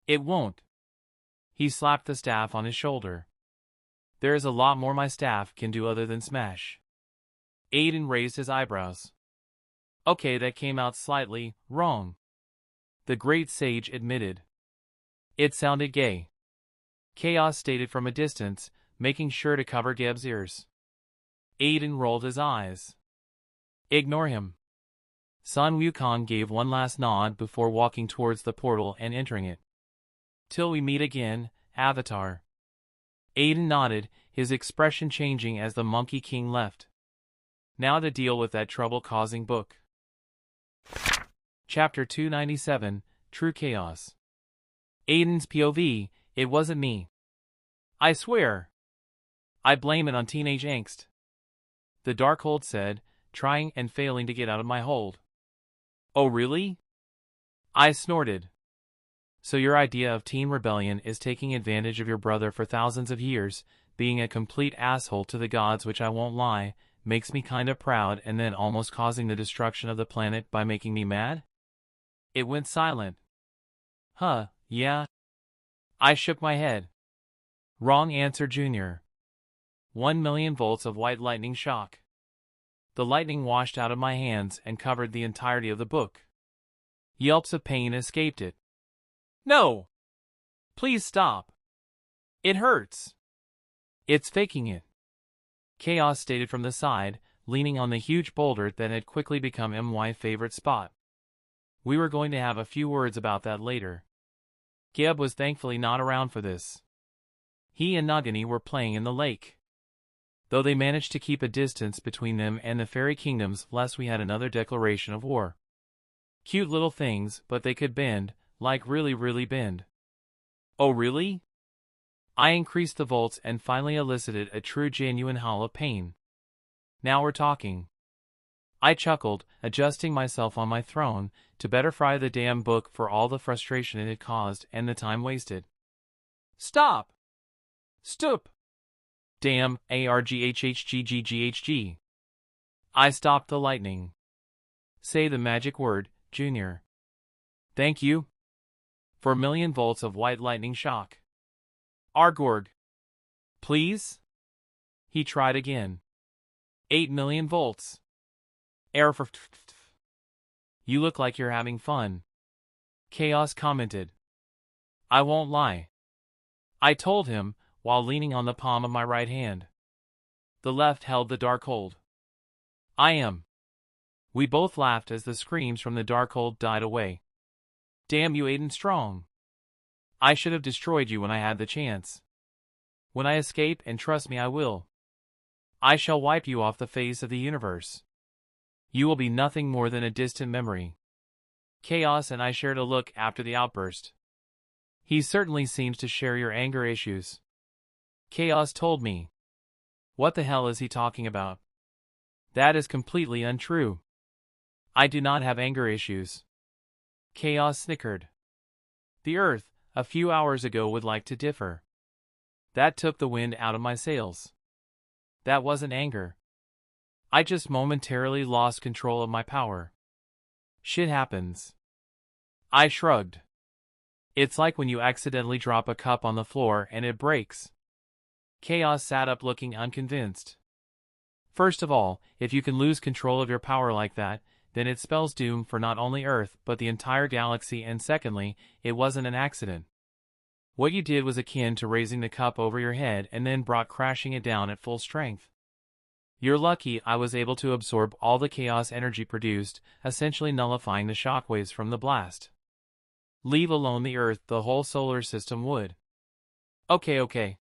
A: It won't. He slapped the staff on his shoulder. There is a lot more my staff can do other than smash. Aden raised his eyebrows. Okay, that came out slightly wrong. The great sage admitted. It sounded gay. Chaos stated from a distance, making sure to cover Geb's ears. Aden rolled his eyes. Ignore him. Sun Wukong gave one last nod before walking towards the portal and entering it. Till we meet again, Avatar. Aden nodded, his expression changing as the Monkey King left. Now to deal with that trouble-causing book. Chapter 297, True Chaos. Aden's POV, it wasn't me. I swear. I blame it on teenage angst. The Darkhold said, trying and failing to get out of my hold. Oh really? I snorted. So your idea of teen rebellion is taking advantage of your brother for thousands of years, being a complete asshole to the gods, which I won't lie, makes me kinda proud, and then almost causing the destruction of the planet by making me mad? It went silent. Huh, yeah? I shook my head. Wrong answer, Junior. 1,000,000 volts of white lightning shock. The lightning washed out of my hands and covered the entirety of the book. Yelps of pain escaped it. No! Please stop. It hurts. It's faking it. Chaos stated from the side, leaning on the huge boulder that had quickly become my favorite spot. We were going to have a few words about that later. Geb was thankfully not around for this. He and Nagini were playing in the lake. Though they managed to keep a distance between them and the fairy kingdoms lest we had another declaration of war. Cute little things, but they could bend, like really bend. Oh really? I increased the volts and finally elicited a true genuine howl of pain. Now we're talking. I chuckled, adjusting myself on my throne, to better fry the damn book for all the frustration it had caused and the time wasted. Stop! Stoop! Damn, ARGHHGGGHG. I stopped the lightning. Say the magic word, Junior. Thank you. For 1,000,000 volts of white lightning shock. Argorg. Please? He tried again. 8,000,000 volts. You look like you're having fun. Chaos commented. I won't lie. I told him, while leaning on the palm of my right hand. The left held the Darkhold. I am. We both laughed as the screams from the Darkhold died away. Damn you, Aden Strong. I should have destroyed you when I had the chance. When I escape, and trust me I will, I shall wipe you off the face of the universe. You will be nothing more than a distant memory. Chaos and I shared a look after the outburst. He certainly seems to share your anger issues. Chaos told me. What the hell is he talking about? That is completely untrue. I do not have anger issues. Chaos snickered. The Earth, a few hours ago, would like to differ. That took the wind out of my sails. That wasn't anger. I just momentarily lost control of my power. Shit happens. I shrugged. It's like when you accidentally drop a cup on the floor and it breaks. Chaos sat up looking unconvinced. First of all, if you can lose control of your power like that, then it spells doom for not only Earth but the entire galaxy, and secondly, it wasn't an accident. What you did was akin to raising the cup over your head and then brought crashing it down at full strength. You're lucky I was able to absorb all the chaos energy produced, essentially nullifying the shockwaves from the blast. Leave alone the Earth, the whole solar system would. Okay.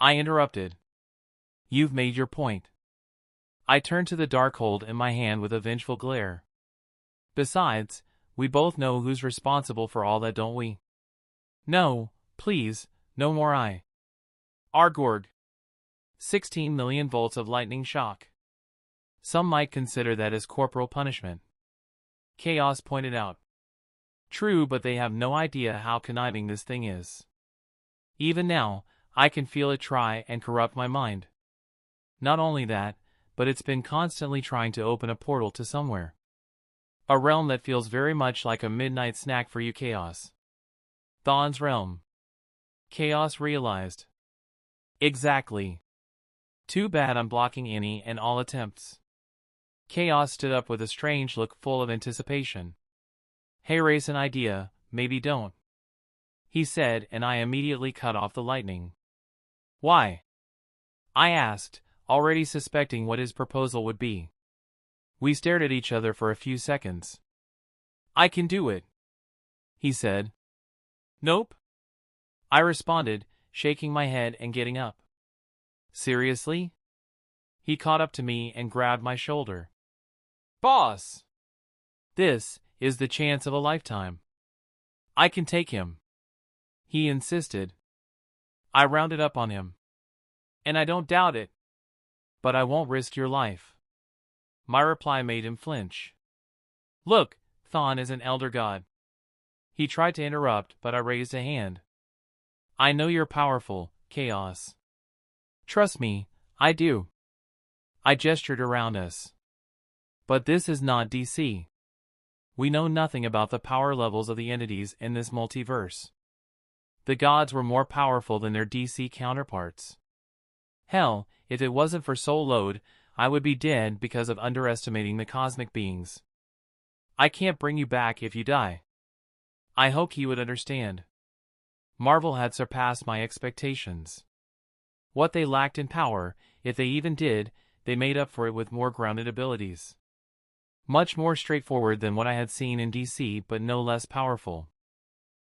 A: I interrupted. You've made your point. I turned to the Darkhold in my hand with a vengeful glare. Besides, we both know who's responsible for all that, don't we? No, please, no more Argorg. 16 million volts of lightning shock. Some might consider that as corporal punishment. Chaos pointed out. True, but they have no idea how conniving this thing is. Even now, I can feel it try and corrupt my mind. Not only that, but it's been constantly trying to open a portal to somewhere. A realm that feels very much like a midnight snack for you, Chaos. Thawne's realm. Chaos realized. Exactly. Too bad I'm blocking any and all attempts. Chaos stood up with a strange look full of anticipation. Hey, raise an idea, maybe don't. He said, and I immediately cut off the lightning. Why? I asked, already suspecting what his proposal would be. We stared at each other for a few seconds. I can do it, he said. Nope, I responded, shaking my head and getting up. Seriously? He caught up to me and grabbed my shoulder. Boss! This is the chance of a lifetime. I can take him, he insisted. I rounded up on him. And I don't doubt it. But I won't risk your life. My reply made him flinch. Look, Thawne is an elder god. He tried to interrupt, but I raised a hand. I know you're powerful, Chaos. Trust me, I do. I gestured around us. But this is not DC. We know nothing about the power levels of the entities in this multiverse. The gods were more powerful than their DC counterparts. Hell, if it wasn't for soul load, I would be dead because of underestimating the cosmic beings. I can't bring you back if you die. I hoped he would understand. Marvel had surpassed my expectations. What they lacked in power, if they even did, they made up for it with more grounded abilities. Much more straightforward than what I had seen in DC, but no less powerful.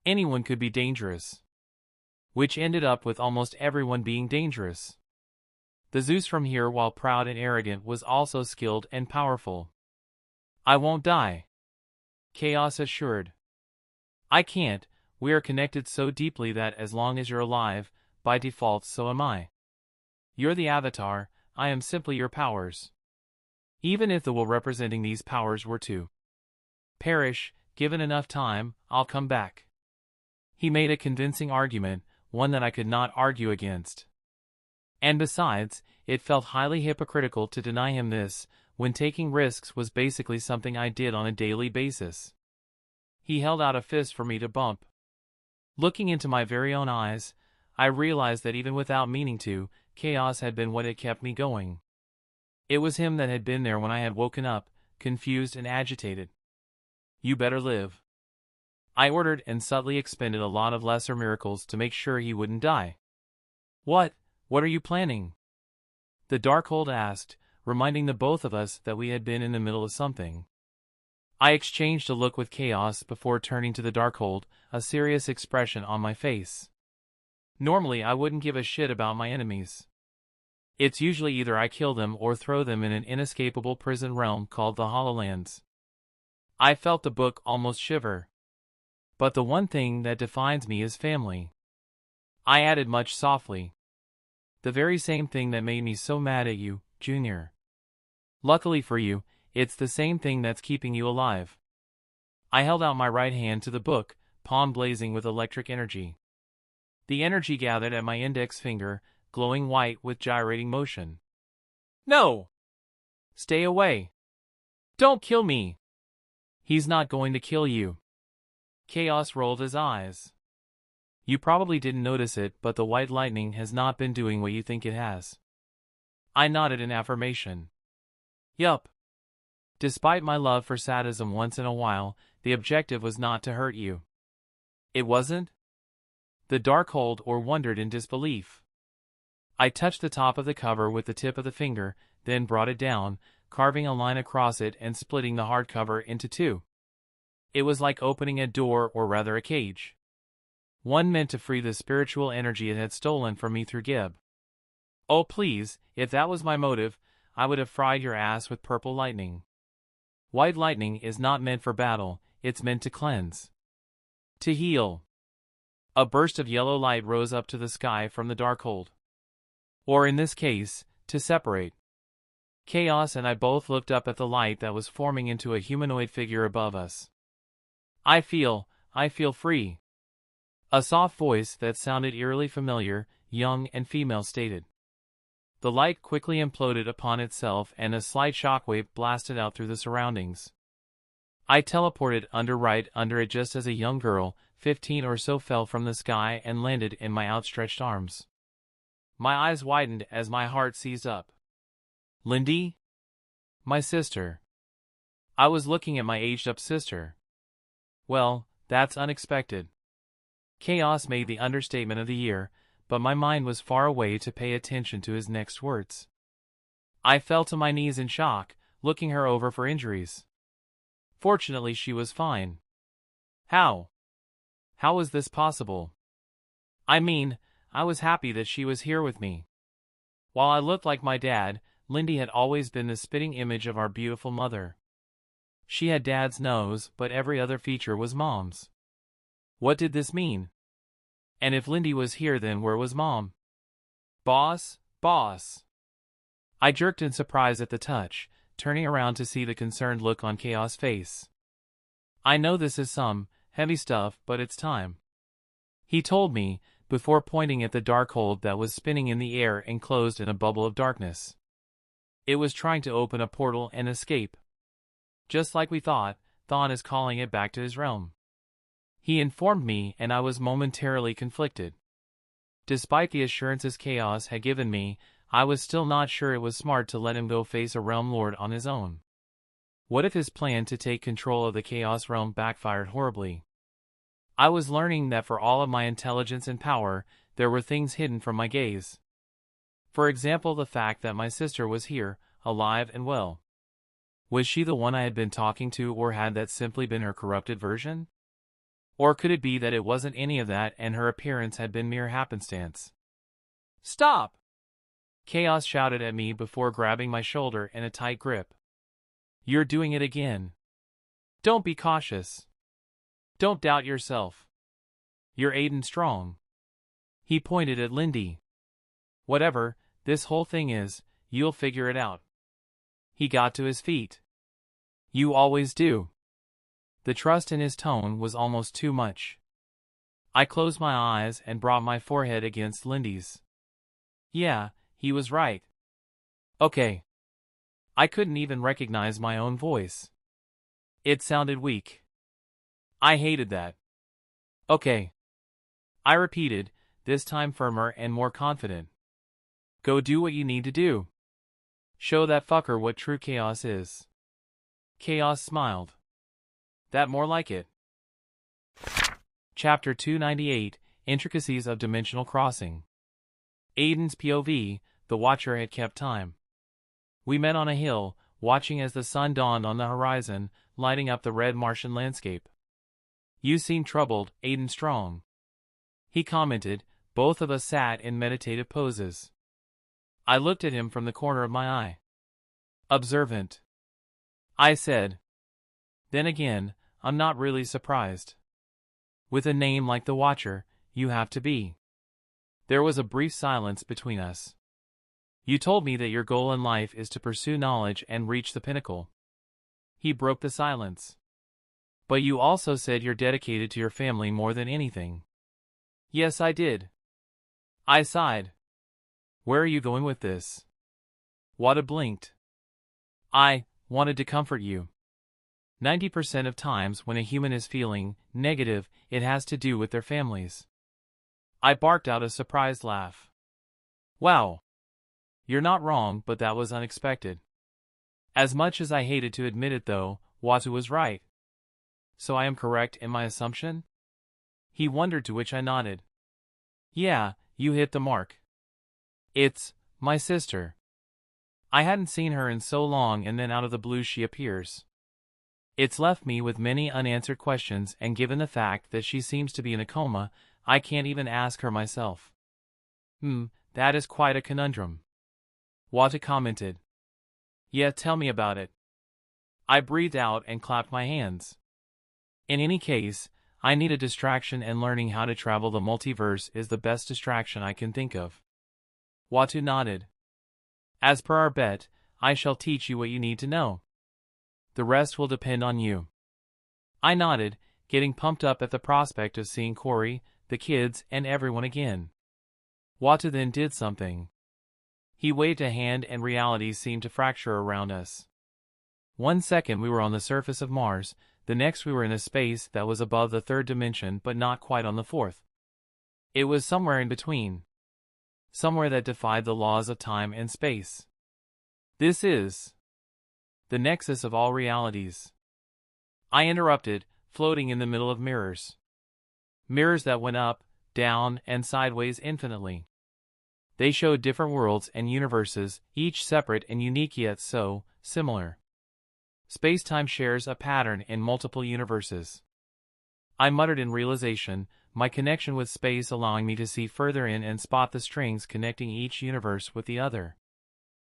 A: Anyone could be dangerous. Which ended up with almost everyone being dangerous. The Zeus from here, while proud and arrogant, was also skilled and powerful. I won't die, Chaos assured. I can't. We are connected so deeply that as long as you're alive, by default so am I. You're the Avatar, I am simply your powers. Even if the will representing these powers were to perish, given enough time, I'll come back. He made a convincing argument, one that I could not argue against. And besides, it felt highly hypocritical to deny him this, when taking risks was basically something I did on a daily basis. He held out a fist for me to bump. Looking into my very own eyes, I realized that even without meaning to, Chaos had been what had kept me going. It was him that had been there when I had woken up, confused and agitated. You better live, I ordered, and subtly expended a lot of lesser miracles to make sure he wouldn't die. What are you planning? The Darkhold asked, reminding the both of us that we had been in the middle of something. I exchanged a look with Chaos before turning to the Darkhold, a serious expression on my face. Normally I wouldn't give a shit about my enemies. It's usually either I kill them or throw them in an inescapable prison realm called the Hollolands. I felt the book almost shiver. But the one thing that defines me is family, I added much softly. The very same thing that made me so mad at you, Junior. Luckily for you, it's the same thing that's keeping you alive. I held out my right hand to the book, palm blazing with electric energy. The energy gathered at my index finger, glowing white with gyrating motion. No! Stay away! Don't kill me! He's not going to kill you. Chaos rolled his eyes. You probably didn't notice it, but the white lightning has not been doing what you think it has. I nodded in affirmation. Yup. Despite my love for sadism once in a while, the objective was not to hurt you. It wasn't? The Darkhold or wondered in disbelief. I touched the top of the cover with the tip of the finger, then brought it down, carving a line across it and splitting the hardcover into two. It was like opening a door, or rather a cage. One meant to free the spiritual energy it had stolen from me through Gib. Oh please, if that was my motive, I would have fried your ass with purple lightning. White lightning is not meant for battle, it's meant to cleanse. To heal. A burst of yellow light rose up to the sky from the Darkhold. Or in this case, to separate. Chaos and I both looked up at the light that was forming into a humanoid figure above us. I feel free. A soft voice that sounded eerily familiar, young and female stated. The light quickly imploded upon itself and a slight shockwave blasted out through the surroundings. I teleported right under it just as a young girl, 15 or so, fell from the sky and landed in my outstretched arms. My eyes widened as my heart seized up. Lindy? My sister. I was looking at my aged-up sister. Well, that's unexpected. Chaos made the understatement of the year, but my mind was far away to pay attention to his next words. I fell to my knees in shock, looking her over for injuries. Fortunately, she was fine. How? How was this possible? I mean, I was happy that she was here with me. While I looked like my dad, Lindy had always been the spitting image of our beautiful mother. She had Dad's nose, but every other feature was Mom's. What did this mean? And if Lindy was here, then where was Mom? Boss? I jerked in surprise at the touch, turning around to see the concerned look on Chaos' face. I know this is some heavy stuff, but it's time. He told me, before pointing at the Darkhold that was spinning in the air enclosed in a bubble of darkness. It was trying to open a portal and escape. Just like we thought, Thawne is calling it back to his realm. He informed me, and I was momentarily conflicted. Despite the assurances Chaos had given me, I was still not sure it was smart to let him go face a realm lord on his own. What if his plan to take control of the Chaos realm backfired horribly? I was learning that for all of my intelligence and power, there were things hidden from my gaze. For example, the fact that my sister was here, alive and well. Was she the one I had been talking to, or had that simply been her corrupted version? Or could it be that it wasn't any of that and her appearance had been mere happenstance? Stop! Chaos shouted at me before grabbing my shoulder in a tight grip. You're doing it again. Don't be cautious. Don't doubt yourself. You're Aden Strong. He pointed at Lindy. Whatever this whole thing is, you'll figure it out. He got to his feet. You always do. The trust in his tone was almost too much. I closed my eyes and brought my forehead against Lindy's. Yeah, he was right. Okay. I couldn't even recognize my own voice. It sounded weak. I hated that. Okay. I repeated, this time firmer and more confident. Go do what you need to do. Show that fucker what true chaos is. Chaos smiled. That more like it. Chapter 298, Intricacies of Dimensional Crossing. Aiden's POV, the Watcher had kept time. We met on a hill, watching as the sun dawned on the horizon, lighting up the red Martian landscape. You seem troubled, Aden Strong. He commented. Both of us sat in meditative poses. I looked at him from the corner of my eye. Observant. I said. Then again, I'm not really surprised. With a name like the Watcher, you have to be. There was a brief silence between us. You told me that your goal in life is to pursue knowledge and reach the pinnacle. He broke the silence. But you also said you're dedicated to your family more than anything. Yes, I did. I sighed. Where are you going with this? Wata blinked. I wanted to comfort you. 90% of times when a human is feeling negative, it has to do with their families. I barked out a surprised laugh. Wow. You're not wrong, but that was unexpected. As much as I hated to admit it though, Watu was right. So I am correct in my assumption? He wondered, to which I nodded. Yeah, you hit the mark. It's my sister. I hadn't seen her in so long, and then out of the blue she appears. It's left me with many unanswered questions, and given the fact that she seems to be in a coma, I can't even ask her myself. That is quite a conundrum. Wata commented. Yeah, tell me about it. I breathed out and clapped my hands. In any case, I need a distraction, and learning how to travel the multiverse is the best distraction I can think of. Watu nodded. As per our bet, I shall teach you what you need to know. The rest will depend on you. I nodded, getting pumped up at the prospect of seeing Corey, the kids, and everyone again. Watu then did something. He waved a hand and reality seemed to fracture around us. 1 second we were on the surface of Mars, the next we were in a space that was above the third dimension but not quite on the fourth. It was somewhere in between. Somewhere that defied the laws of time and space. This is the nexus of all realities. I interrupted, floating in the middle of mirrors. Mirrors that went up, down, and sideways infinitely. They showed different worlds and universes, each separate and unique yet so similar. Space-time shares a pattern in multiple universes. I muttered in realization, my connection with space allowing me to see further in and spot the strings connecting each universe with the other.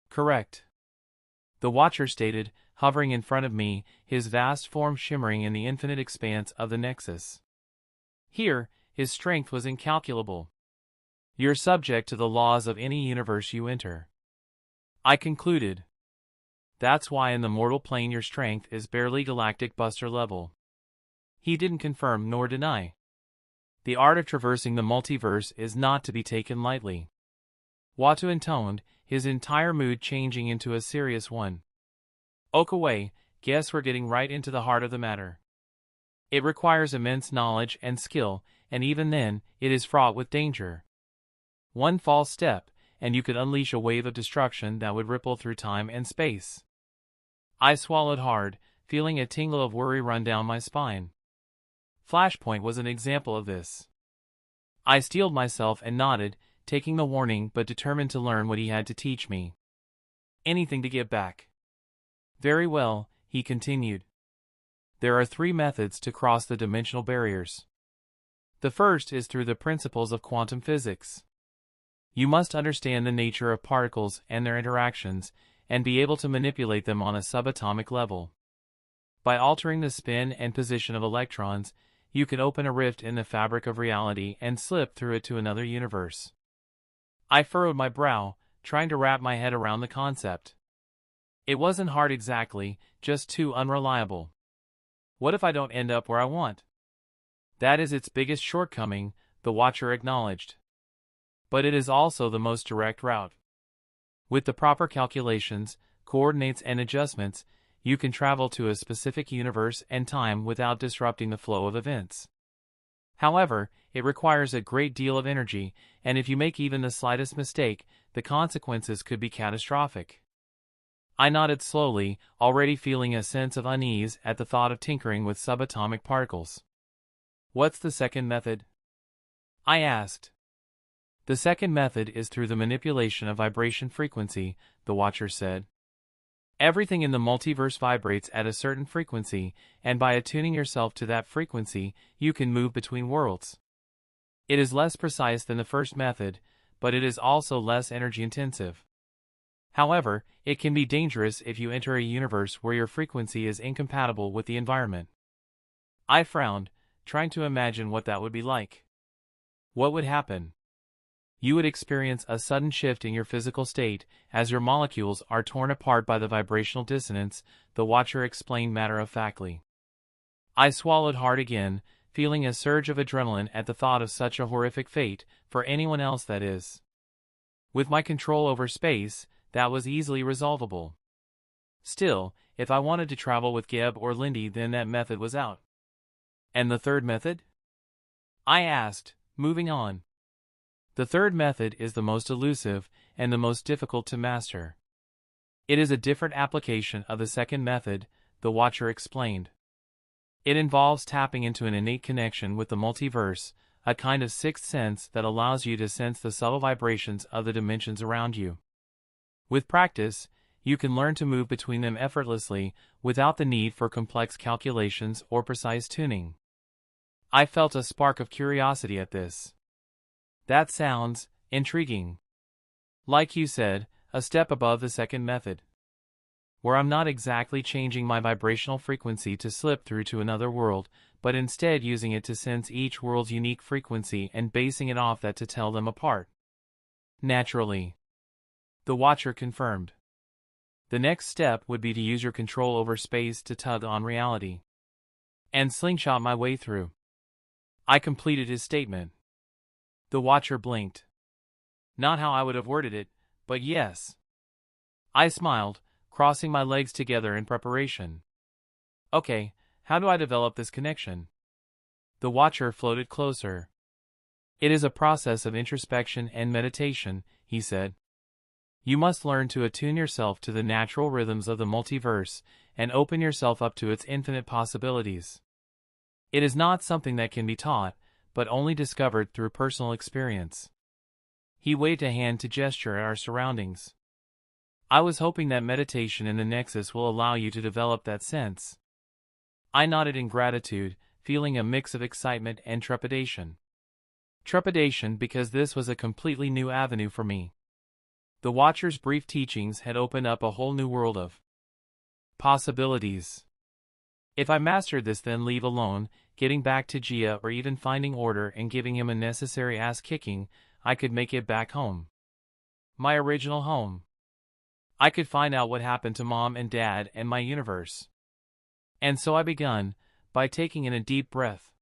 A: Correct. The Watcher stated, hovering in front of me, his vast form shimmering in the infinite expanse of the Nexus. Here, his strength was incalculable. You're subject to the laws of any universe you enter. I concluded. That's why in the mortal plane your strength is barely galactic buster level. He didn't confirm nor deny. The art of traversing the multiverse is not to be taken lightly. Watu intoned, his entire mood changing into a serious one. Okaway, guess we're getting right into the heart of the matter. It requires immense knowledge and skill, and even then, it is fraught with danger. One false step, and you could unleash a wave of destruction that would ripple through time and space. I swallowed hard, feeling a tingle of worry run down my spine. Flashpoint was an example of this. I steeled myself and nodded, taking the warning but determined to learn what he had to teach me. Anything to get back. Very well, he continued. There are 3 methods to cross the dimensional barriers. The first is through the principles of quantum physics. You must understand the nature of particles and their interactions, and be able to manipulate them on a subatomic level. By altering the spin and position of electrons, you can open a rift in the fabric of reality and slip through it to another universe. I furrowed my brow, trying to wrap my head around the concept. It wasn't hard exactly, just too unreliable. What if I don't end up where I want? That is its biggest shortcoming, the Watcher acknowledged. But it is also the most direct route. With the proper calculations, coordinates and adjustments, you can travel to a specific universe and time without disrupting the flow of events. However, it requires a great deal of energy, and if you make even the slightest mistake, the consequences could be catastrophic. I nodded slowly, already feeling a sense of unease at the thought of tinkering with subatomic particles. What's the second method? I asked. The second method is through the manipulation of vibration frequency, the Watcher said. Everything in the multiverse vibrates at a certain frequency, and by attuning yourself to that frequency, you can move between worlds. It is less precise than the first method, but it is also less energy-intensive. However, it can be dangerous if you enter a universe where your frequency is incompatible with the environment. I frowned, trying to imagine what that would be like. What would happen? You would experience a sudden shift in your physical state as your molecules are torn apart by the vibrational dissonance, the Watcher explained matter-of-factly. I swallowed hard again, feeling a surge of adrenaline at the thought of such a horrific fate, for anyone else that is. With my control over space, that was easily resolvable. Still, if I wanted to travel with Geb or Lindy, then that method was out. And the third method? I asked, moving on. The third method is the most elusive and the most difficult to master. It is a different application of the second method, the Watcher explained. It involves tapping into an innate connection with the multiverse, a kind of sixth sense that allows you to sense the subtle vibrations of the dimensions around you. With practice, you can learn to move between them effortlessly without the need for complex calculations or precise tuning. I felt a spark of curiosity at this. That sounds intriguing. Like you said, a step above the second method, where I'm not exactly changing my vibrational frequency to slip through to another world, but instead using it to sense each world's unique frequency and basing it off that to tell them apart. Naturally. The Watcher confirmed. The next step would be to use your control over space to tug on reality and slingshot my way through. I completed his statement. The Watcher blinked. Not how I would have worded it, but yes. I smiled, crossing my legs together in preparation. Okay, how do I develop this connection? The Watcher floated closer. It is a process of introspection and meditation, he said. You must learn to attune yourself to the natural rhythms of the multiverse and open yourself up to its infinite possibilities. It is not something that can be taught, but only discovered through personal experience. He waved a hand to gesture at our surroundings. I was hoping that meditation in the Nexus will allow you to develop that sense. I nodded in gratitude, feeling a mix of excitement and trepidation. Trepidation because this was a completely new avenue for me. The Watcher's brief teachings had opened up a whole new world of possibilities. If I mastered this, then leave alone, getting back to Gia or even finding order and giving him a necessary ass-kicking, I could make it back home. My original home. I could find out what happened to Mom and Dad and my universe. And so I begun, by taking in a deep breath.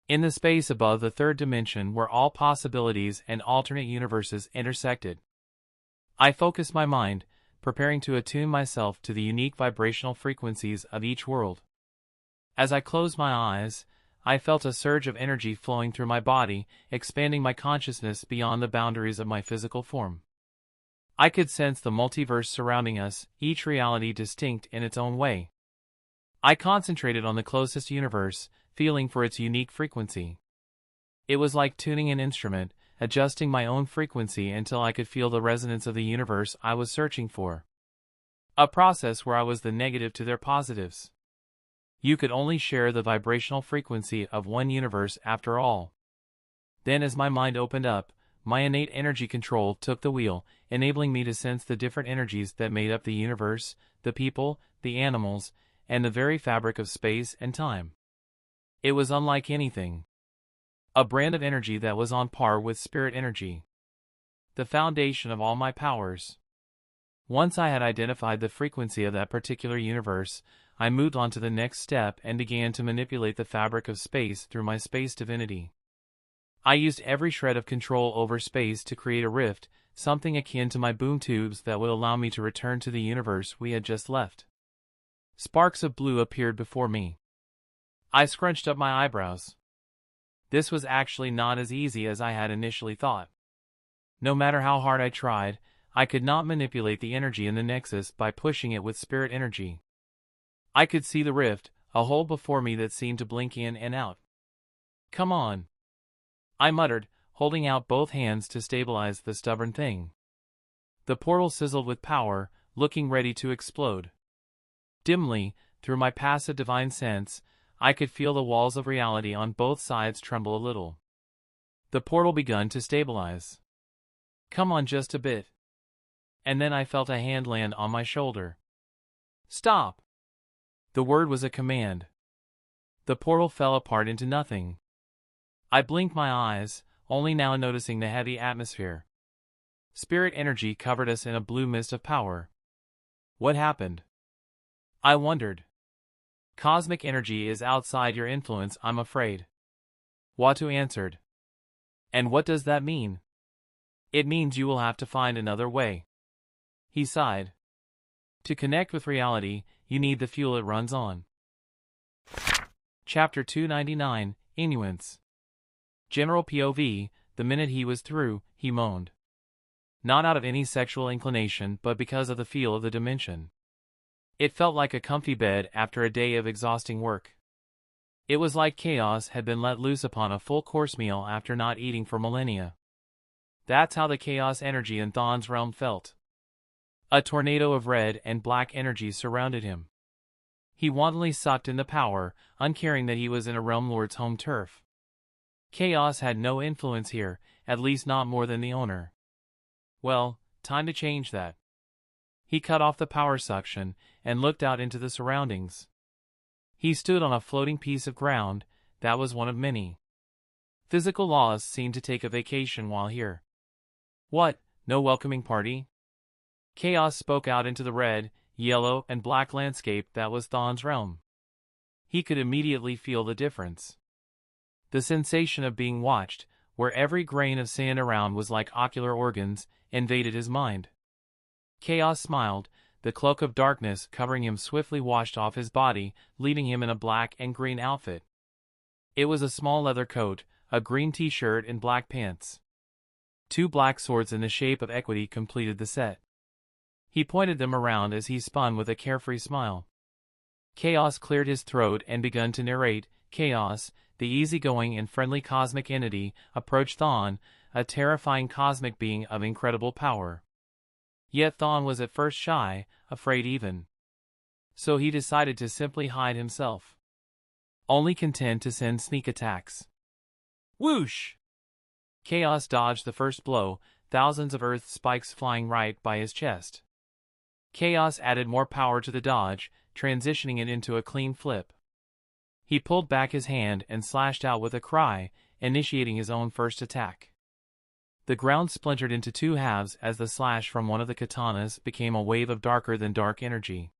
A: In the space above the third dimension where all possibilities and alternate universes intersected, I focused my mind, preparing to attune myself to the unique vibrational frequencies of each world. As I closed my eyes, I felt a surge of energy flowing through my body, expanding my consciousness beyond the boundaries of my physical form. I could sense the multiverse surrounding us, each reality distinct in its own way. I concentrated on the closest universe, feeling for its unique frequency. It was like tuning an instrument, adjusting my own frequency until I could feel the resonance of the universe I was searching for. A process where I was the negative to their positives. You could only share the vibrational frequency of one universe after all. Then as my mind opened up, my innate energy control took the wheel, enabling me to sense the different energies that made up the universe, the people, the animals, and the very fabric of space and time. It was unlike anything. A brand of energy that was on par with spirit energy. The foundation of all my powers. Once I had identified the frequency of that particular universe, I moved on to the next step and began to manipulate the fabric of space through my space divinity. I used every shred of control over space to create a rift, something akin to my boom tubes that would allow me to return to the universe we had just left. Sparks of blue appeared before me. I scrunched up my eyebrows. This was actually not as easy as I had initially thought. No matter how hard I tried, I could not manipulate the energy in the Nexus by pushing it with spirit energy. I could see the rift, a hole before me that seemed to blink in and out. Come on, I muttered, holding out both hands to stabilize the stubborn thing. The portal sizzled with power, looking ready to explode. Dimly, through my passive divine sense, I could feel the walls of reality on both sides tremble a little. The portal begun to stabilize. Come on, just a bit. And then I felt a hand land on my shoulder. Stop! The word was a command. The portal fell apart into nothing. I blinked my eyes, only now noticing the heavy atmosphere. Spirit energy covered us in a blue mist of power. What happened? I wondered. Cosmic energy is outside your influence, I'm afraid. Watu answered. And what does that mean? It means you will have to find another way. He sighed. To connect with reality, you need the fuel it runs on. Chapter 299, Inuance. General POV, the minute he was through, he moaned. Not out of any sexual inclination but because of the feel of the dimension. It felt like a comfy bed after a day of exhausting work. It was like chaos had been let loose upon a full-course meal after not eating for millennia. That's how the chaos energy in Thon's realm felt. A tornado of red and black energy surrounded him. He wantonly sucked in the power, uncaring that he was in a realm lord's home turf. Chaos had no influence here, at least not more than the owner. Well, time to change that. He cut off the power suction and looked out into the surroundings. He stood on a floating piece of ground that was one of many. Physical laws seemed to take a vacation while here. What, no welcoming party? Chaos spoke out into the red, yellow, and black landscape that was Thon's realm. He could immediately feel the difference. The sensation of being watched, where every grain of sand around was like ocular organs, invaded his mind. Chaos smiled, the cloak of darkness covering him swiftly washed off his body, leaving him in a black and green outfit. It was a small leather coat, a green t-shirt and black pants. 2 black swords in the shape of equity completed the set. He pointed them around as he spun with a carefree smile. Chaos cleared his throat and began to narrate. Chaos, the easygoing and friendly cosmic entity, approached Thon, a terrifying cosmic being of incredible power. Yet Thon was at first shy, afraid even. So he decided to simply hide himself. Only content to send sneak attacks. Whoosh! Chaos dodged the first blow, thousands of earth spikes flying right by his chest. Chaos added more power to the dodge, transitioning it into a clean flip. He pulled back his hand and slashed out with a cry, initiating his own first attack. The ground splintered into 2 halves as the slash from one of the katanas became a wave of darker than dark energy.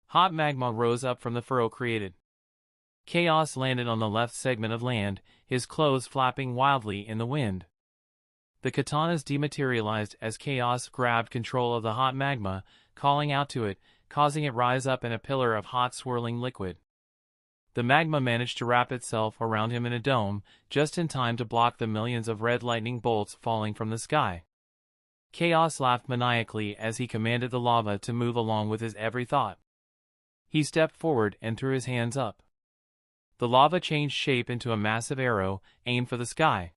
A: Hot magma rose up from the furrow created. Chaos landed on the left segment of land, his clothes flapping wildly in the wind. The katanas dematerialized as Chaos grabbed control of the hot magma, calling out to it, causing it rise up in a pillar of hot swirling liquid. The magma managed to wrap itself around him in a dome, just in time to block the millions of red lightning bolts falling from the sky. Chaos laughed maniacally as he commanded the lava to move along with his every thought. He stepped forward and threw his hands up. The lava changed shape into a massive arrow, aimed for the sky.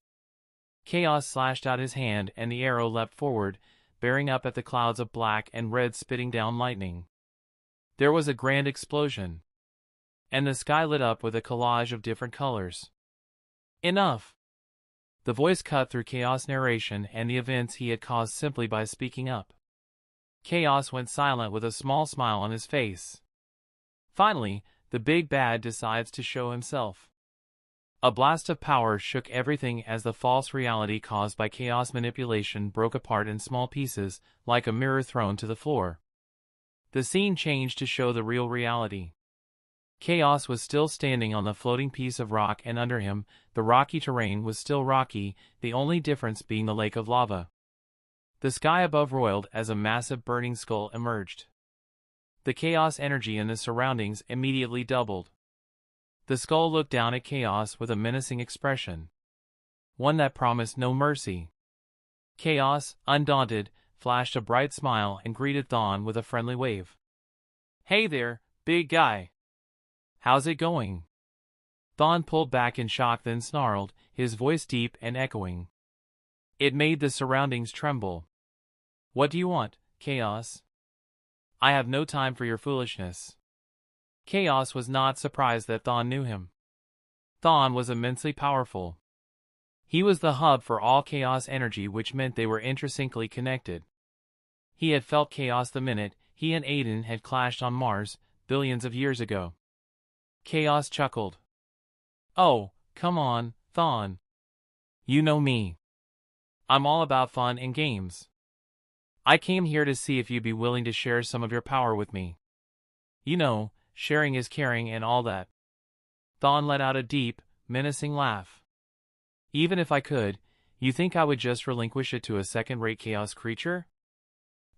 A: Chaos slashed out his hand and the arrow leapt forward, bearing up at the clouds of black and red spitting down lightning. There was a grand explosion. And the sky lit up with a collage of different colors. Enough! The voice cut through Chaos' narration and the events he had caused simply by speaking up. Chaos went silent with a small smile on his face. Finally, the big bad decides to show himself. A blast of power shook everything as the false reality caused by Chaos manipulation broke apart in small pieces, like a mirror thrown to the floor. The scene changed to show the real reality. Chaos was still standing on the floating piece of rock, and under him, the rocky terrain was still rocky, the only difference being the lake of lava. The sky above roiled as a massive burning skull emerged. The Chaos energy in the surroundings immediately doubled. The skull looked down at Chaos with a menacing expression. One that promised no mercy. Chaos, undaunted, flashed a bright smile and greeted Thon with a friendly wave. "Hey there, big guy. How's it going?" Thon pulled back in shock, then snarled, his voice deep and echoing. It made the surroundings tremble. "What do you want, Chaos? I have no time for your foolishness." Chaos was not surprised that Thon knew him. Thon was immensely powerful. He was the hub for all Chaos energy, which meant they were intrinsically connected. He had felt Chaos the minute he and Aden had clashed on Mars, billions of years ago. Chaos chuckled. "Oh, come on, Thon. You know me. I'm all about fun and games. I came here to see if you'd be willing to share some of your power with me. You know, sharing is caring and all that. Thawne let out a deep, menacing laugh. Even if I could, you think I would just relinquish it to a second-rate chaos creature?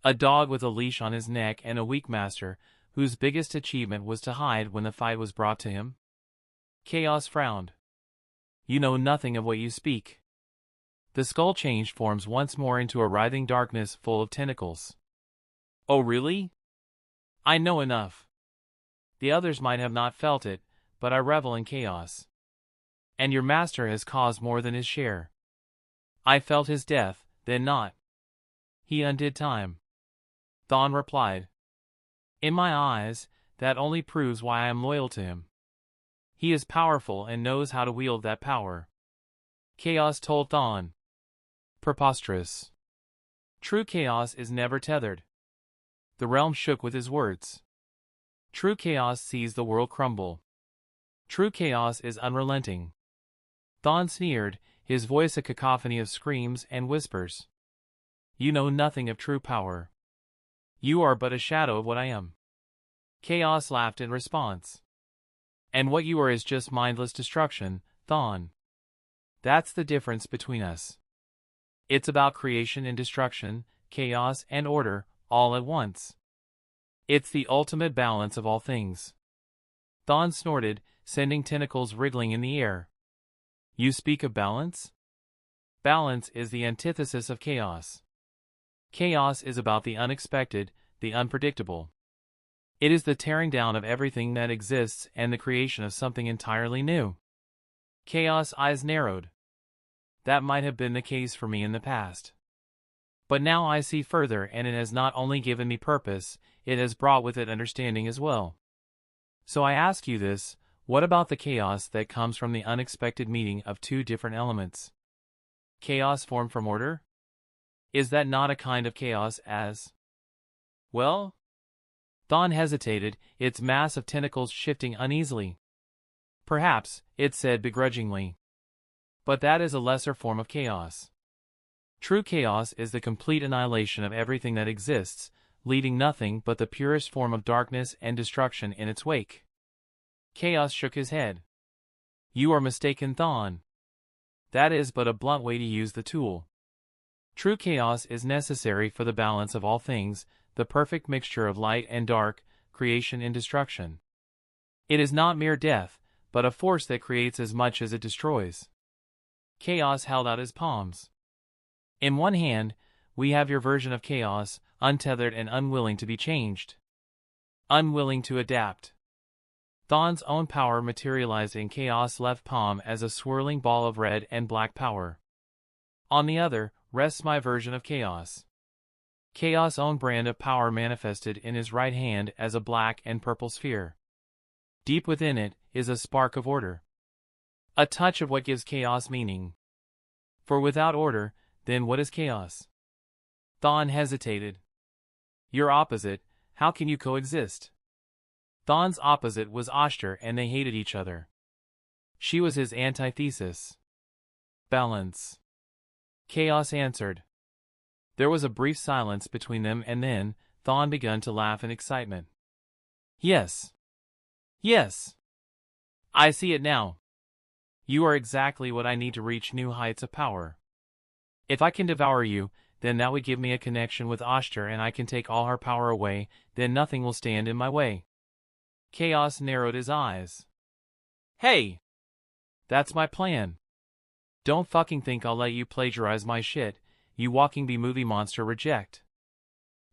A: A dog with a leash on his neck and a weak master, whose biggest achievement was to hide when the fight was brought to him? Chaos frowned. You know nothing of what you speak. The skull changed forms once more into a writhing darkness full of tentacles. Oh really? I know enough. The others might have not felt it, but I revel in chaos. And your master has caused more than his share. I felt his death, then not. He undid time. Thawne replied. In my eyes, that only proves why I am loyal to him. He is powerful and knows how to wield that power. Chaos told Thawne. Preposterous. True chaos is never tethered. The realm shook with his words. True chaos sees the world crumble. True chaos is unrelenting. Thawne sneered, his voice a cacophony of screams and whispers. You know nothing of true power. You are but a shadow of what I am. Chaos laughed in response. And what you are is just mindless destruction, Thawne. That's the difference between us. It's about creation and destruction, chaos and order, all at once. It's the ultimate balance of all things. Thawne snorted, sending tentacles wriggling in the air. You speak of balance? Balance is the antithesis of chaos. Chaos is about the unexpected, the unpredictable. It is the tearing down of everything that exists and the creation of something entirely new. Chaos' eyes narrowed. That might have been the case for me in the past. But now I see further, and it has not only given me purpose, it has brought with it understanding as well. So I ask you this, what about the chaos that comes from the unexpected meeting of two different elements? Chaos formed from order? Is that not a kind of chaos as? Well? Thawne hesitated, its mass of tentacles shifting uneasily. Perhaps, it said begrudgingly. But that is a lesser form of chaos. True chaos is the complete annihilation of everything that exists, leaving nothing but the purest form of darkness and destruction in its wake. Chaos shook his head. You are mistaken, Thawne. That is but a blunt way to use the tool. True chaos is necessary for the balance of all things, the perfect mixture of light and dark, creation and destruction. It is not mere death, but a force that creates as much as it destroys. Chaos held out his palms. In one hand, we have your version of chaos, untethered and unwilling to be changed. Unwilling to adapt. Thawne's own power materialized in Chaos' left palm as a swirling ball of red and black power. On the other, rests my version of chaos. Chaos' own brand of power manifested in his right hand as a black and purple sphere. Deep within it is a spark of order. A touch of what gives chaos meaning. For without order, then what is chaos? Thawne hesitated. Your opposite, how can you coexist? Thawne's opposite was Oster, and they hated each other. She was his antithesis. Balance. Chaos answered. There was a brief silence between them, and then Thawne began to laugh in excitement. Yes. Yes. I see it now. You are exactly what I need to reach new heights of power. If I can devour you, then that would give me a connection with Oster, and I can take all her power away, then nothing will stand in my way. Chaos narrowed his eyes. Hey! That's my plan. Don't fucking think I'll let you plagiarize my shit, you walking B-movie monster reject.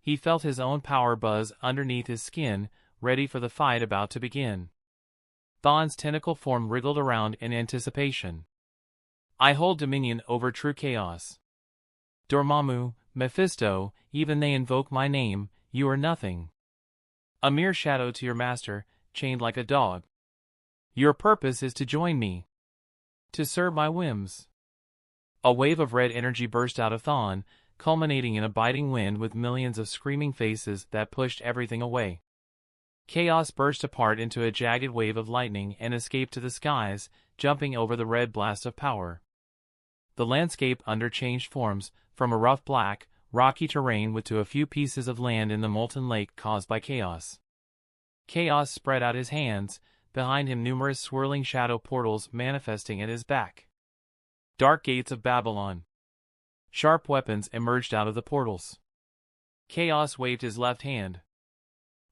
A: He felt his own power buzz underneath his skin, ready for the fight about to begin. Thawne's tentacle form wriggled around in anticipation. I hold dominion over true chaos. Dormammu, Mephisto, even they invoke my name, you are nothing. A mere shadow to your master, chained like a dog. Your purpose is to join me. To serve my whims. A wave of red energy burst out of Thawne, culminating in a biting wind with millions of screaming faces that pushed everything away. Chaos burst apart into a jagged wave of lightning and escaped to the skies, jumping over the red blast of power. The landscape under changed forms, from a rough black, rocky terrain to a few pieces of land in the molten lake caused by chaos. Chaos spread out his hands, behind him numerous swirling shadow portals manifesting at his back. Dark gates of Babylon. Sharp weapons emerged out of the portals. Chaos waved his left hand.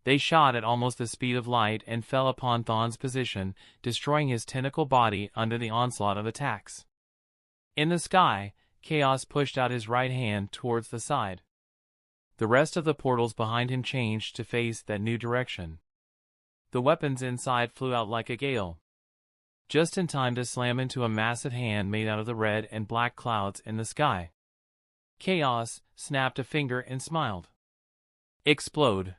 A: They shot at almost the speed of light and fell upon Thon's position, destroying his tentacle body under the onslaught of attacks. In the sky, Chaos pushed out his right hand towards the side. The rest of the portals behind him changed to face that new direction. The weapons inside flew out like a gale, just in time to slam into a massive hand made out of the red and black clouds in the sky. Chaos snapped a finger and smiled. Explode.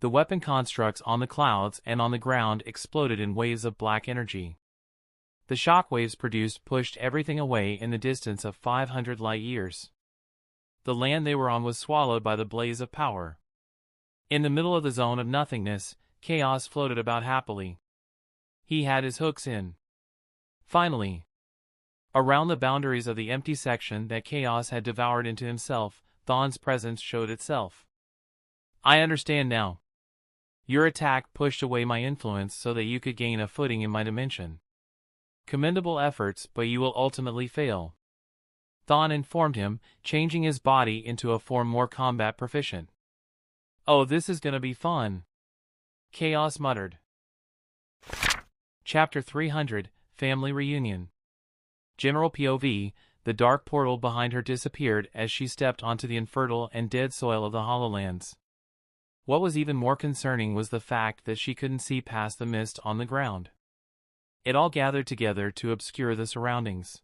A: The weapon constructs on the clouds and on the ground exploded in waves of black energy. The shockwaves produced pushed everything away in the distance of 500 light years. The land they were on was swallowed by the blaze of power. In the middle of the zone of nothingness, Chaos floated about happily. He had his hooks in. Finally, around the boundaries of the empty section that Chaos had devoured into himself, Thon's presence showed itself. I understand now. Your attack pushed away my influence so that you could gain a footing in my dimension. Commendable efforts, but you will ultimately fail. Thon informed him, changing his body into a form more combat proficient. Oh, this is gonna be fun. Chaos muttered. Chapter 300, Family Reunion. General POV, the dark portal behind her disappeared as she stepped onto the infertile and dead soil of the Hollowlands. What was even more concerning was the fact that she couldn't see past the mist on the ground. It all gathered together to obscure the surroundings.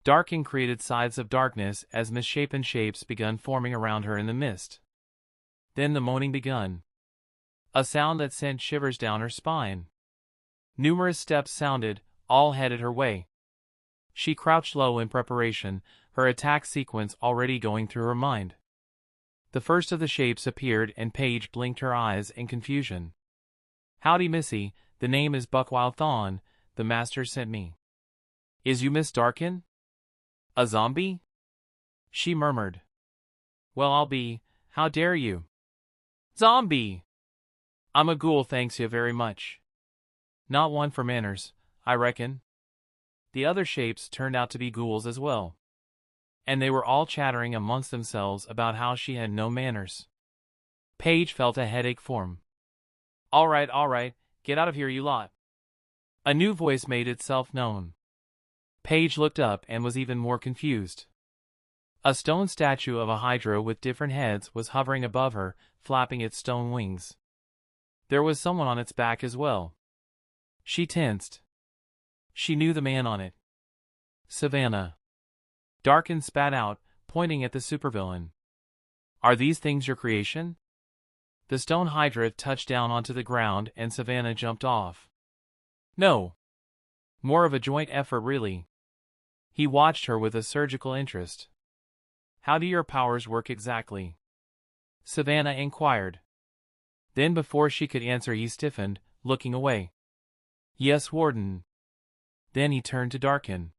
A: Dark and created sides of darkness as misshapen shapes began forming around her in the mist. Then the moaning begun. A sound that sent shivers down her spine. Numerous steps sounded, all headed her way. She crouched low in preparation, her attack sequence already going through her mind. The first of the shapes appeared and Paige blinked her eyes in confusion. Howdy Missy, the name is Buckwild Thon, the master sent me. Is you Miss Darkin? A zombie? She murmured. Well I'll be, how dare you? Zombie! I'm a ghoul thanks you very much. Not one for manners, I reckon. The other shapes turned out to be ghouls as well. And they were all chattering amongst themselves about how she had no manners. Paige felt a headache form. All right, get out of here you lot. A new voice made itself known. Paige looked up and was even more confused. A stone statue of a hydra with different heads was hovering above her, flapping its stone wings. There was someone on its back as well. She tensed. She knew the man on it. Savannah. Darkin spat out, pointing at the supervillain. Are these things your creation? The stone hydra touched down onto the ground and Savannah jumped off. No. More of a joint effort really. He watched her with a surgical interest. How do your powers work exactly? Savannah inquired. Then before she could answer he stiffened, looking away. Yes, Warden. Then he turned to Darkin.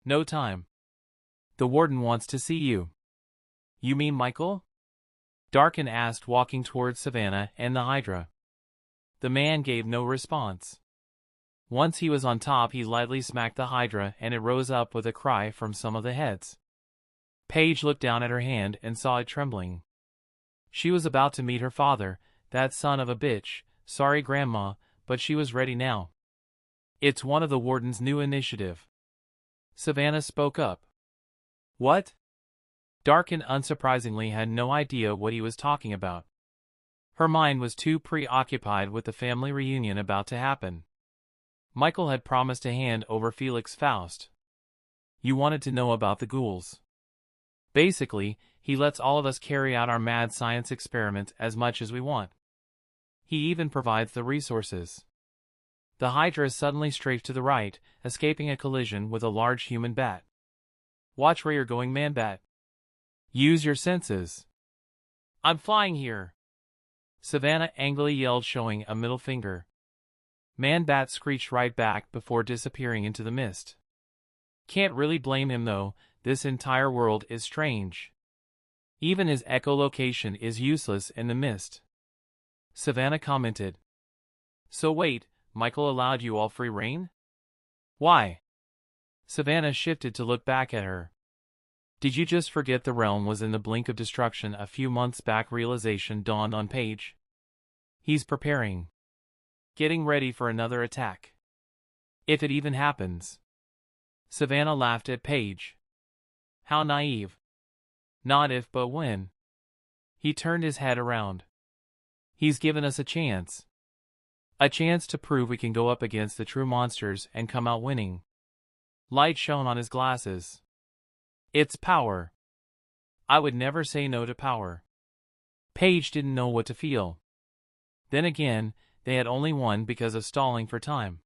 A: No time. The Warden wants to see you. You mean Michael? Darkin asked, walking towards Savannah and the Hydra. The man gave no response. Once he was on top he lightly smacked the Hydra and it rose up with a cry from some of the heads. Paige looked down at her hand and saw it trembling. She was about to meet her father, that son of a bitch, sorry Grandma, but she was ready now. It's one of the Warden's new initiative. Savannah spoke up. What? Darkin unsurprisingly had no idea what he was talking about. Her mind was too preoccupied with the family reunion about to happen. Michael had promised to hand over Felix Faust. You wanted to know about the ghouls. Basically, he lets all of us carry out our mad science experiments as much as we want. He even provides the resources. The Hydra suddenly strafed to the right, escaping a collision with a large human bat. Watch where you're going, Man-Bat. Use your senses. I'm flying here. Savannah angrily yelled, showing a middle finger. Man-Bat screeched right back before disappearing into the mist. Can't really blame him though, this entire world is strange. Even his echolocation is useless in the mist. Savannah commented. So wait, Michael allowed you all free reign? Why? Savannah shifted to look back at her. Did you just forget the realm was in the blink of destruction a few months back? Realization dawned on Paige. He's preparing. Getting ready for another attack. If it even happens. Savannah laughed at Paige. How naive. Not if but when. He turned his head around. He's given us a chance. A chance to prove we can go up against the true monsters and come out winning. Light shone on his glasses. It's power. I would never say no to power. Paige didn't know what to feel. Then again, they had only won because of stalling for time.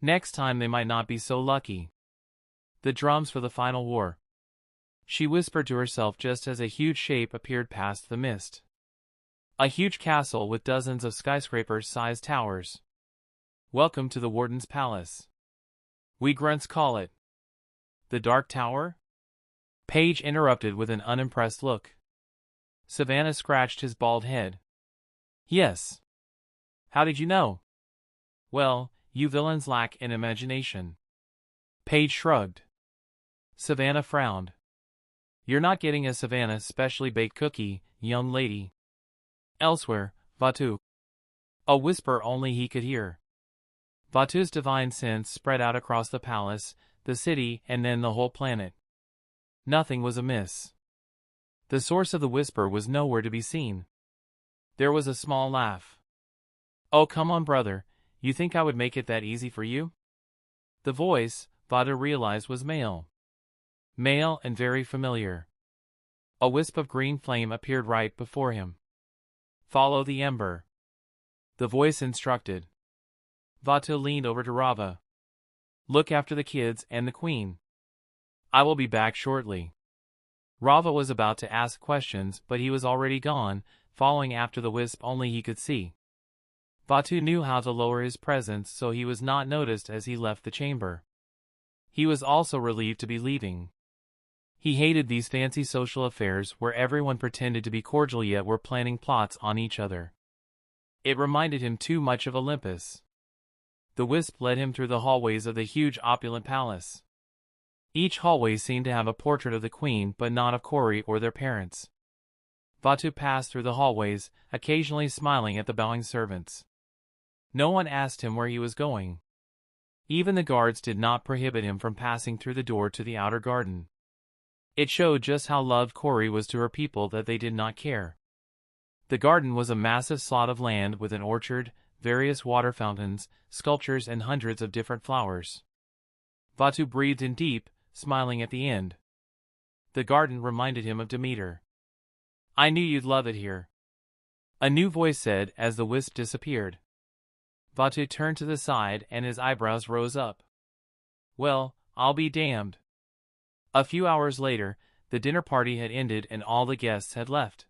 A: Next time they might not be so lucky. The drums for the final war. She whispered to herself just as a huge shape appeared past the mist. A huge castle with dozens of skyscraper-sized towers. Welcome to the Warden's Palace. We grunts call it. The Dark Tower? Paige interrupted with an unimpressed look. Savannah scratched his bald head. Yes. How did you know? Well, you villains lack an imagination. Paige shrugged. Savannah frowned. You're not getting a Savannah specially baked cookie, young lady. Elsewhere, Vatu. A whisper only he could hear. Vatu's divine sense spread out across the palace, the city, and then the whole planet. Nothing was amiss. The source of the whisper was nowhere to be seen. There was a small laugh. Oh, come on, brother, you think I would make it that easy for you? The voice, Vatu realized, was male. Male and very familiar. A wisp of green flame appeared right before him. Follow the ember. The voice instructed. Vatu leaned over to Rava. Look after the kids and the queen. I will be back shortly. Rava was about to ask questions, but he was already gone, following after the wisp only he could see. Vatu knew how to lower his presence so he was not noticed as he left the chamber. He was also relieved to be leaving. He hated these fancy social affairs where everyone pretended to be cordial yet were planning plots on each other. It reminded him too much of Olympus. The wisp led him through the hallways of the huge opulent palace. Each hallway seemed to have a portrait of the queen but not of Corey or their parents. Vatu passed through the hallways, occasionally smiling at the bowing servants. No one asked him where he was going. Even the guards did not prohibit him from passing through the door to the outer garden. It showed just how loved Corey was to her people that they did not care. The garden was a massive slot of land with an orchard, various water fountains, sculptures and hundreds of different flowers. Vatu breathed in deep, smiling at the end. The garden reminded him of Demeter. I knew you'd love it here. A new voice said as the wisp disappeared. Vatu turned to the side and his eyebrows rose up. Well, I'll be damned. A few hours later, the dinner party had ended and all the guests had left.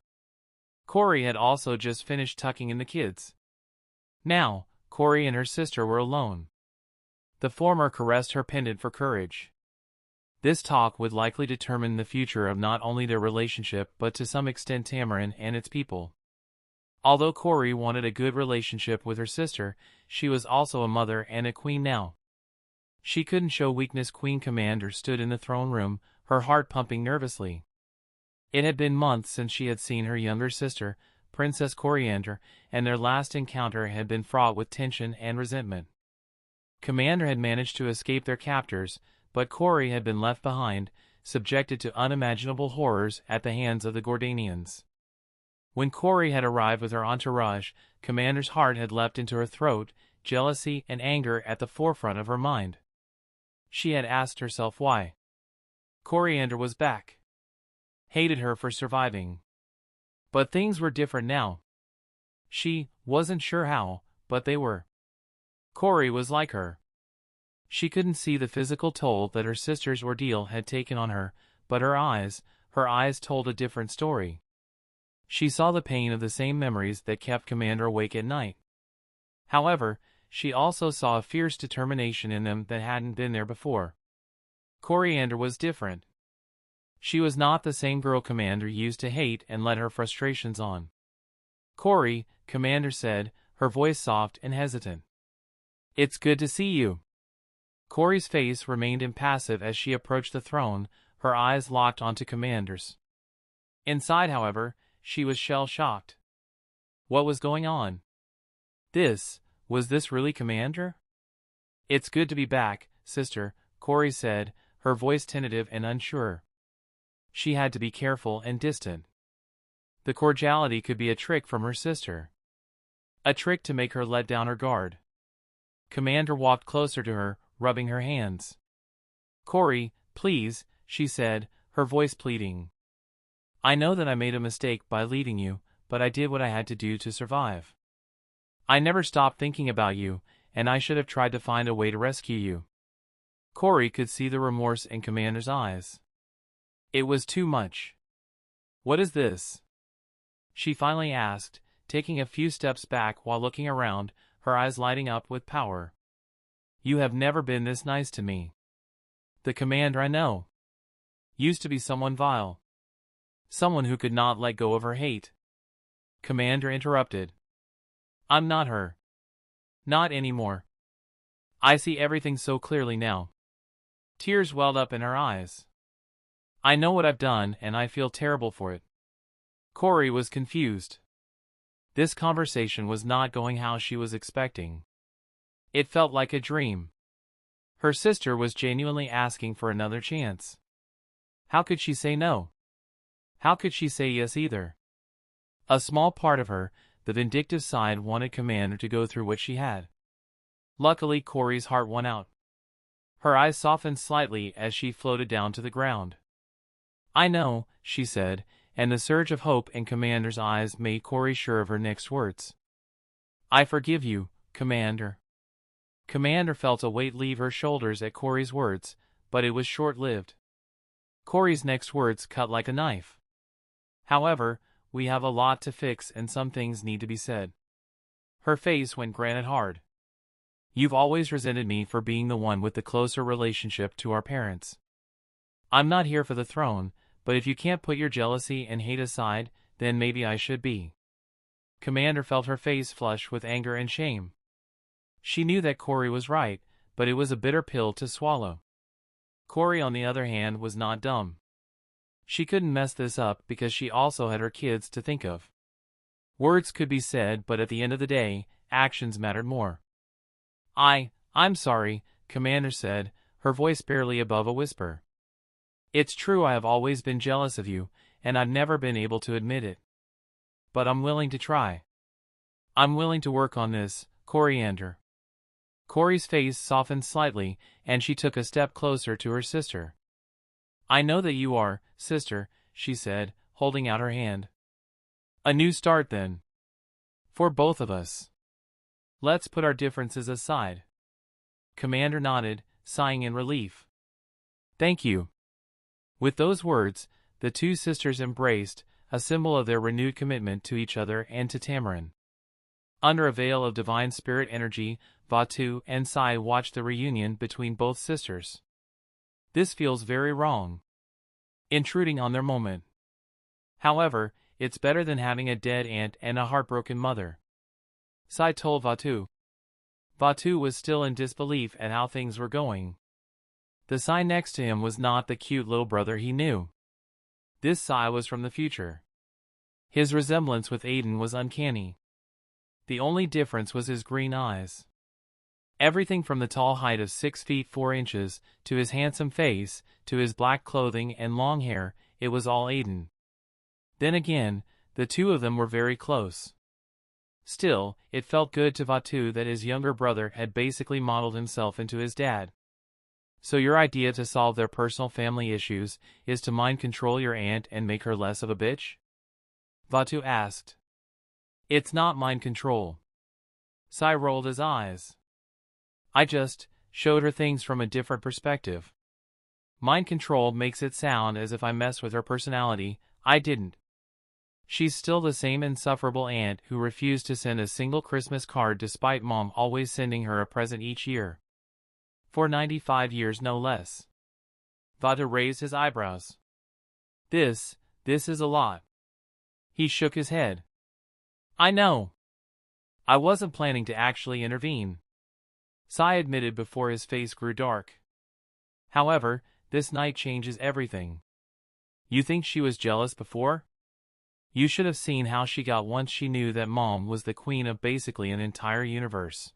A: Corey had also just finished tucking in the kids. Now, Corey and her sister were alone. The former caressed her pendant for courage. This talk would likely determine the future of not only their relationship but to some extent Tamarin and its people. Although Corey wanted a good relationship with her sister, she was also a mother and a queen now. She couldn't show weakness. Queen Commander stood in the throne room, her heart pumping nervously. It had been months since she had seen her younger sister, Princess Coriander, and their last encounter had been fraught with tension and resentment. Commander had managed to escape their captors, but Corey had been left behind, subjected to unimaginable horrors at the hands of the Gordanians. When Corey had arrived with her entourage, Commander's heart had leapt into her throat, jealousy and anger at the forefront of her mind. She had asked herself why. Coriander was back. Hated her for surviving. But things were different now. She wasn't sure how, but they were. Corey was like her. She couldn't see the physical toll that her sister's ordeal had taken on her, but her eyes told a different story. She saw the pain of the same memories that kept Commander awake at night. However, she also saw a fierce determination in them that hadn't been there before. Coriander was different. She was not the same girl Commander used to hate and let her frustrations on. "Cori," Commander said, her voice soft and hesitant. "It's good to see you." Cori's face remained impassive as she approached the throne, her eyes locked onto Commander's. Inside, however, she was shell-shocked. What was going on? Was this really Commander? "It's good to be back, sister," Cori said, her voice tentative and unsure. She had to be careful and distant. The cordiality could be a trick from her sister. A trick to make her let down her guard. Commander walked closer to her, rubbing her hands. "Cori, please," she said, her voice pleading. "I know that I made a mistake by leaving you, but I did what I had to do to survive. I never stopped thinking about you, and I should have tried to find a way to rescue you." Cori could see the remorse in Commander's eyes. It was too much. "What is this?" she finally asked, taking a few steps back while looking around, her eyes lighting up with power. "You have never been this nice to me. The Commander I know used to be someone vile. Someone who could not let go of her hate." Commander interrupted. "I'm not her. Not anymore. I see everything so clearly now." Tears welled up in her eyes. "I know what I've done and I feel terrible for it." Cori was confused. This conversation was not going how she was expecting. It felt like a dream. Her sister was genuinely asking for another chance. How could she say no? How could she say yes either? A small part of her, the vindictive side, wanted Commander to go through what she had. Luckily, Cori's heart won out. Her eyes softened slightly as she floated down to the ground. "I know," she said, and the surge of hope in Commander's eyes made Cori sure of her next words. "I forgive you, Commander." Commander felt a weight leave her shoulders at Cori's words, but it was short-lived. Cori's next words cut like a knife. "However, we have a lot to fix and some things need to be said." Her face went granite hard. "You've always resented me for being the one with the closer relationship to our parents. I'm not here for the throne, but if you can't put your jealousy and hate aside, then maybe I should be." Commander felt her face flush with anger and shame. She knew that Cori was right, but it was a bitter pill to swallow. Cori, on the other hand, was not dumb. She couldn't mess this up because she also had her kids to think of. Words could be said, but at the end of the day, actions mattered more. I'm sorry," Commander said, her voice barely above a whisper. "It's true I have always been jealous of you, and I've never been able to admit it. But I'm willing to try. I'm willing to work on this, Coriander." Cori's face softened slightly, and she took a step closer to her sister. "I know that you are, sister," she said, holding out her hand. "A new start, then. For both of us. Let's put our differences aside." Commander nodded, sighing in relief. "Thank you." With those words, the two sisters embraced, a symbol of their renewed commitment to each other and to Tamarin. Under a veil of divine spirit energy, Vatu and Sai watched the reunion between both sisters. This feels very wrong. Intruding on their moment. However, it's better than having a dead aunt and a heartbroken mother, Sai told Vatu. Vatu was still in disbelief at how things were going. The Sai next to him was not the cute little brother he knew. This Sai was from the future. His resemblance with Aden was uncanny. The only difference was his green eyes. Everything from the tall height of 6 feet 4 inches, to his handsome face, to his black clothing and long hair, it was all Aden. Then again, the two of them were very close. Still, it felt good to Vatu that his younger brother had basically modeled himself into his dad. "So your idea to solve their personal family issues is to mind control your aunt and make her less of a bitch?" Vatu asked. "It's not mind control." Sai rolled his eyes. "I just showed her things from a different perspective. Mind control makes it sound as if I messed with her personality. I didn't. She's still the same insufferable aunt who refused to send a single Christmas card despite Mom always sending her a present each year. For 95 years no less. Vatu raised his eyebrows. This is a lot. He shook his head. I know. I wasn't planning to actually intervene, Sai admitted before his face grew dark. However, this night changes everything. You think she was jealous before? You should have seen how she got once she knew that Mom was the queen of basically an entire universe.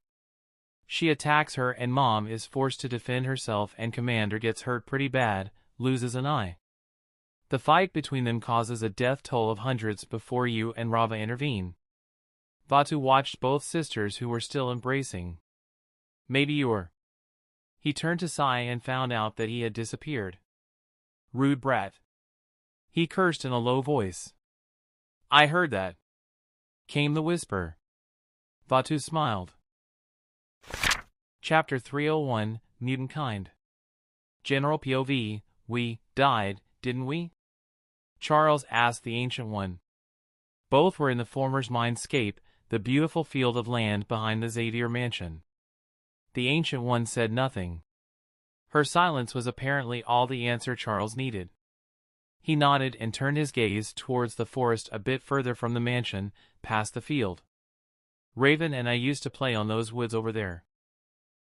A: She attacks her and Mom is forced to defend herself and Commander gets hurt pretty bad, loses an eye. The fight between them causes a death toll of hundreds before you and Rava intervene. Vatu watched both sisters who were still embracing. Maybe you're... He turned to Sai and found out that he had disappeared. Rude brat. He cursed in a low voice. I heard that. Came the whisper. Vatu smiled. Chapter 301, Mutant Kind. General POV, we died, didn't we? Charles asked the Ancient One. Both were in the former's mindscape, the beautiful field of land behind the Xavier mansion. The Ancient One said nothing. Her silence was apparently all the answer Charles needed. He nodded and turned his gaze towards the forest a bit further from the mansion, past the field. Raven and I used to play on those woods over there.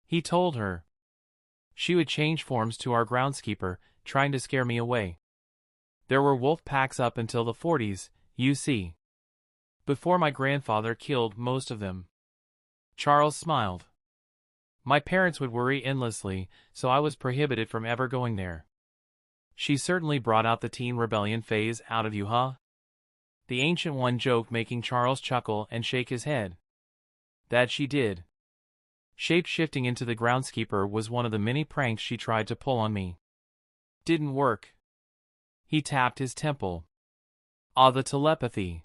A: He told her. She would change forms to our groundskeeper, trying to scare me away. There were wolf packs up until the 40s, you see. Before my grandfather killed most of them. Charles smiled. My parents would worry endlessly, so I was prohibited from ever going there. She certainly brought out the teen rebellion phase out of you, huh? The Ancient One joked, making Charles chuckle and shake his head. That she did. Shape-shifting into the groundskeeper was one of the many pranks she tried to pull on me. Didn't work. He tapped his temple. Ah, the telepathy.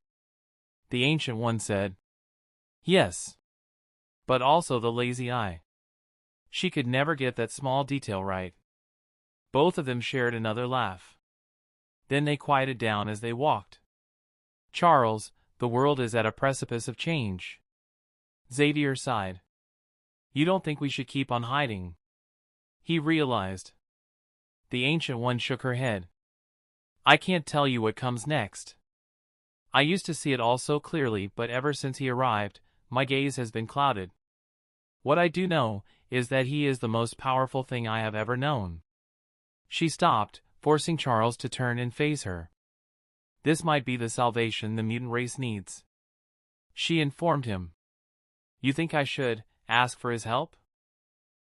A: The Ancient One said. Yes. But also the lazy eye. She could never get that small detail right. Both of them shared another laugh. Then they quieted down as they walked. Charles, the world is at a precipice of change. Xavier sighed. You don't think we should keep on hiding? He realized. The Ancient One shook her head. I can't tell you what comes next. I used to see it all so clearly, but ever since he arrived, my gaze has been clouded. What I do know is that he is the most powerful thing I have ever known. She stopped, forcing Charles to turn and face her. This might be the salvation the mutant race needs. She informed him. You think I should ask for his help?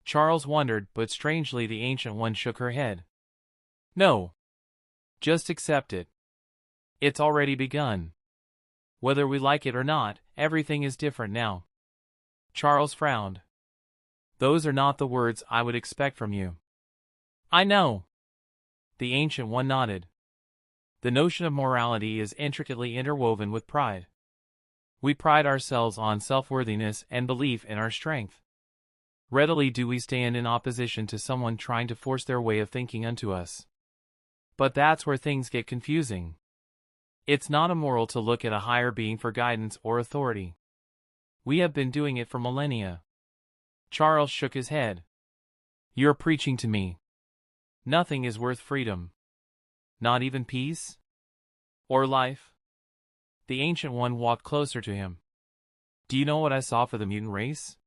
A: Charles wondered, but strangely the Ancient One shook her head. No. Just accept it. It's already begun. Whether we like it or not, everything is different now. Charles frowned. Those are not the words I would expect from you. I know. The Ancient One nodded. The notion of morality is intricately interwoven with pride. We pride ourselves on self-worthiness and belief in our strength. Readily do we stand in opposition to someone trying to force their way of thinking onto us. But that's where things get confusing. It's not immoral to look at a higher being for guidance or authority. We have been doing it for millennia. Charles shook his head. You're preaching to me. Nothing is worth freedom. Not even peace? Or life? The Ancient One walked closer to him. Do you know what I saw for the mutant race?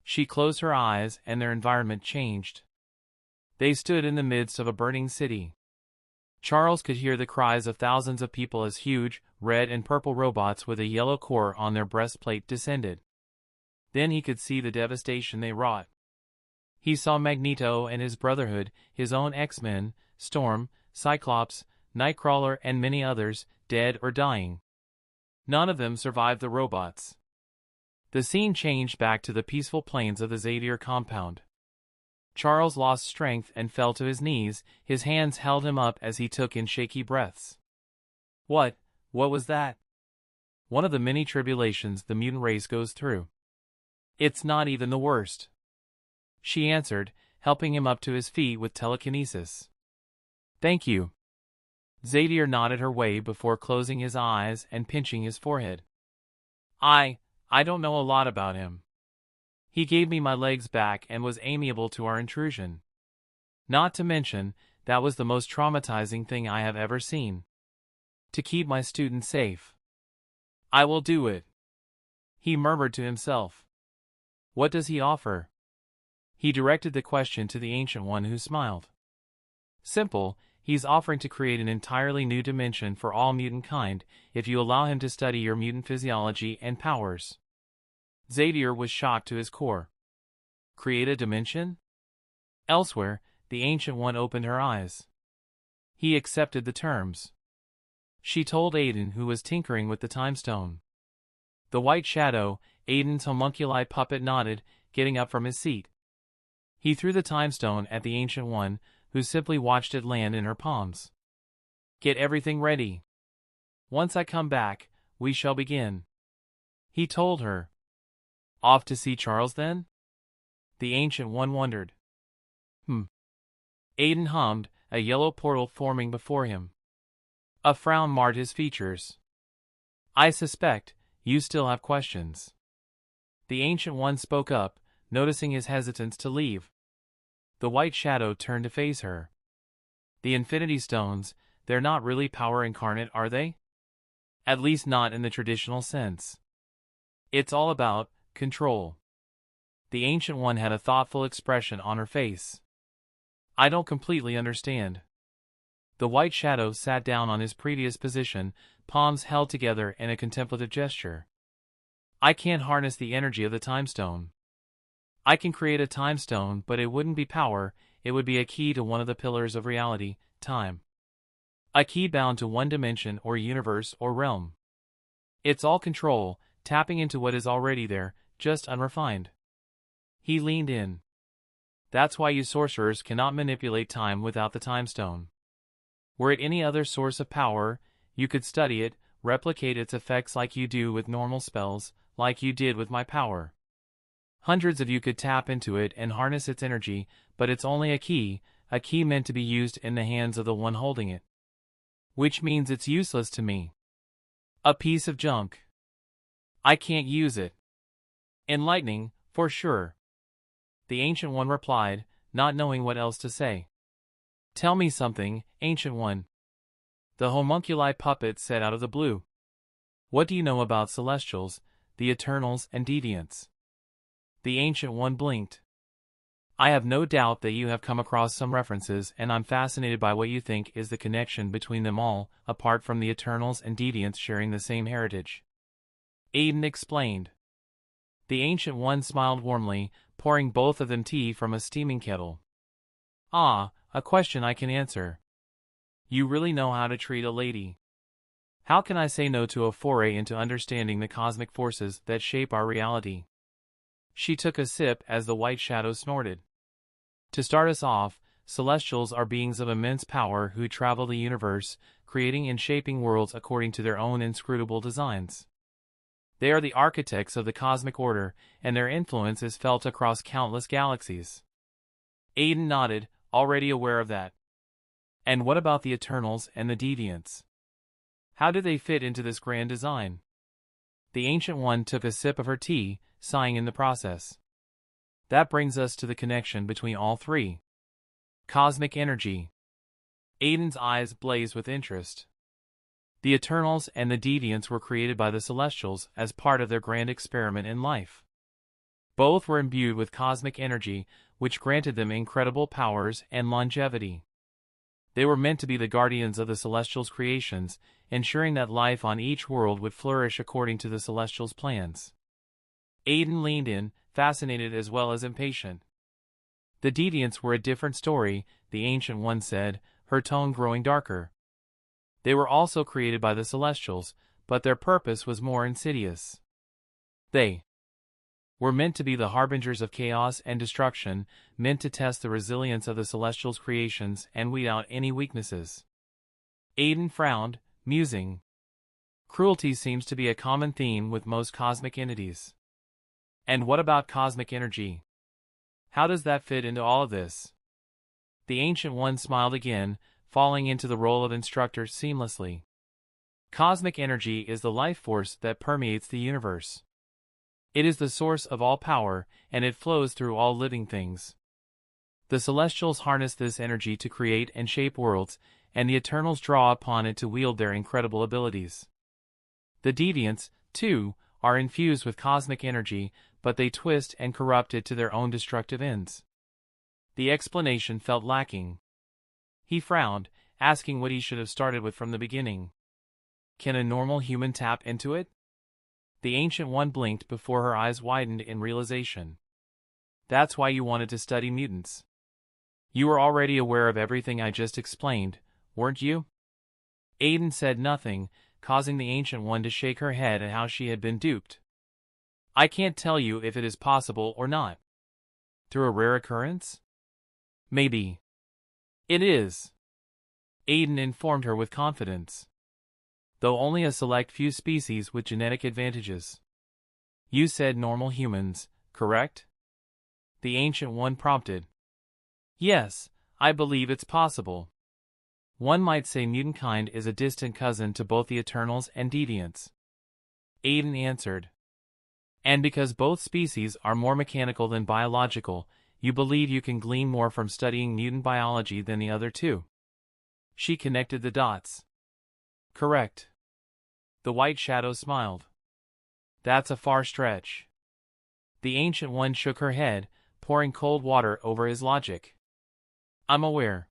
A: She closed her eyes and their environment changed. They stood in the midst of a burning city. Charles could hear the cries of thousands of people as huge, red and purple robots with a yellow core on their breastplate descended. Then he could see the devastation they wrought. He saw Magneto and his Brotherhood, his own X-Men, Storm, Cyclops, Nightcrawler and many others, dead or dying. None of them survived the robots. The scene changed back to the peaceful plains of the Xavier compound. Charles lost strength and fell to his knees, his hands held him up as he took in shaky breaths. What was that? One of the many tribulations the mutant race goes through. It's not even the worst. She answered, helping him up to his feet with telekinesis. Thank you. Xavier nodded her way before closing his eyes and pinching his forehead. I don't know a lot about him. He gave me my legs back and was amiable to our intrusion. Not to mention, that was the most traumatizing thing I have ever seen. To keep my students safe. I will do it. He murmured to himself. What does he offer? He directed the question to the Ancient One, who smiled. Simple, he's offering to create an entirely new dimension for all mutant kind if you allow him to study your mutant physiology and powers. Xavier was shocked to his core. Create a dimension? Elsewhere, the Ancient One opened her eyes. He accepted the terms. She told Aden, who was tinkering with the time stone. The white shadow, Aiden's homunculi puppet, nodded, getting up from his seat. He threw the time stone at the Ancient One, who simply watched it land in her palms. Get everything ready. Once I come back, we shall begin. He told her. Off to see Charles then? The Ancient One wondered. Aden hummed, a yellow portal forming before him. A frown marred his features. I suspect you still have questions. The Ancient One spoke up, noticing his hesitance to leave. The white shadow turned to face her. The Infinity Stones, they're not really power incarnate, are they? At least not in the traditional sense. It's all about control. The Ancient One had a thoughtful expression on her face. I don't completely understand. The white shadow sat down on his previous position, palms held together in a contemplative gesture. I can't harness the energy of the time stone. I can create a time stone, but it wouldn't be power, it would be a key to one of the pillars of reality, time. A key bound to one dimension or universe or realm. It's all control, tapping into what is already there, just unrefined. He leaned in. That's why you sorcerers cannot manipulate time without the time stone. Were it any other source of power, you could study it, replicate its effects like you do with normal spells, like you did with my power. Hundreds of you could tap into it and harness its energy, but it's only a key meant to be used in the hands of the one holding it. Which means it's useless to me. A piece of junk. I can't use it. Enlightening, for sure. The Ancient One replied, not knowing what else to say. Tell me something, Ancient One. The homunculi puppet said out of the blue. What do you know about Celestials, the Eternals and Deviants? The Ancient One blinked. I have no doubt that you have come across some references, and I'm fascinated by what you think is the connection between them all, apart from the Eternals and Deviants sharing the same heritage. Aden explained. The Ancient One smiled warmly, pouring both of them tea from a steaming kettle. Ah, a question I can answer. You really know how to treat a lady. How can I say no to a foray into understanding the cosmic forces that shape our reality? She took a sip as the white shadow snorted. To start us off, Celestials are beings of immense power who travel the universe, creating and shaping worlds according to their own inscrutable designs. They are the architects of the cosmic order, and their influence is felt across countless galaxies. Aden nodded, already aware of that. And what about the Eternals and the Deviants? How do they fit into this grand design? The Ancient One took a sip of her tea, sighing in the process. That brings us to the connection between all three. Cosmic energy. Aiden's eyes blazed with interest. The Eternals and the Deviants were created by the Celestials as part of their grand experiment in life. Both were imbued with cosmic energy, which granted them incredible powers and longevity. They were meant to be the guardians of the Celestials' creations, ensuring that life on each world would flourish according to the Celestials' plans. Aden leaned in, fascinated as well as impatient. The Deviants were a different story, the Ancient One said, her tone growing darker. They were also created by the Celestials, but their purpose was more insidious. They were meant to be the harbingers of chaos and destruction, meant to test the resilience of the Celestials' creations and weed out any weaknesses. Aden frowned, musing. Cruelty seems to be a common theme with most cosmic entities. And what about cosmic energy? How does that fit into all of this? The Ancient One smiled again, falling into the role of instructor seamlessly. Cosmic energy is the life force that permeates the universe. It is the source of all power, and it flows through all living things. The Celestials harness this energy to create and shape worlds, and the Eternals draw upon it to wield their incredible abilities. The Deviants, too, are infused with cosmic energy, but they twist and corrupt it to their own destructive ends. The explanation felt lacking. He frowned, asking what he should have started with from the beginning. Can a normal human tap into it? The Ancient One blinked before her eyes widened in realization. That's why you wanted to study mutants. You were already aware of everything I just explained, weren't you? Aden said nothing, causing the Ancient One to shake her head at how she had been duped. I can't tell you if it is possible or not. Through a rare occurrence? Maybe. It is. Aden informed her with confidence. Though only a select few species with genetic advantages. You said normal humans, correct? The Ancient One prompted. Yes, I believe it's possible. One might say mutantkind is a distant cousin to both the Eternals and Deviants. Aden answered. And because both species are more mechanical than biological, you believe you can glean more from studying mutant biology than the other two. She connected the dots. Correct. The White Shadow smiled. That's a far stretch. The Ancient One shook her head, pouring cold water over his logic. I'm aware.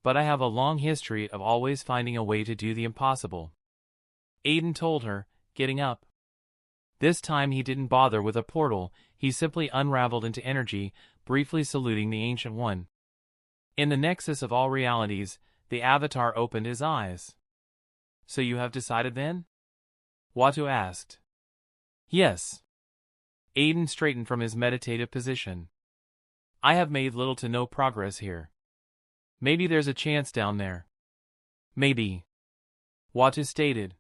A: But I have a long history of always finding a way to do the impossible. Aden told her, getting up. This time he didn't bother with a portal, he simply unraveled into energy, briefly saluting the Ancient One. In the nexus of all realities, the Avatar opened his eyes. So you have decided then? Watu asked. Yes. Aden straightened from his meditative position. I have made little to no progress here. Maybe there's a chance down there. Maybe. Watu stated.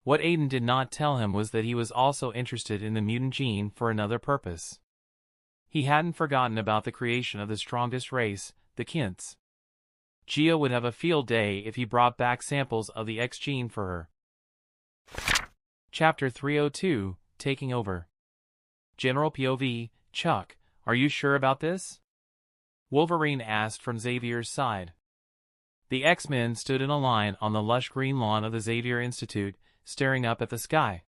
A: What Aden did not tell him was that he was also interested in the mutant gene for another purpose. He hadn't forgotten about the creation of the strongest race, the Kints. Gia would have a field day if he brought back samples of the X gene for her. Chapter 302, Taking Over. General POV, Chuck, are you sure about this? Wolverine asked from Xavier's side. The X-Men stood in a line on the lush green lawn of the Xavier Institute, staring up at the sky.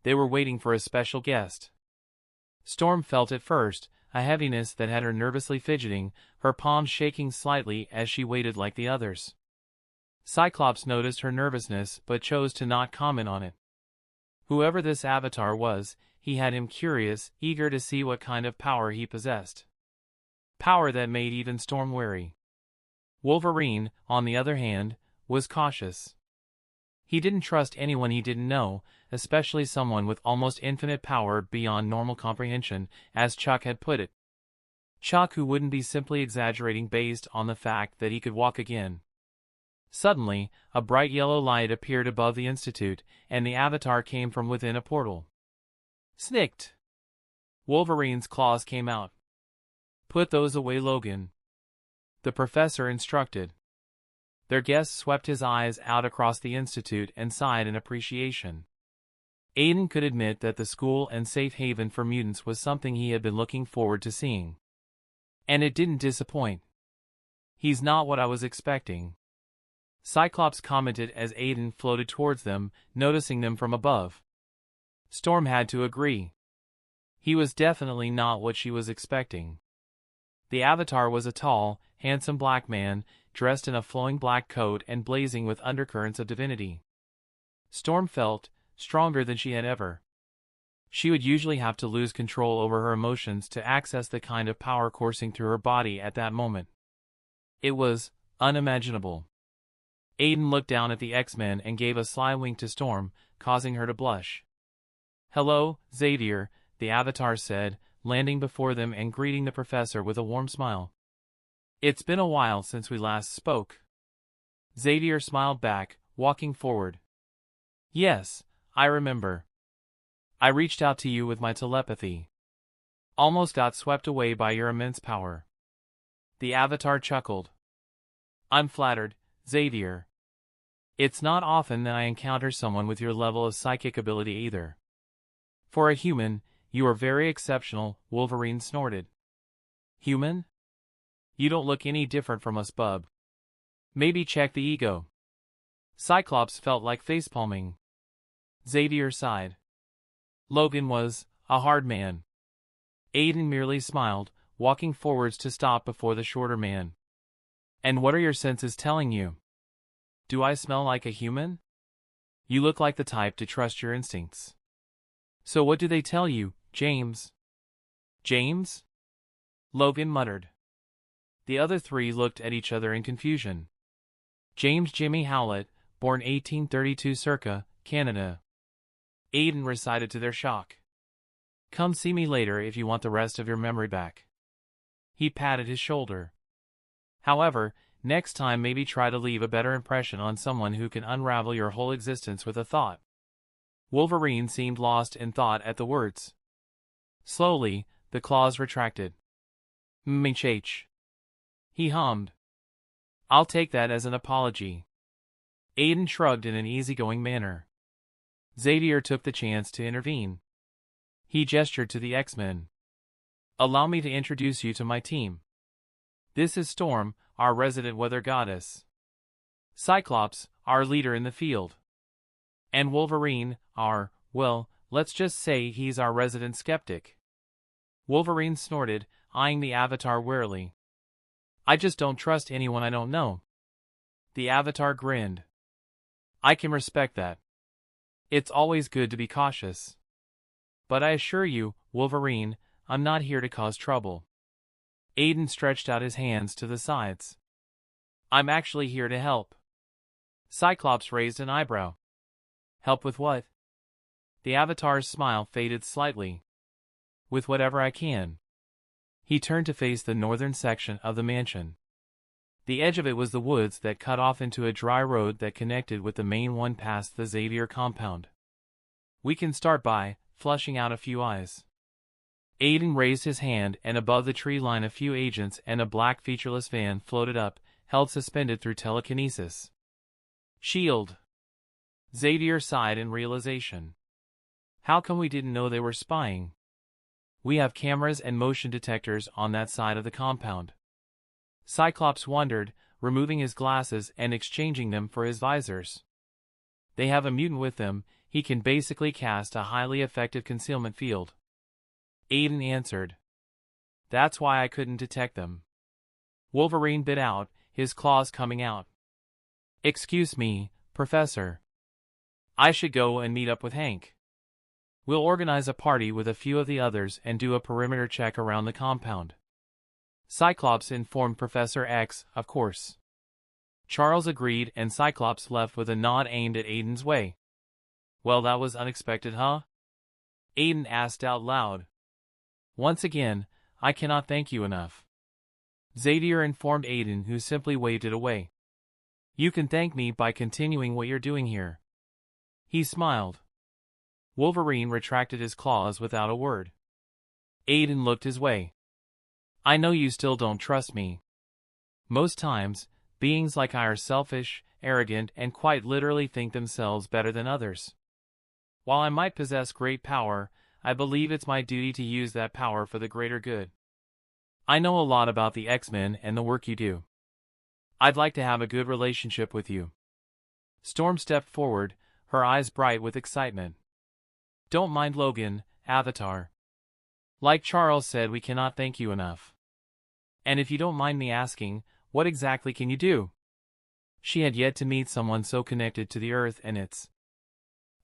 A: They were waiting for a special guest. Storm felt at first a heaviness that had her nervously fidgeting, her palms shaking slightly as she waited like the others. Cyclops noticed her nervousness but chose to not comment on it. Whoever this Avatar was, he had him curious, eager to see what kind of power he possessed. Power that made even Storm wary. Wolverine, on the other hand, was cautious. He didn't trust anyone he didn't know, especially someone with almost infinite power beyond normal comprehension, as Chuck had put it. Chuck, who wouldn't be simply exaggerating based on the fact that he could walk again. Suddenly, a bright yellow light appeared above the Institute, and the Avatar came from within a portal. Snicked! Wolverine's claws came out. Put those away, Logan. The professor instructed. Their guest swept his eyes out across the Institute and sighed in appreciation. Aden could admit that the school and safe haven for mutants was something he had been looking forward to seeing. And it didn't disappoint. He's not what I was expecting. Cyclops commented as Aden floated towards them, noticing them from above. Storm had to agree. He was definitely not what she was expecting. The Avatar was a tall, handsome black man, dressed in a flowing black coat and blazing with undercurrents of divinity. Storm felt stronger than she had ever. She would usually have to lose control over her emotions to access the kind of power coursing through her body at that moment. It was unimaginable. Aden looked down at the X-Men and gave a sly wink to Storm, causing her to blush. Hello, Xavier, the Avatar said, landing before them and greeting the professor with a warm smile. It's been a while since we last spoke. Xavier smiled back, walking forward. Yes, I remember. I reached out to you with my telepathy. Almost got swept away by your immense power. The Avatar chuckled. I'm flattered, Xavier. It's not often that I encounter someone with your level of psychic ability either. For a human, you are very exceptional, Wolverine snorted. Human? You don't look any different from us, bub. Maybe check the ego. Cyclops felt like facepalming. Xavier sighed. Logan was a hard man. Aden merely smiled, walking forwards to stop before the shorter man. And what are your senses telling you? Do I smell like a human? You look like the type to trust your instincts. So what do they tell you, James? James? Logan muttered. The other three looked at each other in confusion. James Jimmy Howlett, born 1832 circa, Canada. Aden recited to their shock. Come see me later if you want the rest of your memory back. He patted his shoulder. However, next time maybe try to leave a better impression on someone who can unravel your whole existence with a thought. Wolverine seemed lost in thought at the words. Slowly, the claws retracted. H. He hummed. I'll take that as an apology. Aden shrugged in an easygoing manner. Xavier took the chance to intervene. He gestured to the X-Men. Allow me to introduce you to my team. This is Storm, our resident weather goddess. Cyclops, our leader in the field. And Wolverine, well, let's just say he's our resident skeptic. Wolverine snorted, eyeing the Avatar warily. I just don't trust anyone I don't know. The Avatar grinned. I can respect that. It's always good to be cautious. But I assure you, Wolverine, I'm not here to cause trouble. Aden stretched out his hands to the sides. I'm actually here to help. Cyclops raised an eyebrow. Help with what? The Avatar's smile faded slightly. With whatever I can. He turned to face the northern section of the mansion. The edge of it was the woods that cut off into a dry road that connected with the main one past the Xavier compound. We can start by flushing out a few eyes. Aden raised his hand, and above the tree line a few agents and a black featureless van floated up, held suspended through telekinesis. Shield. Xavier sighed in realization. How come we didn't know they were spying? We have cameras and motion detectors on that side of the compound. Cyclops wondered, removing his glasses and exchanging them for his visors. They have a mutant with them. He can basically cast a highly effective concealment field. Aden answered. That's why I couldn't detect them. Wolverine bit out, his claws coming out. Excuse me, Professor. I should go and meet up with Hank. We'll organize a party with a few of the others and do a perimeter check around the compound. Cyclops informed Professor X, of course. Charles agreed, and Cyclops left with a nod aimed at Aden's way. Well, that was unexpected, huh? Aden asked out loud. Once again, I cannot thank you enough. Xavier informed Aden, who simply waved it away. You can thank me by continuing what you're doing here. He smiled. Wolverine retracted his claws without a word. Aden looked his way. I know you still don't trust me. Most times, beings like I are selfish, arrogant, and quite literally think themselves better than others. While I might possess great power, I believe it's my duty to use that power for the greater good. I know a lot about the X-Men and the work you do. I'd like to have a good relationship with you. Storm stepped forward, her eyes bright with excitement. Don't mind Logan, Avatar. Like Charles said, we cannot thank you enough. And if you don't mind me asking, what exactly can you do? She had yet to meet someone so connected to the Earth and its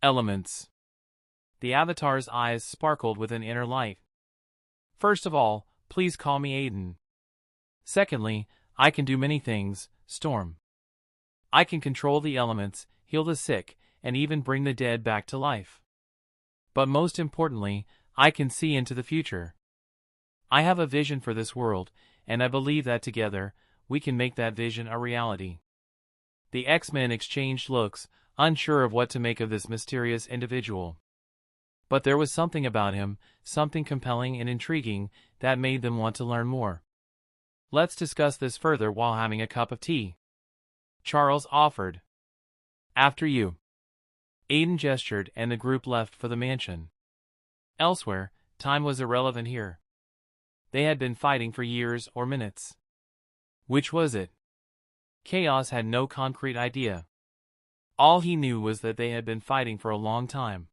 A: elements. The Avatar's eyes sparkled with an inner light. First of all, please call me Aden. Secondly, I can do many things, Storm. I can control the elements, heal the sick, and even bring the dead back to life. But most importantly, I can see into the future. I have a vision for this world, and I believe that together, we can make that vision a reality. The X-Men exchanged looks, unsure of what to make of this mysterious individual. But there was something about him, something compelling and intriguing, that made them want to learn more. Let's discuss this further while having a cup of tea. Charles offered. After you. Aden gestured, and the group left for the mansion. Elsewhere, time was irrelevant here. They had been fighting for years or minutes. Which was it? Chaos had no concrete idea. All he knew was that they had been fighting for a long time.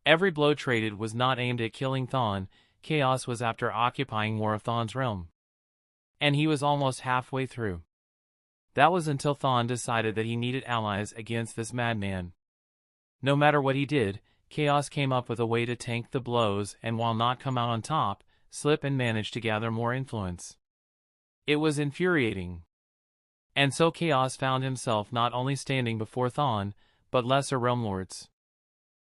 A: Every blow traded was not aimed at killing Thawne. Chaos was after occupying more of Thawne's realm. And he was almost halfway through. That was until Thawne decided that he needed allies against this madman. No matter what he did, Chaos came up with a way to tank the blows and, while not come out on top, slip and manage to gather more influence. It was infuriating. And so Chaos found himself not only standing before Thawne, but lesser realm lords.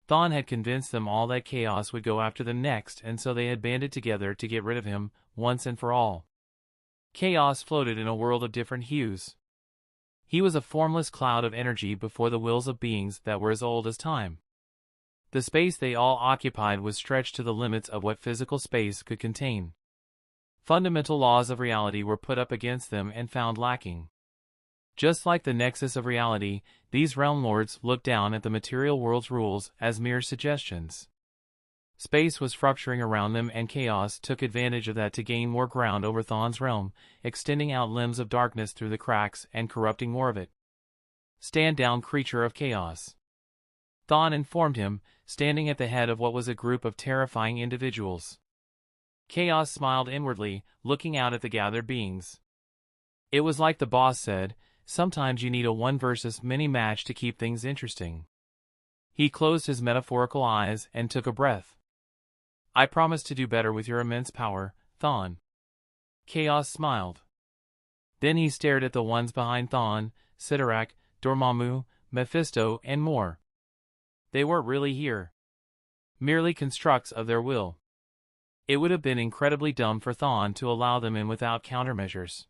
A: Thawne had convinced them all that Chaos would go after them next, and so they had banded together to get rid of him, once and for all. Chaos floated in a world of different hues. He was a formless cloud of energy before the wills of beings that were as old as time. The space they all occupied was stretched to the limits of what physical space could contain. Fundamental laws of reality were put up against them and found lacking. Just like the nexus of reality, these realm lords looked down at the material world's rules as mere suggestions. Space was fracturing around them, and Chaos took advantage of that to gain more ground over Thawne's realm, extending out limbs of darkness through the cracks and corrupting more of it. "Stand down, creature of chaos," Thawne informed him, standing at the head of what was a group of terrifying individuals. Chaos smiled inwardly, looking out at the gathered beings. It was like the boss said, sometimes you need a one versus many match to keep things interesting. He closed his metaphorical eyes and took a breath. "I promise to do better with your immense power, Thawne." Chaos smiled. Then he stared at the ones behind Thawne, Sidorak, Dormammu, Mephisto, and more. They weren't really here. Merely constructs of their will. It would have been incredibly dumb for Thawne to allow them in without countermeasures.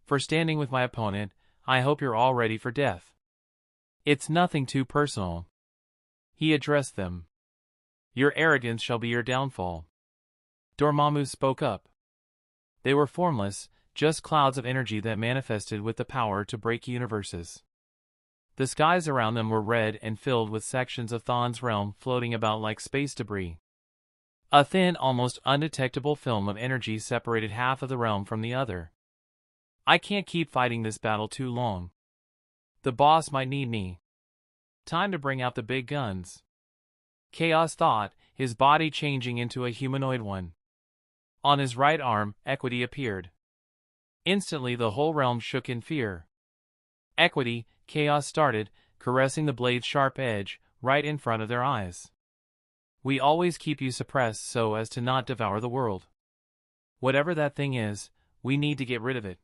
A: "For standing with my opponent, I hope you're all ready for death. It's nothing too personal." He addressed them. "Your arrogance shall be your downfall." Dormammu spoke up. They were formless, just clouds of energy that manifested with the power to break universes. The skies around them were red and filled with sections of Thawne's realm floating about like space debris. A thin, almost undetectable film of energy separated half of the realm from the other. "I can't keep fighting this battle too long. The boss might need me. Time to bring out the big guns." Chaos thought, his body changing into a humanoid one. On his right arm, Equity appeared. Instantly the whole realm shook in fear. "Equity," Chaos started, caressing the blade's sharp edge, right in front of their eyes. "We always keep you suppressed so as to not devour the world. Whatever that thing is, we need to get rid of it."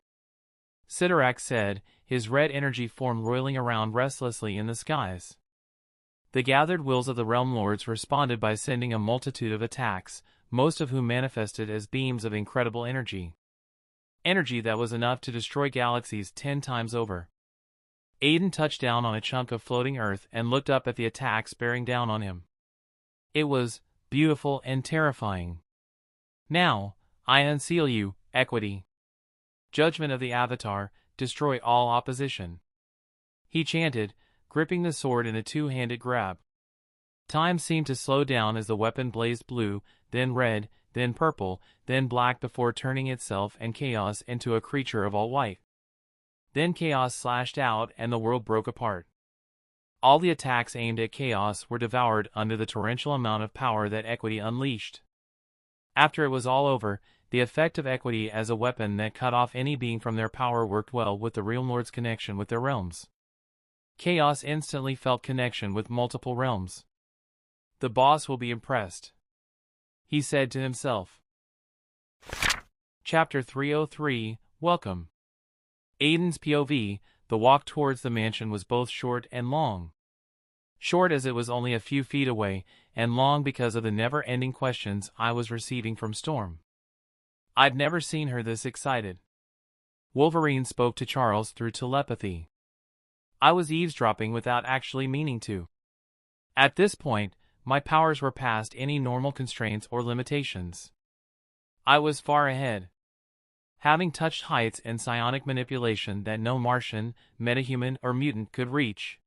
A: Sidorak said, his red energy form roiling around restlessly in the skies. The gathered wills of the realm lords responded by sending a multitude of attacks, most of whom manifested as beams of incredible energy. Energy that was enough to destroy galaxies 10 times over. Aden touched down on a chunk of floating earth and looked up at the attacks bearing down on him. It was beautiful and terrifying. "Now, I unseal you, Equity. Judgment of the Avatar, destroy all opposition," he chanted, gripping the sword in a two-handed grab. Time seemed to slow down as the weapon blazed blue, then red, then purple, then black before turning itself and Chaos into a creature of all white. Then Chaos slashed out and the world broke apart. All the attacks aimed at Chaos were devoured under the torrential amount of power that Equity unleashed. After it was all over, the effect of Equity as a weapon that cut off any being from their power worked well with the Realm Lord's connection with their realms. Chaos instantly felt connection with multiple realms. "The boss will be impressed," he said to himself. Chapter 303, Welcome. Aden's POV, the walk towards the mansion was both short and long. Short as it was only a few feet away, and long because of the never-ending questions I was receiving from Storm. I'd never seen her this excited. Wolverine spoke to Charles through telepathy. I was eavesdropping without actually meaning to. At this point, my powers were past any normal constraints or limitations. I was far ahead. Having touched heights in psionic manipulation that no Martian, metahuman, or mutant could reach.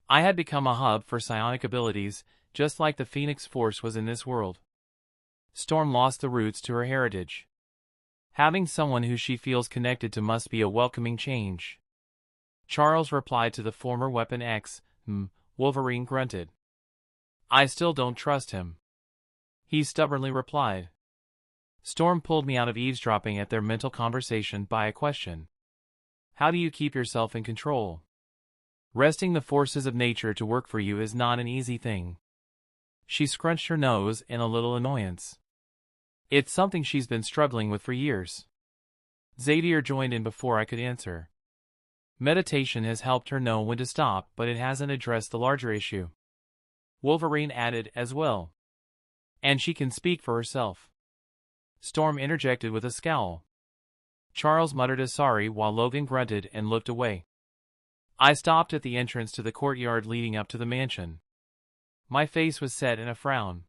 A: I had become a hub for psionic abilities, just like the Phoenix Force was in this world. Storm lost the roots to her heritage. Having someone who she feels connected to must be a welcoming change. Charles replied to the former Weapon X. Wolverine grunted. I still don't trust him. He stubbornly replied. Storm pulled me out of eavesdropping at their mental conversation by a question. How do you keep yourself in control? Resting the forces of nature to work for you is not an easy thing. She scrunched her nose in a little annoyance. It's something she's been struggling with for years. Xavier joined in before I could answer. Meditation has helped her know when to stop, but it hasn't addressed the larger issue. Wolverine added as well. And she can speak for herself. Storm interjected with a scowl. Charles muttered a sorry while Logan grunted and looked away. I stopped at the entrance to the courtyard leading up to the mansion. My face was set in a frown.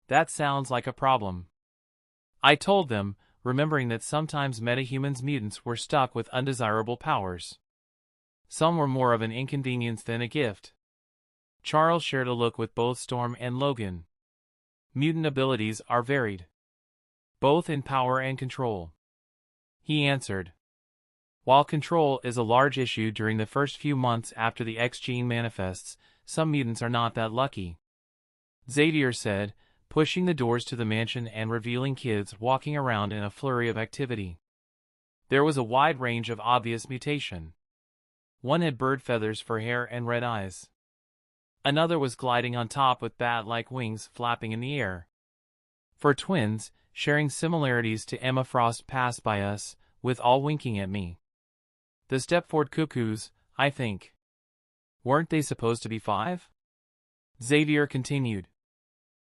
A: That sounds like a problem. I told them, remembering that sometimes metahumans mutants were stuck with undesirable powers. Some were more of an inconvenience than a gift. Charles shared a look with both Storm and Logan. Mutant abilities are varied, both in power and control. He answered. While control is a large issue during the first few months after the X gene manifests, some mutants are not that lucky. Xavier said, pushing the doors to the mansion and revealing kids walking around in a flurry of activity. There was a wide range of obvious mutation. One had bird feathers for hair and red eyes. Another was gliding on top with bat-like wings flapping in the air. For twins, sharing similarities to Emma Frost passed by us, with all winking at me. The Stepford Cuckoos, I think. Weren't they supposed to be 5? Xavier continued.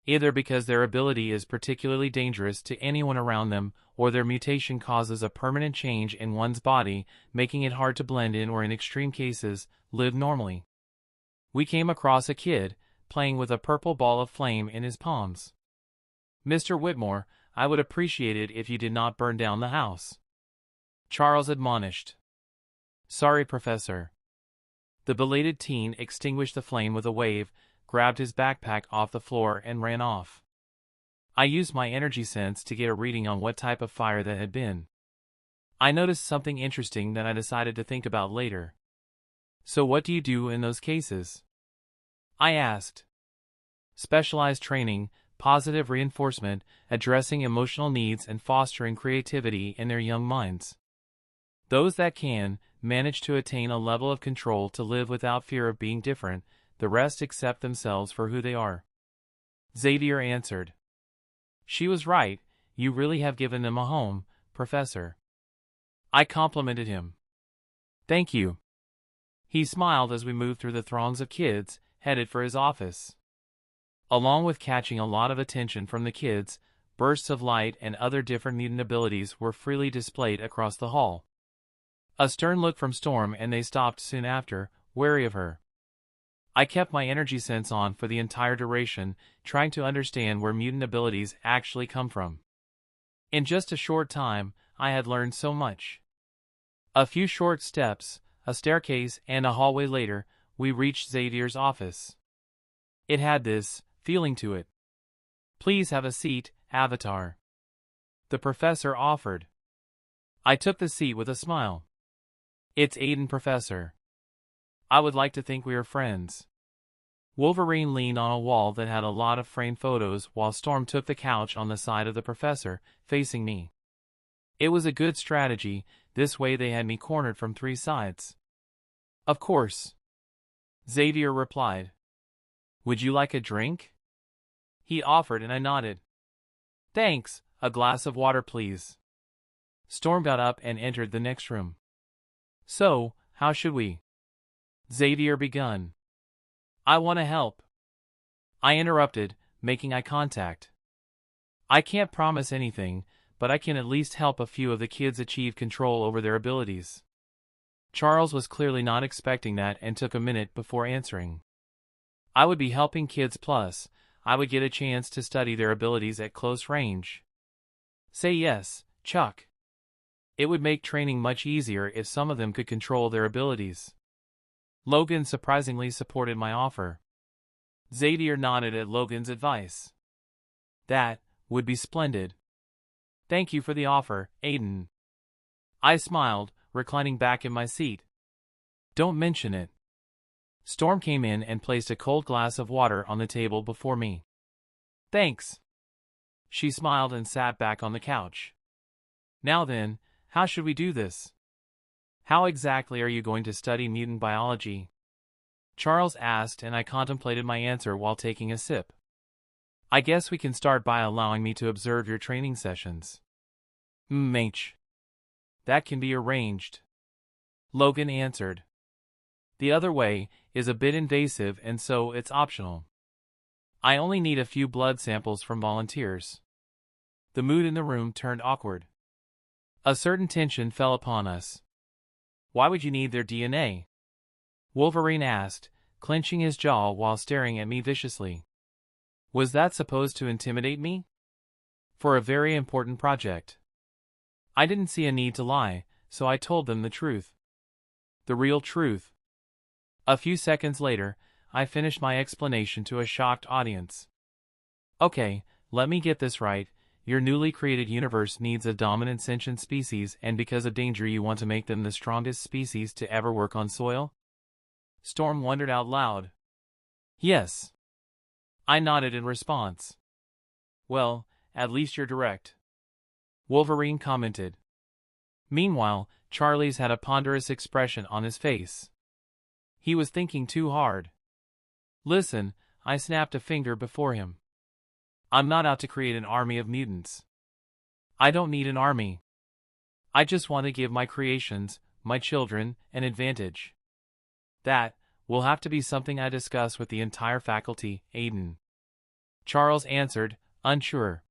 A: Either because their ability is particularly dangerous to anyone around them, or their mutation causes a permanent change in one's body, making it hard to blend in or in extreme cases, live normally. We came across a kid, playing with a purple ball of flame in his palms. Mr. Whitmore, I would appreciate it if you did not burn down the house. Charles admonished. Sorry, Professor. The belated teen extinguished the flame with a wave, grabbed his backpack off the floor and ran off. I used my energy sense to get a reading on what type of fire that had been. I noticed something interesting that I decided to think about later. So what do you do in those cases? I asked. Specialized training, positive reinforcement, addressing emotional needs and fostering creativity in their young minds. Those that can, manage to attain a level of control to live without fear of being different, the rest accept themselves for who they are. Xavier answered. She was right, you really have given them a home, Professor. I complimented him. Thank you. He smiled as we moved through the throngs of kids, headed for his office. Along with catching a lot of attention from the kids, bursts of light and other different mutant abilities were freely displayed across the hall. A stern look from Storm and they stopped soon after, wary of her. I kept my energy sense on for the entire duration, trying to understand where mutant abilities actually come from. In just a short time, I had learned so much. A few short steps, a staircase and a hallway later, we reached Xavier's office. It had this feeling to it. Please have a seat, Avatar. The professor offered. I took the seat with a smile. It's Aden, Professor. I would like to think we are friends. Wolverine leaned on a wall that had a lot of framed photos while Storm took the couch on the side of the professor, facing me. It was a good strategy, this way they had me cornered from 3 sides. Of course. Xavier replied. Would you like a drink? He offered and I nodded. Thanks, a glass of water please. Storm got up and entered the next room. So, how should we? Xavier begun. I want to help. I interrupted, making eye contact. I can't promise anything, but I can at least help a few of the kids achieve control over their abilities. Charles was clearly not expecting that and took a minute before answering. I would be helping kids plus, I would get a chance to study their abilities at close range. Say yes, Chuck. It would make training much easier if some of them could control their abilities. Logan surprisingly supported my offer. Xavier nodded at Logan's advice. That would be splendid. Thank you for the offer, Aden. I smiled, reclining back in my seat. Don't mention it. Storm came in and placed a cold glass of water on the table before me. Thanks. She smiled and sat back on the couch. Now then, how should we do this? How exactly are you going to study mutant biology? Charles asked, and I contemplated my answer while taking a sip. I guess we can start by allowing me to observe your training sessions. H. That can be arranged. Logan answered. The other way is a bit invasive, and so it's optional. I only need a few blood samples from volunteers. The mood in the room turned awkward. A certain tension fell upon us. Why would you need their DNA? Wolverine asked, clenching his jaw while staring at me viciously. Was that supposed to intimidate me? For a very important project. I didn't see a need to lie, so I told them the truth. The real truth. A few seconds later, I finished my explanation to a shocked audience. Okay, let me get this right. Your newly created universe needs a dominant sentient species, and because of danger you want to make them the strongest species to ever work on soil? Storm wondered out loud. Yes. I nodded in response. Well, at least you're direct. Wolverine commented. Meanwhile, Charlie's had a ponderous expression on his face. He was thinking too hard. Listen, I snapped a finger before him. I'm not out to create an army of mutants. I don't need an army. I just want to give my creations, my children, an advantage. That will have to be something I discuss with the entire faculty, Aden. Charles answered, unsure.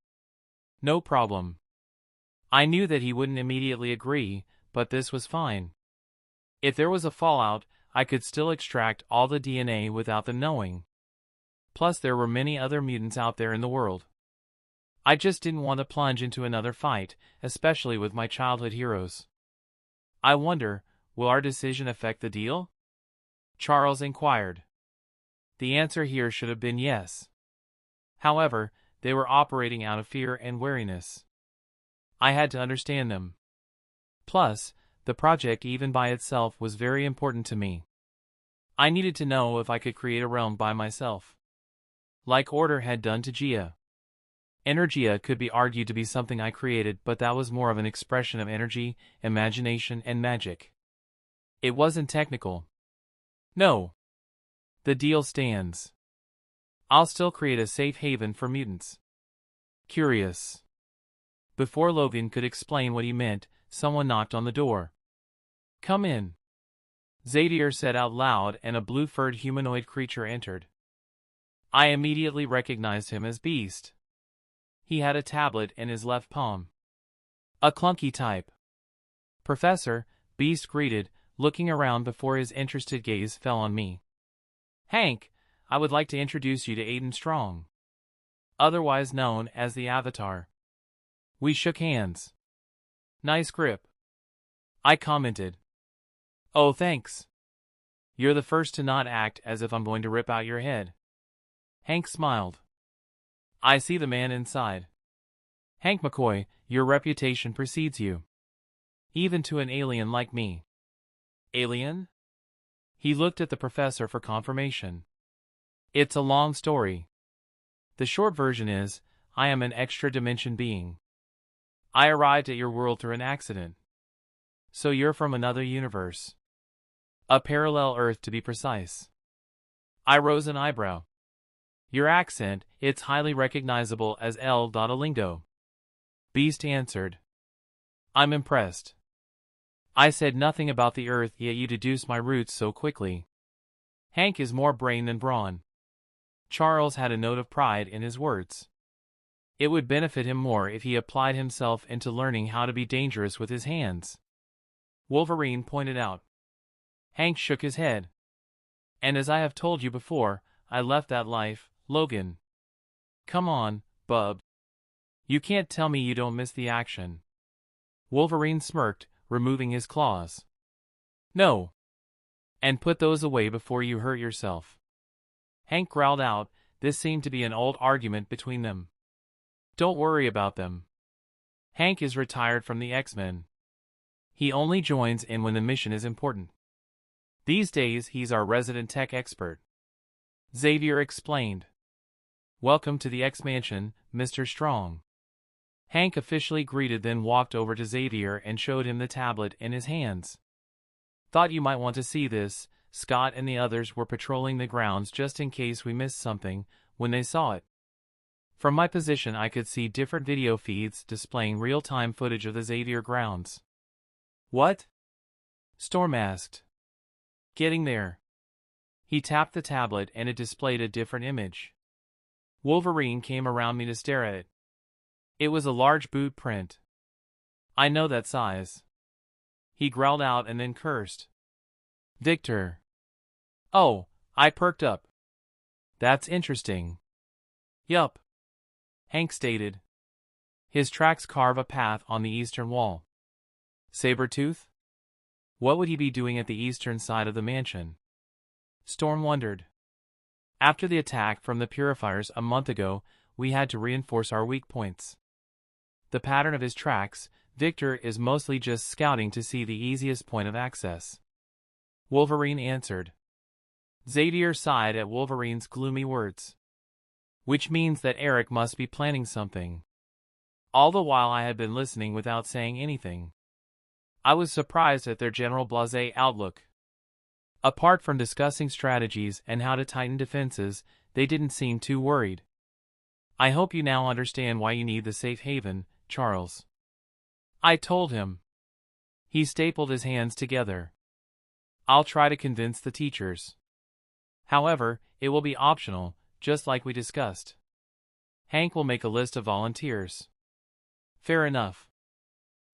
A: No problem. I knew that he wouldn't immediately agree, but this was fine. If there was a fallout, I could still extract all the DNA without them knowing. Plus there were many other mutants out there in the world. I just didn't want to plunge into another fight, especially with my childhood heroes. I wonder, will our decision affect the deal? Charles inquired. The answer here should have been yes. However, they were operating out of fear and wariness. I had to understand them. Plus, the project even by itself was very important to me. I needed to know if I could create a realm by myself. Like Order had done to Gia. Energia could be argued to be something I created, but that was more of an expression of energy, imagination, and magic. It wasn't technical. No. The deal stands. I'll still create a safe haven for mutants. Curious. Before Logan could explain what he meant, someone knocked on the door. Come in. Xavier said out loud, and a blue-furred humanoid creature entered. I immediately recognized him as Beast. He had a tablet in his left palm. A clunky type. Professor, Beast greeted, looking around before his interested gaze fell on me. Hank, I would like to introduce you to Aden Strong. Otherwise known as the Avatar. We shook hands. Nice grip. I commented. Oh, thanks. You're the first to not act as if I'm going to rip out your head. Hank smiled. I see the man inside. Hank McCoy, your reputation precedes you. Even to an alien like me. Alien? He looked at the professor for confirmation. It's a long story. The short version is, I am an extra-dimension being. I arrived at your world through an accident. So you're from another universe. A parallel Earth to be precise. I rose an eyebrow. Your accent, it's highly recognizable as El Lingo. Beast answered. I'm impressed. I said nothing about the Earth, yet you deduced my roots so quickly. Hank is more brain than brawn. Charles had a note of pride in his words. It would benefit him more if he applied himself into learning how to be dangerous with his hands. Wolverine pointed out. Hank shook his head. And as I have told you before, I left that life, Logan. Come on, bub. You can't tell me you don't miss the action. Wolverine smirked, removing his claws. No. And put those away before you hurt yourself. Hank growled out. This seemed to be an old argument between them. Don't worry about them. Hank is retired from the X-Men. He only joins in when the mission is important. These days, he's our resident tech expert. Xavier explained. Welcome to the X-Mansion, Mr. Strong. Hank officially greeted, then walked over to Xavier and showed him the tablet in his hands. Thought you might want to see this. Scott and the others were patrolling the grounds just in case we missed something when they saw it. From my position, I could see different video feeds displaying real-time footage of the Xavier grounds. What? Storm asked. Getting there. He tapped the tablet and it displayed a different image. Wolverine came around me to stare at it. It was a large boot print. I know that size. He growled out and then cursed. Victor. Oh, I perked up. That's interesting. Yup. Hank stated. His tracks carve a path on the eastern wall. Sabretooth? What would he be doing at the eastern side of the mansion? Storm wondered. After the attack from the Purifiers a month ago, we had to reinforce our weak points. The pattern of his tracks, Victor is mostly just scouting to see the easiest point of access. Wolverine answered. Xavier sighed at Wolverine's gloomy words. Which means that Eric must be planning something. All the while I had been listening without saying anything. I was surprised at their general blasé outlook. Apart from discussing strategies and how to tighten defenses, they didn't seem too worried. I hope you now understand why you need the safe haven, Charles. I told him. He stapled his hands together. I'll try to convince the teachers. However, it will be optional, just like we discussed. Hank will make a list of volunteers. Fair enough.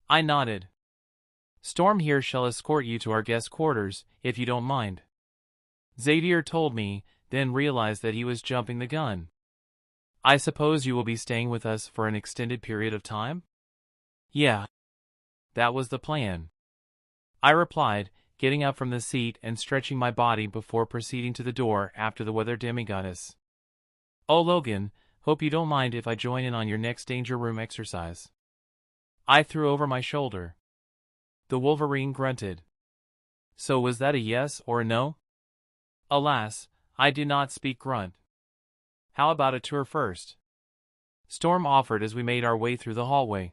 A: I nodded. Storm here shall escort you to our guest quarters, if you don't mind. Xavier told me, then realized that he was jumping the gun. I suppose you will be staying with us for an extended period of time? Yeah. That was the plan. I replied, getting up from the seat and stretching my body before proceeding to the door after the weather demigoddess. Oh Logan, hope you don't mind if I join in on your next danger room exercise. I threw over my shoulder. The Wolverine grunted. So was that a yes or a no? Alas, I did not speak grunt. How about a tour first? Storm offered as we made our way through the hallway.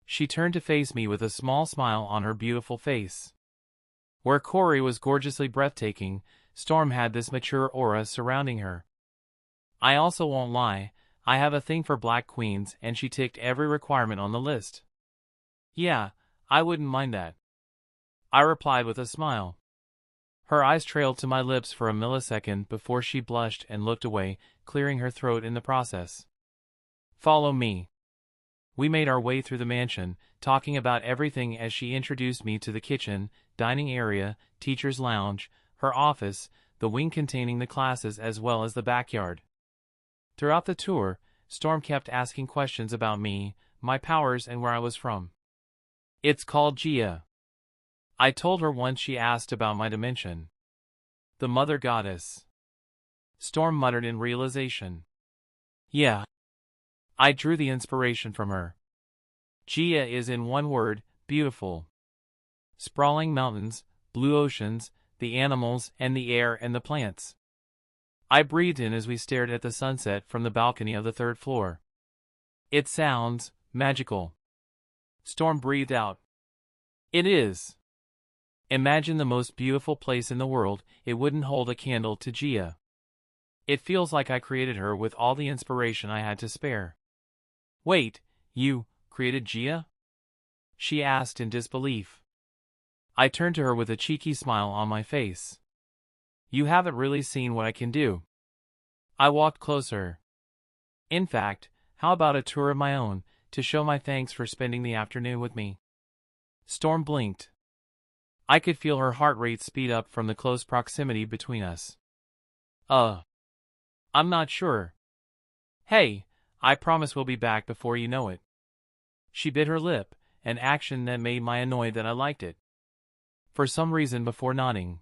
A: She turned to face me with a small smile on her beautiful face. Where Corey was gorgeously breathtaking, Storm had this mature aura surrounding her. I also won't lie, I have a thing for black queens and she ticked every requirement on the list. Yeah, I wouldn't mind that. I replied with a smile. Her eyes trailed to my lips for a millisecond before she blushed and looked away, clearing her throat in the process. Follow me. We made our way through the mansion, talking about everything as she introduced me to the kitchen, dining area, teacher's lounge, her office, the wing containing the classes as well as the backyard. Throughout the tour, Storm kept asking questions about me, my powers and where I was from. It's called Gia. I told her once she asked about my dimension. The mother goddess. Storm muttered in realization. Yeah. I drew the inspiration from her. Gia is in one word, beautiful. Sprawling mountains, blue oceans, the animals and the air and the plants. I breathed in as we stared at the sunset from the balcony of the third floor. It sounds magical. Storm breathed out. It is. Imagine the most beautiful place in the world, it wouldn't hold a candle to Gia. It feels like I created her with all the inspiration I had to spare. Wait, you created Gia? She asked in disbelief. I turned to her with a cheeky smile on my face. You haven't really seen what I can do. I walked closer. In fact, how about a tour of my own, to show my thanks for spending the afternoon with me? Storm blinked. I could feel her heart rate speed up from the close proximity between us. I'm not sure. Hey, I promise we'll be back before you know it. She bit her lip, an action that made me annoyed that I liked it. For some reason before nodding.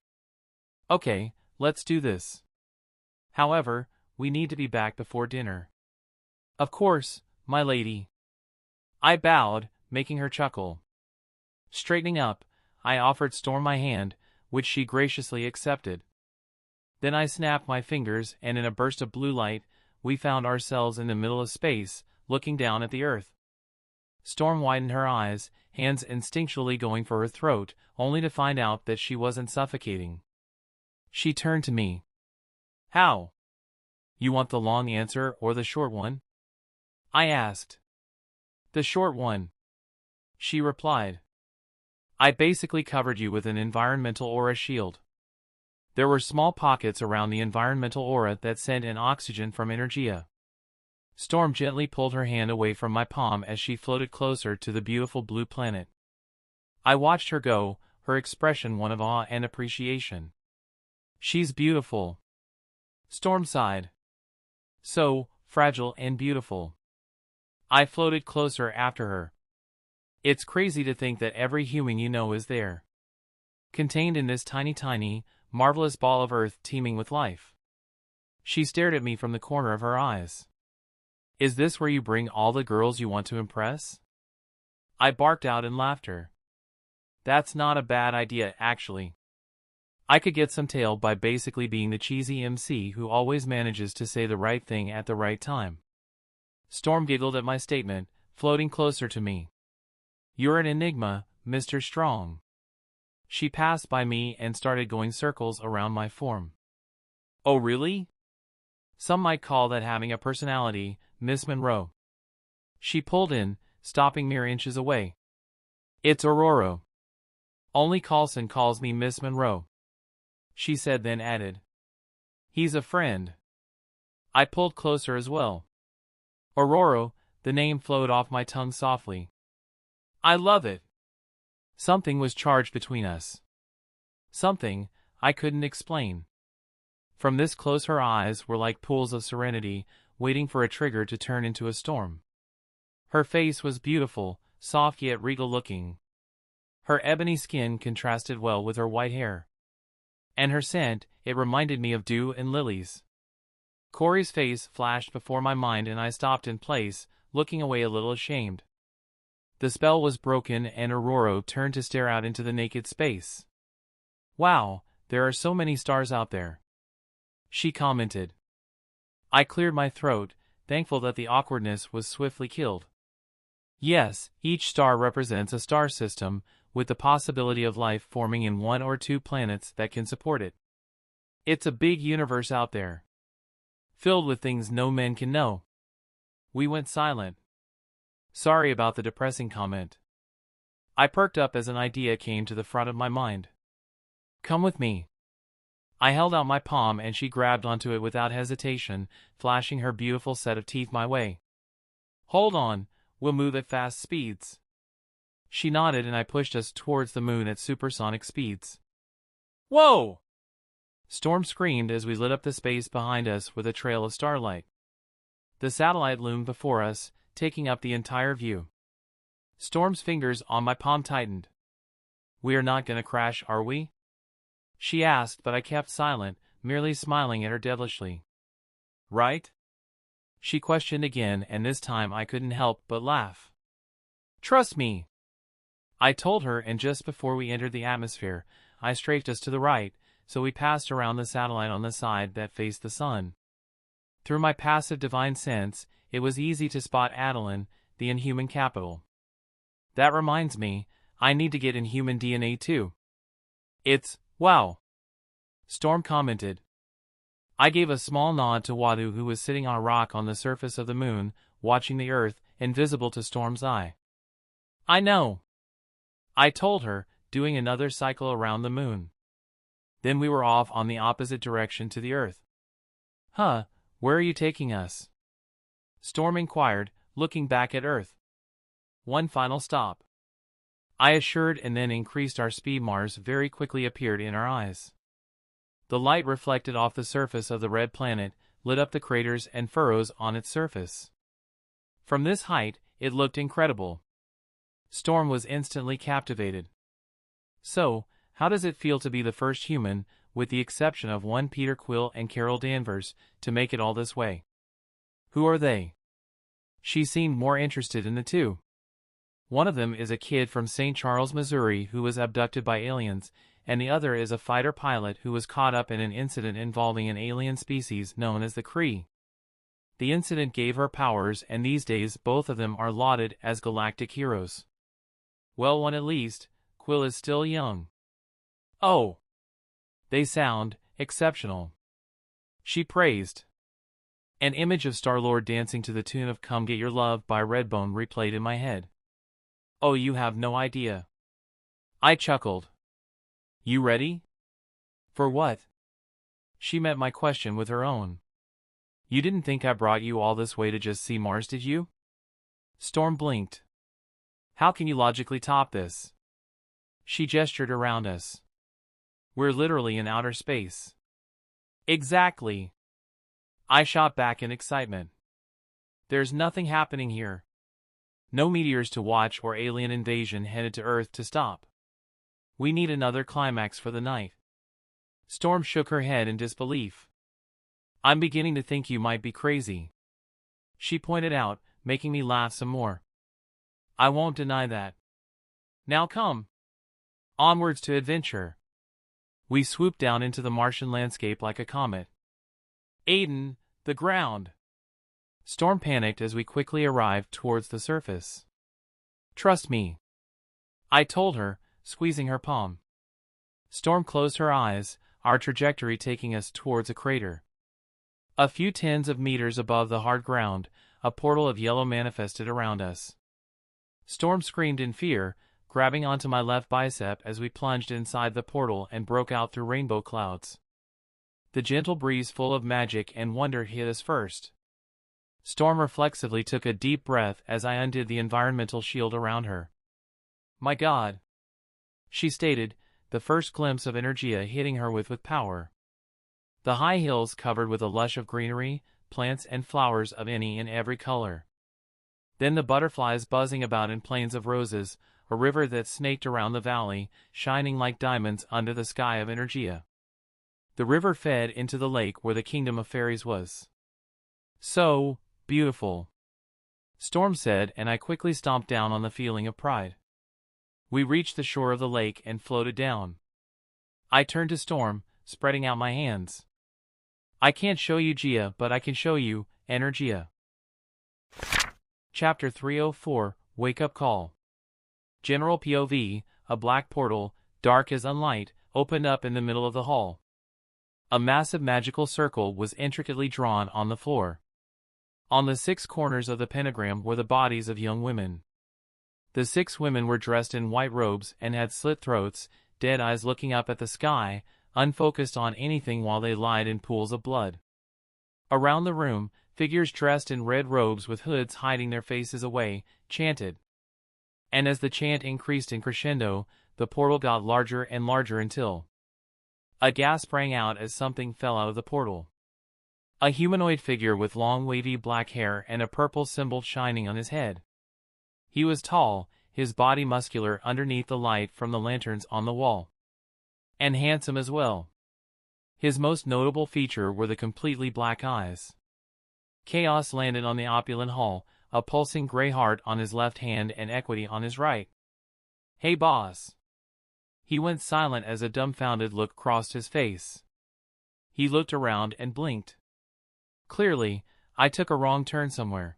A: Okay, let's do this. However, we need to be back before dinner. Of course, my lady. I bowed, making her chuckle. Straightening up, I offered Storm my hand, which she graciously accepted. Then I snapped my fingers, and in a burst of blue light, we found ourselves in the middle of space, looking down at the earth. Storm widened her eyes, hands instinctually going for her throat, only to find out that she wasn't suffocating. She turned to me. How? You want the long answer or the short one? I asked. The short one. She replied. I basically covered you with an environmental aura shield. There were small pockets around the environmental aura that sent in oxygen from Energia. Storm gently pulled her hand away from my palm as she floated closer to the beautiful blue planet. I watched her go, her expression one of awe and appreciation. She's beautiful. Storm sighed. So fragile and beautiful. I floated closer after her. It's crazy to think that every human you know is there, contained in this tiny, marvelous ball of earth teeming with life. She stared at me from the corner of her eyes. Is this where you bring all the girls you want to impress? I barked out in laughter. That's not a bad idea, actually. I could get some tail by basically being the cheesy MC who always manages to say the right thing at the right time. Storm giggled at my statement, floating closer to me. You're an enigma, Mr. Strong. She passed by me and started going circles around my form. Oh really? Some might call that having a personality, Miss Monroe. She pulled in, stopping mere inches away. It's Aurora. Only Carlson calls me Miss Monroe. She said, then added. He's a friend. I pulled closer as well. Aurora, the name flowed off my tongue softly. I love it. Something was charged between us. Something I couldn't explain. From this close her eyes were like pools of serenity, waiting for a trigger to turn into a storm. Her face was beautiful, soft yet regal looking. Her ebony skin contrasted well with her white hair. And her scent, it reminded me of dew and lilies. Corey's face flashed before my mind and I stopped in place, looking away a little ashamed. The spell was broken and Aurora turned to stare out into the naked space. Wow, there are so many stars out there, she commented. I cleared my throat, thankful that the awkwardness was swiftly killed. Yes, each star represents a star system, with the possibility of life forming in one or two planets that can support it. It's a big universe out there, filled with things no man can know. We went silent. Sorry about the depressing comment. I perked up as an idea came to the front of my mind. Come with me. I held out my palm and she grabbed onto it without hesitation, flashing her beautiful set of teeth my way. Hold on, we'll move at fast speeds. She nodded and I pushed us towards the moon at supersonic speeds. Whoa! Storm screamed as we lit up the space behind us with a trail of starlight. The satellite loomed before us, taking up the entire view. Storm's fingers on my palm tightened. We are not gonna crash, are we? She asked, but I kept silent, merely smiling at her devilishly. Right? She questioned again, and this time I couldn't help but laugh. Trust me, I told her, and just before we entered the atmosphere, I strafed us to the right, so we passed around the satellite on the side that faced the sun. Through my passive divine sense, it was easy to spot Adelan, the Inhuman capital. That reminds me, I need to get Inhuman DNA too. It's, wow, Storm commented. I gave a small nod to Wadu, who was sitting on a rock on the surface of the moon, watching the earth, invisible to Storm's eye. I know, I told her, doing another cycle around the moon. Then we were off on the opposite direction to the earth. Huh, where are you taking us? Storm inquired, looking back at Earth. One final stop, I assured, and then increased our speed. Mars very quickly appeared in our eyes. The light reflected off the surface of the red planet, lit up the craters and furrows on its surface. From this height, it looked incredible. Storm was instantly captivated. So, how does it feel to be the first human, with the exception of one Peter Quill and Carol Danvers, to make it all this way? Who are they? She seemed more interested in the two. One of them is a kid from St. Charles, Missouri who was abducted by aliens, and the other is a fighter pilot who was caught up in an incident involving an alien species known as the Kree. The incident gave her powers, and these days both of them are lauded as galactic heroes. Well, one at least. Quill is still young. Oh! They sound exceptional. She praised. An image of Star-Lord dancing to the tune of Come Get Your Love by Redbone replayed in my head. Oh, you have no idea. I chuckled. You ready? For what? She met my question with her own. You didn't think I brought you all this way to just see Mars, did you? Storm blinked. How can you logically top this? She gestured around us. We're literally in outer space. Exactly. I shot back in excitement. There's nothing happening here. No meteors to watch or alien invasion headed to Earth to stop. We need another climax for the night. Storm shook her head in disbelief. I'm beginning to think you might be crazy. She pointed out, making me laugh some more. I won't deny that. Now come. Onwards to adventure. We swooped down into the Martian landscape like a comet. Aden, the ground. Storm panicked as we quickly arrived towards the surface. Trust me, I told her, squeezing her palm. Storm closed her eyes, our trajectory taking us towards a crater. A few tens of meters above the hard ground, a portal of yellow manifested around us. Storm screamed in fear, grabbing onto my left bicep as we plunged inside the portal and broke out through rainbow clouds. The gentle breeze full of magic and wonder hit us first. Storm reflexively took a deep breath as I undid the environmental shield around her. My God, she stated, the first glimpse of Energia hitting her with power. The high hills covered with a lush of greenery, plants and flowers of any and every color. Then the butterflies buzzing about in plains of roses, a river that snaked around the valley, shining like diamonds under the sky of Energia. The river fed into the lake where the kingdom of fairies was. So beautiful, Storm said, and I quickly stomped down on the feeling of pride. We reached the shore of the lake and floated down. I turned to Storm, spreading out my hands. I can't show you Gia, but I can show you Energia. Chapter 304, Wake Up Call. General POV, a black portal, dark as unlight, opened up in the middle of the hall. A massive magical circle was intricately drawn on the floor. On the 6 corners of the pentagram were the bodies of young women. The 6 women were dressed in white robes and had slit throats, dead eyes looking up at the sky, unfocused on anything while they lied in pools of blood. Around the room, figures dressed in red robes with hoods hiding their faces away, chanted. And as the chant increased in crescendo, the portal got larger and larger until a gasp rang out as something fell out of the portal. A humanoid figure with long wavy black hair and a purple symbol shining on his head. He was tall, his body muscular underneath the light from the lanterns on the wall. And handsome as well. His most notable feature were the completely black eyes. Chaos landed on the opulent hall, a pulsing gray heart on his left hand and equity on his right. Hey boss. He went silent as a dumbfounded look crossed his face. He looked around and blinked. Clearly, I took a wrong turn somewhere.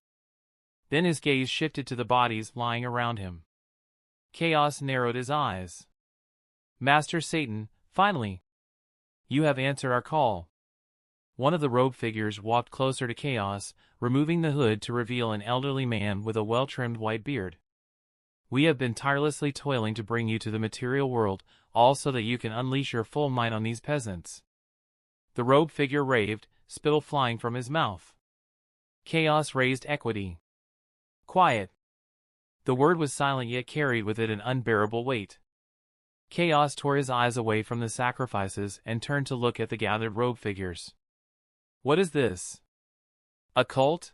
A: Then his gaze shifted to the bodies lying around him. Chaos narrowed his eyes. Master Satan, finally. You have answered our call. One of the robed figures walked closer to Chaos, removing the hood to reveal an elderly man with a well-trimmed white beard. We have been tirelessly toiling to bring you to the material world, all so that you can unleash your full might on these peasants. The robed figure raved, spittle flying from his mouth. Chaos raised equity. Quiet. The word was silent yet carried with it an unbearable weight. Chaos tore his eyes away from the sacrifices and turned to look at the gathered robed figures. What is this? A cult?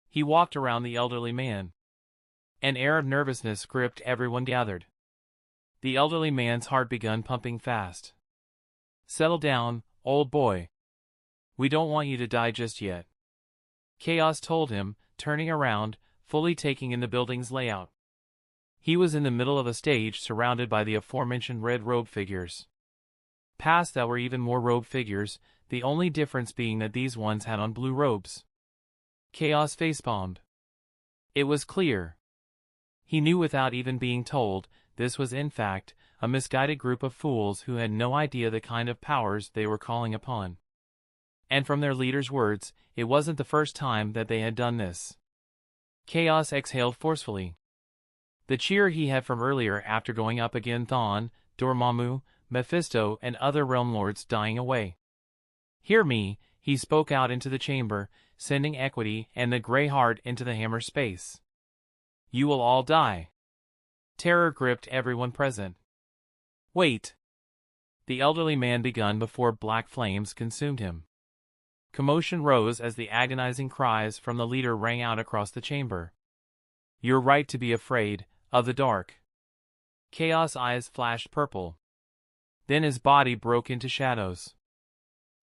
A: He walked around the elderly man. An air of nervousness gripped everyone gathered. The elderly man's heart began pumping fast. Settle down, old boy. We don't want you to die just yet. Chaos told him, turning around, fully taking in the building's layout. He was in the middle of a stage surrounded by the aforementioned red robe figures. Past that were even more robe figures, the only difference being that these ones had on blue robes. Chaos facepalmed. It was clear. He knew without even being told, this was in fact a misguided group of fools who had no idea the kind of powers they were calling upon. And from their leader's words, it wasn't the first time that they had done this. Chaos exhaled forcefully. The cheer he had from earlier after going up against Thawne, Dormammu, Mephisto and other realm lords dying away. Hear me, he spoke out into the chamber, sending Equity and the Grey Heart into the hammer space. You will all die. Terror gripped everyone present. Wait. The elderly man begun before black flames consumed him. Commotion rose as the agonizing cries from the leader rang out across the chamber. You're right to be afraid of the dark. Chaos' eyes flashed purple. Then his body broke into shadows.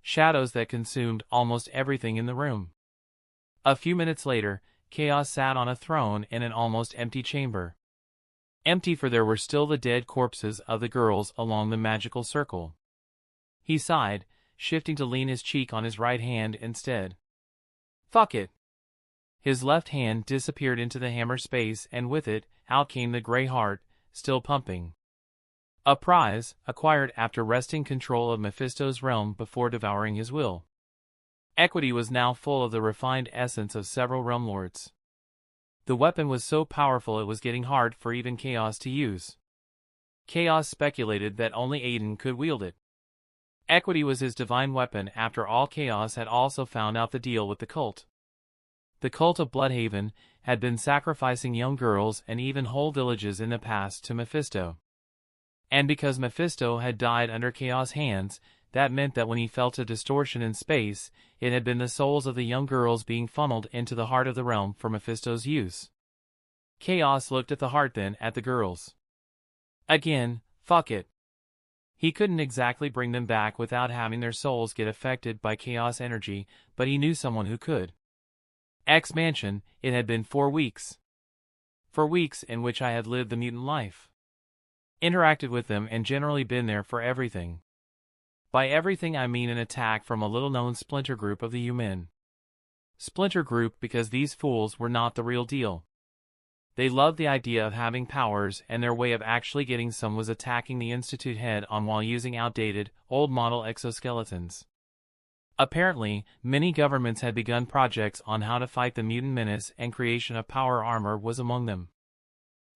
A: Shadows that consumed almost everything in the room. A few minutes later, Chaos sat on a throne in an almost empty chamber. Empty, for there were still the dead corpses of the girls along the magical circle. He sighed, shifting to lean his cheek on his right hand instead. Fuck it. His left hand disappeared into the hammer space, and with it, out came the Grey Heart, still pumping. A prize, acquired after wresting control of Mephisto's realm before devouring his will. Equity was now full of the refined essence of several realm lords. The weapon was so powerful it was getting hard for even Chaos to use. Chaos speculated that only Aden could wield it. Equity was his divine weapon. After all, Chaos had also found out the deal with the cult. The cult of Bloodhaven had been sacrificing young girls and even whole villages in the past to Mephisto. And because Mephisto had died under Chaos' hands, that meant that when he felt a distortion in space, it had been the souls of the young girls being funneled into the heart of the realm for Mephisto's use. Chaos looked at the heart, then at the girls. Again, fuck it. He couldn't exactly bring them back without having their souls get affected by Chaos energy, but he knew someone who could. X Mansion, it had been 4 weeks. 4 weeks in which I had lived the mutant life. Interacted with them and generally been there for everything. By everything I mean an attack from a little-known splinter group of the U-Men. Splinter group because these fools were not the real deal. They loved the idea of having powers, and their way of actually getting some was attacking the Institute head-on while using outdated, old-model exoskeletons. Apparently, many governments had begun projects on how to fight the mutant menace, and creation of power armor was among them.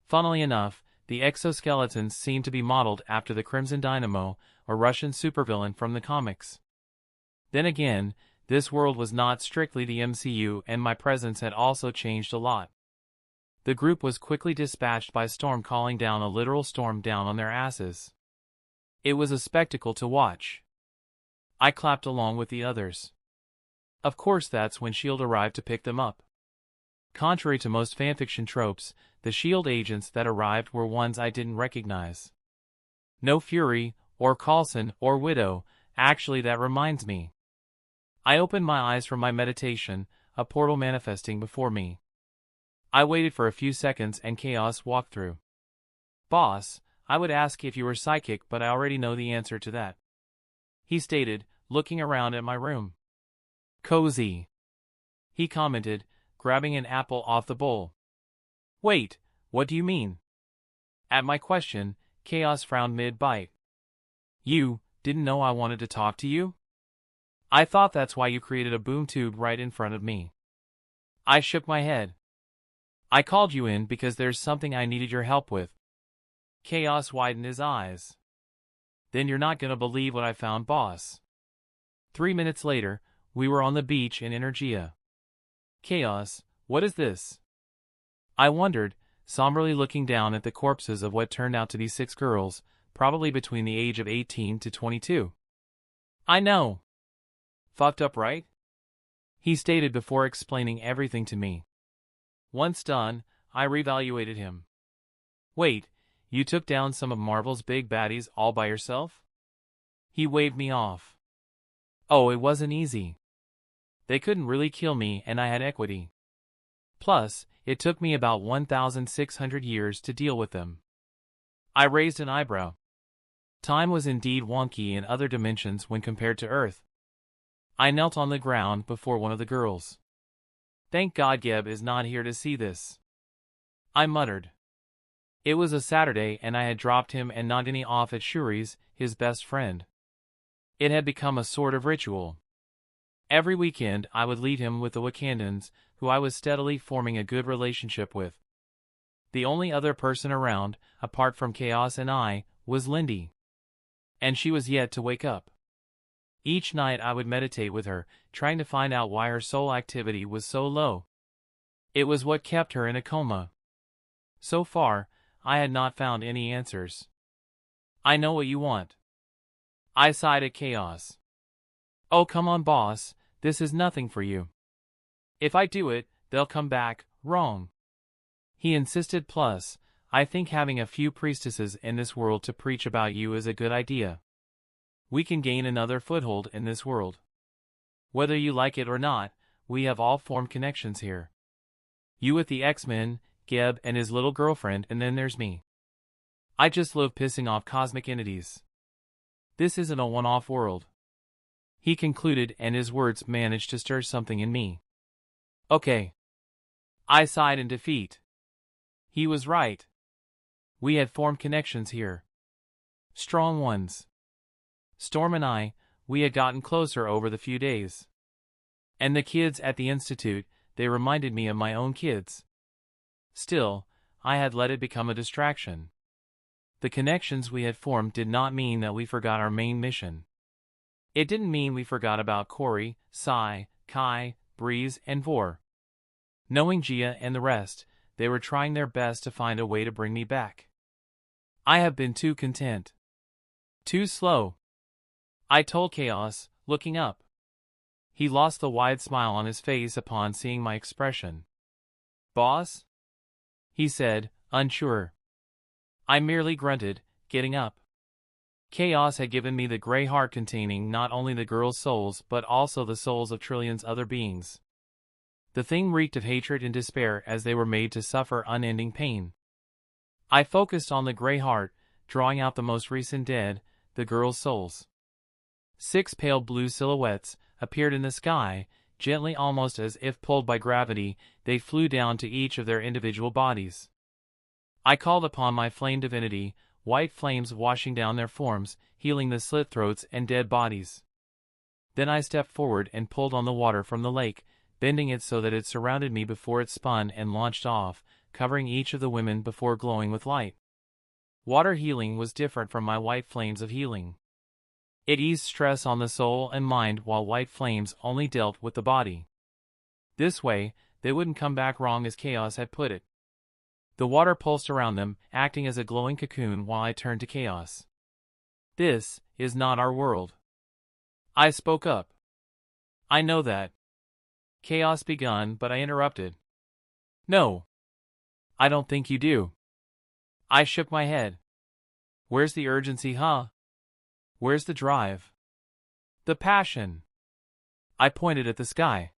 A: Funnily enough, the exoskeletons seemed to be modeled after the Crimson Dynamo, a Russian supervillain from the comics. Then again, this world was not strictly the MCU, and my presence had also changed a lot. The group was quickly dispatched by storm, calling down a literal storm down on their asses. It was a spectacle to watch. I clapped along with the others. Of course, that's when S.H.I.E.L.D. arrived to pick them up. Contrary to most fanfiction tropes, the S.H.I.E.L.D. agents that arrived were ones I didn't recognize. No Fury, or Coulson, or Widow. Actually, that reminds me. I opened my eyes from my meditation, a portal manifesting before me. I waited for a few seconds and Chaos walked through. Boss, I would ask if you were psychic, but I already know the answer to that. He stated, looking around at my room. Cozy. He commented, grabbing an apple off the bowl. Wait, what do you mean? At my question, Chaos frowned mid-bite. You didn't know I wanted to talk to you? I thought that's why you created a boom tube right in front of me. I shook my head. I called you in because there's something I needed your help with. Chaos widened his eyes. Then you're not gonna believe what I found, boss. 3 minutes later, we were on the beach in Energia. Chaos, what is this? I wondered, somberly looking down at the corpses of what turned out to be 6 girls, probably between the age of 18 to 22. I know. Fucked up, right? He stated before explaining everything to me. Once done, I reevaluated him. Wait, you took down some of Marvel's big baddies all by yourself? He waved me off. Oh, it wasn't easy. They couldn't really kill me and I had equity. Plus, it took me about 1,600 years to deal with them. I raised an eyebrow. Time was indeed wonky in other dimensions when compared to Earth. I knelt on the ground before one of the girls. Thank God Geb is not here to see this, I muttered. It was a Saturday and I had dropped him and Nandini off at Shuri's, his best friend. It had become a sort of ritual. Every weekend I would leave him with the Wakandans, who I was steadily forming a good relationship with. The only other person around, apart from Chaos and I, was Lindy. And she was yet to wake up. Each night I would meditate with her, trying to find out why her soul activity was so low. It was what kept her in a coma. So far, I had not found any answers. I know what you want. I sighed at Chaos. Oh, come on, boss, this is nothing for you. If I do it, they'll come back wrong. He insisted. Plus, I think having a few priestesses in this world to preach about you is a good idea. We can gain another foothold in this world. Whether you like it or not, we have all formed connections here. You with the X-Men, Geb and his little girlfriend, and then there's me. I just love pissing off cosmic entities. This isn't a one-off world, he concluded, and his words managed to stir something in me. Okay. I sighed in defeat. He was right. We had formed connections here. Strong ones. Storm and I, we had gotten closer over the few days. And the kids at the Institute, they reminded me of my own kids. Still, I had let it become a distraction. The connections we had formed did not mean that we forgot our main mission. It didn't mean we forgot about Corey, Sai, Kai, Breeze, and Vor. Knowing Gia and the rest, they were trying their best to find a way to bring me back. I have been too content. Too slow, I told Chaos, looking up. He lost the wide smile on his face upon seeing my expression. Boss? He said, unsure. I merely grunted, getting up. Chaos had given me the gray heart containing not only the girls' souls but also the souls of trillions other beings. The thing reeked of hatred and despair as they were made to suffer unending pain. I focused on the gray heart, drawing out the most recent dead, the girls' souls. 6 pale blue silhouettes appeared in the sky, gently, almost as if pulled by gravity. They flew down to each of their individual bodies. I called upon my flame divinity, white flames washing down their forms, healing the slit throats and dead bodies. Then I stepped forward and pulled on the water from the lake, bending it so that it surrounded me before it spun and launched off, covering each of the women before glowing with light. Water healing was different from my white flames of healing. It eased stress on the soul and mind, while white flames only dealt with the body. This way, they wouldn't come back wrong, as Chaos had put it. The water pulsed around them, acting as a glowing cocoon while I turned to Chaos. This is not our world, I spoke up. I know that. Chaos begun, but I interrupted. No. I don't think you do. I shook my head. Where's the urgency, huh? Where's the drive? The passion? I pointed at the sky.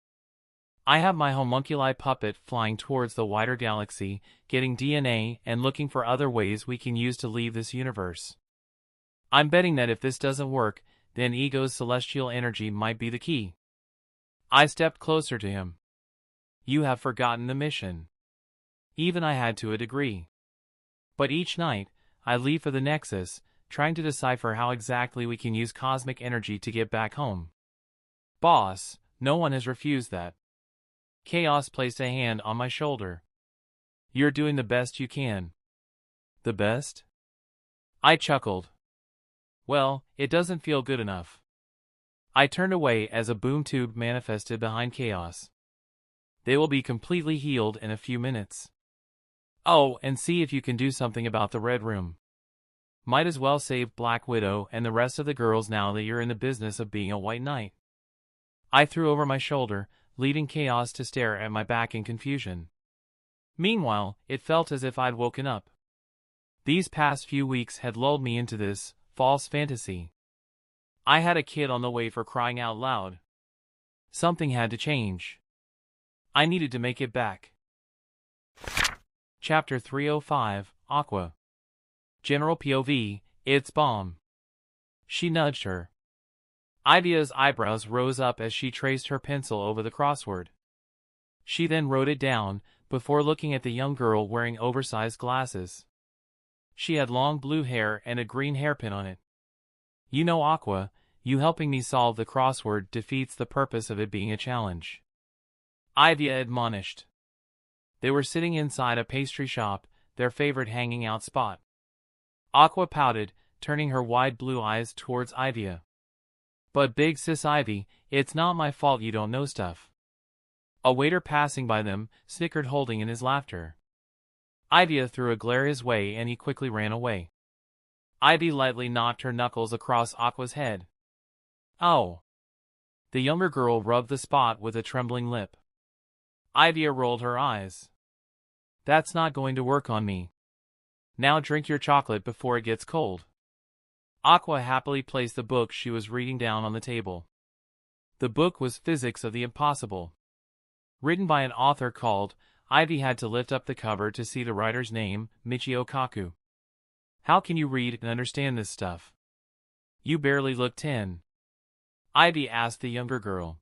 A: I have my homunculi puppet flying towards the wider galaxy, getting DNA and looking for other ways we can use to leave this universe. I'm betting that if this doesn't work, then Ego's celestial energy might be the key. I stepped closer to him. You have forgotten the mission. Even I had to a degree. But each night, I leave for the Nexus, trying to decipher how exactly we can use cosmic energy to get back home. Boss, no one has refused that. Chaos placed a hand on my shoulder. You're doing the best you can. The best? I chuckled. Well, it doesn't feel good enough. I turned away as a boom tube manifested behind Chaos. They will be completely healed in a few minutes. Oh, and see if you can do something about the Red Room. Might as well save Black Widow and the rest of the girls now that you're in the business of being a White Knight. I threw over my shoulder, leaving Chaos to stare at my back in confusion. Meanwhile, it felt as if I'd woken up. These past few weeks had lulled me into this false fantasy. I had a kid on the way, for crying out loud. Something had to change. I needed to make it back. Chapter 305, Aqua. General POV, it's bomb. She nudged her. Ivia's eyebrows rose up as she traced her pencil over the crossword. She then wrote it down, before looking at the young girl wearing oversized glasses. She had long blue hair and a green hairpin on it. You know, Aqua, you helping me solve the crossword defeats the purpose of it being a challenge. Ivia admonished. They were sitting inside a pastry shop, their favorite hanging out spot. Aqua pouted, turning her wide blue eyes towards Ivia. But big sis Ivy, it's not my fault you don't know stuff. A waiter passing by them snickered, holding in his laughter. Ivia threw a glare his way and he quickly ran away. Ivy lightly knocked her knuckles across Aqua's head. Oh! The younger girl rubbed the spot with a trembling lip. Ivia rolled her eyes. That's not going to work on me. Now drink your chocolate before it gets cold. Aqua happily placed the book she was reading down on the table. The book was Physics of the Impossible. Written by an author called, Ivy had to lift up the cover to see the writer's name, Michio Kaku. How can you read and understand this stuff? You barely look 10. Ivy asked the younger girl.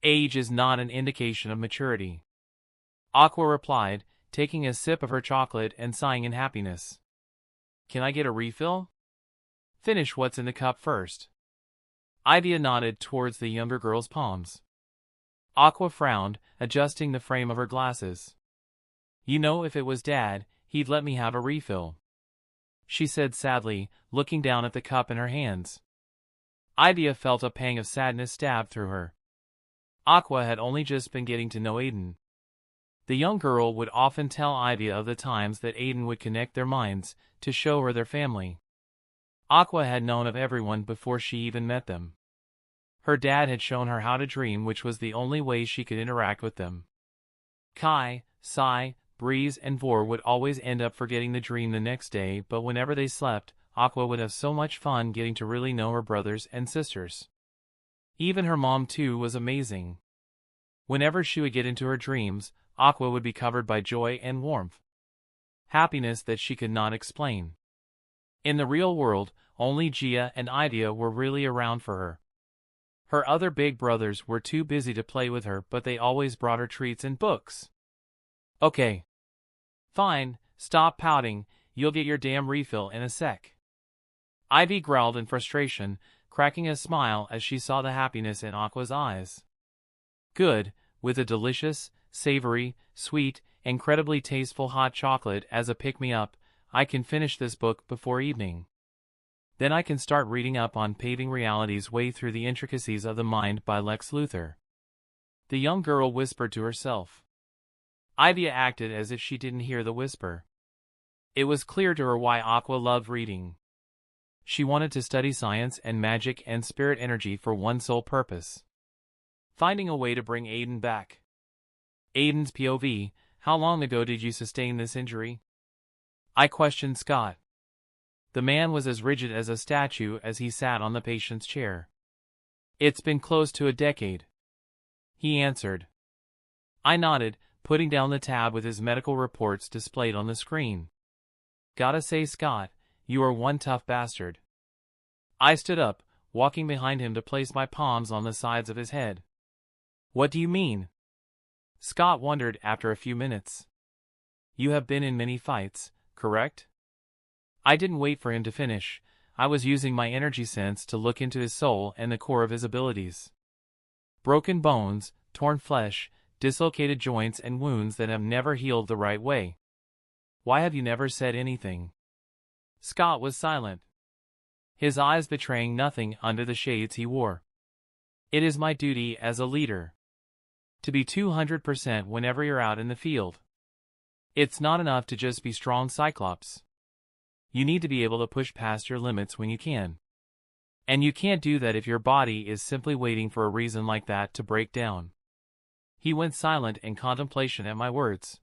A: Age is not an indication of maturity. Aqua replied, taking a sip of her chocolate and sighing in happiness. Can I get a refill? Finish what's in the cup first. Ivy nodded towards the younger girl's palms. Aqua frowned, adjusting the frame of her glasses. You know, if it was Dad, he'd let me have a refill. She said sadly, looking down at the cup in her hands. Ivy felt a pang of sadness stab through her. Aqua had only just been getting to know Aden. The young girl would often tell Ivy of the times that Aden would connect their minds, to show her their family. Aqua had known of everyone before she even met them. Her dad had shown her how to dream, which was the only way she could interact with them. Kai, Sai, Breeze and Vor would always end up forgetting the dream the next day, but whenever they slept, Aqua would have so much fun getting to really know her brothers and sisters. Even her mom too was amazing. Whenever she would get into her dreams, Aqua would be covered by joy and warmth. Happiness that she could not explain. In the real world, only Gia and Idia were really around for her. Her other big brothers were too busy to play with her, but they always brought her treats and books. Okay. Fine, stop pouting, you'll get your damn refill in a sec. Ivy growled in frustration, cracking a smile as she saw the happiness in Aqua's eyes. Good, with a delicious, savory, sweet, incredibly tasteful hot chocolate as a pick-me-up, I can finish this book before evening. Then I can start reading up on Paving Reality's Way Through the Intricacies of the Mind by Lex Luthor. The young girl whispered to herself. Ivy acted as if she didn't hear the whisper. It was clear to her why Aqua loved reading. She wanted to study science and magic and spirit energy for one sole purpose. Finding a way to bring Aden back. Aden's POV, how long ago did you sustain this injury? I questioned Scott. The man was as rigid as a statue as he sat on the patient's chair. It's been close to a decade, he answered. I nodded, putting down the tab with his medical reports displayed on the screen. Gotta say, Scott, you are one tough bastard. I stood up, walking behind him to place my palms on the sides of his head. What do you mean? Scott wondered after a few minutes. You have been in many fights, correct? I didn't wait for him to finish. I was using my energy sense to look into his soul and the core of his abilities. Broken bones, torn flesh, dislocated joints and wounds that have never healed the right way. Why have you never said anything? Scott was silent, his eyes betraying nothing under the shades he wore. It is my duty as a leader to be 200% whenever you're out in the field. It's not enough to just be strong, Cyclops. You need to be able to push past your limits when you can. And you can't do that if your body is simply waiting for a reason like that to break down. He went silent in contemplation at my words.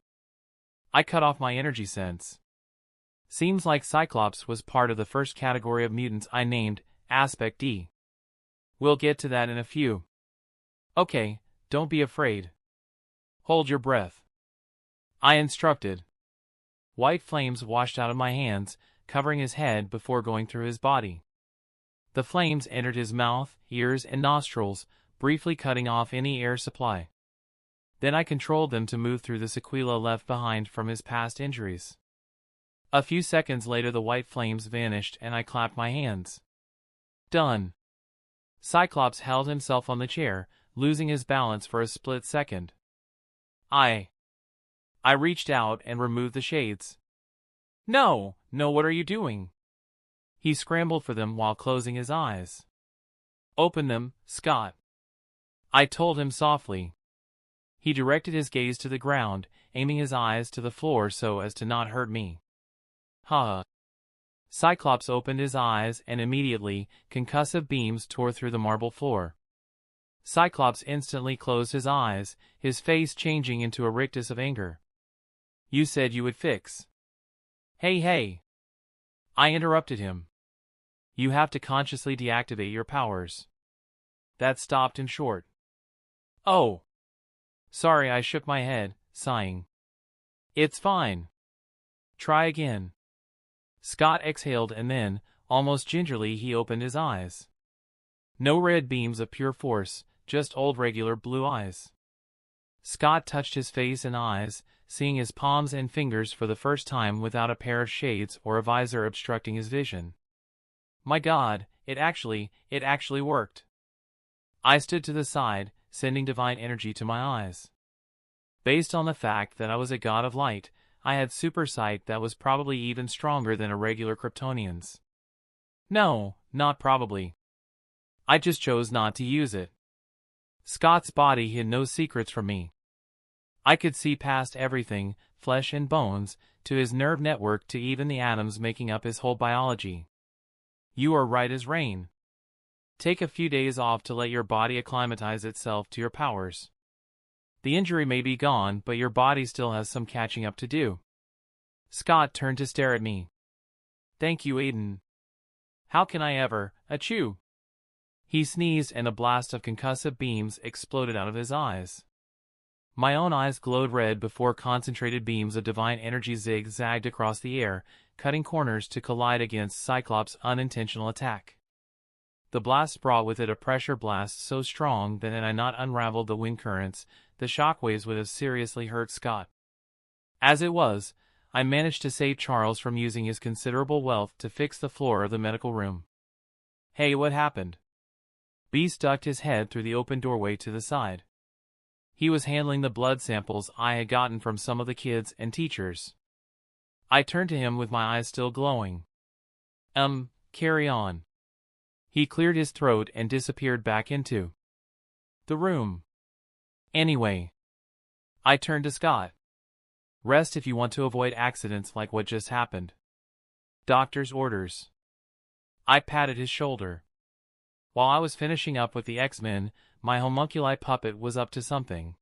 A: I cut off my energy sense. Seems like Cyclops was part of the first category of mutants I named Aspect D. We'll get to that in a few. Okay, don't be afraid. Hold your breath, I instructed. White flames washed out of my hands, covering his head before going through his body. The flames entered his mouth, ears, and nostrils, briefly cutting off any air supply. Then I controlled them to move through the sequelae left behind from his past injuries. A few seconds later the white flames vanished and I clapped my hands. Done. Cyclops held himself on the chair, losing his balance for a split second. I reached out and removed the shades. No, what are you doing? He scrambled for them while closing his eyes. Open them, Scott. I told him softly. He directed his gaze to the ground, aiming his eyes to the floor so as to not hurt me. Ha! Cyclops opened his eyes and immediately, concussive beams tore through the marble floor. Cyclops instantly closed his eyes, his face changing into a rictus of anger. You said you would fix. Hey! I interrupted him. You have to consciously deactivate your powers. That stopped in short. Oh! Sorry, I shook my head, sighing. It's fine. Try again. Scott exhaled and then, almost gingerly, he opened his eyes. No red beams of pure force, just old regular blue eyes. Scott touched his face and eyes, seeing his palms and fingers for the first time without a pair of shades or a visor obstructing his vision. My God, it actually worked. I stood to the side, sending divine energy to my eyes. Based on the fact that I was a god of light, I had super sight that was probably even stronger than a regular Kryptonian's. No, not probably. I just chose not to use it. Scott's body hid no secrets from me. I could see past everything, flesh and bones, to his nerve network to even the atoms making up his whole biology. You are right as rain. Take a few days off to let your body acclimatize itself to your powers. The injury may be gone, but your body still has some catching up to do. Scott turned to stare at me. Thank you, Aden. How can I ever, achoo? He sneezed and a blast of concussive beams exploded out of his eyes. My own eyes glowed red before concentrated beams of divine energy zigzagged across the air, cutting corners to collide against Cyclops' unintentional attack. The blast brought with it a pressure blast so strong that had I not unraveled the wind currents, the shockwaves would have seriously hurt Scott. As it was, I managed to save Charles from using his considerable wealth to fix the floor of the medical room. Hey, what happened? Beast ducked his head through the open doorway to the side. He was handling the blood samples I had gotten from some of the kids and teachers. I turned to him with my eyes still glowing. Carry on. He cleared his throat and disappeared back into the room. Anyway. I turned to Scott. Rest if you want to avoid accidents like what just happened. Doctor's orders. I patted his shoulder. While I was finishing up with the X-Men, my homunculi puppet was up to something.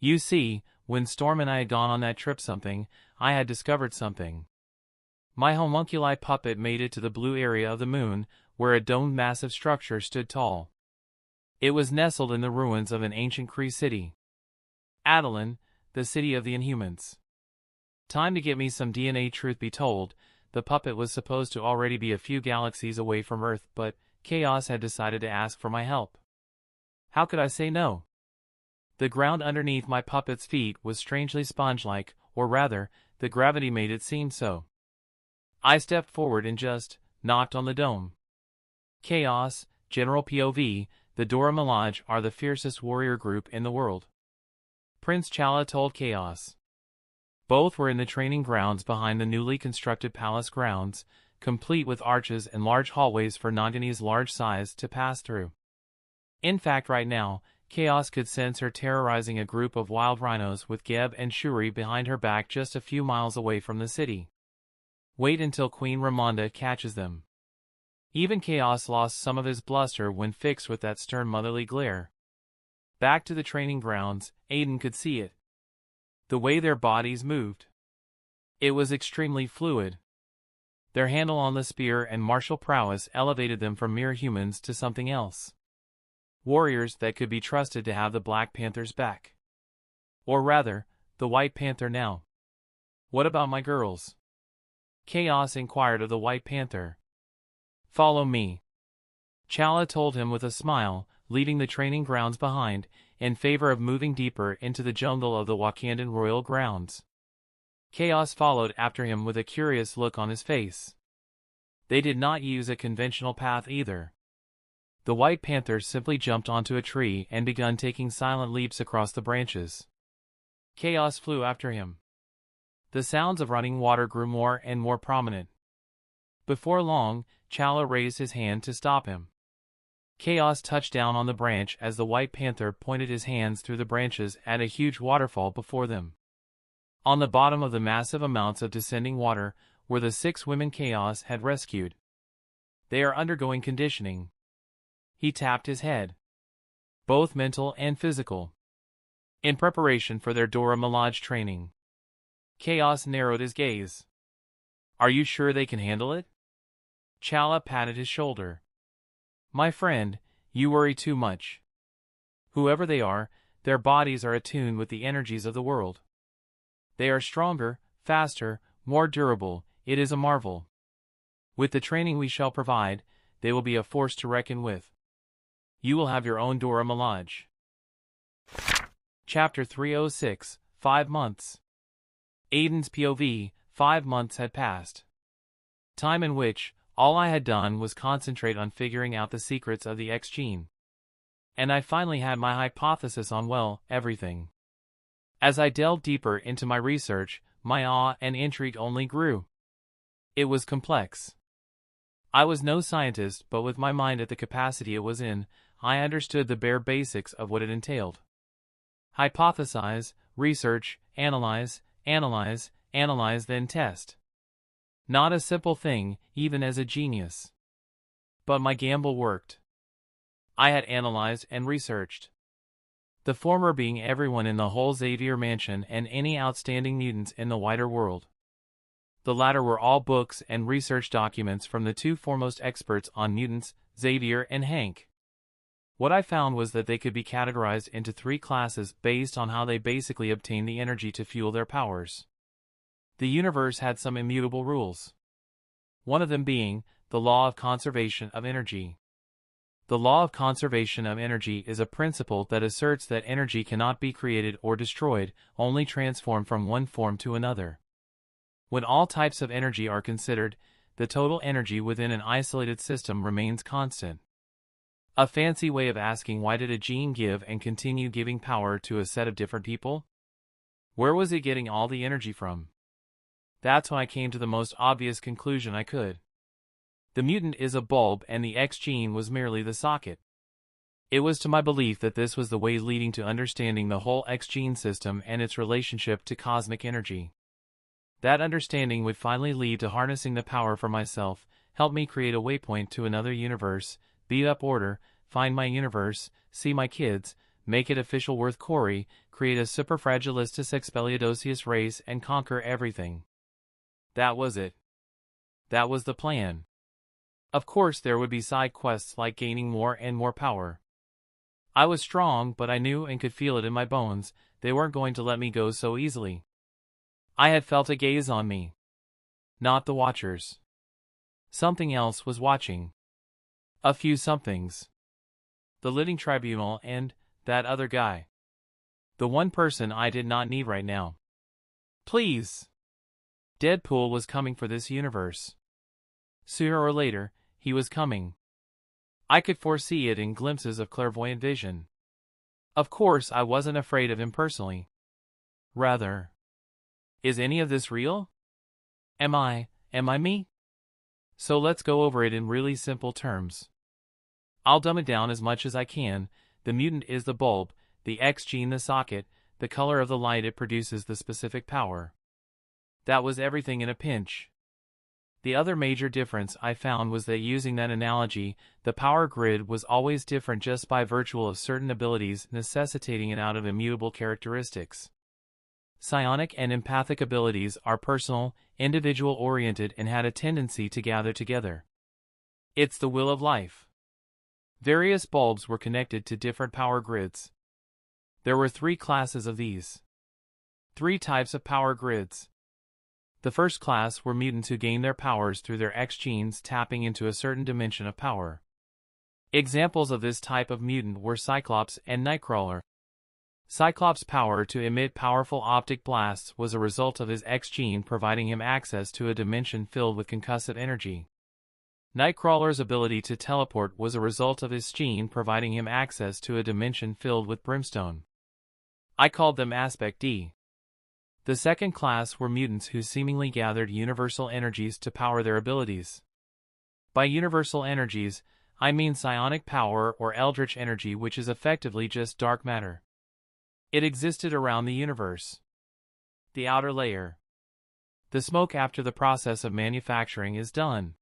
A: You see, when Storm and I had gone on that trip I had discovered something. My homunculi puppet made it to the blue area of the moon, where a domed massive structure stood tall. It was nestled in the ruins of an ancient Kree city. Atlan, the city of the Inhumans. Time to get me some DNA. Truth be told, the puppet was supposed to already be a few galaxies away from Earth, but Chaos had decided to ask for my help. How could I say no? The ground underneath my puppet's feet was strangely sponge-like, or rather, the gravity made it seem so. I stepped forward and just knocked on the dome. Chaos, General POV, the Dora Milaje are the fiercest warrior group in the world. Prince Chala told Chaos. Both were in the training grounds behind the newly constructed palace grounds, complete with arches and large hallways for Nagini's large size to pass through. In fact, right now, Chaos could sense her terrorizing a group of wild rhinos with Geb and Shuri behind her back just a few miles away from the city. Wait until Queen Ramonda catches them. Even Chaos lost some of his bluster when fixed with that stern motherly glare. Back to the training grounds, Aden could see it. The way their bodies moved. It was extremely fluid. Their handle on the spear and martial prowess elevated them from mere humans to something else. Warriors that could be trusted to have the Black Panther's back. Or rather, the White Panther now. What about my girls? Chaos inquired of the White Panther. Follow me. Chala told him with a smile, leaving the training grounds behind, in favor of moving deeper into the jungle of the Wakandan royal grounds. Chaos followed after him with a curious look on his face. They did not use a conventional path either. The White Panther simply jumped onto a tree and began taking silent leaps across the branches. Chaos flew after him. The sounds of running water grew more and more prominent. Before long, Chala raised his hand to stop him. Chaos touched down on the branch as the White Panther pointed his hands through the branches at a huge waterfall before them. On the bottom of the massive amounts of descending water were the 6 women Chaos had rescued. They are undergoing conditioning. He tapped his head. Both mental and physical. In preparation for their Dora Milaje training. Chaos narrowed his gaze. Are you sure they can handle it? Chala patted his shoulder. My friend, you worry too much. Whoever they are, their bodies are attuned with the energies of the world. They are stronger, faster, more durable, it is a marvel. With the training we shall provide, they will be a force to reckon with. You will have your own Dora Milaje. Chapter 306, 5 months. Aden's POV, 5 months had passed. Time in which, all I had done was concentrate on figuring out the secrets of the X gene. And I finally had my hypothesis on, well, everything. As I delved deeper into my research, my awe and intrigue only grew. It was complex. I was no scientist, but with my mind at the capacity it was in, I understood the bare basics of what it entailed. Hypothesize, research, analyze, then test. Not a simple thing, even as a genius. But my gamble worked. I had analyzed and researched. The former being everyone in the whole Xavier mansion and any outstanding mutants in the wider world. The latter were all books and research documents from the 2 foremost experts on mutants, Xavier and Hank. What I found was that they could be categorized into 3 classes based on how they basically obtain the energy to fuel their powers. The universe had some immutable rules. One of them being the law of conservation of energy. The law of conservation of energy is a principle that asserts that energy cannot be created or destroyed, only transformed from one form to another. When all types of energy are considered, the total energy within an isolated system remains constant. A fancy way of asking, why did a gene give and continue giving power to a set of different people? Where was it getting all the energy from? That's when I came to the most obvious conclusion I could. The mutant is a bulb and the X gene was merely the socket. It was to my belief that this was the way leading to understanding the whole X gene system and its relationship to cosmic energy. That understanding would finally lead to harnessing the power for myself, help me create a waypoint to another universe, beat up order, find my universe, see my kids, make it official worth Corey, create a superfragilistus expelliarosius race and conquer everything. That was it. That was the plan. Of course there would be side quests like gaining more and more power. I was strong, but I knew and could feel it in my bones, they weren't going to let me go so easily. I had felt a gaze on me. Not the Watchers. Something else was watching. A few somethings. The Living Tribunal and that other guy. The one person I did not need right now. Please. Deadpool was coming for this universe. Sooner or later, he was coming. I could foresee it in glimpses of clairvoyant vision. Of course, I wasn't afraid of him personally. Rather, is any of this real? Am I me? So let's go over it in really simple terms. I'll dumb it down as much as I can. The mutant is the bulb, the X gene the socket, the color of the light it produces the specific power. That was everything in a pinch. The other major difference I found was that using that analogy, the power grid was always different just by virtue of certain abilities necessitating it out of immutable characteristics. Psionic and empathic abilities are personal, individual-oriented and had a tendency to gather together. It's the will of life. Various bulbs were connected to different power grids. There were 3 classes of these. 3 types of power grids. The first class were mutants who gained their powers through their X genes tapping into a certain dimension of power. Examples of this type of mutant were Cyclops and Nightcrawler. Cyclops' power to emit powerful optic blasts was a result of his X gene providing him access to a dimension filled with concussive energy. Nightcrawler's ability to teleport was a result of his gene providing him access to a dimension filled with brimstone. I called them Aspect D. The second class were mutants who seemingly gathered universal energies to power their abilities. By universal energies, I mean psionic power or eldritch energy, which is effectively just dark matter. It existed around the universe. The outer layer. The smoke after the process of manufacturing is done,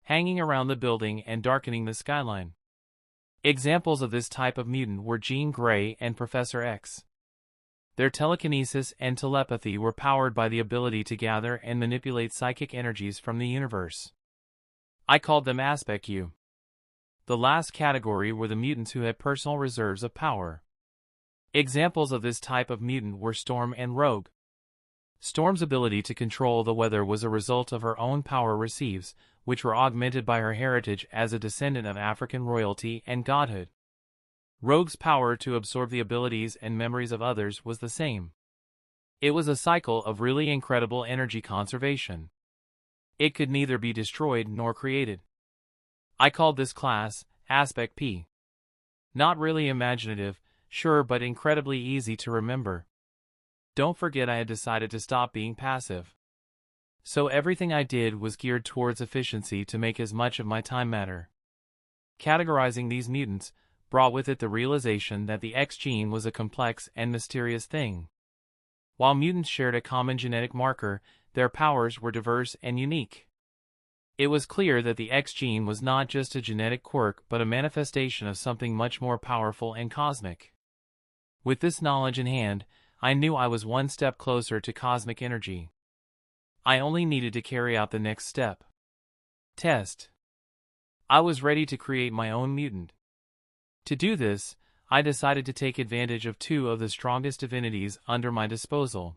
A: hanging around the building and darkening the skyline. Examples of this type of mutant were Jean Grey and Professor X. Their telekinesis and telepathy were powered by the ability to gather and manipulate psychic energies from the universe. I called them Aspect U. The last category were the mutants who had personal reserves of power. Examples of this type of mutant were Storm and Rogue. Storm's ability to control the weather was a result of her own power receives, which were augmented by her heritage as a descendant of African royalty and godhood. Rogue's power to absorb the abilities and memories of others was the same. It was a cycle of really incredible energy conservation. It could neither be destroyed nor created. I called this class Aspect P. Not really imaginative, sure, but incredibly easy to remember. Don't forget I had decided to stop being passive. So everything I did was geared towards efficiency to make as much of my time matter. Categorizing these mutants brought with it the realization that the X gene was a complex and mysterious thing. While mutants shared a common genetic marker, their powers were diverse and unique. It was clear that the X gene was not just a genetic quirk but a manifestation of something much more powerful and cosmic. With this knowledge in hand, I knew I was one step closer to cosmic energy. I only needed to carry out the next step. Test. I was ready to create my own mutant. To do this, I decided to take advantage of two of the strongest divinities under my disposal.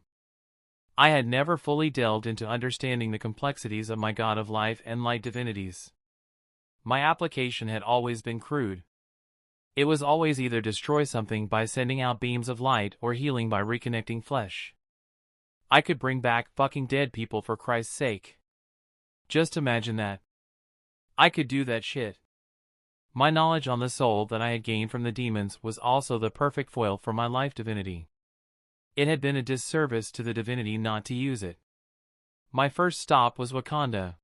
A: I had never fully delved into understanding the complexities of my god of life and light divinities. My application had always been crude. It was always either destroy something by sending out beams of light or healing by reconnecting flesh. I could bring back fucking dead people for Christ's sake. Just imagine that. I could do that shit. My knowledge on the soul that I had gained from the demons was also the perfect foil for my life divinity. It had been a disservice to the divinity not to use it. My first stop was Wakanda.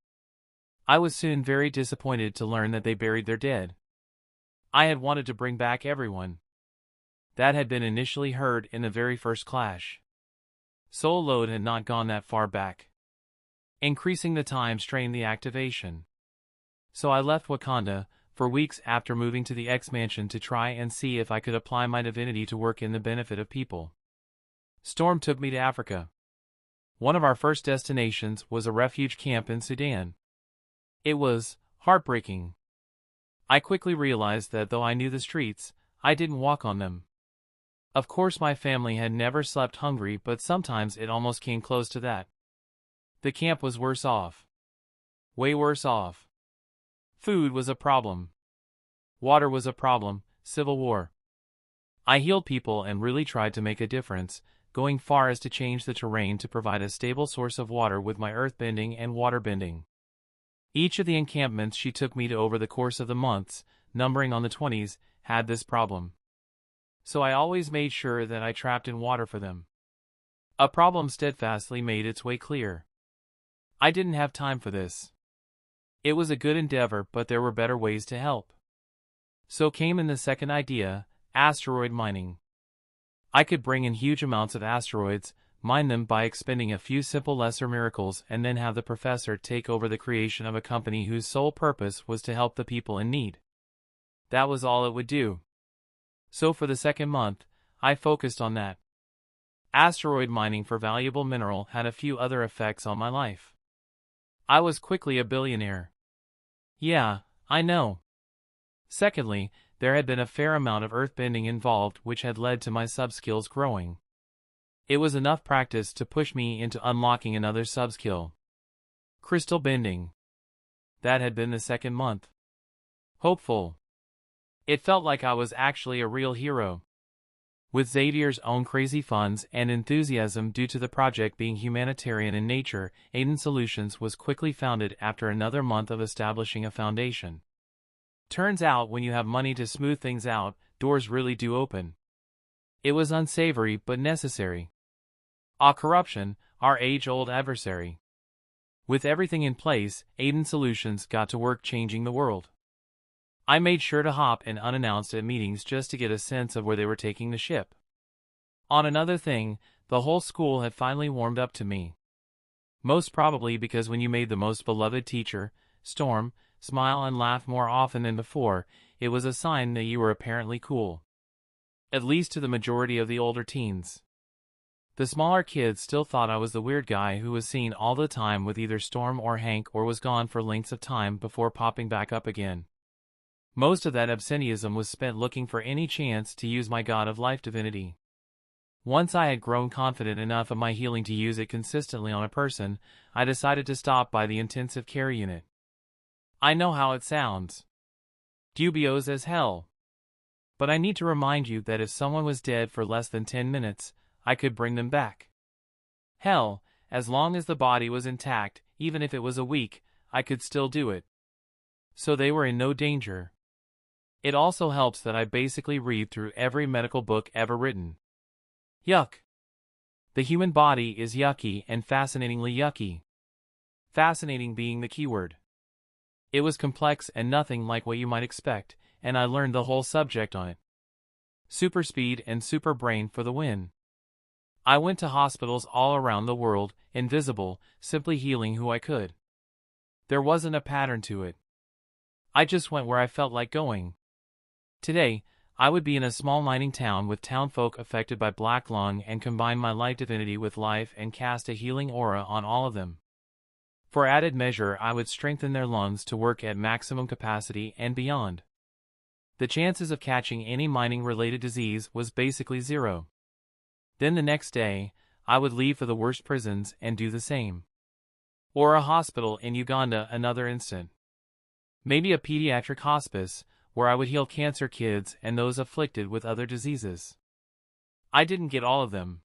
A: I was soon very disappointed to learn that they buried their dead. I had wanted to bring back everyone that had been initially heard in the very first clash. Soul load had not gone that far back. Increasing the time strained the activation. So I left Wakanda for weeks after moving to the X-Mansion to try and see if I could apply my divinity to work in the benefit of people. Storm took me to Africa. One of our first destinations was a refuge camp in Sudan. It was heartbreaking. I quickly realized that though I knew the streets, I didn't walk on them. Of course my family had never slept hungry, but sometimes it almost came close to that. The camp was worse off. Way worse off. Food was a problem. Water was a problem, civil war. I healed people and really tried to make a difference, going far as to change the terrain to provide a stable source of water with my earthbending and waterbending. Each of the encampments she took me to over the course of the months, numbering on the 20s, had this problem. So I always made sure that I trapped in water for them. A problem steadfastly made its way clear. I didn't have time for this. It was a good endeavor, but there were better ways to help. So came in the second idea, asteroid mining. I could bring in huge amounts of asteroids, mine them by expending a few simple lesser miracles, and then have the professor take over the creation of a company whose sole purpose was to help the people in need. That was all it would do. So for the second month, I focused on that. Asteroid mining for valuable mineral had a few other effects on my life. I was quickly a billionaire. Yeah, I know. Secondly, there had been a fair amount of earthbending involved, which had led to my sub-skills growing. It was enough practice to push me into unlocking another sub-skill. Crystal bending. That had been the second month. Hopeful. It felt like I was actually a real hero. With Xavier's own crazy funds and enthusiasm due to the project being humanitarian in nature, Aden Solutions was quickly founded after another month of establishing a foundation. Turns out when you have money to smooth things out, doors really do open. It was unsavory but necessary. Corruption, our age-old adversary. With everything in place, Aden Solutions got to work changing the world. I made sure to hop in unannounced at meetings just to get a sense of where they were taking the ship. On another thing, the whole school had finally warmed up to me. Most probably because when you made the most beloved teacher, Storm, smile and laugh more often than before, it was a sign that you were apparently cool. At least to the majority of the older teens. The smaller kids still thought I was the weird guy who was seen all the time with either Storm or Hank or was gone for lengths of time before popping back up again. Most of that absenteeism was spent looking for any chance to use my God of Life divinity. Once I had grown confident enough of my healing to use it consistently on a person, I decided to stop by the intensive care unit. I know how it sounds. Dubious as hell. But I need to remind you that if someone was dead for less than 10 minutes, I could bring them back. Hell, as long as the body was intact, even if it was a week, I could still do it. So they were in no danger. It also helps that I basically read through every medical book ever written. Yuck. The human body is yucky and fascinatingly yucky. Fascinating being the keyword. It was complex and nothing like what you might expect, and I learned the whole subject on it. Super speed and super brain for the win. I went to hospitals all around the world, invisible, simply healing who I could. There wasn't a pattern to it. I just went where I felt like going. Today, I would be in a small mining town with townfolk affected by black lung and combine my light divinity with life and cast a healing aura on all of them. For added measure, I would strengthen their lungs to work at maximum capacity and beyond. The chances of catching any mining-related disease was basically zero. Then the next day, I would leave for the worst prisons and do the same. Or a hospital in Uganda another instant. Maybe a pediatric hospice, where I would heal cancer kids and those afflicted with other diseases. I didn't get all of them.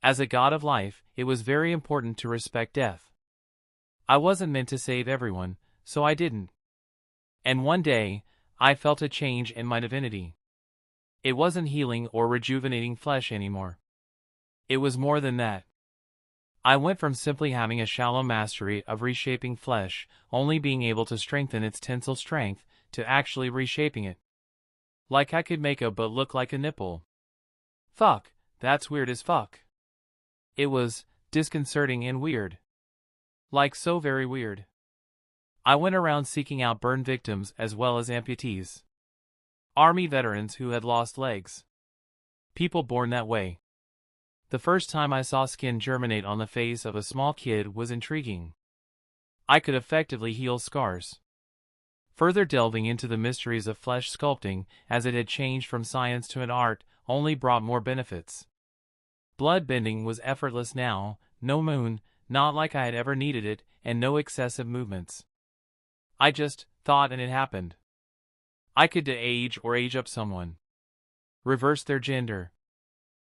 A: As a god of life, it was very important to respect death. I wasn't meant to save everyone, so I didn't. And one day, I felt a change in my divinity. It wasn't healing or rejuvenating flesh anymore. It was more than that. I went from simply having a shallow mastery of reshaping flesh, only being able to strengthen its tensile strength, to actually reshaping it. Like I could make a butt look like a nipple. Fuck, that's weird as fuck. It was disconcerting and weird. Like so very weird. I went around seeking out burn victims as well as amputees. Army veterans who had lost legs. People born that way. The first time I saw skin germinate on the face of a small kid was intriguing. I could effectively heal scars. Further delving into the mysteries of flesh sculpting, as it had changed from science to an art, only brought more benefits. Blood bending was effortless now, no moon, not like I had ever needed it, and no excessive movements. I just thought and it happened. I could de-age or age up someone. Reverse their gender.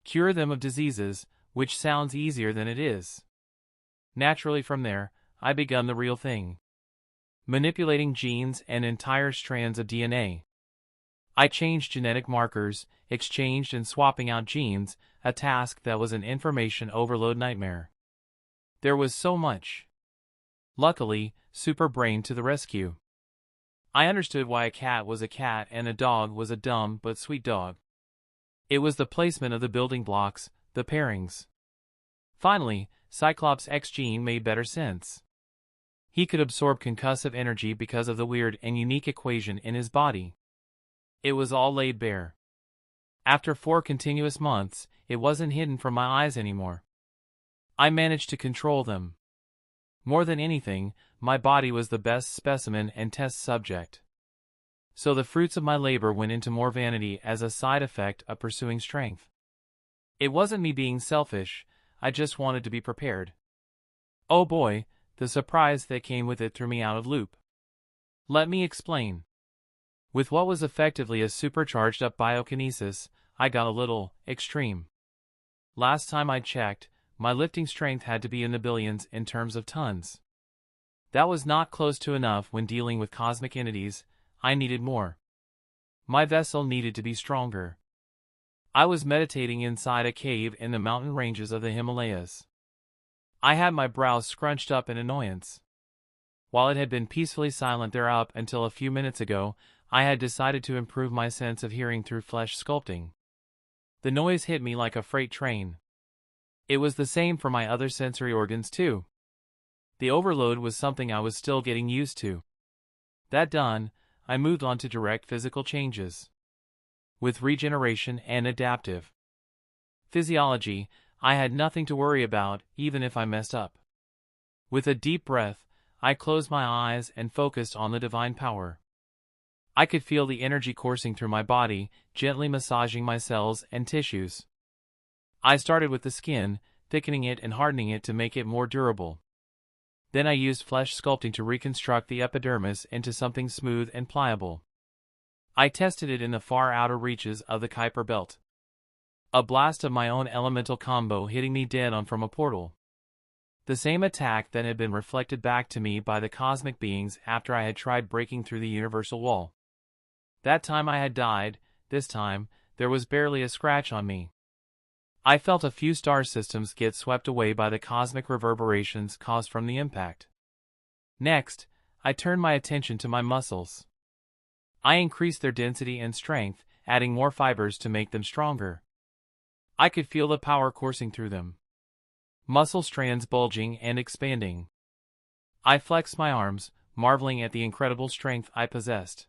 A: Cure them of diseases, which sounds easier than it is. Naturally from there, I begun the real thing. Manipulating genes and entire strands of DNA. I changed genetic markers, exchanged and swapping out genes, a task that was an information overload nightmare. There was so much. Luckily, Super Brain to the rescue. I understood why a cat was a cat and a dog was a dumb but sweet dog. It was the placement of the building blocks, the pairings. Finally, Cyclops' X gene made better sense. He could absorb concussive energy because of the weird and unique equation in his body. It was all laid bare. After 4 continuous months, it wasn't hidden from my eyes anymore. I managed to control them. More than anything, my body was the best specimen and test subject. So the fruits of my labor went into more vanity as a side effect of pursuing strength. It wasn't me being selfish, I just wanted to be prepared. Oh boy, the surprise that came with it threw me out of loop. Let me explain. With what was effectively a supercharged up biokinesis, I got a little extreme. Last time I checked, my lifting strength had to be in the billions in terms of tons. That was not close to enough when dealing with cosmic entities. I needed more. My vessel needed to be stronger. I was meditating inside a cave in the mountain ranges of the Himalayas. I had my brows scrunched up in annoyance. While it had been peacefully silent there up until a few minutes ago, I had decided to improve my sense of hearing through flesh sculpting. The noise hit me like a freight train. It was the same for my other sensory organs too. The overload was something I was still getting used to. That done, I moved on to direct physical changes. With regeneration and adaptive physiology, I had nothing to worry about, even if I messed up. With a deep breath, I closed my eyes and focused on the divine power. I could feel the energy coursing through my body, gently massaging my cells and tissues. I started with the skin, thickening it and hardening it to make it more durable. Then I used flesh sculpting to reconstruct the epidermis into something smooth and pliable. I tested it in the far outer reaches of the Kuiper Belt. A blast of my own elemental combo hitting me dead on from a portal. The same attack that had been reflected back to me by the cosmic beings after I had tried breaking through the universal wall. That time I had died, this time, there was barely a scratch on me. I felt a few star systems get swept away by the cosmic reverberations caused from the impact. Next, I turned my attention to my muscles. I increased their density and strength, adding more fibers to make them stronger. I could feel the power coursing through them. Muscle strands bulging and expanding. I flexed my arms, marveling at the incredible strength I possessed.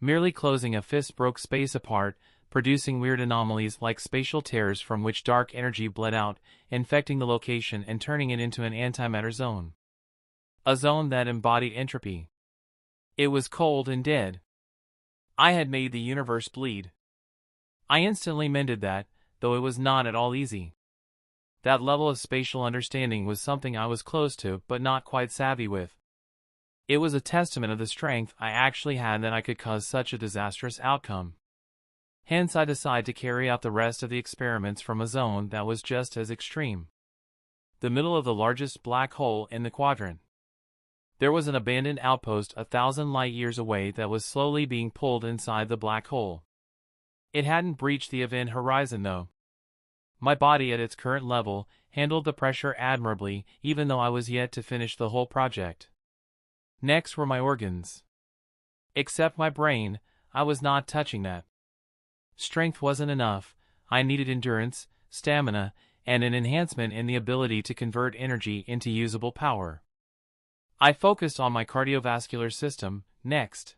A: Merely closing a fist broke space apart, producing weird anomalies like spatial tears from which dark energy bled out, infecting the location and turning it into an antimatter zone. A zone that embodied entropy. It was cold and dead. I had made the universe bleed. I instantly mended that, though it was not at all easy. That level of spatial understanding was something I was close to but not quite savvy with. It was a testament of the strength I actually had that I could cause such a disastrous outcome. Hence I decided to carry out the rest of the experiments from a zone that was just as extreme. The middle of the largest black hole in the quadrant. There was an abandoned outpost 1,000 light-years away that was slowly being pulled inside the black hole. It hadn't breached the event horizon though. My body at its current level handled the pressure admirably, even though I was yet to finish the whole project. Next were my organs. Except my brain, I was not touching that. Strength wasn't enough, I needed endurance, stamina, and an enhancement in the ability to convert energy into usable power. I focused on my cardiovascular system, next.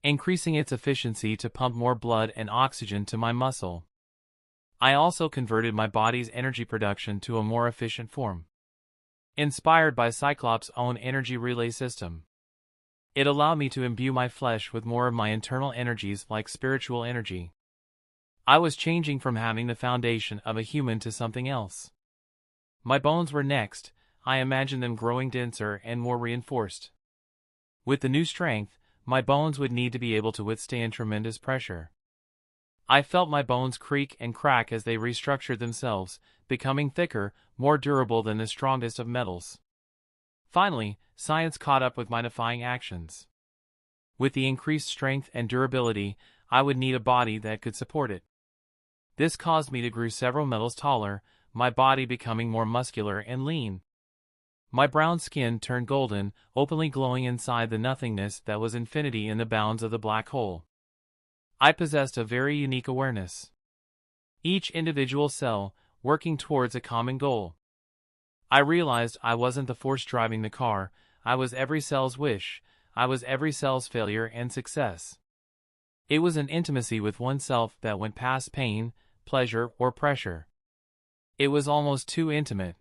A: Increasing its efficiency to pump more blood and oxygen to my muscle. I also converted my body's energy production to a more efficient form. Inspired by Cyclops' own energy relay system. It allowed me to imbue my flesh with more of my internal energies like spiritual energy. I was changing from having the foundation of a human to something else. My bones were next, I imagined them growing denser and more reinforced. With the new strength, my bones would need to be able to withstand tremendous pressure. I felt my bones creak and crack as they restructured themselves, becoming thicker, more durable than the strongest of metals. Finally, science caught up with my defying actions. With the increased strength and durability, I would need a body that could support it. This caused me to grow several metals taller, my body becoming more muscular and lean. My brown skin turned golden, openly glowing inside the nothingness that was infinity in the bounds of the black hole. I possessed a very unique awareness. Each individual cell, working towards a common goal. I realized I wasn't the force driving the car, I was every cell's wish, I was every cell's failure and success. It was an intimacy with oneself that went past pain, pleasure, or pressure. It was almost too intimate.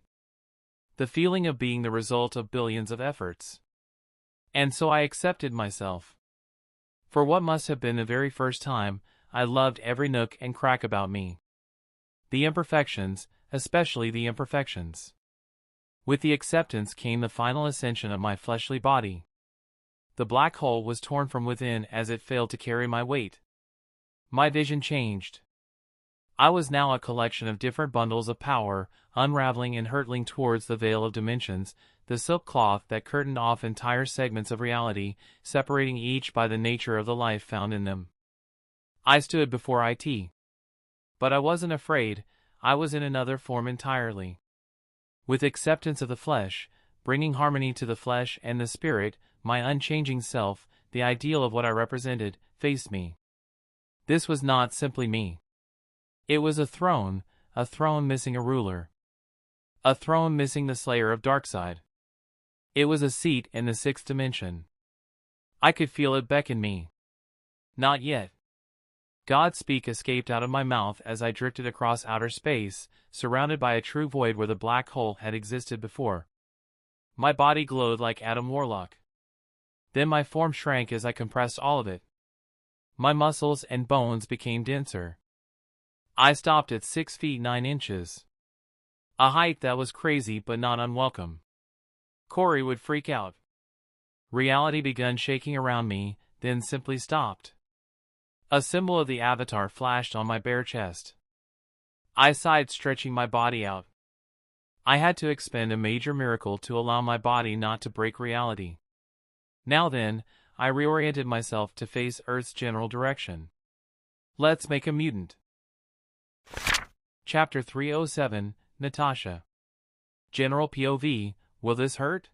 A: The feeling of being the result of billions of efforts. And so I accepted myself. For what must have been the very first time, I loved every nook and crack about me. The imperfections, especially the imperfections. With the acceptance came the final ascension of my fleshly body. The black hole was torn from within as it failed to carry my weight. My vision changed. I was now a collection of different bundles of power, unraveling and hurtling towards the veil of dimensions, the silk cloth that curtained off entire segments of reality, separating each by the nature of the life found in them. I stood before it. But I wasn't afraid, I was in another form entirely. With acceptance of the flesh, bringing harmony to the flesh and the spirit, my unchanging self, the ideal of what I represented, faced me. This was not simply me. It was a throne missing a ruler. A throne missing the slayer of Darkseid. It was a seat in the sixth dimension. I could feel it beckon me. Not yet. God's speak escaped out of my mouth as I drifted across outer space, surrounded by a true void where the black hole had existed before. My body glowed like Adam Warlock. Then my form shrank as I compressed all of it. My muscles and bones became denser. I stopped at 6 feet 9 inches. A height that was crazy but not unwelcome. Corey would freak out. Reality began shaking around me, then simply stopped. A symbol of the Avatar flashed on my bare chest. I sighed, stretching my body out. I had to expend a major miracle to allow my body not to break reality. Now then, I reoriented myself to face Earth's general direction. Let's make a mutant. Chapter 307, Natasha. General POV, will this hurt?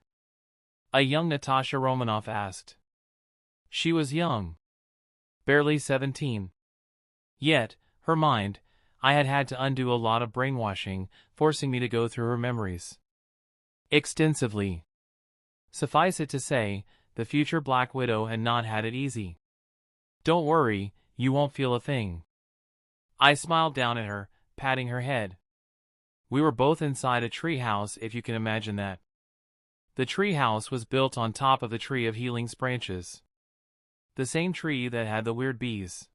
A: A young Natasha Romanoff asked. She was young. Barely 17. Yet, her mind, I had had to undo a lot of brainwashing, forcing me to go through her memories. Extensively. Suffice it to say, the future Black Widow had not had it easy. Don't worry, you won't feel a thing. I smiled down at her, patting her head. We were both inside a tree house, if you can imagine that. The tree house was built on top of the tree of healing's branches. The same tree that had the weird bees.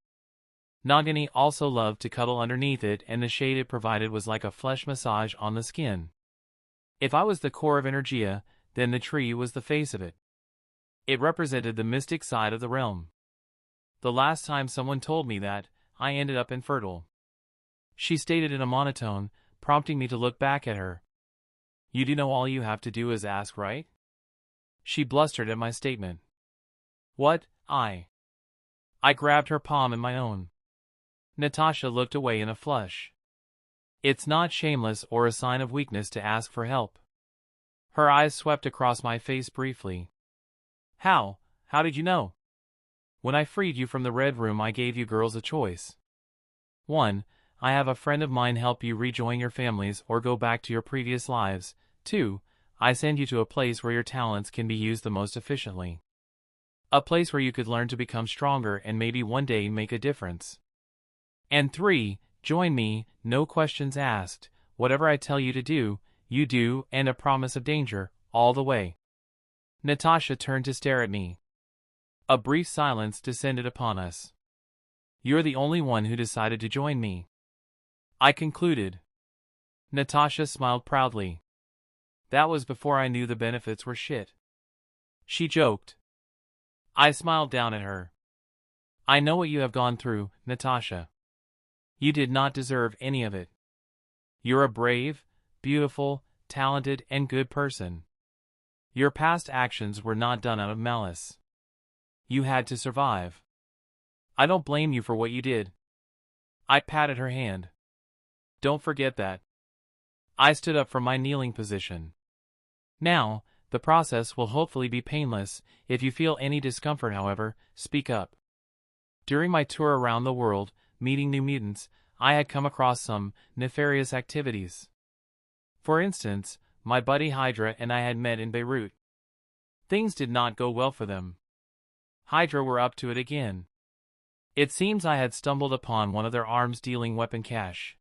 A: Nagini also loved to cuddle underneath it, and the shade it provided was like a flesh massage on the skin. If I was the core of Energia, then the tree was the face of it. It represented the mystic side of the realm. The last time someone told me that, I ended up infertile. She stated in a monotone, prompting me to look back at her. You do know all you have to do is ask, right? She blustered at my statement. What? I grabbed her palm in my own. Natasha looked away in a flush. It's not shameless or a sign of weakness to ask for help. Her eyes swept across my face briefly. How did you know? When I freed you from the Red Room, I gave you girls a choice. 1. I have a friend of mine help you rejoin your families or go back to your previous lives. 2. I send you to a place where your talents can be used the most efficiently. A place where you could learn to become stronger and maybe one day make a difference. And 3, join me, no questions asked, whatever I tell you to do, you do, and a promise of danger, all the way. Natasha turned to stare at me. A brief silence descended upon us. You're the only one who decided to join me, I concluded. Natasha smiled proudly. That was before I knew the benefits were shit. She joked. I smiled down at her. I know what you have gone through, Natasha. You did not deserve any of it. You're a brave, beautiful, talented, and good person. Your past actions were not done out of malice. You had to survive. I don't blame you for what you did. I patted her hand. Don't forget that. I stood up from my kneeling position. Now, the process will hopefully be painless. If you feel any discomfort, however, speak up. During my tour around the world, meeting new mutants, I had come across some nefarious activities. For instance, my buddy Hydra and I had met in Beirut. Things did not go well for them. Hydra were up to it again. It seems I had stumbled upon one of their arms-dealing weapon cache.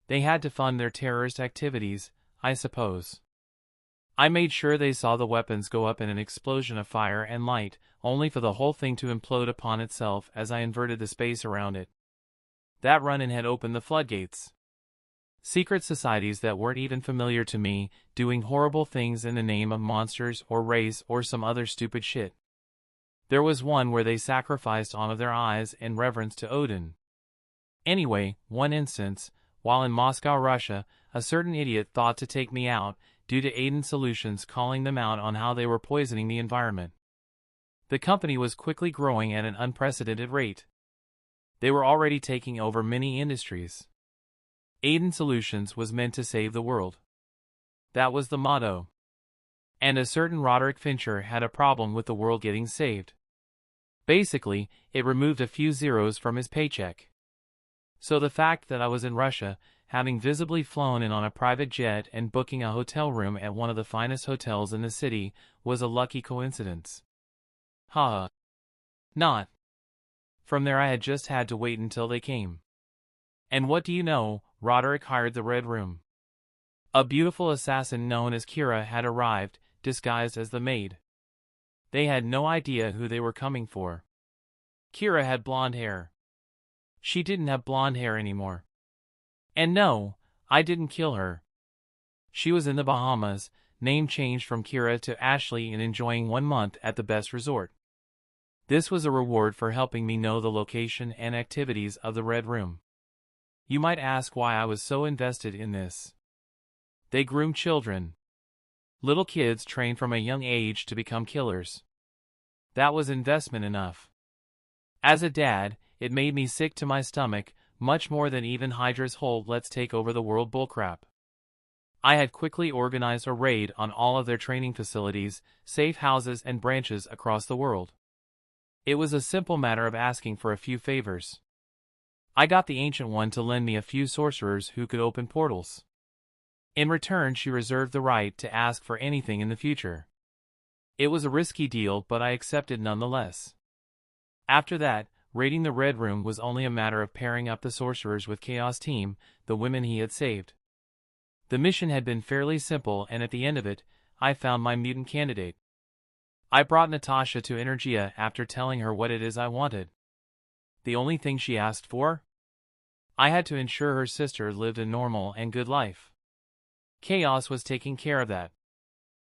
A: They had to fund their terrorist activities, I suppose. I made sure they saw the weapons go up in an explosion of fire and light, only for the whole thing to implode upon itself as I inverted the space around it. That run-in had opened the floodgates. Secret societies that weren't even familiar to me, doing horrible things in the name of monsters or race or some other stupid shit. There was one where they sacrificed one of their eyes in reverence to Odin. Anyway, one instance, while in Moscow, Russia, a certain idiot thought to take me out, due to Aden Solutions calling them out on how they were poisoning the environment. The company was quickly growing at an unprecedented rate. They were already taking over many industries. Aden Solutions was meant to save the world. That was the motto. And a certain Roderick Fincher had a problem with the world getting saved. Basically, it removed a few zeros from his paycheck. So the fact that I was in Russia, having visibly flown in on a private jet and booking a hotel room at one of the finest hotels in the city, was a lucky coincidence. Ha! Not. From there I had just had to wait until they came. And what do you know, Roderick hired the Red Room. A beautiful assassin known as Kira had arrived, disguised as the maid. They had no idea who they were coming for. Kira had blonde hair. She didn't have blonde hair anymore. And no, I didn't kill her. She was in the Bahamas, name changed from Kira to Ashley, and enjoying 1 month at the best resort. This was a reward for helping me know the location and activities of the Red Room. You might ask why I was so invested in this. They groom children. Little kids trained from a young age to become killers. That was investment enough. As a dad, it made me sick to my stomach, much more than even Hydra's whole "let's take over the world" bullcrap. I had quickly organized a raid on all of their training facilities, safe houses and branches across the world. It was a simple matter of asking for a few favors. I got the Ancient One to lend me a few sorcerers who could open portals. In return, she reserved the right to ask for anything in the future. It was a risky deal, but I accepted nonetheless. After that, raiding the Red Room was only a matter of pairing up the sorcerers with Chaos Team, the women he had saved. The mission had been fairly simple, and at the end of it, I found my mutant candidate. I brought Natasha to Energia after telling her what it is I wanted. The only thing she asked for? I had to ensure her sister lived a normal and good life. Chaos was taking care of that.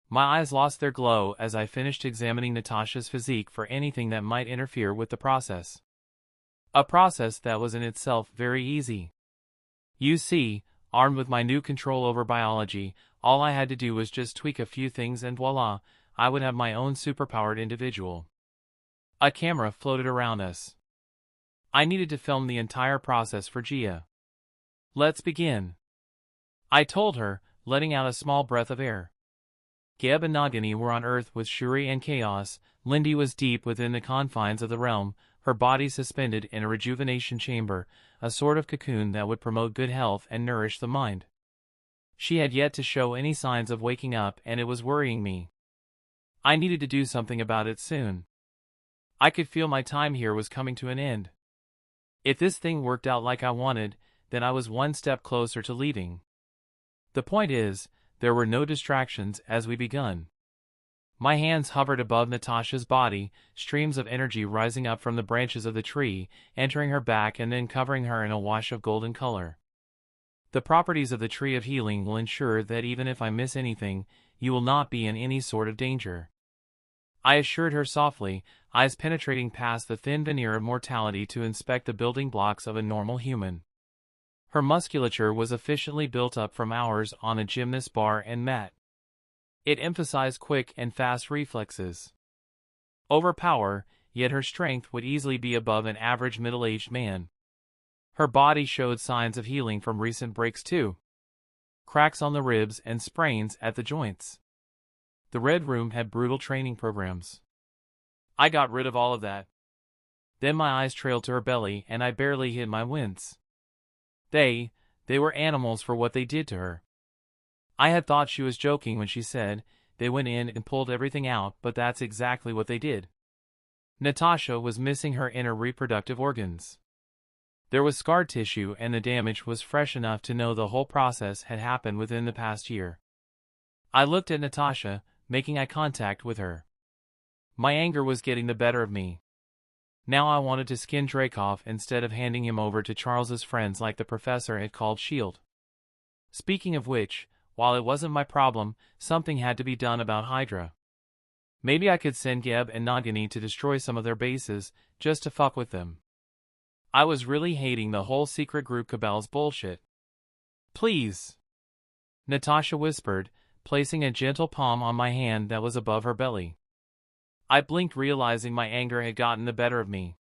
A: My eyes lost their glow as I finished examining Natasha's physique for anything that might interfere with the process. A process that was in itself very easy. You see, armed with my new control over biology, all I had to do was just tweak a few things and voila, I would have my own superpowered individual. A camera floated around us. I needed to film the entire process for Gia. Let's begin. I told her, letting out a small breath of air. Geb and Nagini were on Earth with Shuri and Chaos. Lindy was deep within the confines of the realm, her body suspended in a rejuvenation chamber, a sort of cocoon that would promote good health and nourish the mind. She had yet to show any signs of waking up, and it was worrying me. I needed to do something about it soon. I could feel my time here was coming to an end. If this thing worked out like I wanted, then I was one step closer to leaving. The point is, there were no distractions as we begun. My hands hovered above Natasha's body, streams of energy rising up from the branches of the tree, entering her back and then covering her in a wash of golden color. The properties of the Tree of Healing will ensure that even if I miss anything, you will not be in any sort of danger. I assured her softly, eyes penetrating past the thin veneer of mortality to inspect the building blocks of a normal human. Her musculature was efficiently built up from hours on a gymnast bar and mat. It emphasized quick and fast reflexes. Overpower, yet her strength would easily be above an average middle-aged man. Her body showed signs of healing from recent breaks too. Cracks on the ribs and sprains at the joints. The Red Room had brutal training programs. I got rid of all of that. Then my eyes trailed to her belly and I barely hid my wince. They were animals for what they did to her. I had thought she was joking when she said, they went in and pulled everything out, but that's exactly what they did. Natasha was missing her inner reproductive organs. There was scar tissue and the damage was fresh enough to know the whole process had happened within the past year. I looked at Natasha, making eye contact with her. My anger was getting the better of me. Now I wanted to skin Dreykov instead of handing him over to Charles's friends like the professor had called S.H.I.E.L.D. Speaking of which, while it wasn't my problem, something had to be done about Hydra. Maybe I could send Geb and Nagini to destroy some of their bases, just to fuck with them. I was really hating the whole secret group cabal's bullshit. Please, Natasha whispered, placing a gentle palm on my hand that was above her belly. I blinked, realizing my anger had gotten the better of me.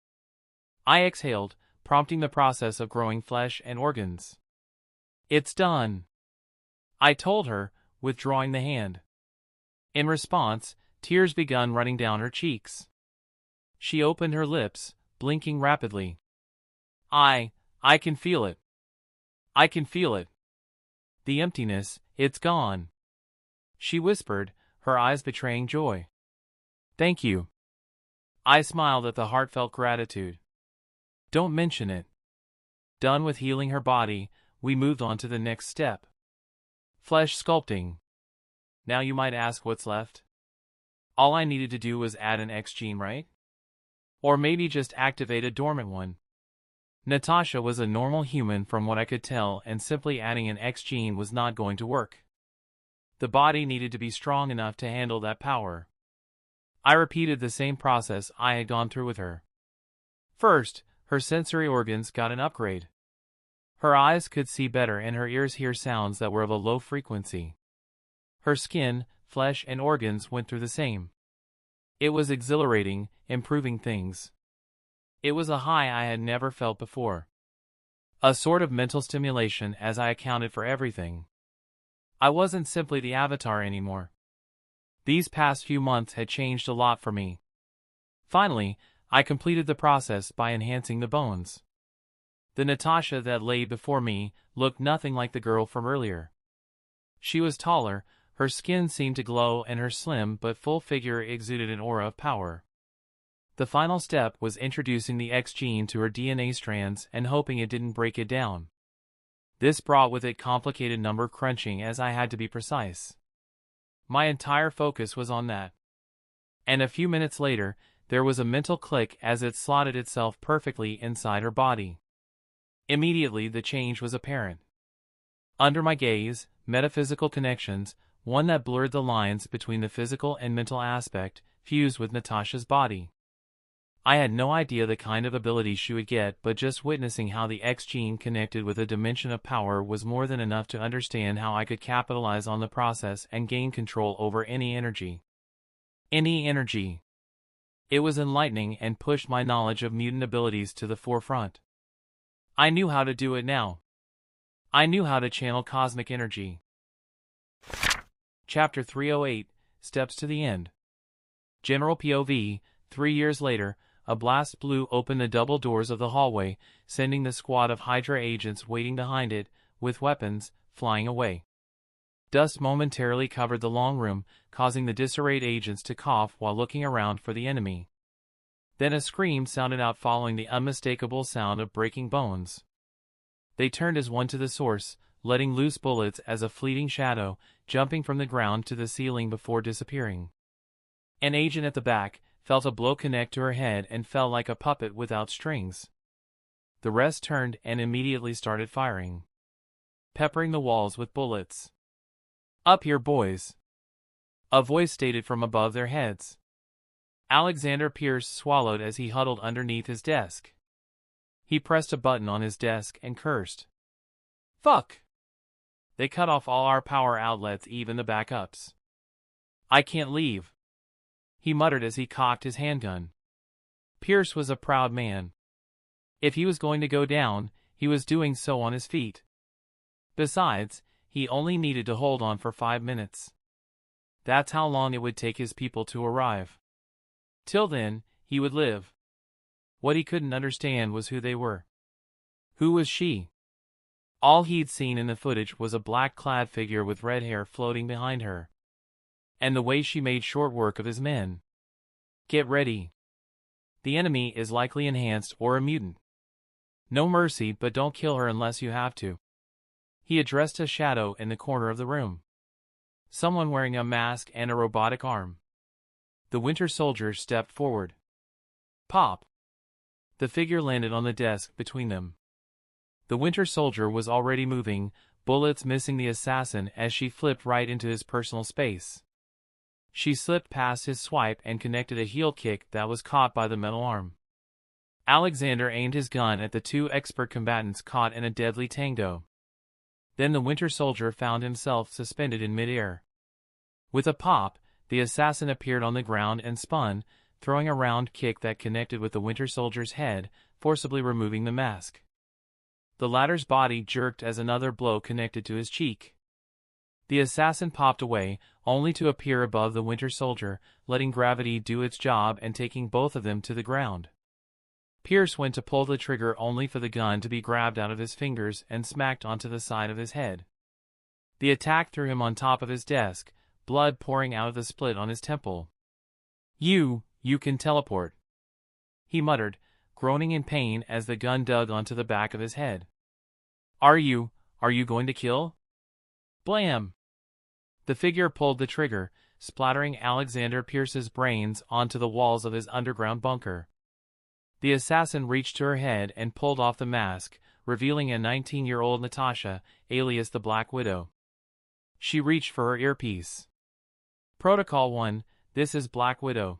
A: I exhaled, prompting the process of growing flesh and organs. It's done, I told her, withdrawing the hand. In response, tears began running down her cheeks. She opened her lips, blinking rapidly. I can feel it. I can feel it. The emptiness, it's gone. She whispered, her eyes betraying joy. Thank you. I smiled at the heartfelt gratitude. Don't mention it. Done with healing her body, we moved on to the next step. Flesh sculpting. Now you might ask what's left? All I needed to do was add an X gene, right? Or maybe just activate a dormant one. Natasha was a normal human from what I could tell, and simply adding an X gene was not going to work. The body needed to be strong enough to handle that power. I repeated the same process I had gone through with her. First, her sensory organs got an upgrade. Her eyes could see better and her ears hear sounds that were of a low frequency. Her skin, flesh, and organs went through the same. It was exhilarating, improving things. It was a high I had never felt before. A sort of mental stimulation as I accounted for everything. I wasn't simply the avatar anymore. These past few months had changed a lot for me. Finally, I completed the process by enhancing the bones. The Natasha that lay before me looked nothing like the girl from earlier. She was taller, her skin seemed to glow, and her slim but full figure exuded an aura of power. The final step was introducing the X gene to her DNA strands and hoping it didn't break it down. This brought with it complicated number crunching, as I had to be precise. My entire focus was on that. And a few minutes later, there was a mental click as it slotted itself perfectly inside her body. Immediately the change was apparent. Under my gaze, metaphysical connections, one that blurred the lines between the physical and mental aspect, fused with Natasha's body. I had no idea the kind of ability she would get, but just witnessing how the X gene connected with a dimension of power was more than enough to understand how I could capitalize on the process and gain control over any energy. Any energy. It was enlightening and pushed my knowledge of mutant abilities to the forefront. I knew how to do it now. I knew how to channel cosmic energy. Chapter 308, Steps to the End. General POV, 3 years later, a blast blew open the double doors of the hallway, sending the squad of Hydra agents waiting behind it, with weapons, flying away. Dust momentarily covered the long room, causing the disarrayed agents to cough while looking around for the enemy. Then a scream sounded out, following the unmistakable sound of breaking bones. They turned as one to the source, letting loose bullets as a fleeting shadow, jumping from the ground to the ceiling before disappearing. An agent at the back felt a blow connect to her head and fell like a puppet without strings. The rest turned and immediately started firing, peppering the walls with bullets. "Up here, boys," a voice stated from above their heads. Alexander Pierce swallowed as he huddled underneath his desk. He pressed a button on his desk and cursed. "Fuck! They cut off all our power outlets, even the backups. I can't leave," he muttered as he cocked his handgun. Pierce was a proud man. If he was going to go down, he was doing so on his feet. Besides, he only needed to hold on for 5 minutes. That's how long it would take his people to arrive. Till then, he would live. What he couldn't understand was who they were. Who was she? All he'd seen in the footage was a black-clad figure with red hair floating behind her. And the way she made short work of his men. Get ready. The enemy is likely enhanced or a mutant. No mercy, but don't kill her unless you have to. He addressed a shadow in the corner of the room. Someone wearing a mask and a robotic arm. The Winter Soldier stepped forward. Pop. The figure landed on the desk between them. The Winter Soldier was already moving, bullets missing the assassin as she flipped right into his personal space. She slipped past his swipe and connected a heel kick that was caught by the metal arm. Alexander aimed his gun at the two expert combatants caught in a deadly tango. Then the Winter Soldier found himself suspended in midair. With a pop, the assassin appeared on the ground and spun, throwing a round kick that connected with the Winter Soldier's head, forcibly removing the mask. The latter's body jerked as another blow connected to his cheek. The assassin popped away, only to appear above the Winter Soldier, letting gravity do its job and taking both of them to the ground. Pierce went to pull the trigger only for the gun to be grabbed out of his fingers and smacked onto the side of his head. The attack threw him on top of his desk, blood pouring out of the split on his temple. You can teleport," he muttered, groaning in pain as the gun dug onto the back of his head. Are you going to kill?" Blam! The figure pulled the trigger, splattering Alexander Pierce's brains onto the walls of his underground bunker. The assassin reached to her head and pulled off the mask, revealing a 19-year-old Natasha, alias the Black Widow. She reached for her earpiece. "Protocol 1, this is Black Widow.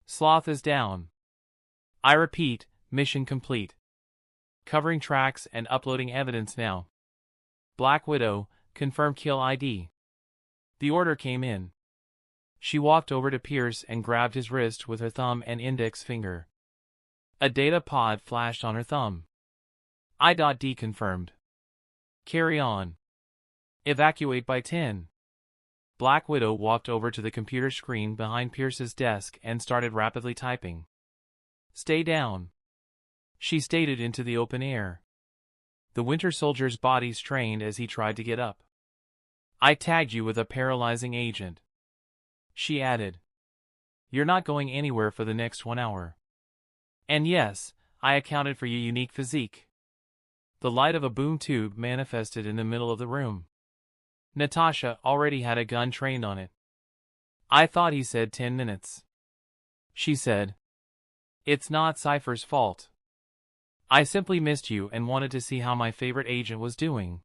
A: Sloth is down. I repeat, mission complete. Covering tracks and uploading evidence now. Black Widow, confirm kill ID." The order came in. She walked over to Pierce and grabbed his wrist with her thumb and index finger. A data pod flashed on her thumb. I.D confirmed. Carry on. Evacuate by 10. Black Widow walked over to the computer screen behind Pierce's desk and started rapidly typing. Stay down, she stated into the open air. The Winter Soldier's body strained as he tried to get up. I tagged you with a paralyzing agent, she added. You're not going anywhere for the next 1 hour. And yes, I accounted for your unique physique. The light of a boom tube manifested in the middle of the room. Natasha already had a gun trained on it. I thought he said 10 minutes. She said. It's not Cypher's fault. I simply missed you and wanted to see how my favorite agent was doing,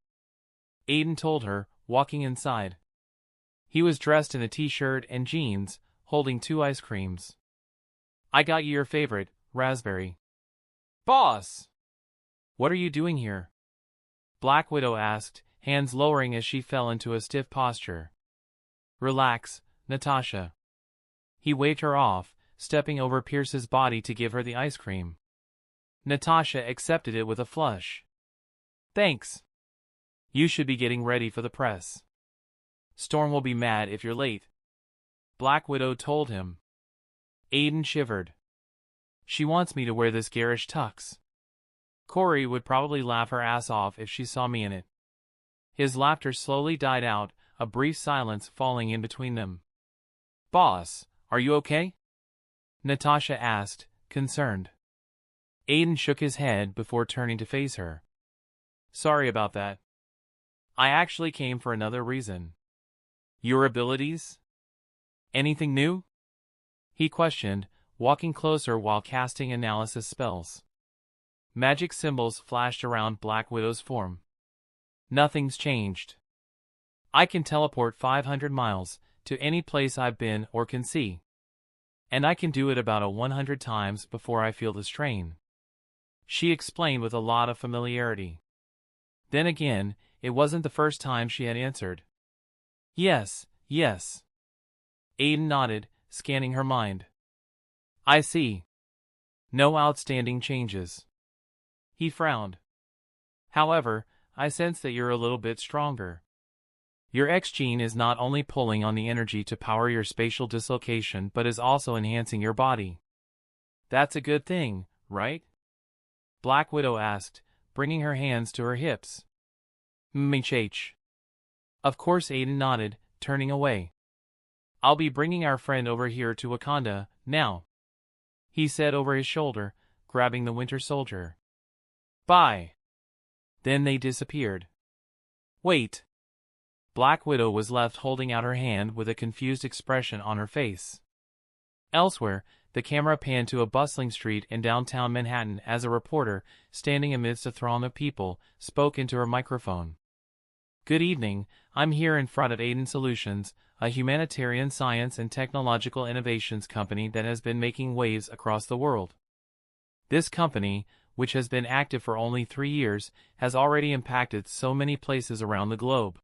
A: Aden told her, walking inside. He was dressed in a t-shirt and jeans, holding 2 ice creams. I got you your favorite, raspberry. Boss! What are you doing here? Black Widow asked, hands lowering as she fell into a stiff posture. Relax, Natasha. He waved her off, stepping over Pierce's body to give her the ice cream. Natasha accepted it with a flush. Thanks. You should be getting ready for the press. Storm will be mad if you're late, Black Widow told him. Aden shivered. She wants me to wear this garish tux. Corey would probably laugh her ass off if she saw me in it. His laughter slowly died out, a brief silence falling in between them. Boss, are you okay? Natasha asked, concerned. Aden shook his head before turning to face her. Sorry about that. I actually came for another reason. Your abilities? Anything new? He questioned, walking closer while casting analysis spells. Magic symbols flashed around Black Widow's form. Nothing's changed. I can teleport 500 miles to any place I've been or can see. And I can do it about 100 times before I feel the strain. She explained with a lot of familiarity. Then again, it wasn't the first time she had answered. Yes, yes. Aden nodded, scanning her mind. I see. No outstanding changes. He frowned. However, I sense that you're a little bit stronger. Your X gene is not only pulling on the energy to power your spatial dislocation but is also enhancing your body. That's a good thing, right? Black Widow asked, bringing her hands to her hips. MHH. Of course Aden nodded, turning away. I'll be bringing our friend over here to Wakanda, now, he said over his shoulder, grabbing the Winter Soldier. Bye. Then they disappeared. Wait. Black Widow was left holding out her hand with a confused expression on her face. Elsewhere, the camera panned to a bustling street in downtown Manhattan as a reporter, standing amidst a throng of people, spoke into her microphone. Good evening, I'm here in front of Aden Solutions, a humanitarian science and technological innovations company that has been making waves across the world. This company, which has been active for only 3 years, has already impacted so many places around the globe.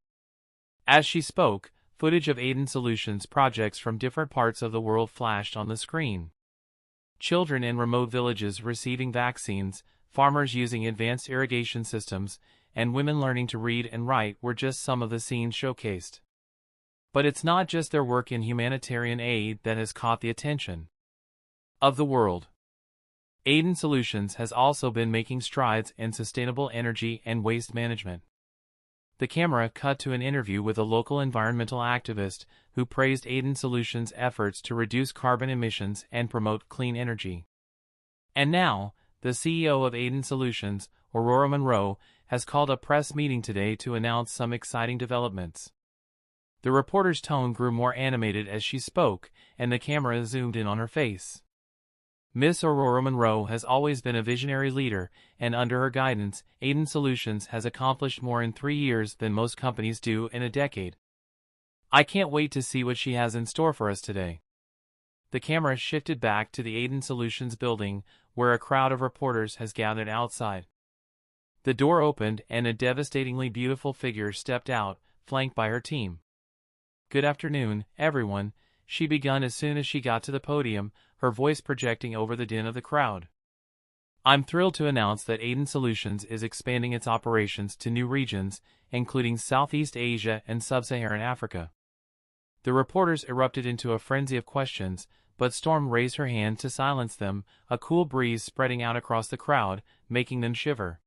A: As she spoke, footage of Aden Solutions projects from different parts of the world flashed on the screen. Children in remote villages receiving vaccines, farmers using advanced irrigation systems, and women learning to read and write were just some of the scenes showcased. But it's not just their work in humanitarian aid that has caught the attention of the world. Aden Solutions has also been making strides in sustainable energy and waste management. The camera cut to an interview with a local environmental activist who praised Aden Solutions' efforts to reduce carbon emissions and promote clean energy. And now, the CEO of Aden Solutions, Aurora Monroe, has called a press meeting today to announce some exciting developments. The reporter's tone grew more animated as she spoke, and the camera zoomed in on her face. Miss Aurora Monroe has always been a visionary leader, and under her guidance, Aden Solutions has accomplished more in 3 years than most companies do in a decade. I can't wait to see what she has in store for us today. The camera shifted back to the Aden Solutions building, where a crowd of reporters has gathered outside. The door opened and a devastatingly beautiful figure stepped out, flanked by her team. "Good afternoon, everyone," she began as soon as she got to the podium, her voice projecting over the din of the crowd. "I'm thrilled to announce that Aden Solutions is expanding its operations to new regions, including Southeast Asia and Sub-Saharan Africa." The reporters erupted into a frenzy of questions, but Storm raised her hand to silence them, a cool breeze spreading out across the crowd, making them shiver.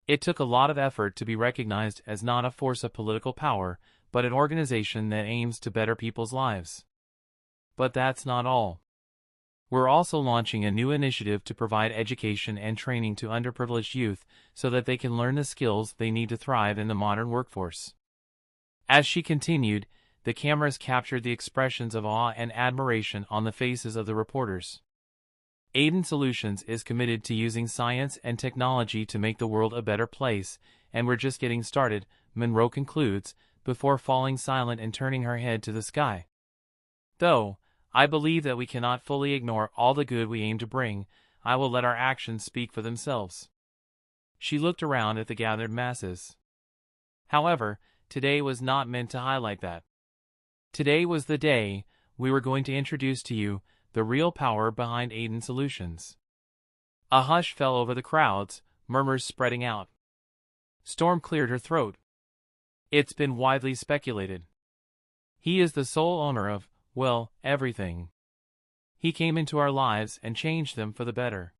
A: It took a lot of effort to be recognized as not a force of political power, but an organization that aims to better people's lives. But that's not all. We're also launching a new initiative to provide education and training to underprivileged youth so that they can learn the skills they need to thrive in the modern workforce. As she continued, the cameras captured the expressions of awe and admiration on the faces of the reporters. Aden Solutions is committed to using science and technology to make the world a better place, and we're just getting started, Monroe concludes, before falling silent and turning her head to the sky. "Though I believe that we cannot fully ignore all the good we aim to bring, I will let our actions speak for themselves." She looked around at the gathered masses. However, today was not meant to highlight that. Today was the day we were going to introduce to you the real power behind Aden Solutions. A hush fell over the crowds, murmurs spreading out. Storm cleared her throat. "It's been widely speculated. He is the sole owner of, well, everything. He came into our lives and changed them for the better."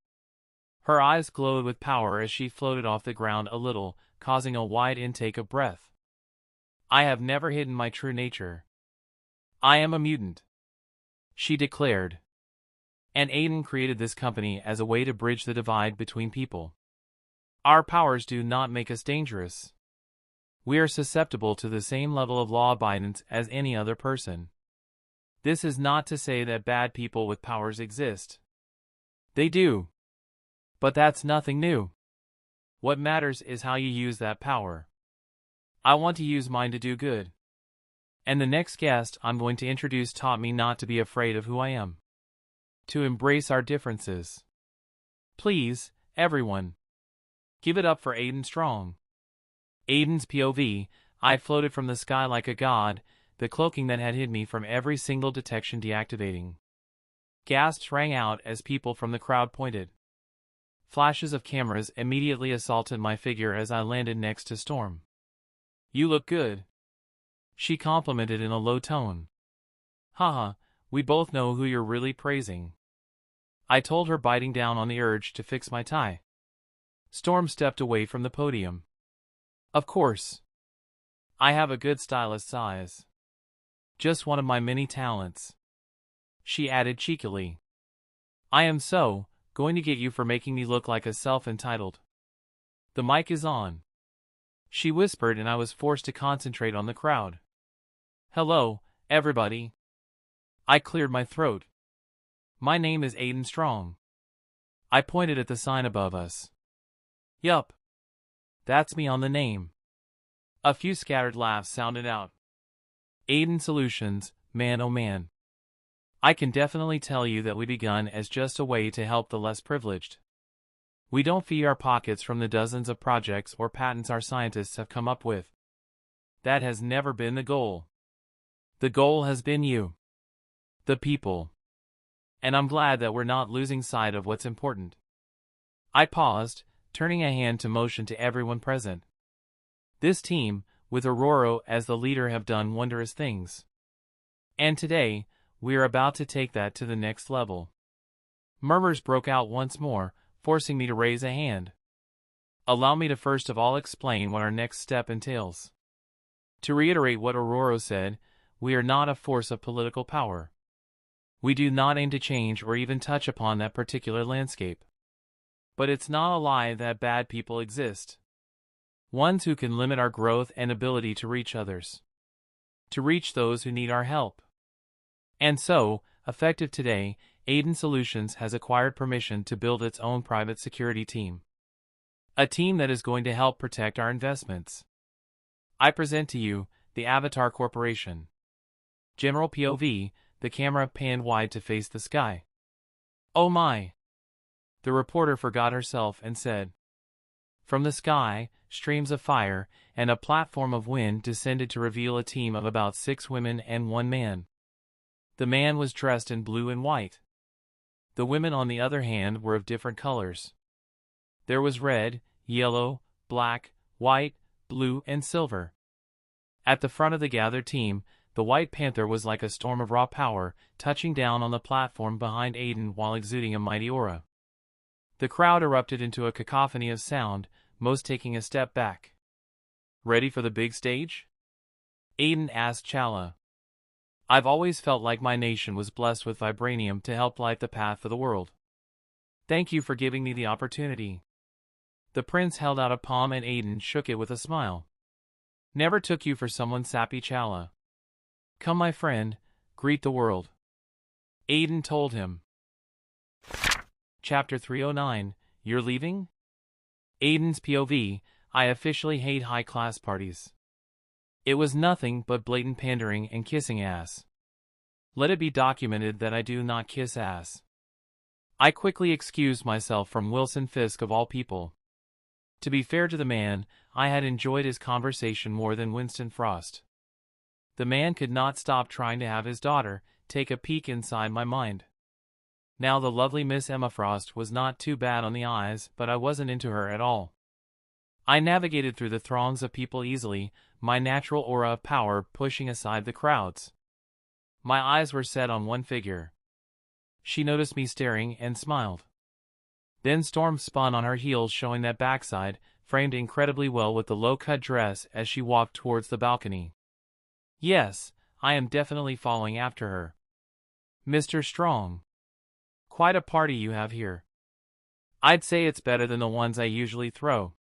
A: Her eyes glowed with power as she floated off the ground a little, causing a wide intake of breath. "I have never hidden my true nature. I am a mutant," she declared. "And Aden created this company as a way to bridge the divide between people. Our powers do not make us dangerous. We are susceptible to the same level of law abidance as any other person. This is not to say that bad people with powers exist. They do. But that's nothing new. What matters is how you use that power. I want to use mine to do good. And the next guest I'm going to introduce taught me not to be afraid of who I am. To embrace our differences. Please, everyone, give it up for Aden Strong." Aden's POV, "I floated from the sky like a god, the cloaking that had hid me from every single detection deactivating." Gasps rang out as people from the crowd pointed. Flashes of cameras immediately assaulted my figure as I landed next to Storm. "You look good," she complimented in a low tone. "Haha, we both know who you're really praising," I told her, biting down on the urge to fix my tie. Storm stepped away from the podium. "Of course. I have a good stylist's eyes. Just one of my many talents," she added cheekily. "I am going to get you for making me look like a self-entitled." "The mic is on," she whispered, and I was forced to concentrate on the crowd. "Hello, everybody." I cleared my throat. "My name is Aden Strong." I pointed at the sign above us. "Yup. That's me on the name." A few scattered laughs sounded out. Aden Solutions, man oh man. I can definitely tell you that we begun as just a way to help the less privileged. We don't fee our pockets from the dozens of projects or patents our scientists have come up with. That has never been the goal. The goal has been you. The people. And I'm glad that we're not losing sight of what's important. I paused, turning a hand to motion to everyone present. This team, with Aurora as the leader, have done wondrous things. And today, we are about to take that to the next level. Murmurs broke out once more, forcing me to raise a hand. Allow me to first of all explain what our next step entails. To reiterate what Aurora said, we are not a force of political power. We do not aim to change or even touch upon that particular landscape. But it's not a lie that bad people exist. Ones who can limit our growth and ability to reach others. To reach those who need our help. And so, effective today, Aden Solutions has acquired permission to build its own private security team. A team that is going to help protect our investments. I present to you, the Avatar Corporation. General POV, the camera panned wide to face the sky. Oh my! The reporter forgot herself and said. From the sky, streams of fire, and a platform of wind descended to reveal a team of about 6 women and 1 man. The man was dressed in blue and white. The women, on the other hand, were of different colors. There was red, yellow, black, white, blue, and silver. At the front of the gathered team, the White Panther was like a storm of raw power, touching down on the platform behind Aden while exuding a mighty aura. The crowd erupted into a cacophony of sound, most taking a step back. Ready for the big stage? Aden asked Chala. I've always felt like my nation was blessed with vibranium to help light the path for the world. Thank you for giving me the opportunity. The prince held out a palm and Aden shook it with a smile. Never took you for someone sappy, Chala. Come, my friend, greet the world. Aden told him. Chapter 309, You're leaving? Aden's POV, I officially hate high-class parties. It was nothing but blatant pandering and kissing ass. Let it be documented that I do not kiss ass. I quickly excused myself from Wilson Fisk of all people. To be fair to the man, I had enjoyed his conversation more than Winston Frost. The man could not stop trying to have his daughter take a peek inside my mind. Now the lovely Miss Emma Frost was not too bad on the eyes, but I wasn't into her at all. I navigated through the throngs of people easily, my natural aura of power pushing aside the crowds. My eyes were set on one figure. She noticed me staring and smiled. Then Storm spun on her heels, showing that backside, framed incredibly well with the low-cut dress as she walked towards the balcony. Yes, I am definitely following after her. Mr. Strong. Quite a party you have here. I'd say it's better than the ones I usually throw.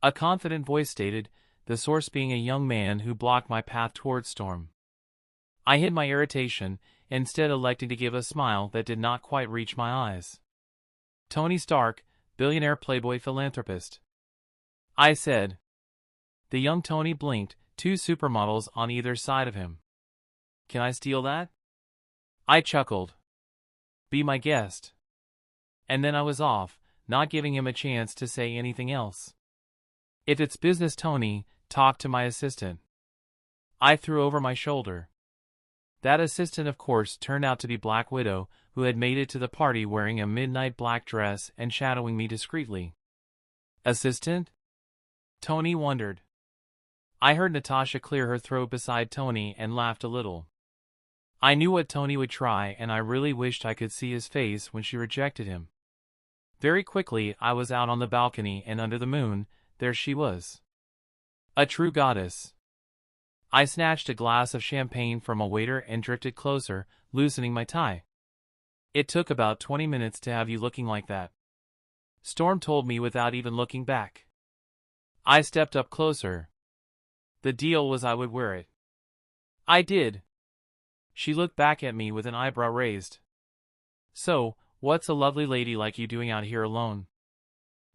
A: A confident voice stated, the source being a young man who blocked my path towards Storm. I hid my irritation, instead electing to give a smile that did not quite reach my eyes. Tony Stark, billionaire playboy philanthropist. I said. The young Tony blinked, 2 supermodels on either side of him. Can I steal that? I chuckled. Be my guest. And then I was off, not giving him a chance to say anything else. If it's business, Tony, talk to my assistant. I threw over my shoulder. That assistant, of course, turned out to be Black Widow, who had made it to the party wearing a midnight black dress and shadowing me discreetly. Assistant? Tony wondered. I heard Natasha clear her throat beside Tony and laughed a little. I knew what Tony would try, and I really wished I could see his face when she rejected him. Very quickly I was out on the balcony, and under the moon, there she was. A true goddess. I snatched a glass of champagne from a waiter and drifted closer, loosening my tie. It took about 20 minutes to have you looking like that. Storm told me without even looking back. I stepped up closer. The deal was I would wear it. I did. She looked back at me with an eyebrow raised. So, what's a lovely lady like you doing out here alone?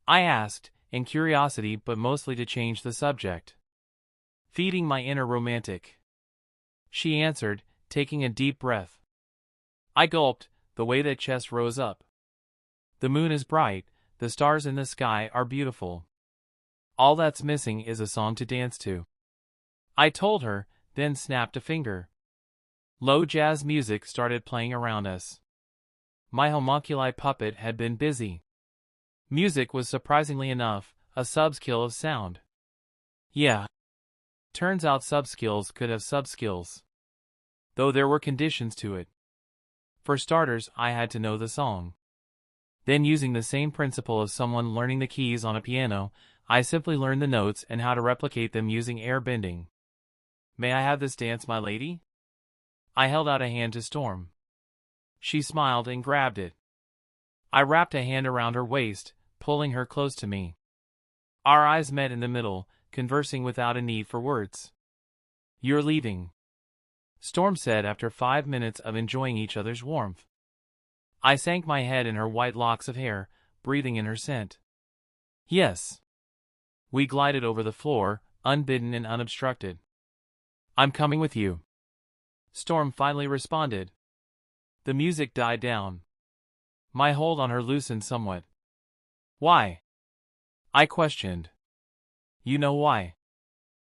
A: I asked, in curiosity but mostly to change the subject. feeding my inner romantic. She answered, taking a deep breath. I gulped, the way that chest rose up. The moon is bright, the stars in the sky are beautiful. All that's missing is a song to dance to. I told her, then snapped a finger. Low jazz music started playing around us. My homunculi puppet had been busy. Music was surprisingly enough a subskill of sound. Yeah. Turns out subskills could have subskills. Though there were conditions to it. For starters, I had to know the song. Then, using the same principle of someone learning the keys on a piano, I simply learned the notes and how to replicate them using airbending. May I have this dance, my lady? I held out a hand to Storm. She smiled and grabbed it. I wrapped a hand around her waist, pulling her close to me. Our eyes met in the middle, conversing without a need for words. You're leaving, Storm said after 5 minutes of enjoying each other's warmth. I sank my head in her white locks of hair, breathing in her scent. Yes. We glided over the floor, unbidden and unobstructed. I'm coming with you, Storm finally responded. The music died down. My hold on her loosened somewhat. Why? I questioned. You know why,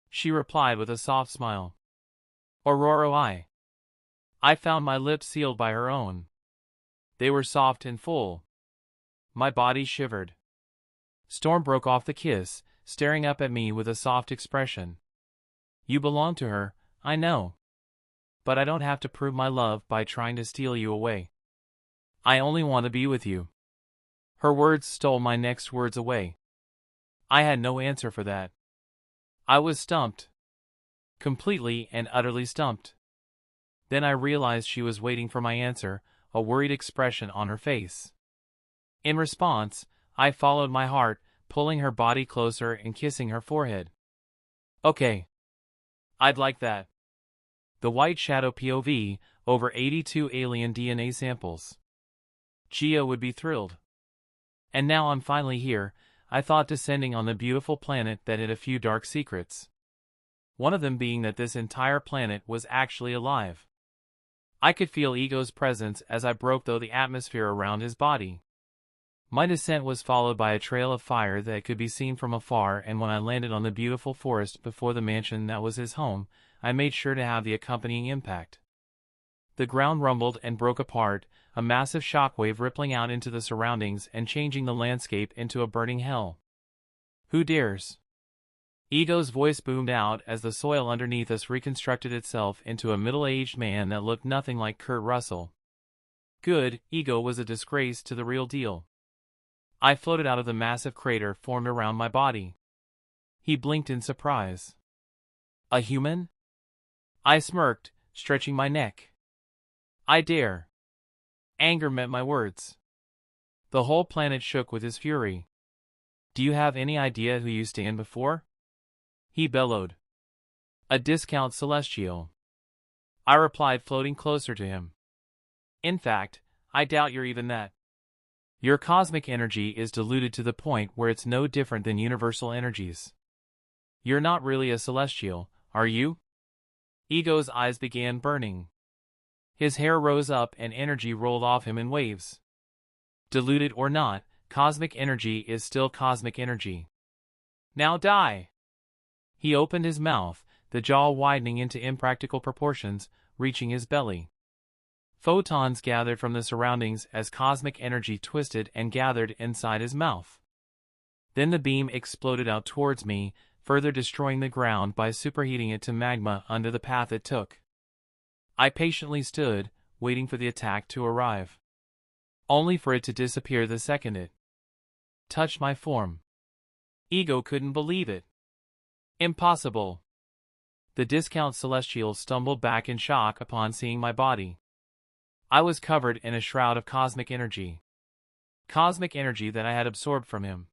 A: she replied with a soft smile. Aurora. I found my lips sealed by her own. They were soft and full. My body shivered. Storm broke off the kiss, staring up at me with a soft expression. You belong to her, I know. But I don't have to prove my love by trying to steal you away. I only want to be with you. Her words stole my next words away. I had no answer for that. I was stumped. Completely and utterly stumped. Then I realized she was waiting for my answer, a worried expression on her face. In response, I followed my heart, pulling her body closer and kissing her forehead. Okay. I'd like that. The White Shadow POV, over 82 alien DNA samples. Geo would be thrilled. And now I'm finally here, I thought, descending on the beautiful planet that had a few dark secrets. One of them being that this entire planet was actually alive. I could feel Ego's presence as I broke through the atmosphere around his body. My descent was followed by a trail of fire that could be seen from afar, and when I landed on the beautiful forest before the mansion that was his home, I made sure to have the accompanying impact. The ground rumbled and broke apart, a massive shockwave rippling out into the surroundings and changing the landscape into a burning hell. Who dares? Ego's voice boomed out as the soil underneath us reconstructed itself into a middle-aged man that looked nothing like Kurt Russell. Good, Ego was a disgrace to the real deal. I floated out of the massive crater formed around my body. He blinked in surprise. A human? I smirked, stretching my neck. I dare. Anger met my words. The whole planet shook with his fury. Do you have any idea who you stand before? He bellowed. A discount celestial. I replied, floating closer to him. In fact, I doubt you're even that. Your cosmic energy is diluted to the point where it's no different than universal energies. You're not really a celestial, are you? Ego's eyes began burning. His hair rose up and energy rolled off him in waves. Diluted or not, cosmic energy is still cosmic energy. Now die! He opened his mouth, the jaw widening into impractical proportions, reaching his belly. Photons gathered from the surroundings as cosmic energy twisted and gathered inside his mouth. Then the beam exploded out towards me, further destroying the ground by superheating it to magma under the path it took. I patiently stood, waiting for the attack to arrive. Only for it to disappear the second it touched my form. Ego couldn't believe it. Impossible. The discount celestial stumbled back in shock upon seeing my body. I was covered in a shroud of cosmic energy. Cosmic energy that I had absorbed from him.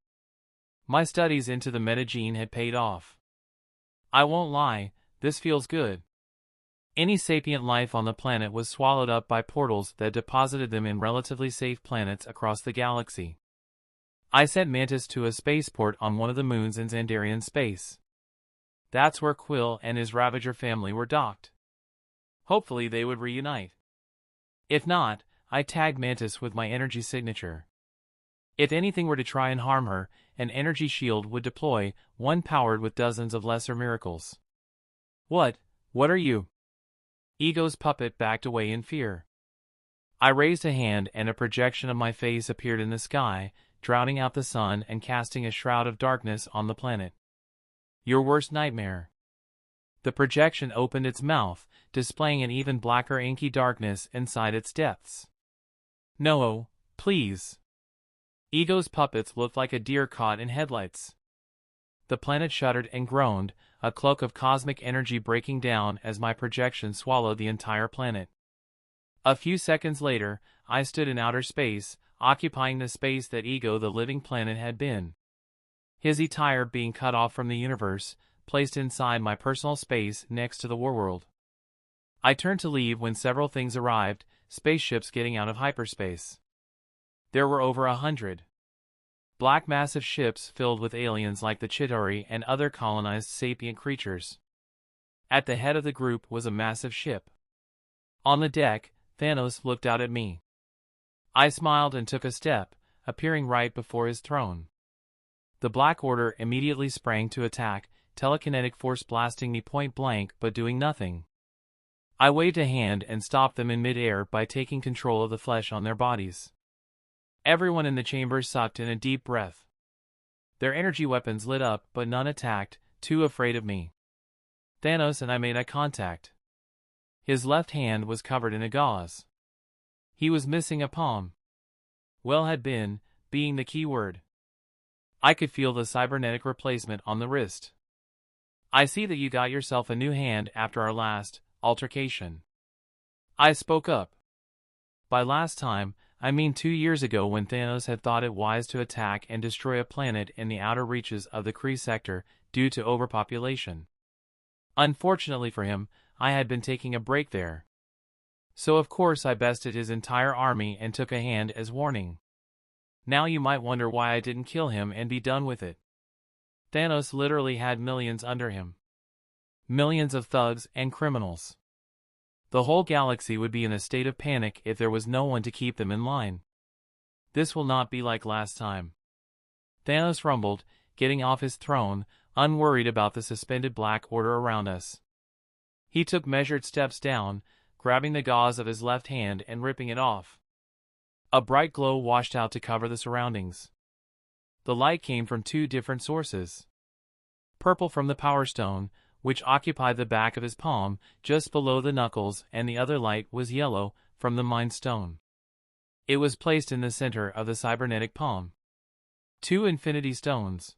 A: My studies into the metagene had paid off. I won't lie, this feels good. Any sapient life on the planet was swallowed up by portals that deposited them in relatively safe planets across the galaxy. I sent Mantis to a spaceport on one of the moons in Xandarian space. That's where Quill and his Ravager family were docked. Hopefully they would reunite. If not, I tagged Mantis with my energy signature. If anything were to try and harm her, an energy shield would deploy, one powered with dozens of lesser miracles. What are you? Ego's puppet backed away in fear. I raised a hand and a projection of my face appeared in the sky, drowning out the sun and casting a shroud of darkness on the planet. Your worst nightmare. The projection opened its mouth, displaying an even blacker inky darkness inside its depths. No, please. Ego's puppets looked like a deer caught in headlights. The planet shuddered and groaned, a cloak of cosmic energy breaking down as my projection swallowed the entire planet. A few seconds later, I stood in outer space, occupying the space that Ego the living planet had been. His attire being cut off from the universe, placed inside my personal space next to the warworld. I turned to leave when several things arrived, spaceships getting out of hyperspace. There were over 100. Black massive ships filled with aliens like the Chitauri and other colonized sapient creatures. At the head of the group was a massive ship. On the deck, Thanos looked out at me. I smiled and took a step, appearing right before his throne. The Black Order immediately sprang to attack, telekinetic force blasting me point blank but doing nothing. I waved a hand and stopped them in mid-air by taking control of the flesh on their bodies. Everyone in the chamber sucked in a deep breath. Their energy weapons lit up but none attacked, too afraid of me. Thanos and I made eye contact. His left hand was covered in a gauze. He was missing a palm. Well had been, being the key word. I could feel the cybernetic replacement on the wrist. I see that you got yourself a new hand after our last altercation. I spoke up. By last time, I mean 2 years ago when Thanos had thought it wise to attack and destroy a planet in the outer reaches of the Kree sector due to overpopulation. Unfortunately for him, I had been taking a break there. So of course I bested his entire army and took a hand as warning. Now you might wonder why I didn't kill him and be done with it. Thanos literally had millions under him. Millions of thugs and criminals. The whole galaxy would be in a state of panic if there was no one to keep them in line. This will not be like last time. Thanos rumbled, getting off his throne, unworried about the suspended Black Order around us. He took measured steps down, grabbing the gauze of his left hand and ripping it off. A bright glow washed out to cover the surroundings. The light came from 2 different sources. Purple from the Power Stone, which occupied the back of his palm, just below the knuckles, and the other light was yellow, from the Mind Stone. It was placed in the center of the cybernetic palm. 2 Infinity Stones.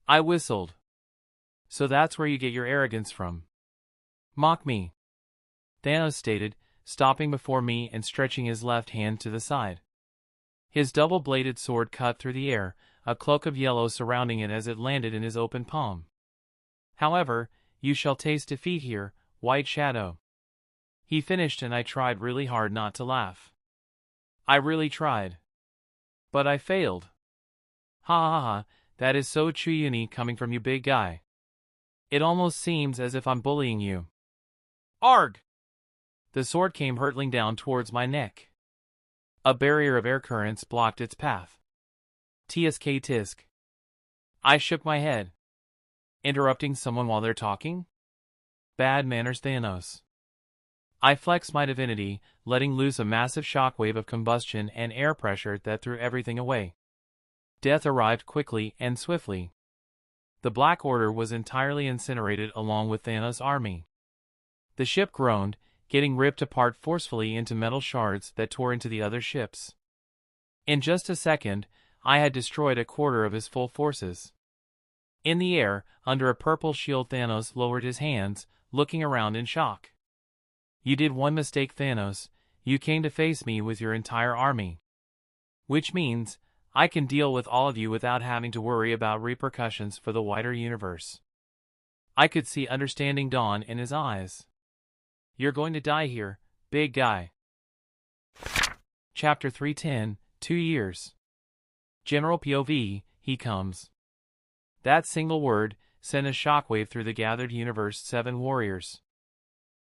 A: I whistled. So that's where you get your arrogance from. Mock me. Thanos stated, stopping before me and stretching his left hand to the side. His double-bladed sword cut through the air, a cloak of yellow surrounding it as it landed in his open palm. However, you shall taste defeat here, White Shadow. He finished and I tried really hard not to laugh. I really tried. But I failed. Ha ha ha, that is so Chuyuni coming from you big guy. It almost seems as if I'm bullying you. Arg! The sword came hurtling down towards my neck. A barrier of air currents blocked its path. TSK tisk. I shook my head. Interrupting someone while they're talking? Bad manners, Thanos. I flexed my divinity, letting loose a massive shockwave of combustion and air pressure that threw everything away. Death arrived quickly and swiftly. The Black Order was entirely incinerated along with Thanos' army. The ship groaned, getting ripped apart forcefully into metal shards that tore into the other ships. In just a second, I had destroyed a quarter of his full forces. In the air, under a purple shield, Thanos lowered his hands, looking around in shock. You did one mistake, Thanos. You came to face me with your entire army. Which means, I can deal with all of you without having to worry about repercussions for the wider universe. I could see understanding dawn in his eyes. You're going to die here, big guy. Chapter 310, 2 years. General POV, he comes. That single word, sent a shockwave through the gathered universe 7 warriors.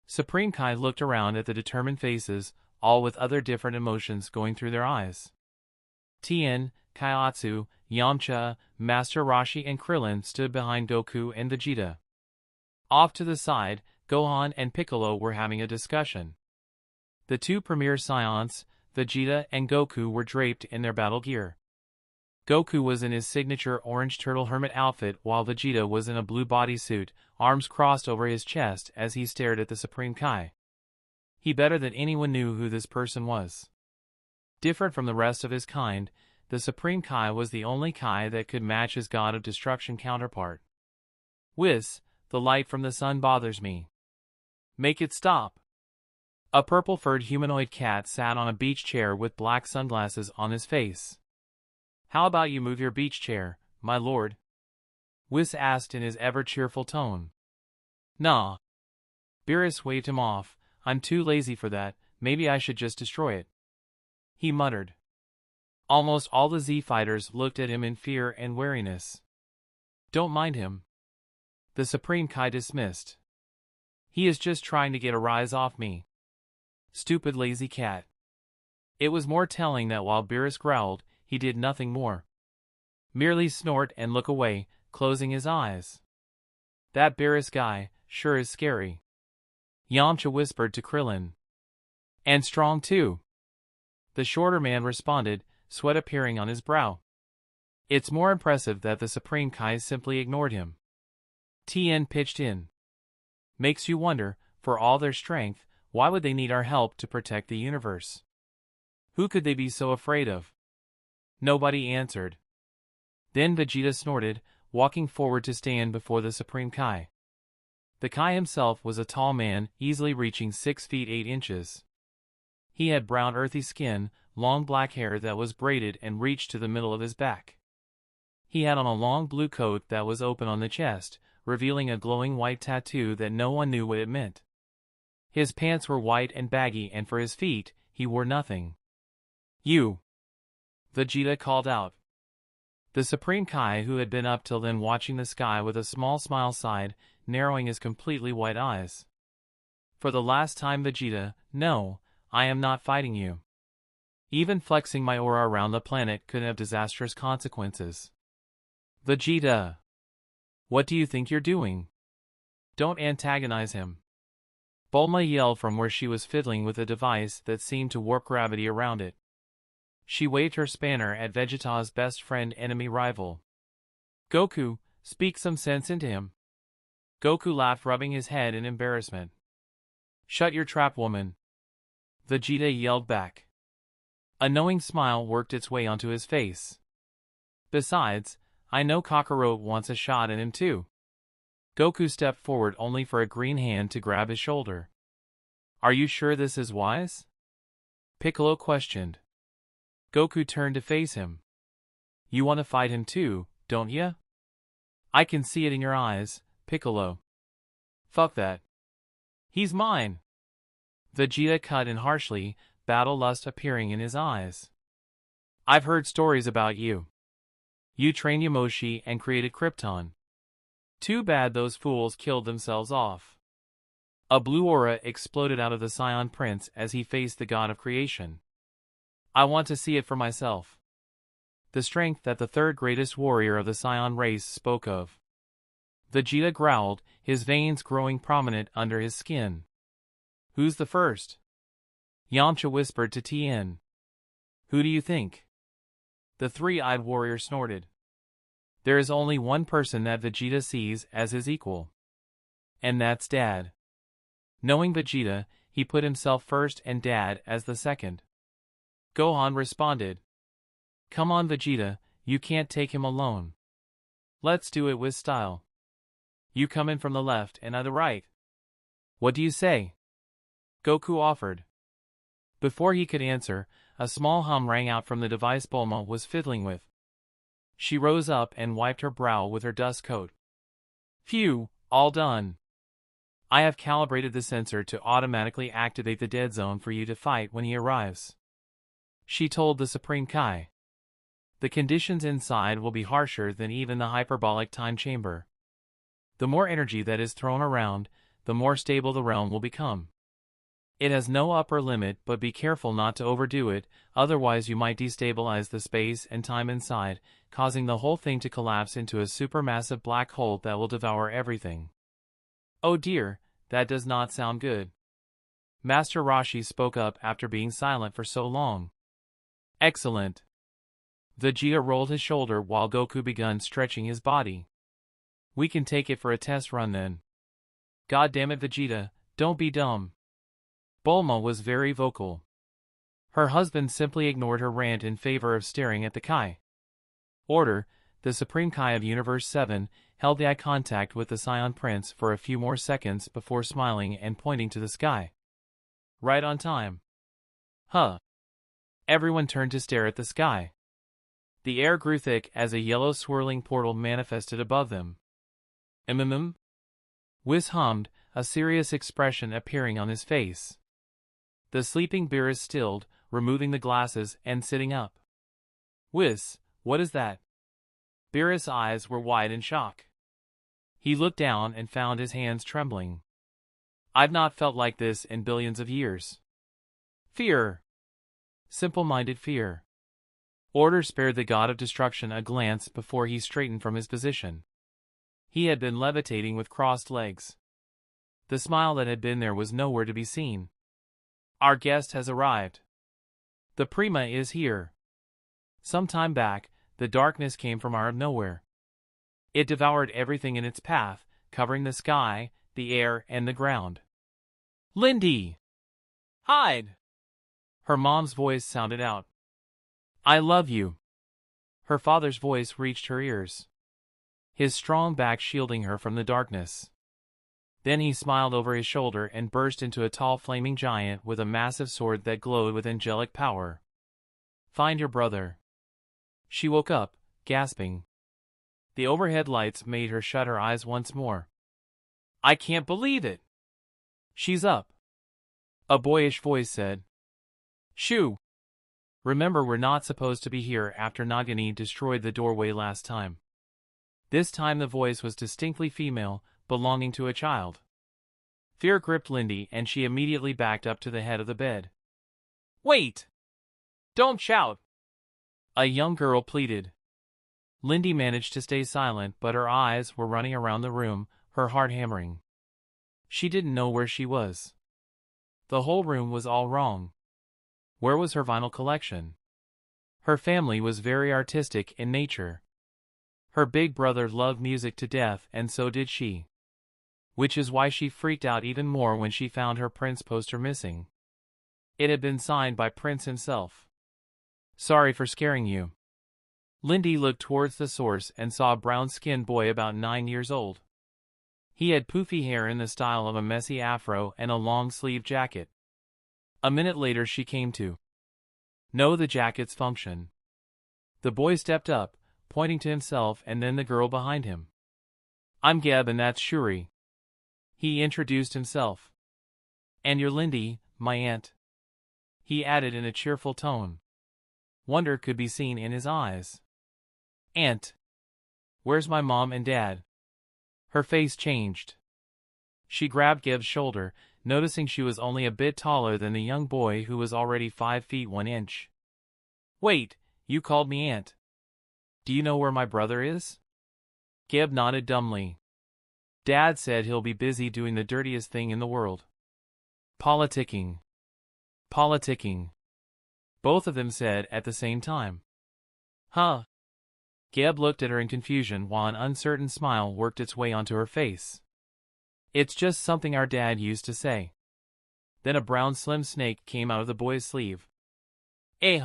A: Supreme Kai looked around at the determined faces, all with other different emotions going through their eyes. Tien, Kaiotsu, Yamcha, Master Roshi and Krillin stood behind Goku and Vegeta. Off to the side, Gohan and Piccolo were having a discussion. The 2 premier Saions, Vegeta and Goku, were draped in their battle gear. Goku was in his signature orange turtle hermit outfit while Vegeta was in a blue bodysuit, arms crossed over his chest as he stared at the Supreme Kai. He better than anyone knew who this person was. Different from the rest of his kind, the Supreme Kai was the only Kai that could match his God of Destruction counterpart. Whis, the light from the sun bothers me. Make it stop. A purple-furred humanoid cat sat on a beach chair with black sunglasses on his face. How about you move your beach chair, my lord? Whis asked in his ever-cheerful tone. Nah. Beerus waved him off. I'm too lazy for that, maybe I should just destroy it. He muttered. Almost all the Z-fighters looked at him in fear and wariness. Don't mind him. The Supreme Kai dismissed. He is just trying to get a rise off me. Stupid lazy cat. It was more telling that while Beerus growled, he did nothing more. Merely snort and look away, closing his eyes. That Beerus guy sure is scary. Yamcha whispered to Krillin. And strong too. The shorter man responded, sweat appearing on his brow. It's more impressive that the Supreme Kai simply ignored him. Tien pitched in. Makes you wonder, for all their strength, why would they need our help to protect the universe? Who could they be so afraid of? Nobody answered. Then Vegeta snorted, walking forward to stand before the Supreme Kai. The Kai himself was a tall man, easily reaching 6 feet 8 inches. He had brown earthy skin, long black hair that was braided and reached to the middle of his back. He had on a long blue coat that was open on the chest, revealing a glowing white tattoo that no one knew what it meant. His pants were white and baggy, and for his feet, he wore nothing. You! Vegeta called out. The Supreme Kai, who had been up till then watching the sky with a small smile, sighed, narrowing his completely white eyes. For the last time, Vegeta, no, I am not fighting you. Even flexing my aura around the planet could have disastrous consequences. Vegeta! What do you think you're doing? Don't antagonize him. Bulma yelled from where she was fiddling with a device that seemed to warp gravity around it. She waved her spanner at Vegeta's best friend enemy rival. Goku, speak some sense into him. Goku laughed, rubbing his head in embarrassment. Shut your trap, woman. Vegeta yelled back. A knowing smile worked its way onto his face. Besides, I know Kakarot wants a shot at him too. Goku stepped forward only for a green hand to grab his shoulder. Are you sure this is wise? Piccolo questioned. Goku turned to face him. You want to fight him too, don't ya? I can see it in your eyes, Piccolo. Fuck that. He's mine. Vegeta cut in harshly, battle lust appearing in his eyes. I've heard stories about you. You trained Yamoshi and created Krypton. Too bad those fools killed themselves off. A blue aura exploded out of the Saiyan Prince as he faced the god of creation. I want to see it for myself. The strength that the third greatest warrior of the Saiyan race spoke of. Vegeta growled, his veins growing prominent under his skin. Who's the first? Yamcha whispered to Tien. Who do you think? The three-eyed warrior snorted. There is only one person that Vegeta sees as his equal. And that's Dad. Knowing Vegeta, he put himself first and Dad as the second. Gohan responded. Come on, Vegeta, you can't take him alone. Let's do it with style. You come in from the left and I the right. What do you say? Goku offered. Before he could answer, a small hum rang out from the device Bulma was fiddling with. She rose up and wiped her brow with her dust coat. Phew, all done. I have calibrated the sensor to automatically activate the dead zone for you to fight when he arrives. She told the Supreme Kai. The conditions inside will be harsher than even the hyperbolic time chamber. The more energy that is thrown around, the more stable the realm will become. It has no upper limit, but be careful not to overdo it, otherwise you might destabilize the space and time inside, causing the whole thing to collapse into a supermassive black hole that will devour everything. Oh dear, that does not sound good. Master Roshi spoke up after being silent for so long. Excellent. Vegeta rolled his shoulder while Goku began stretching his body. We can take it for a test run then. God damn it, Vegeta, don't be dumb. Bulma was very vocal. Her husband simply ignored her rant in favor of staring at the Kai. Order, the Supreme Kai of Universe 7, held the eye contact with the Scion Prince for a few more seconds before smiling and pointing to the sky. Right on time. Huh. Everyone turned to stare at the sky. The air grew thick as a yellow swirling portal manifested above them. Whis hummed, a serious expression appearing on his face. The sleeping Beerus stilled, removing the glasses and sitting up. Whis, what is that? Beerus' eyes were wide in shock. He looked down and found his hands trembling. I've not felt like this in billions of years. Fear. Simple-minded fear. Order spared the god of destruction a glance before he straightened from his position. He had been levitating with crossed legs. The smile that had been there was nowhere to be seen. Our guest has arrived. The Prima is here. Some time back, the darkness came from out of nowhere. It devoured everything in its path, covering the sky, the air, and the ground. Lindy! Hide! Her mom's voice sounded out. I love you. Her father's voice reached her ears, his strong back shielding her from the darkness. Then he smiled over his shoulder and burst into a tall flaming giant with a massive sword that glowed with angelic power. Find your brother. She woke up, gasping. The overhead lights made her shut her eyes once more. I can't believe it. She's up. A boyish voice said. Shoo! Remember, we're not supposed to be here after Nagini destroyed the doorway last time. This time the voice was distinctly female, belonging to a child. Fear gripped Lindy and she immediately backed up to the head of the bed. Wait! Don't shout! A young girl pleaded. Lindy managed to stay silent, but her eyes were running around the room, her heart hammering. She didn't know where she was. The whole room was all wrong. Where was her vinyl collection? Her family was very artistic in nature. Her big brother loved music to death, and so did she. Which is why she freaked out even more when she found her Prince poster missing. It had been signed by Prince himself. Sorry for scaring you. Lindy looked towards the source and saw a brown-skinned boy about 9 years old. He had poofy hair in the style of a messy afro and a long-sleeved jacket. A minute later she came to know the jacket's function. The boy stepped up, pointing to himself and then the girl behind him. I'm Geb and that's Shuri. He introduced himself. And you're Lindy, my aunt. He added in a cheerful tone. Wonder could be seen in his eyes. Aunt. Where's my mom and dad? Her face changed. She grabbed Geb's shoulder, noticing she was only a bit taller than the young boy who was already 5 feet 1 inch. Wait, you called me aunt. Do you know where my brother is? Geb nodded dumbly. Dad said he'll be busy doing the dirtiest thing in the world. Politicking. Politicking. Both of them said at the same time. Huh? Geb looked at her in confusion while an uncertain smile worked its way onto her face. It's just something our dad used to say. Then a brown slim snake came out of the boy's sleeve. Eh!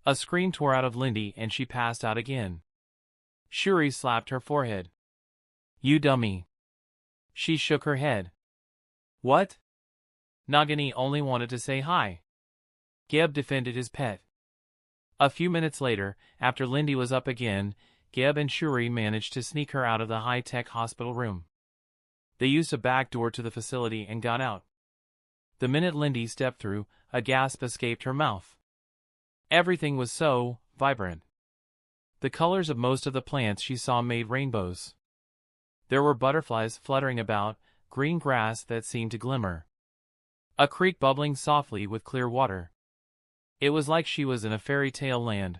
A: A scream tore out of Lindy and she passed out again. Shuri slapped her forehead. You dummy. She shook her head. What? Nagini only wanted to say hi. Geb defended his pet. A few minutes later, after Lindy was up again, Geb and Shuri managed to sneak her out of the high-tech hospital room. They used a back door to the facility and got out. The minute Lindy stepped through, a gasp escaped her mouth. Everything was so vibrant. The colors of most of the plants she saw made rainbows. There were butterflies fluttering about, green grass that seemed to glimmer. A creek bubbling softly with clear water. It was like she was in a fairy tale land.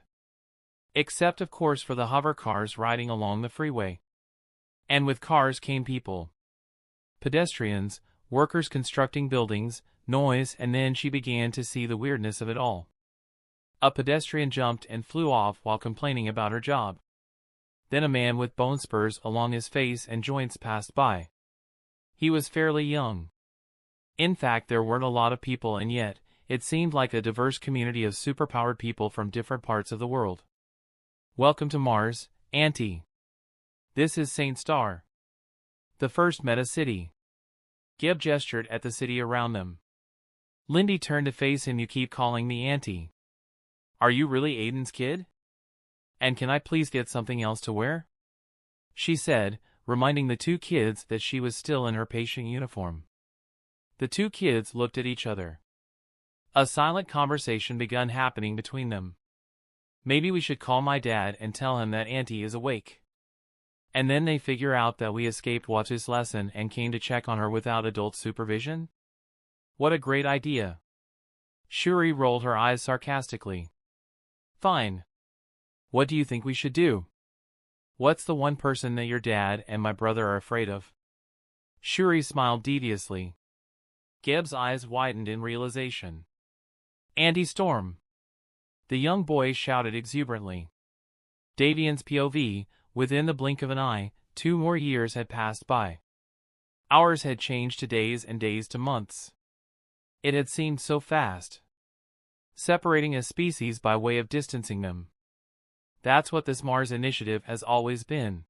A: Except of course for the hover cars riding along the freeway. And with cars came people. Pedestrians, workers constructing buildings, noise, and then she began to see the weirdness of it all. A pedestrian jumped and flew off while complaining about her job. Then a man with bone spurs along his face and joints passed by. He was fairly young. In fact, there weren't a lot of people, and yet, it seemed like a diverse community of superpowered people from different parts of the world. Welcome to Mars, Auntie. This is Saint Star. The first meta city. Gib gestured at the city around them. Lindy turned to face him. You keep calling me Auntie. Are you really Aiden's kid? And can I please get something else to wear? She said, reminding the two kids that she was still in her patient uniform. The two kids looked at each other. A silent conversation began happening between them. Maybe we should call my dad and tell him that Auntie is awake. And then they figure out that we escaped Watch's lesson and came to check on her without adult supervision? What a great idea. Shuri rolled her eyes sarcastically. Fine. What do you think we should do? What's the one person that your dad and my brother are afraid of? Shuri smiled deviously. Gib's eyes widened in realization. Auntie Storm. The young boy shouted exuberantly. Davian's POV, within the blink of an eye, 2 more years had passed by. Hours had changed to days and days to months. It had seemed so fast. Separating a species by way of distancing them. That's what this Mars initiative has always been.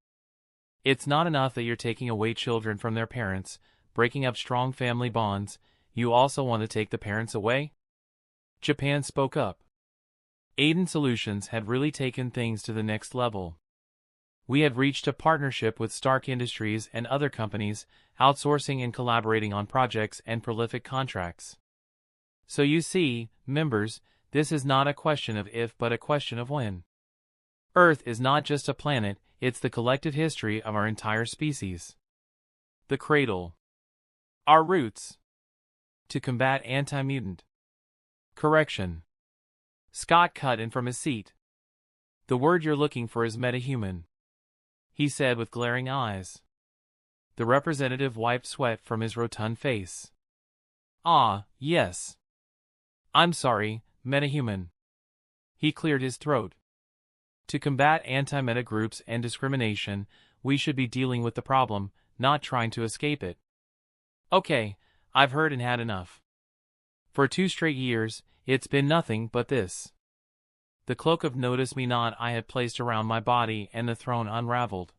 A: It's not enough that you're taking away children from their parents, breaking up strong family bonds, you also want to take the parents away? Japan spoke up. Aden Solutions had really taken things to the next level. We had reached a partnership with Stark Industries and other companies, outsourcing and collaborating on projects and prolific contracts. So you see, members, this is not a question of if but a question of when. Earth is not just a planet, it's the collective history of our entire species. The cradle. Our roots. To combat anti-mutant. Correction. Scott cut in from his seat. The word you're looking for is metahuman, he said with glaring eyes. The representative wiped sweat from his rotund face. Ah, yes. I'm sorry, metahuman. He cleared his throat. To combat anti-meta groups and discrimination, we should be dealing with the problem, not trying to escape it. Okay, I've heard and had enough. For 2 straight years, it's been nothing but this. The cloak of notice me not I had placed around my body and the throne unraveled.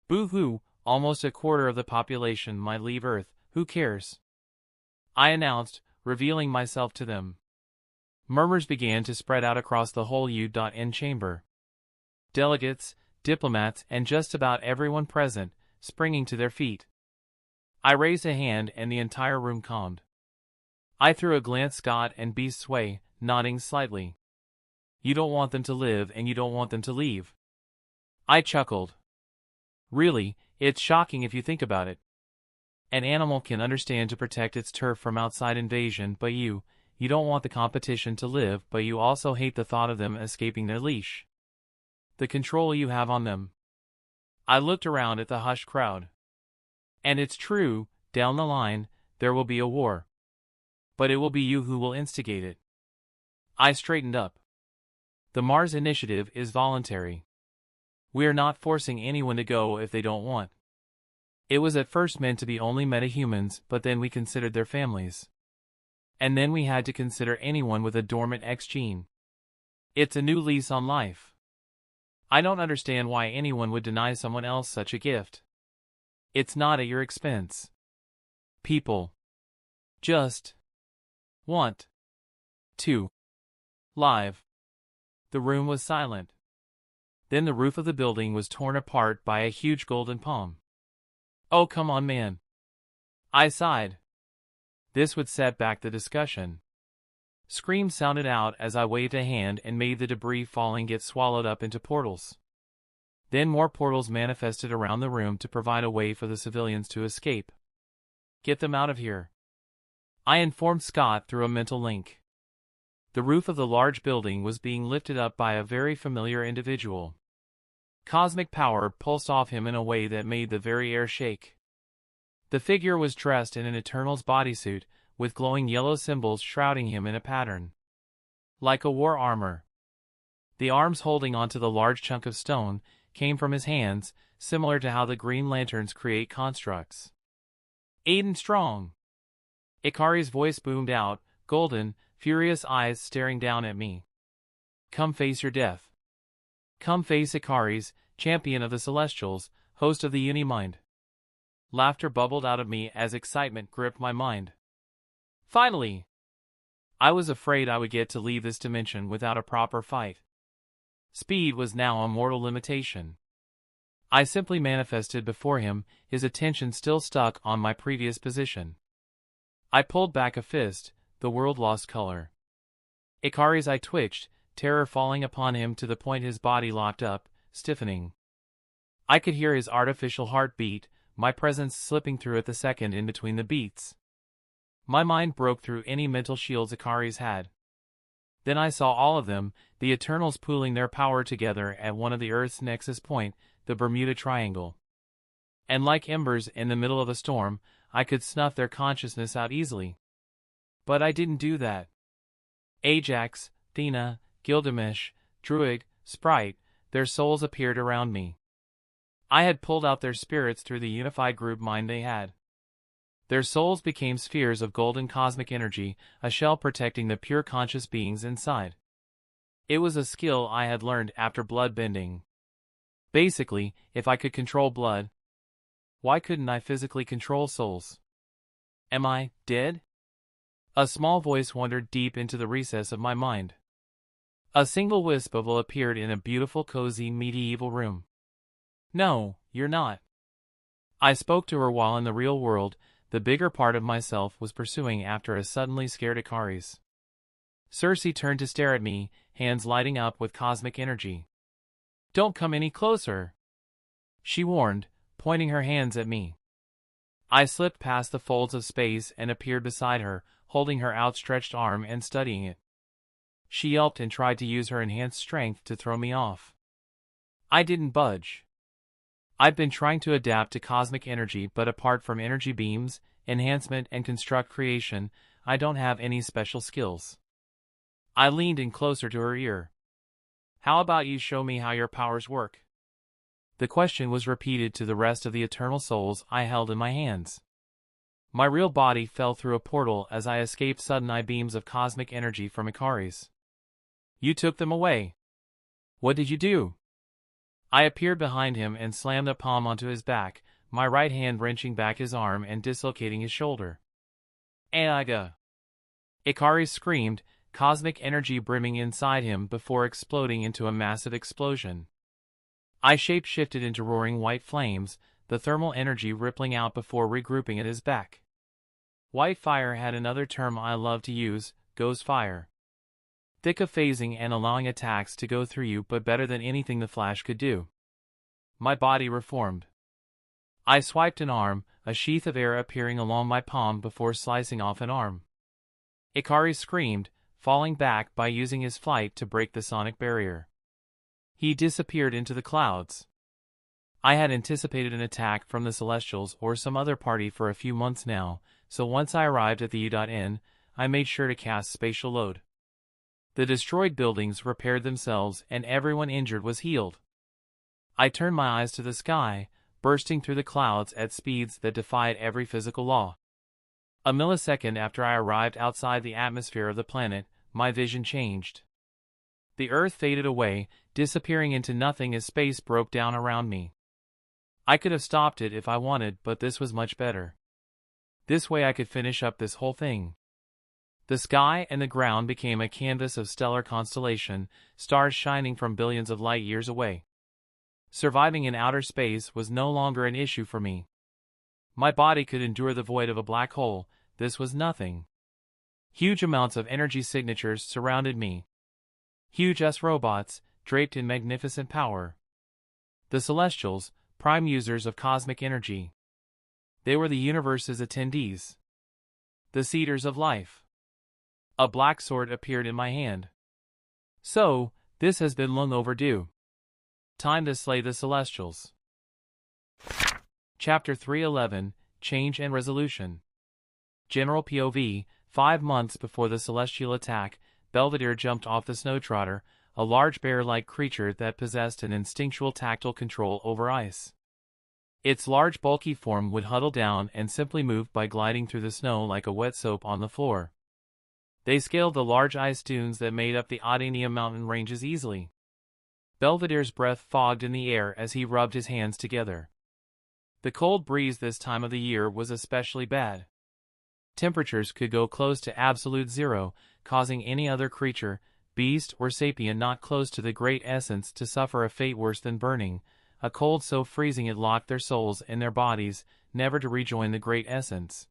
A: Boo-hoo, almost a quarter of the population might leave Earth, who cares? I announced, revealing myself to them. Murmurs began to spread out across the whole U.N chamber. Delegates, diplomats, and just about everyone present, springing to their feet. I raised a hand and the entire room calmed. I threw a glance Scott and Beast's way, nodding slightly. You don't want them to live and you don't want them to leave. I chuckled. Really, it's shocking if you think about it. An animal can understand to protect its turf from outside invasion, but you don't want the competition to live, but you also hate the thought of them escaping their leash. The control you have on them. I looked around at the hushed crowd. And it's true, down the line, there will be a war. But it will be you who will instigate it. I straightened up. The Mars Initiative is voluntary. We are not forcing anyone to go if they don't want. It was at first meant to be only metahumans, but then we considered their families. And then we had to consider anyone with a dormant X gene. It's a new lease on life. I don't understand why anyone would deny someone else such a gift. It's not at your expense. People just want to live. The room was silent. Then the roof of the building was torn apart by a huge golden palm. Oh, come on, man. I sighed. This would set back the discussion. Screams sounded out as I waved a hand and made the debris falling get swallowed up into portals. Then more portals manifested around the room to provide a way for the civilians to escape. Get them out of here, I informed Scott through a mental link. The roof of the large building was being lifted up by a very familiar individual. Cosmic power pulsed off him in a way that made the very air shake. The figure was dressed in an Eternal's bodysuit, with glowing yellow symbols shrouding him in a pattern, like a war armor. The arms holding onto the large chunk of stone came from his hands, similar to how the Green Lanterns create constructs. Aden Strong! Ikari's voice boomed out, golden, furious eyes staring down at me. Come face your death. Come face Ikari's, champion of the Celestials, host of the Unimind. Laughter bubbled out of me as excitement gripped my mind. Finally! I was afraid I would get to leave this dimension without a proper fight. Speed was now a mortal limitation. I simply manifested before him, his attention still stuck on my previous position. I pulled back a fist, the world lost color. Ikari's eye twitched, terror falling upon him to the point his body locked up, stiffening. I could hear his artificial heartbeat, my presence slipping through at the second in between the beats. My mind broke through any mental shields Ikari's had. Then I saw all of them, the Eternals pooling their power together at one of the Earth's nexus point, the Bermuda Triangle. And like embers in the middle of a storm, I could snuff their consciousness out easily. But I didn't do that. Ajax, Thena, Gilgamesh, Druid, Sprite, their souls appeared around me. I had pulled out their spirits through the unified group mind they had. Their souls became spheres of golden cosmic energy, a shell protecting the pure conscious beings inside. It was a skill I had learned after blood bending. Basically, if I could control blood, why couldn't I physically control souls? Am I dead? A small voice wandered deep into the recess of my mind. A single wisp of will appeared in a beautiful, cozy, medieval room. No, you're not. I spoke to her while in the real world, the bigger part of myself was pursuing after a suddenly scared Ikari's. Cersei turned to stare at me, hands lighting up with cosmic energy. Don't come any closer, she warned, pointing her hands at me. I slipped past the folds of space and appeared beside her, holding her outstretched arm and studying it. She yelped and tried to use her enhanced strength to throw me off. I didn't budge. I've been trying to adapt to cosmic energy, but apart from energy beams, enhancement and construct creation, I don't have any special skills. I leaned in closer to her ear. How about you show me how your powers work? The question was repeated to the rest of the eternal souls I held in my hands. My real body fell through a portal as I escaped sudden eye beams of cosmic energy from Ikari's. You took them away. What did you do? I appeared behind him and slammed a palm onto his back, my right hand wrenching back his arm and dislocating his shoulder. Aiga! Ikari screamed, cosmic energy brimming inside him before exploding into a massive explosion. I shape-shifted into roaring white flames, the thermal energy rippling out before regrouping at his back. White fire had another term I love to use, ghost fire. Thick of phasing and allowing attacks to go through you, but better than anything the Flash could do. My body reformed. I swiped an arm, a sheath of air appearing along my palm before slicing off an arm. Ikari screamed, falling back by using his flight to break the sonic barrier. He disappeared into the clouds. I had anticipated an attack from the Celestials or some other party for a few months now, so once I arrived at the U.N., I made sure to cast spatial load. The destroyed buildings repaired themselves and everyone injured was healed. I turned my eyes to the sky, bursting through the clouds at speeds that defied every physical law. A millisecond after I arrived outside the atmosphere of the planet, my vision changed. The Earth faded away, disappearing into nothing as space broke down around me. I could have stopped it if I wanted, but this was much better. This way I could finish up this whole thing. The sky and the ground became a canvas of stellar constellation, stars shining from billions of light years away. Surviving in outer space was no longer an issue for me. My body could endure the void of a black hole, this was nothing. Huge amounts of energy signatures surrounded me. Huge robots, draped in magnificent power. The Celestials, prime users of cosmic energy. They were the universe's attendees. The Cedars of Life. A black sword appeared in my hand. So, this has been long overdue. Time to slay the Celestials. Chapter 311, Change and Resolution. General POV, 5 months before the celestial attack, Belvedere jumped off the Snowtrotter, a large bear-like creature that possessed an instinctual tactile control over ice. Its large bulky form would huddle down and simply move by gliding through the snow like a wet soap on the floor. They scaled the large ice dunes that made up the Adenia mountain ranges easily. Belvedere's breath fogged in the air as he rubbed his hands together. The cold breeze this time of the year was especially bad. Temperatures could go close to absolute zero, causing any other creature, beast or sapient not close to the great essence to suffer a fate worse than burning, a cold so freezing it locked their souls in their bodies, never to rejoin the great essence.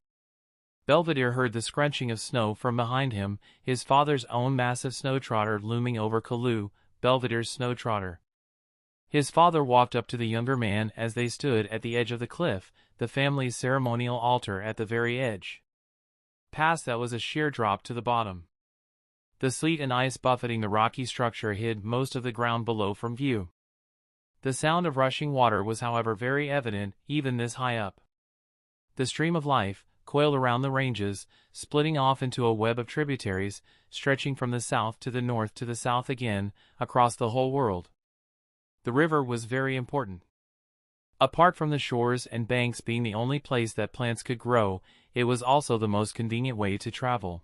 A: Belvedere heard the scrunching of snow from behind him, his father's own massive snowtrotter looming over Kalu, Belvedere's snowtrotter. His father walked up to the younger man as they stood at the edge of the cliff, the family's ceremonial altar at the very edge. Past that was a sheer drop to the bottom. The sleet and ice buffeting the rocky structure hid most of the ground below from view. The sound of rushing water was however very evident, even this high up. The stream of life coiled around the ranges, splitting off into a web of tributaries, stretching from the south to the north to the south again, across the whole world. The river was very important. Apart from the shores and banks being the only place that plants could grow, it was also the most convenient way to travel.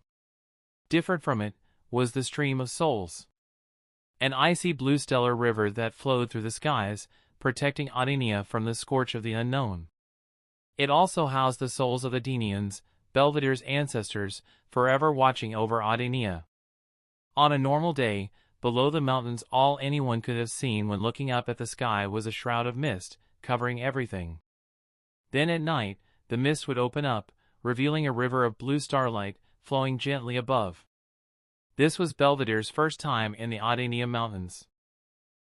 A: Different from it was the Stream of Souls, an icy blue stellar river that flowed through the skies, protecting Adenia from the scorch of the unknown. It also housed the souls of Adenians, Belvedere's ancestors, forever watching over Adenia. On a normal day, below the mountains all anyone could have seen when looking up at the sky was a shroud of mist, covering everything. Then at night, the mist would open up, revealing a river of blue starlight, flowing gently above. This was Belvedere's first time in the Adenia Mountains.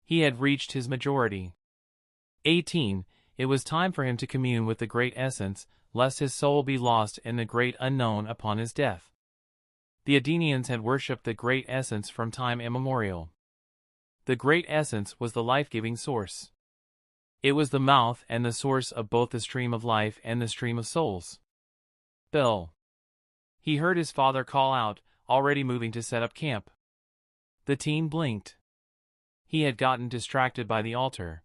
A: He had reached his majority. 18. It was time for him to commune with the great essence, lest his soul be lost in the great unknown upon his death. The Adenians had worshipped the great essence from time immemorial. The great essence was the life-giving source. It was the mouth and the source of both the stream of life and the stream of souls. Bell. He heard his father call out, already moving to set up camp. The teen blinked. He had gotten distracted by the altar.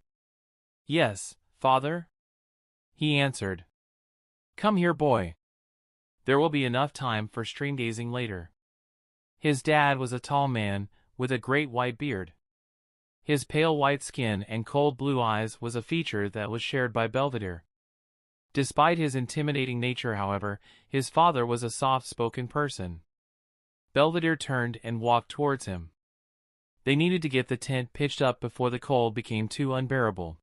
A: "Yes, father?" he answered. "Come here, boy. There will be enough time for stream-gazing later." His dad was a tall man, with a great white beard. His pale white skin and cold blue eyes was a feature that was shared by Belvedere. Despite his intimidating nature, however, his father was a soft-spoken person. Belvedere turned and walked towards him. They needed to get the tent pitched up before the cold became too unbearable.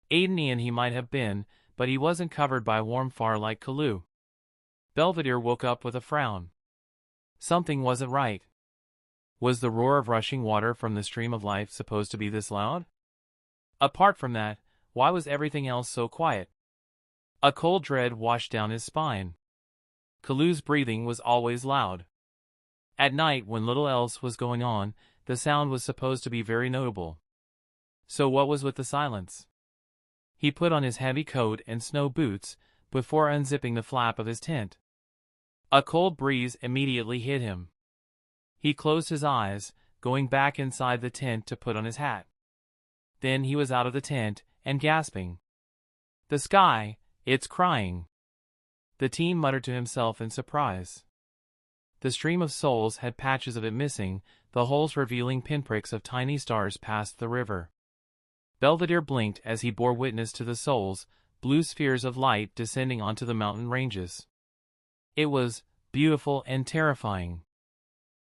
A: Adenian he might have been, but he wasn't covered by warm fur like Kalu. Belvedere woke up with a frown. Something wasn't right. Was the roar of rushing water from the stream of life supposed to be this loud? Apart from that, why was everything else so quiet? A cold dread washed down his spine. Kalu's breathing was always loud. At night, when little else was going on, the sound was supposed to be very notable. So what was with the silence? He put on his heavy coat and snow boots, before unzipping the flap of his tent. A cold breeze immediately hit him. He closed his eyes, going back inside the tent to put on his hat. Then he was out of the tent, and gasping. "The sky, it's crying." The teen muttered to himself in surprise. The stream of souls had patches of it missing, the holes revealing pinpricks of tiny stars past the river. Belvedere blinked as he bore witness to the souls, blue spheres of light descending onto the mountain ranges. It was beautiful and terrifying.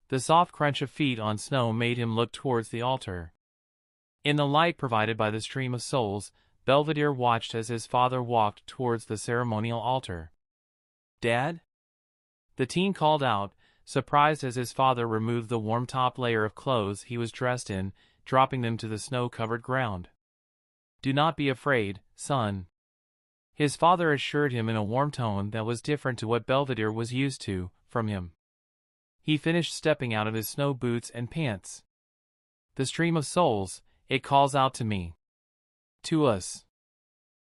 A: The soft crunch of feet on snow made him look towards the altar. In the light provided by the stream of souls, Belvedere watched as his father walked towards the ceremonial altar. "Dad?" The teen called out, surprised as his father removed the warm top layer of clothes he was dressed in, dropping them to the snow-covered ground. Do not be afraid, son. His father assured him in a warm tone that was different to what Belvedere was used to from him. He finished stepping out of his snow boots and pants. The stream of souls, it calls out to me. To us.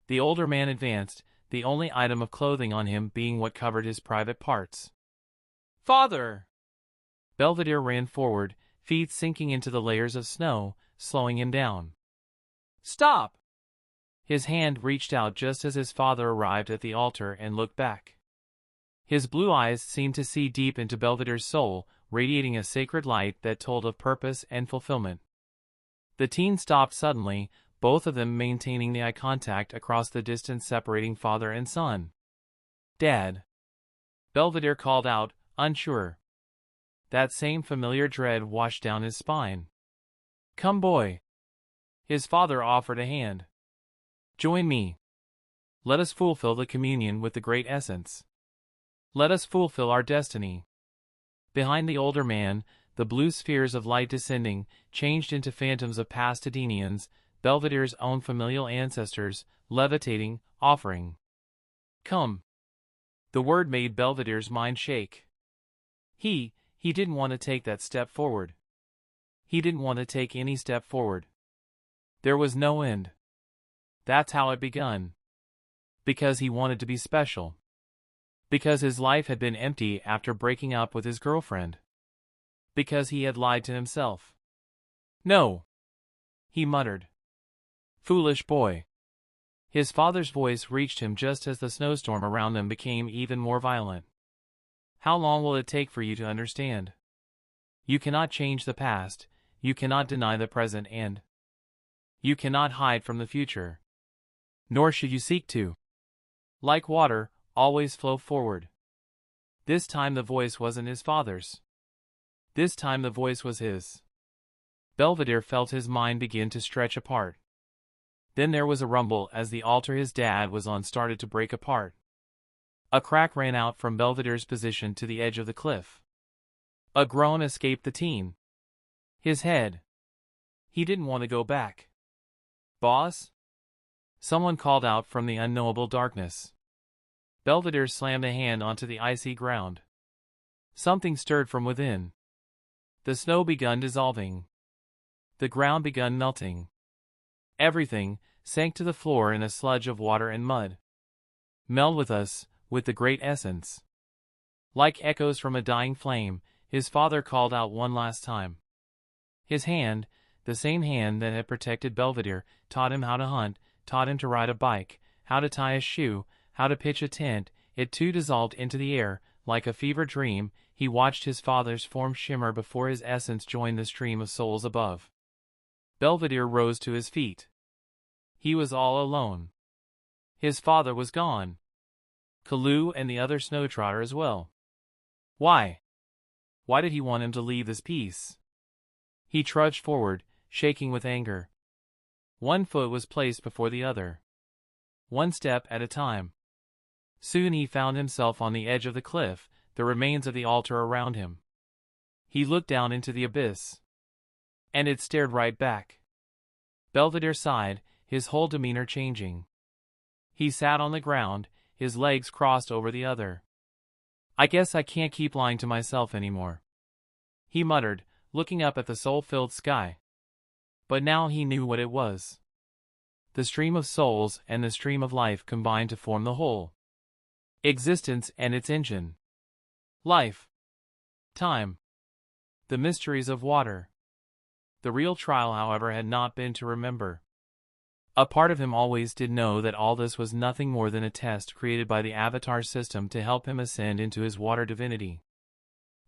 A: The older man advanced, the only item of clothing on him being what covered his private parts. Father! Belvedere ran forward, feet sinking into the layers of snow, slowing him down. Stop! His hand reached out just as his father arrived at the altar and looked back. His blue eyes seemed to see deep into Belvedere's soul, radiating a sacred light that told of purpose and fulfillment. The teen stopped suddenly, both of them maintaining the eye contact across the distance separating father and son. Dad! Belvedere called out, unsure. That same familiar dread washed down his spine. Come, boy. His father offered a hand. Join me. Let us fulfill the communion with the great essence. Let us fulfill our destiny. Behind the older man, the blue spheres of light descending, changed into phantoms of past Adenians, Belvedere's own familial ancestors, levitating, offering. Come. The word made Belvedere's mind shake. He didn't want to take that step forward. He didn't want to take any step forward. There was no end. That's how it begun. Because he wanted to be special. Because his life had been empty after breaking up with his girlfriend. Because he had lied to himself. No! He muttered. Foolish boy. His father's voice reached him just as the snowstorm around them became even more violent. How long will it take for you to understand? You cannot change the past, you cannot deny the present, and you cannot hide from the future. Nor should you seek to. Like water, always flow forward. This time the voice wasn't his father's. This time the voice was his. Belvedere felt his mind begin to stretch apart. Then there was a rumble as the altar his dad was on started to break apart. A crack ran out from Belvedere's position to the edge of the cliff. A groan escaped the teen. His head. He didn't want to go back. Boss? Someone called out from the unknowable darkness. Belvedere slammed a hand onto the icy ground. Something stirred from within. The snow begun dissolving. The ground begun melting. Everything sank to the floor in a sludge of water and mud. Meld with us, with the great essence. Like echoes from a dying flame, his father called out one last time. His hand, the same hand that had protected Belvedere, taught him how to hunt, taught him to ride a bike, how to tie a shoe, how to pitch a tent. It too dissolved into the air. Like a fever dream, he watched his father's form shimmer before his essence joined the stream of souls above. Belvedere rose to his feet. He was all alone. His father was gone. Kalu and the other snowtrotter as well. Why? Why did he want him to leave this peace? He trudged forward, shaking with anger. One foot was placed before the other. One step at a time. Soon he found himself on the edge of the cliff, the remains of the altar around him. He looked down into the abyss. And it stared right back. Belvedere sighed, his whole demeanor changing. He sat on the ground, his legs crossed over the other. I guess I can't keep lying to myself anymore. He muttered, looking up at the soul-filled sky. But now he knew what it was. The stream of souls and the stream of life combined to form the whole. Existence and its engine. Life. Time. The mysteries of water. The real trial, however, had not been to remember. A part of him always did know that all this was nothing more than a test created by the Avatar system to help him ascend into his water divinity.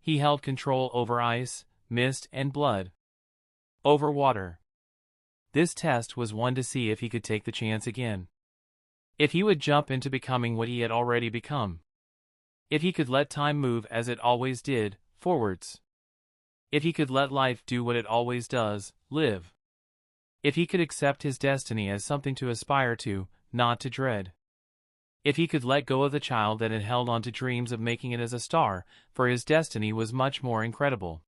A: He held control over ice, mist, and blood. Over water. This test was one to see if he could take the chance again. If he would jump into becoming what he had already become. If he could let time move as it always did, forwards. If he could let life do what it always does, live. If he could accept his destiny as something to aspire to, not to dread. If he could let go of the child that had held on to dreams of making it as a star, for his destiny was much more incredible.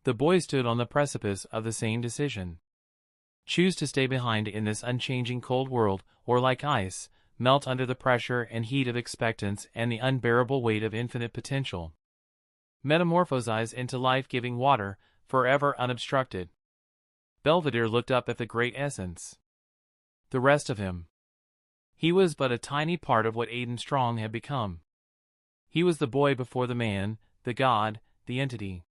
A: The boy stood on the precipice of the same decision. Choose to stay behind in this unchanging cold world, or like ice, melt under the pressure and heat of expectance and the unbearable weight of infinite potential. Metamorphosize into life-giving water, forever unobstructed. Belvedere looked up at the great essence. The rest of him. He was but a tiny part of what Aden Strong had become. He was the boy before the man, the god, the entity.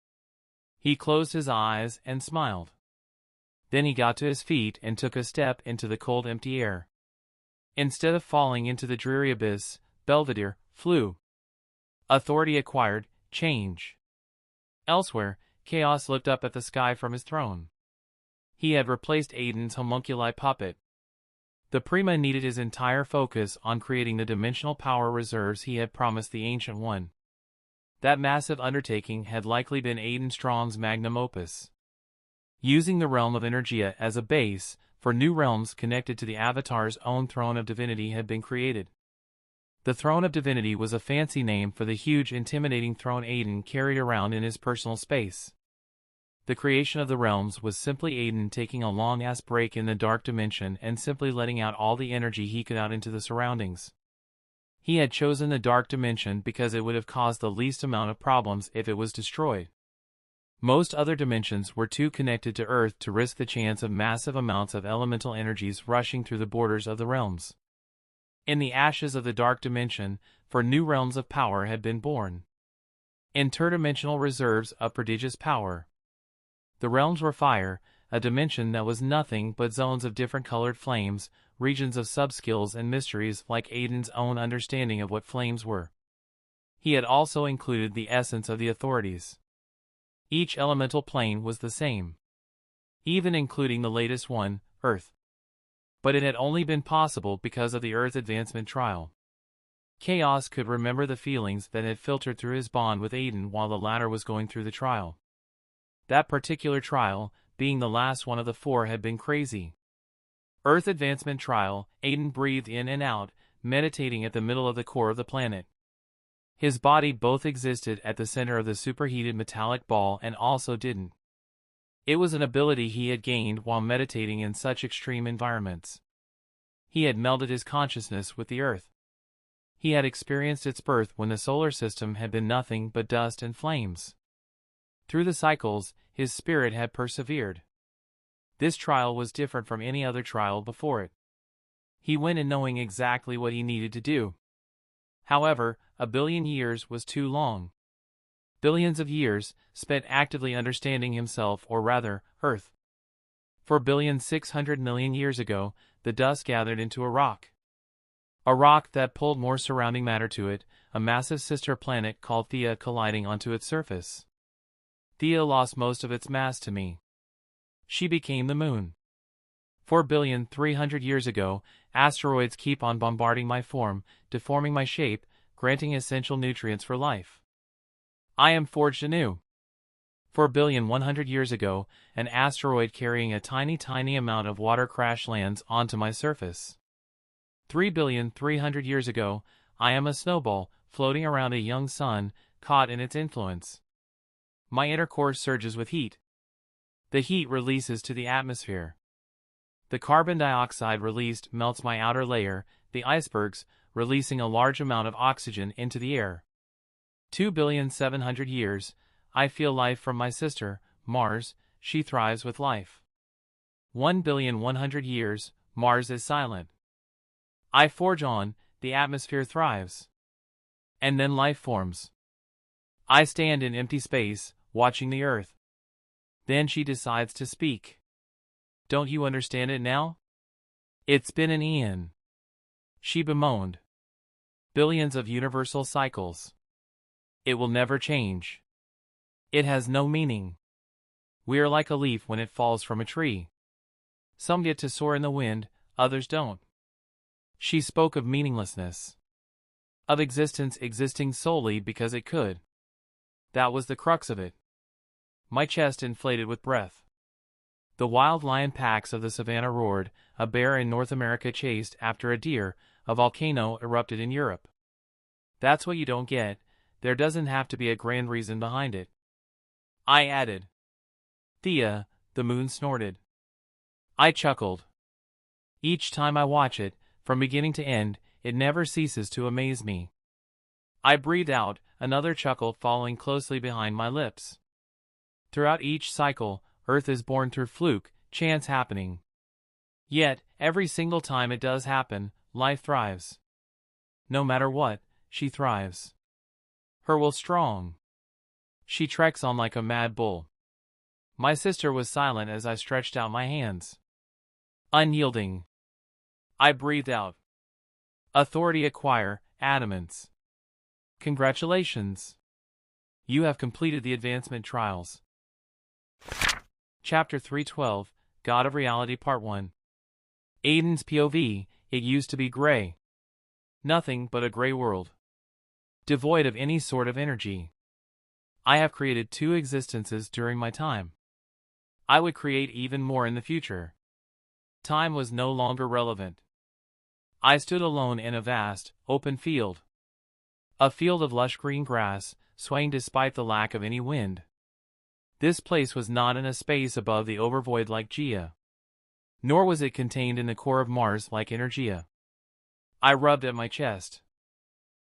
A: He closed his eyes and smiled. Then he got to his feet and took a step into the cold empty air. Instead of falling into the dreary abyss, Belvedere flew. Authority acquired, change. Elsewhere, Chaos looked up at the sky from his throne. He had replaced Aden's homunculi puppet. The Prima needed his entire focus on creating the dimensional power reserves he had promised the Ancient One. That massive undertaking had likely been Aden Strong's magnum opus. Using the realm of Energia as a base, for new realms connected to the Avatar's own Throne of Divinity had been created. The Throne of Divinity was a fancy name for the huge intimidating throne Aden carried around in his personal space. The creation of the realms was simply Aden taking a long-ass break in the dark dimension and simply letting out all the energy he could out into the surroundings. He had chosen the dark dimension because it would have caused the least amount of problems if it was destroyed. Most other dimensions were too connected to Earth to risk the chance of massive amounts of elemental energies rushing through the borders of the realms. In the ashes of the dark dimension, for new realms of power had been born. Interdimensional reserves of prodigious power. The realms were fire, a dimension that was nothing but zones of different colored flames, regions of subskills and mysteries like Aden's own understanding of what flames were. He had also included the essence of the authorities. Each elemental plane was the same. Even including the latest one, Earth. But it had only been possible because of the Earth Advancement Trial. Chaos could remember the feelings that had filtered through his bond with Aden while the latter was going through the trial. That particular trial, being the last one of the four, had been crazy. Earth Advancement Trial, Aden breathed in and out, meditating at the middle of the core of the planet. His body both existed at the center of the superheated metallic ball and also didn't. It was an ability he had gained while meditating in such extreme environments. He had melded his consciousness with the Earth. He had experienced its birth when the solar system had been nothing but dust and flames. Through the cycles, his spirit had persevered. This trial was different from any other trial before it. He went in knowing exactly what he needed to do. However, 1 billion years was too long. Billions of years, spent actively understanding himself, or rather, Earth. 4,600,000,000 years ago, the dust gathered into a rock. A rock that pulled more surrounding matter to it, a massive sister planet called Theia colliding onto its surface. Theia lost most of its mass to me. She became the moon. 4,300,000,000 years ago, asteroids keep on bombarding my form, deforming my shape, granting essential nutrients for life. I am forged anew. 4,100,000,000 years ago, an asteroid carrying a tiny amount of water crash lands onto my surface. 3,300,000,000 years ago, I am a snowball, floating around a young sun, caught in its influence. My inner core surges with heat. The heat releases to the atmosphere. The carbon dioxide released melts my outer layer, the icebergs, releasing a large amount of oxygen into the air. 2,700,000,000 years, I feel life from my sister, Mars, she thrives with life. 1,100,000,000 years, Mars is silent. I forge on, the atmosphere thrives. And then life forms. I stand in empty space, watching the Earth. Then she decides to speak. Don't you understand it now? It's been an eon. She bemoaned. Billions of universal cycles. It will never change. It has no meaning. We are like a leaf when it falls from a tree. Some get to soar in the wind, others don't. She spoke of meaninglessness. Of existence existing solely because it could. That was the crux of it. My chest inflated with breath. The wild lion packs of the savannah roared, a bear in North America chased after a deer, a volcano erupted in Europe. That's what you don't get, there doesn't have to be a grand reason behind it. I added. Theia, the moon snorted. I chuckled. Each time I watch it, from beginning to end, it never ceases to amaze me. I breathed out, another chuckle following closely behind my lips. Throughout each cycle, Earth is born through fluke, chance happening. Yet, every single time it does happen, life thrives. No matter what, she thrives. Her will strong. She treks on like a mad bull. My sister was silent as I stretched out my hands. Unyielding. I breathed out. Authority acquire, adamance. Congratulations. You have completed the advancement trials. Chapter 312, God of Reality Part 1. Aden's POV, it used to be gray. Nothing but a gray world. Devoid of any sort of energy. I have created 2 existences during my time. I would create even more in the future. Time was no longer relevant. I stood alone in a vast, open field. A field of lush green grass, swaying despite the lack of any wind. This place was not in a space above the overvoid like Gaia. Nor was it contained in the core of Mars like Energia. I rubbed at my chest.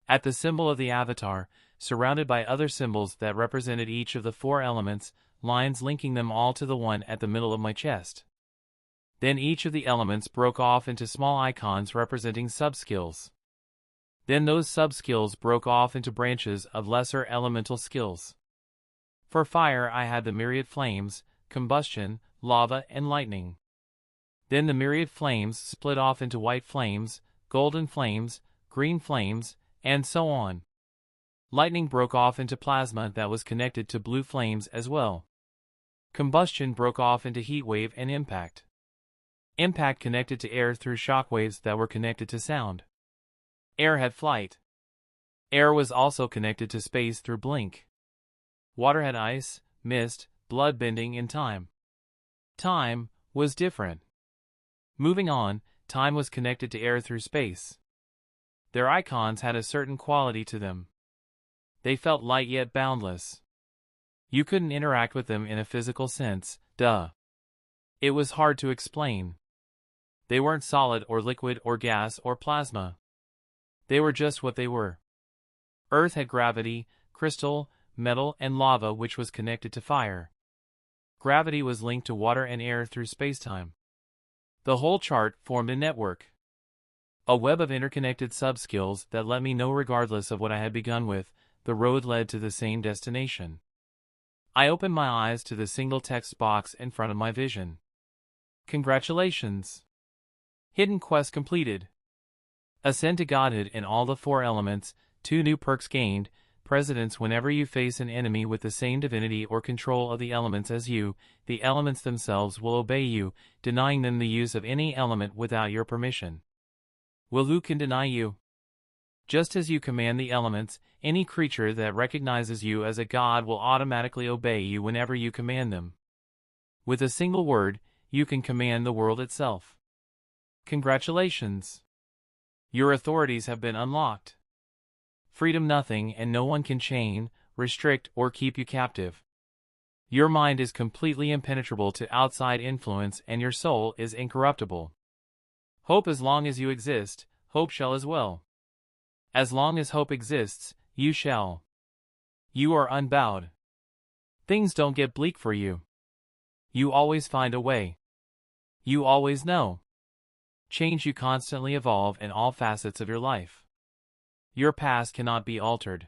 A: At the symbol of the avatar, surrounded by other symbols that represented each of the 4 elements, lines linking them all to the one at the middle of my chest. Then each of the elements broke off into small icons representing subskills. Then those subskills broke off into branches of lesser elemental skills. For fire I had the myriad flames, combustion, lava, and lightning. Then the myriad flames split off into white flames, golden flames, green flames, and so on. Lightning broke off into plasma that was connected to blue flames as well. Combustion broke off into heat wave and impact. Impact connected to air through shock waves that were connected to sound. Air had flight. Air was also connected to space through blink. Water had ice, mist, blood bending in time. Time was different. Moving on, time was connected to air through space. Their icons had a certain quality to them. They felt light yet boundless. You couldn't interact with them in a physical sense, duh. It was hard to explain. They weren't solid or liquid or gas or plasma. They were just what they were. Earth had gravity, crystal, metal, and lava which was connected to fire. Gravity was linked to water and air through spacetime. The whole chart formed a network. A web of interconnected subskills that let me know regardless of what I had begun with, the road led to the same destination. I opened my eyes to the single text box in front of my vision. Congratulations. Hidden quest completed. Ascend to Godhood in all the 4 elements, 2 new perks gained, precedence whenever you face an enemy with the same divinity or control of the elements as you, the elements themselves will obey you, denying them the use of any element without your permission. Well, who can deny you? Just as you command the elements, any creature that recognizes you as a god will automatically obey you whenever you command them. With a single word, you can command the world itself. Congratulations. Your authorities have been unlocked. Freedom nothing and no one can chain, restrict, or keep you captive. Your mind is completely impenetrable to outside influence and your soul is incorruptible. Hope as long as you exist, hope shall as well. As long as hope exists, you shall. You are unbowed. Things don't get bleak for you. You always find a way. You always know. Change you constantly evolve in all facets of your life. Your past cannot be altered.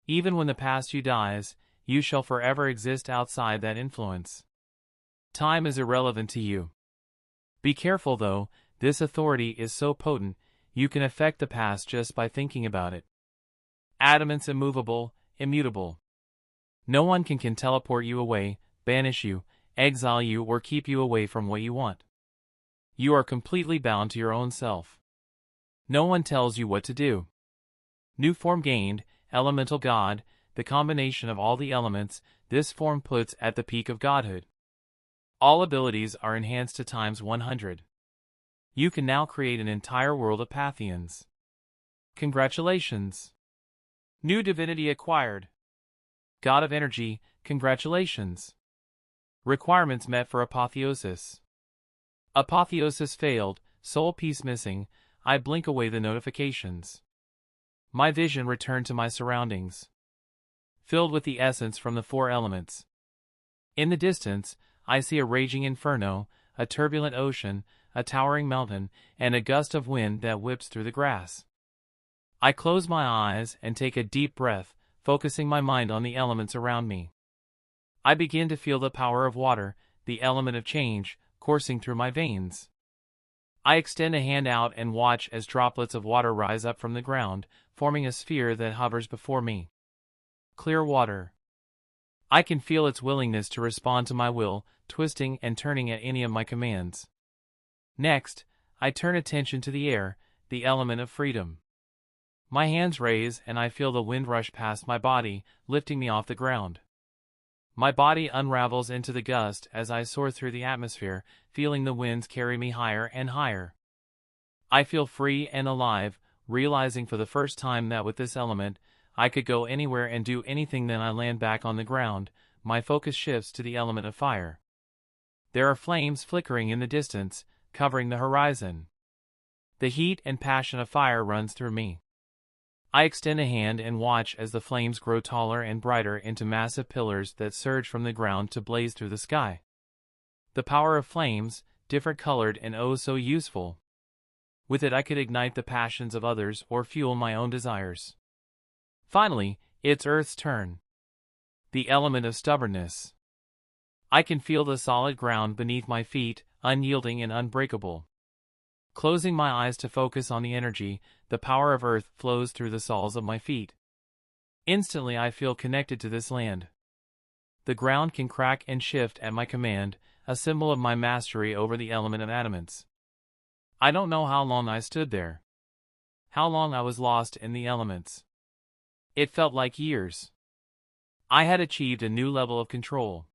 A: Even when the past you dies, you shall forever exist outside that influence. Time is irrelevant to you. Be careful though, this authority is so potent, you can affect the past just by thinking about it. Adamant's immovable, immutable. No one can teleport you away, banish you, exile you or keep you away from what you want. You are completely bound to your own self. No one tells you what to do. New form gained, elemental god, the combination of all the elements, this form puts at the peak of godhood. All abilities are enhanced to times 100. You can now create an entire world of Pathians. Congratulations. New divinity acquired. God of Energy, congratulations. Requirements met for apotheosis. Apotheosis failed, soul piece missing. I blink away the notifications. My vision returned to my surroundings, filled with the essence from the four elements. In the distance, I see a raging inferno, a turbulent ocean, a towering mountain, and a gust of wind that whips through the grass. I close my eyes and take a deep breath, focusing my mind on the elements around me. I begin to feel the power of water, the element of change, coursing through my veins. I extend a hand out and watch as droplets of water rise up from the ground, forming a sphere that hovers before me. Clear water. I can feel its willingness to respond to my will, twisting and turning at any of my commands. Next, I turn attention to the air, the element of freedom. My hands raise and I feel the wind rush past my body, lifting me off the ground. My body unravels into the gust as I soar through the atmosphere, feeling the winds carry me higher and higher. I feel free and alive, realizing for the first time that with this element, I could go anywhere and do anything. Then I land back on the ground, my focus shifts to the element of fire. There are flames flickering in the distance, covering the horizon. The heat and passion of fire runs through me. I extend a hand and watch as the flames grow taller and brighter into massive pillars that surge from the ground to blaze through the sky. The power of flames, different colored and oh so useful. With it I could ignite the passions of others or fuel my own desires. Finally, it's Earth's turn. The element of stubbornness. I can feel the solid ground beneath my feet, unyielding and unbreakable. Closing my eyes to focus on the energy, the power of Earth flows through the soles of my feet. Instantly I feel connected to this land. The ground can crack and shift at my command, a symbol of my mastery over the element of adamants. I don't know how long I stood there. How long I was lost in the elements. It felt like years. I had achieved a new level of control.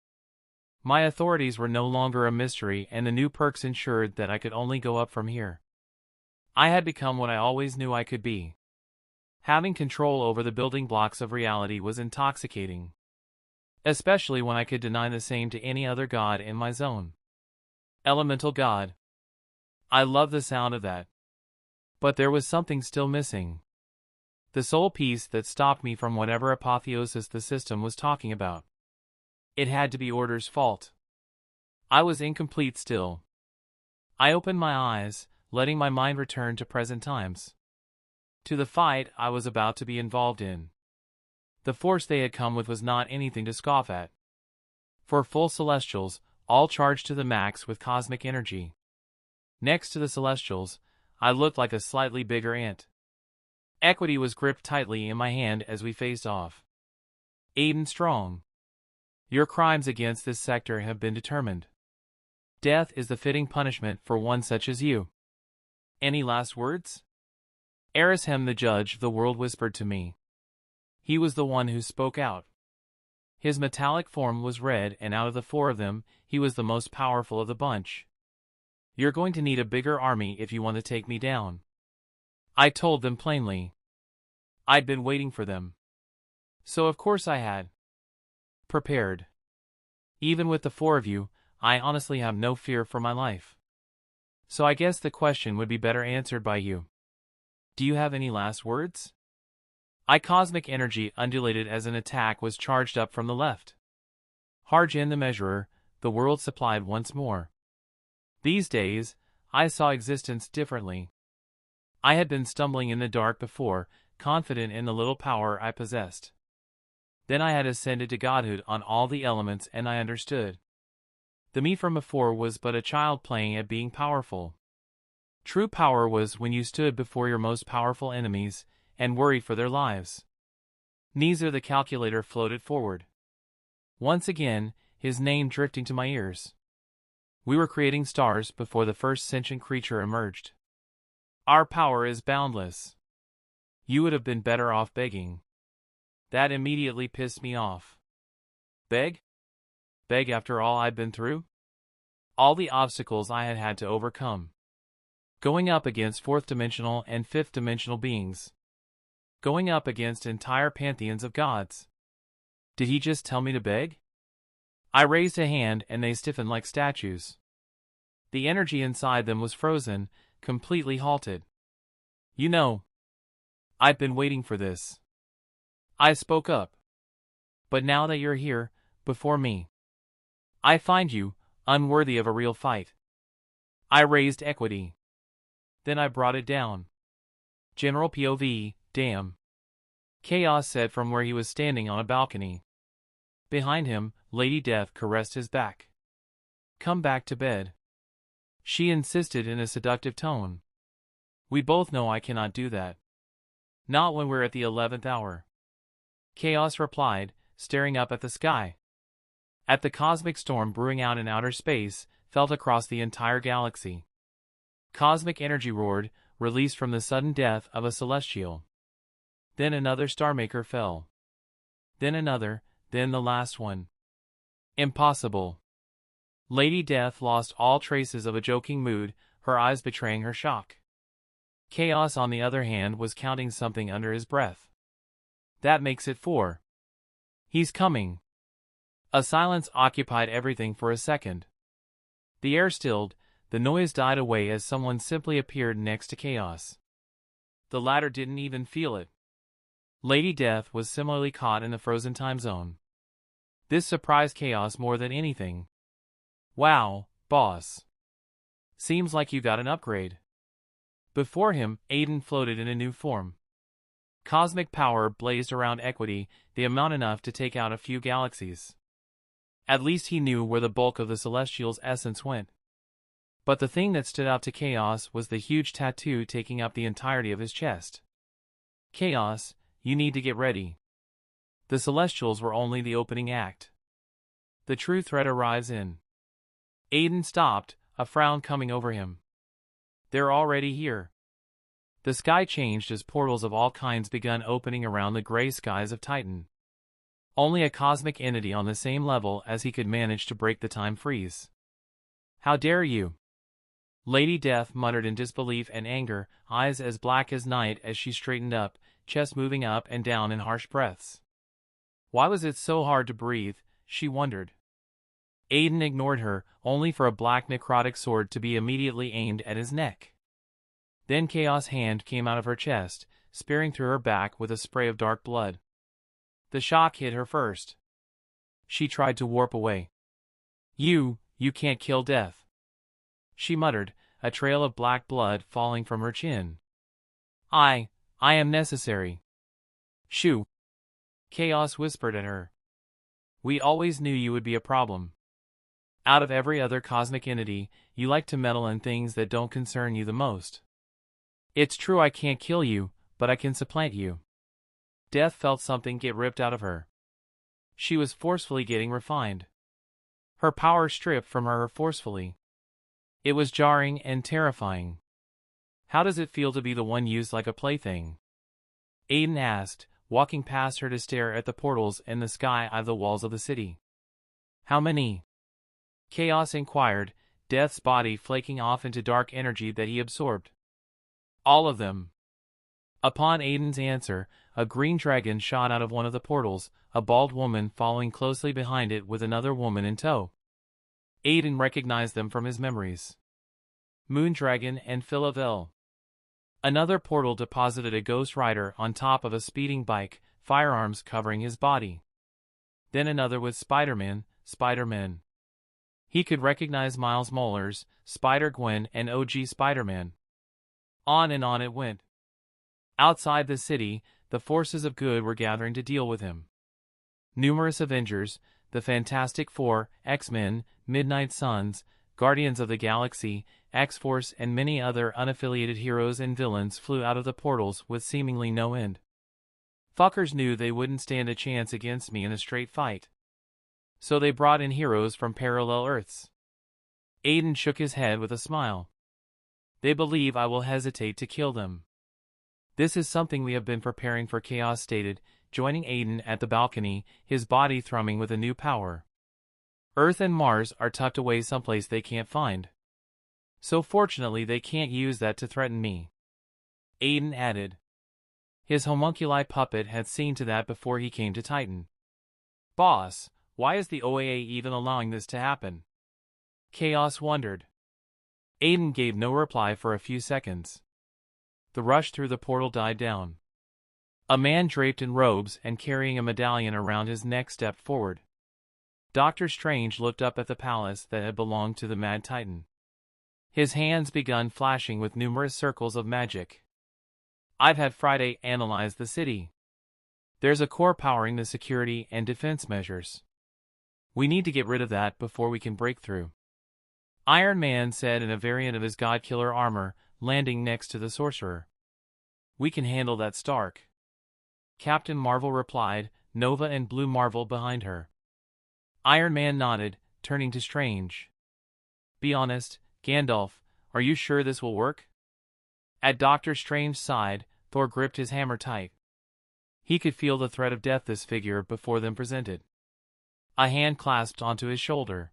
A: My authorities were no longer a mystery, and the new perks ensured that I could only go up from here. I had become what I always knew I could be. Having control over the building blocks of reality was intoxicating. Especially when I could deny the same to any other god in my zone. Elemental God. I love the sound of that. But there was something still missing. The sole piece that stopped me from whatever apotheosis the system was talking about. It had to be Order's fault. I was incomplete still. I opened my eyes, letting my mind return to present times. To the fight I was about to be involved in. The force they had come with was not anything to scoff at. For full Celestials, all charged to the max with cosmic energy. Next to the Celestials, I looked like a slightly bigger ant. Equity was gripped tightly in my hand as we faced off. Aden Strong. Your crimes against this sector have been determined. Death is the fitting punishment for one such as you. Any last words? Arishem the judge of the world whispered to me. He was the one who spoke out. His metallic form was red, and out of the four of them, he was the most powerful of the bunch. You're going to need a bigger army if you want to take me down. I told them plainly. I'd been waiting for them. So of course I had. Prepared. Even with the four of you, I honestly have no fear for my life. So I guess the question would be better answered by you. Do you have any last words? Cosmic energy undulated as an attack was charged up from the left. Harjin the Measurer, the world supplied once more. These days, I saw existence differently. I had been stumbling in the dark before, confident in the little power I possessed. Then I had ascended to godhood on all the elements, and I understood. The me from before was but a child playing at being powerful. True power was when you stood before your most powerful enemies and worried for their lives. Neither the calculator floated forward. Once again, his name drifting to my ears. We were creating stars before the first sentient creature emerged. Our power is boundless. You would have been better off begging. That immediately pissed me off. Beg? Beg after all I'd been through? All the obstacles I had had to overcome. Going up against fourth-dimensional and fifth-dimensional beings. Going up against entire pantheons of gods. Did he just tell me to beg? I raised a hand and they stiffened like statues. The energy inside them was frozen, completely halted. You know, I've been waiting for this. I spoke up. But now that you're here, before me, I find you unworthy of a real fight. I raised equity. Then I brought it down. General POV, damn. Chaos said from where he was standing on a balcony. Behind him, Lady Death caressed his back. Come back to bed. She insisted in a seductive tone. We both know I cannot do that. Not when we're at the 11th hour. Chaos replied, staring up at the sky. At the cosmic storm brewing out in outer space, felt across the entire galaxy. Cosmic energy roared, released from the sudden death of a celestial. Then another Starmaker fell. Then another, then the last one. Impossible. Lady Death lost all traces of a joking mood, her eyes betraying her shock. Chaos, on the other hand, was counting something under his breath. That makes it 4. He's coming. A silence occupied everything for a second. The air stilled, the noise died away as someone simply appeared next to Chaos. The latter didn't even feel it. Lady Death was similarly caught in the frozen time zone. This surprised Chaos more than anything. Wow, boss. Seems like you got an upgrade. Before him, Aden floated in a new form. Cosmic power blazed around Equity, the amount enough to take out a few galaxies. At least he knew where the bulk of the Celestial's essence went. But the thing that stood out to Chaos was the huge tattoo taking up the entirety of his chest. Chaos, you need to get ready. The Celestials were only the opening act. The true threat arrives in. Aden stopped, a frown coming over him. They're already here. The sky changed as portals of all kinds begun opening around the gray skies of Titan. Only a cosmic entity on the same level as he could manage to break the time freeze. How dare you? Lady Death muttered in disbelief and anger, eyes as black as night as she straightened up, chest moving up and down in harsh breaths. Why was it so hard to breathe, she wondered. Aden ignored her, only for a black necrotic sword to be immediately aimed at his neck. Then Chaos' hand came out of her chest, spearing through her back with a spray of dark blood. The shock hit her first. She tried to warp away. You can't kill Death. She muttered, a trail of black blood falling from her chin. I am necessary. Shoo. Chaos whispered at her. We always knew you would be a problem. Out of every other cosmic entity, you like to meddle in things that don't concern you the most. It's true I can't kill you, but I can supplant you. Death felt something get ripped out of her. She was forcefully getting refined. Her power stripped from her forcefully. It was jarring and terrifying. How does it feel to be the one used like a plaything? Aden asked, walking past her to stare at the portals in the sky of the walls of the city. How many? Chaos inquired, Death's body flaking off into dark energy that he absorbed. All of them. Upon Aden's answer, a green dragon shot out of one of the portals, a bald woman following closely behind it with another woman in tow. Aden recognized them from his memories. Moondragon and Philavelle. Another portal deposited a ghost rider on top of a speeding bike, firearms covering his body. Then another with Spider-Man. He could recognize Miles Morales, Spider-Gwen, and OG Spider-Man. On and on it went. Outside the city, the forces of good were gathering to deal with him. Numerous Avengers, the Fantastic Four, X-Men, Midnight Suns, Guardians of the Galaxy, X-Force, and many other unaffiliated heroes and villains flew out of the portals with seemingly no end. Fuckers knew they wouldn't stand a chance against me in a straight fight. So they brought in heroes from parallel Earths. Aden shook his head with a smile. They believe I will hesitate to kill them. This is something we have been preparing for, Chaos stated, joining Aden at the balcony, his body thrumming with a new power. Earth and Mars are tucked away someplace they can't find. So fortunately they can't use that to threaten me. Aden added. His homunculi puppet had seen to that before he came to Titan. Boss, why is the OAA even allowing this to happen? Chaos wondered. Aden gave no reply for a few seconds. The rush through the portal died down. A man draped in robes and carrying a medallion around his neck stepped forward. Doctor Strange looked up at the palace that had belonged to the Mad Titan. His hands began flashing with numerous circles of magic. I've had Friday analyze the city. There's a core powering the security and defense measures. We need to get rid of that before we can break through. Iron Man said in a variant of his God-Killer armor, landing next to the sorcerer. We can handle that, Stark. Captain Marvel replied, Nova and Blue Marvel behind her. Iron Man nodded, turning to Strange. Be honest, Gandalf, are you sure this will work? At Doctor Strange's side, Thor gripped his hammer tight. He could feel the threat of death this figure before them presented. A hand clasped onto his shoulder.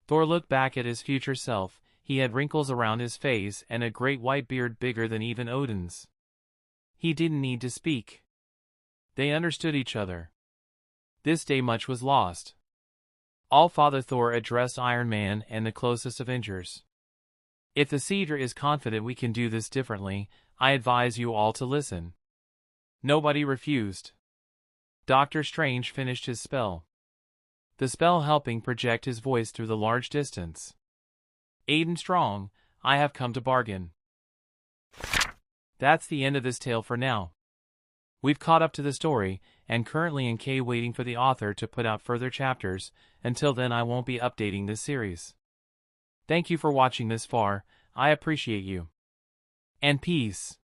A: Thor looked back at his future self. He had wrinkles around his face and a great white beard bigger than even Odin's. He didn't need to speak. They understood each other. This day much was lost. All-Father Thor addressed Iron Man and the closest Avengers. If the Seedra is confident we can do this differently, I advise you all to listen. Nobody refused. Doctor Strange finished his spell. The spell helping project his voice through the large distance. Aden Strong, I have come to bargain. That's the end of this tale for now. We've caught up to the story, and currently in K waiting for the author to put out further chapters. Until then I won't be updating this series. Thank you for watching this far, I appreciate you. And peace.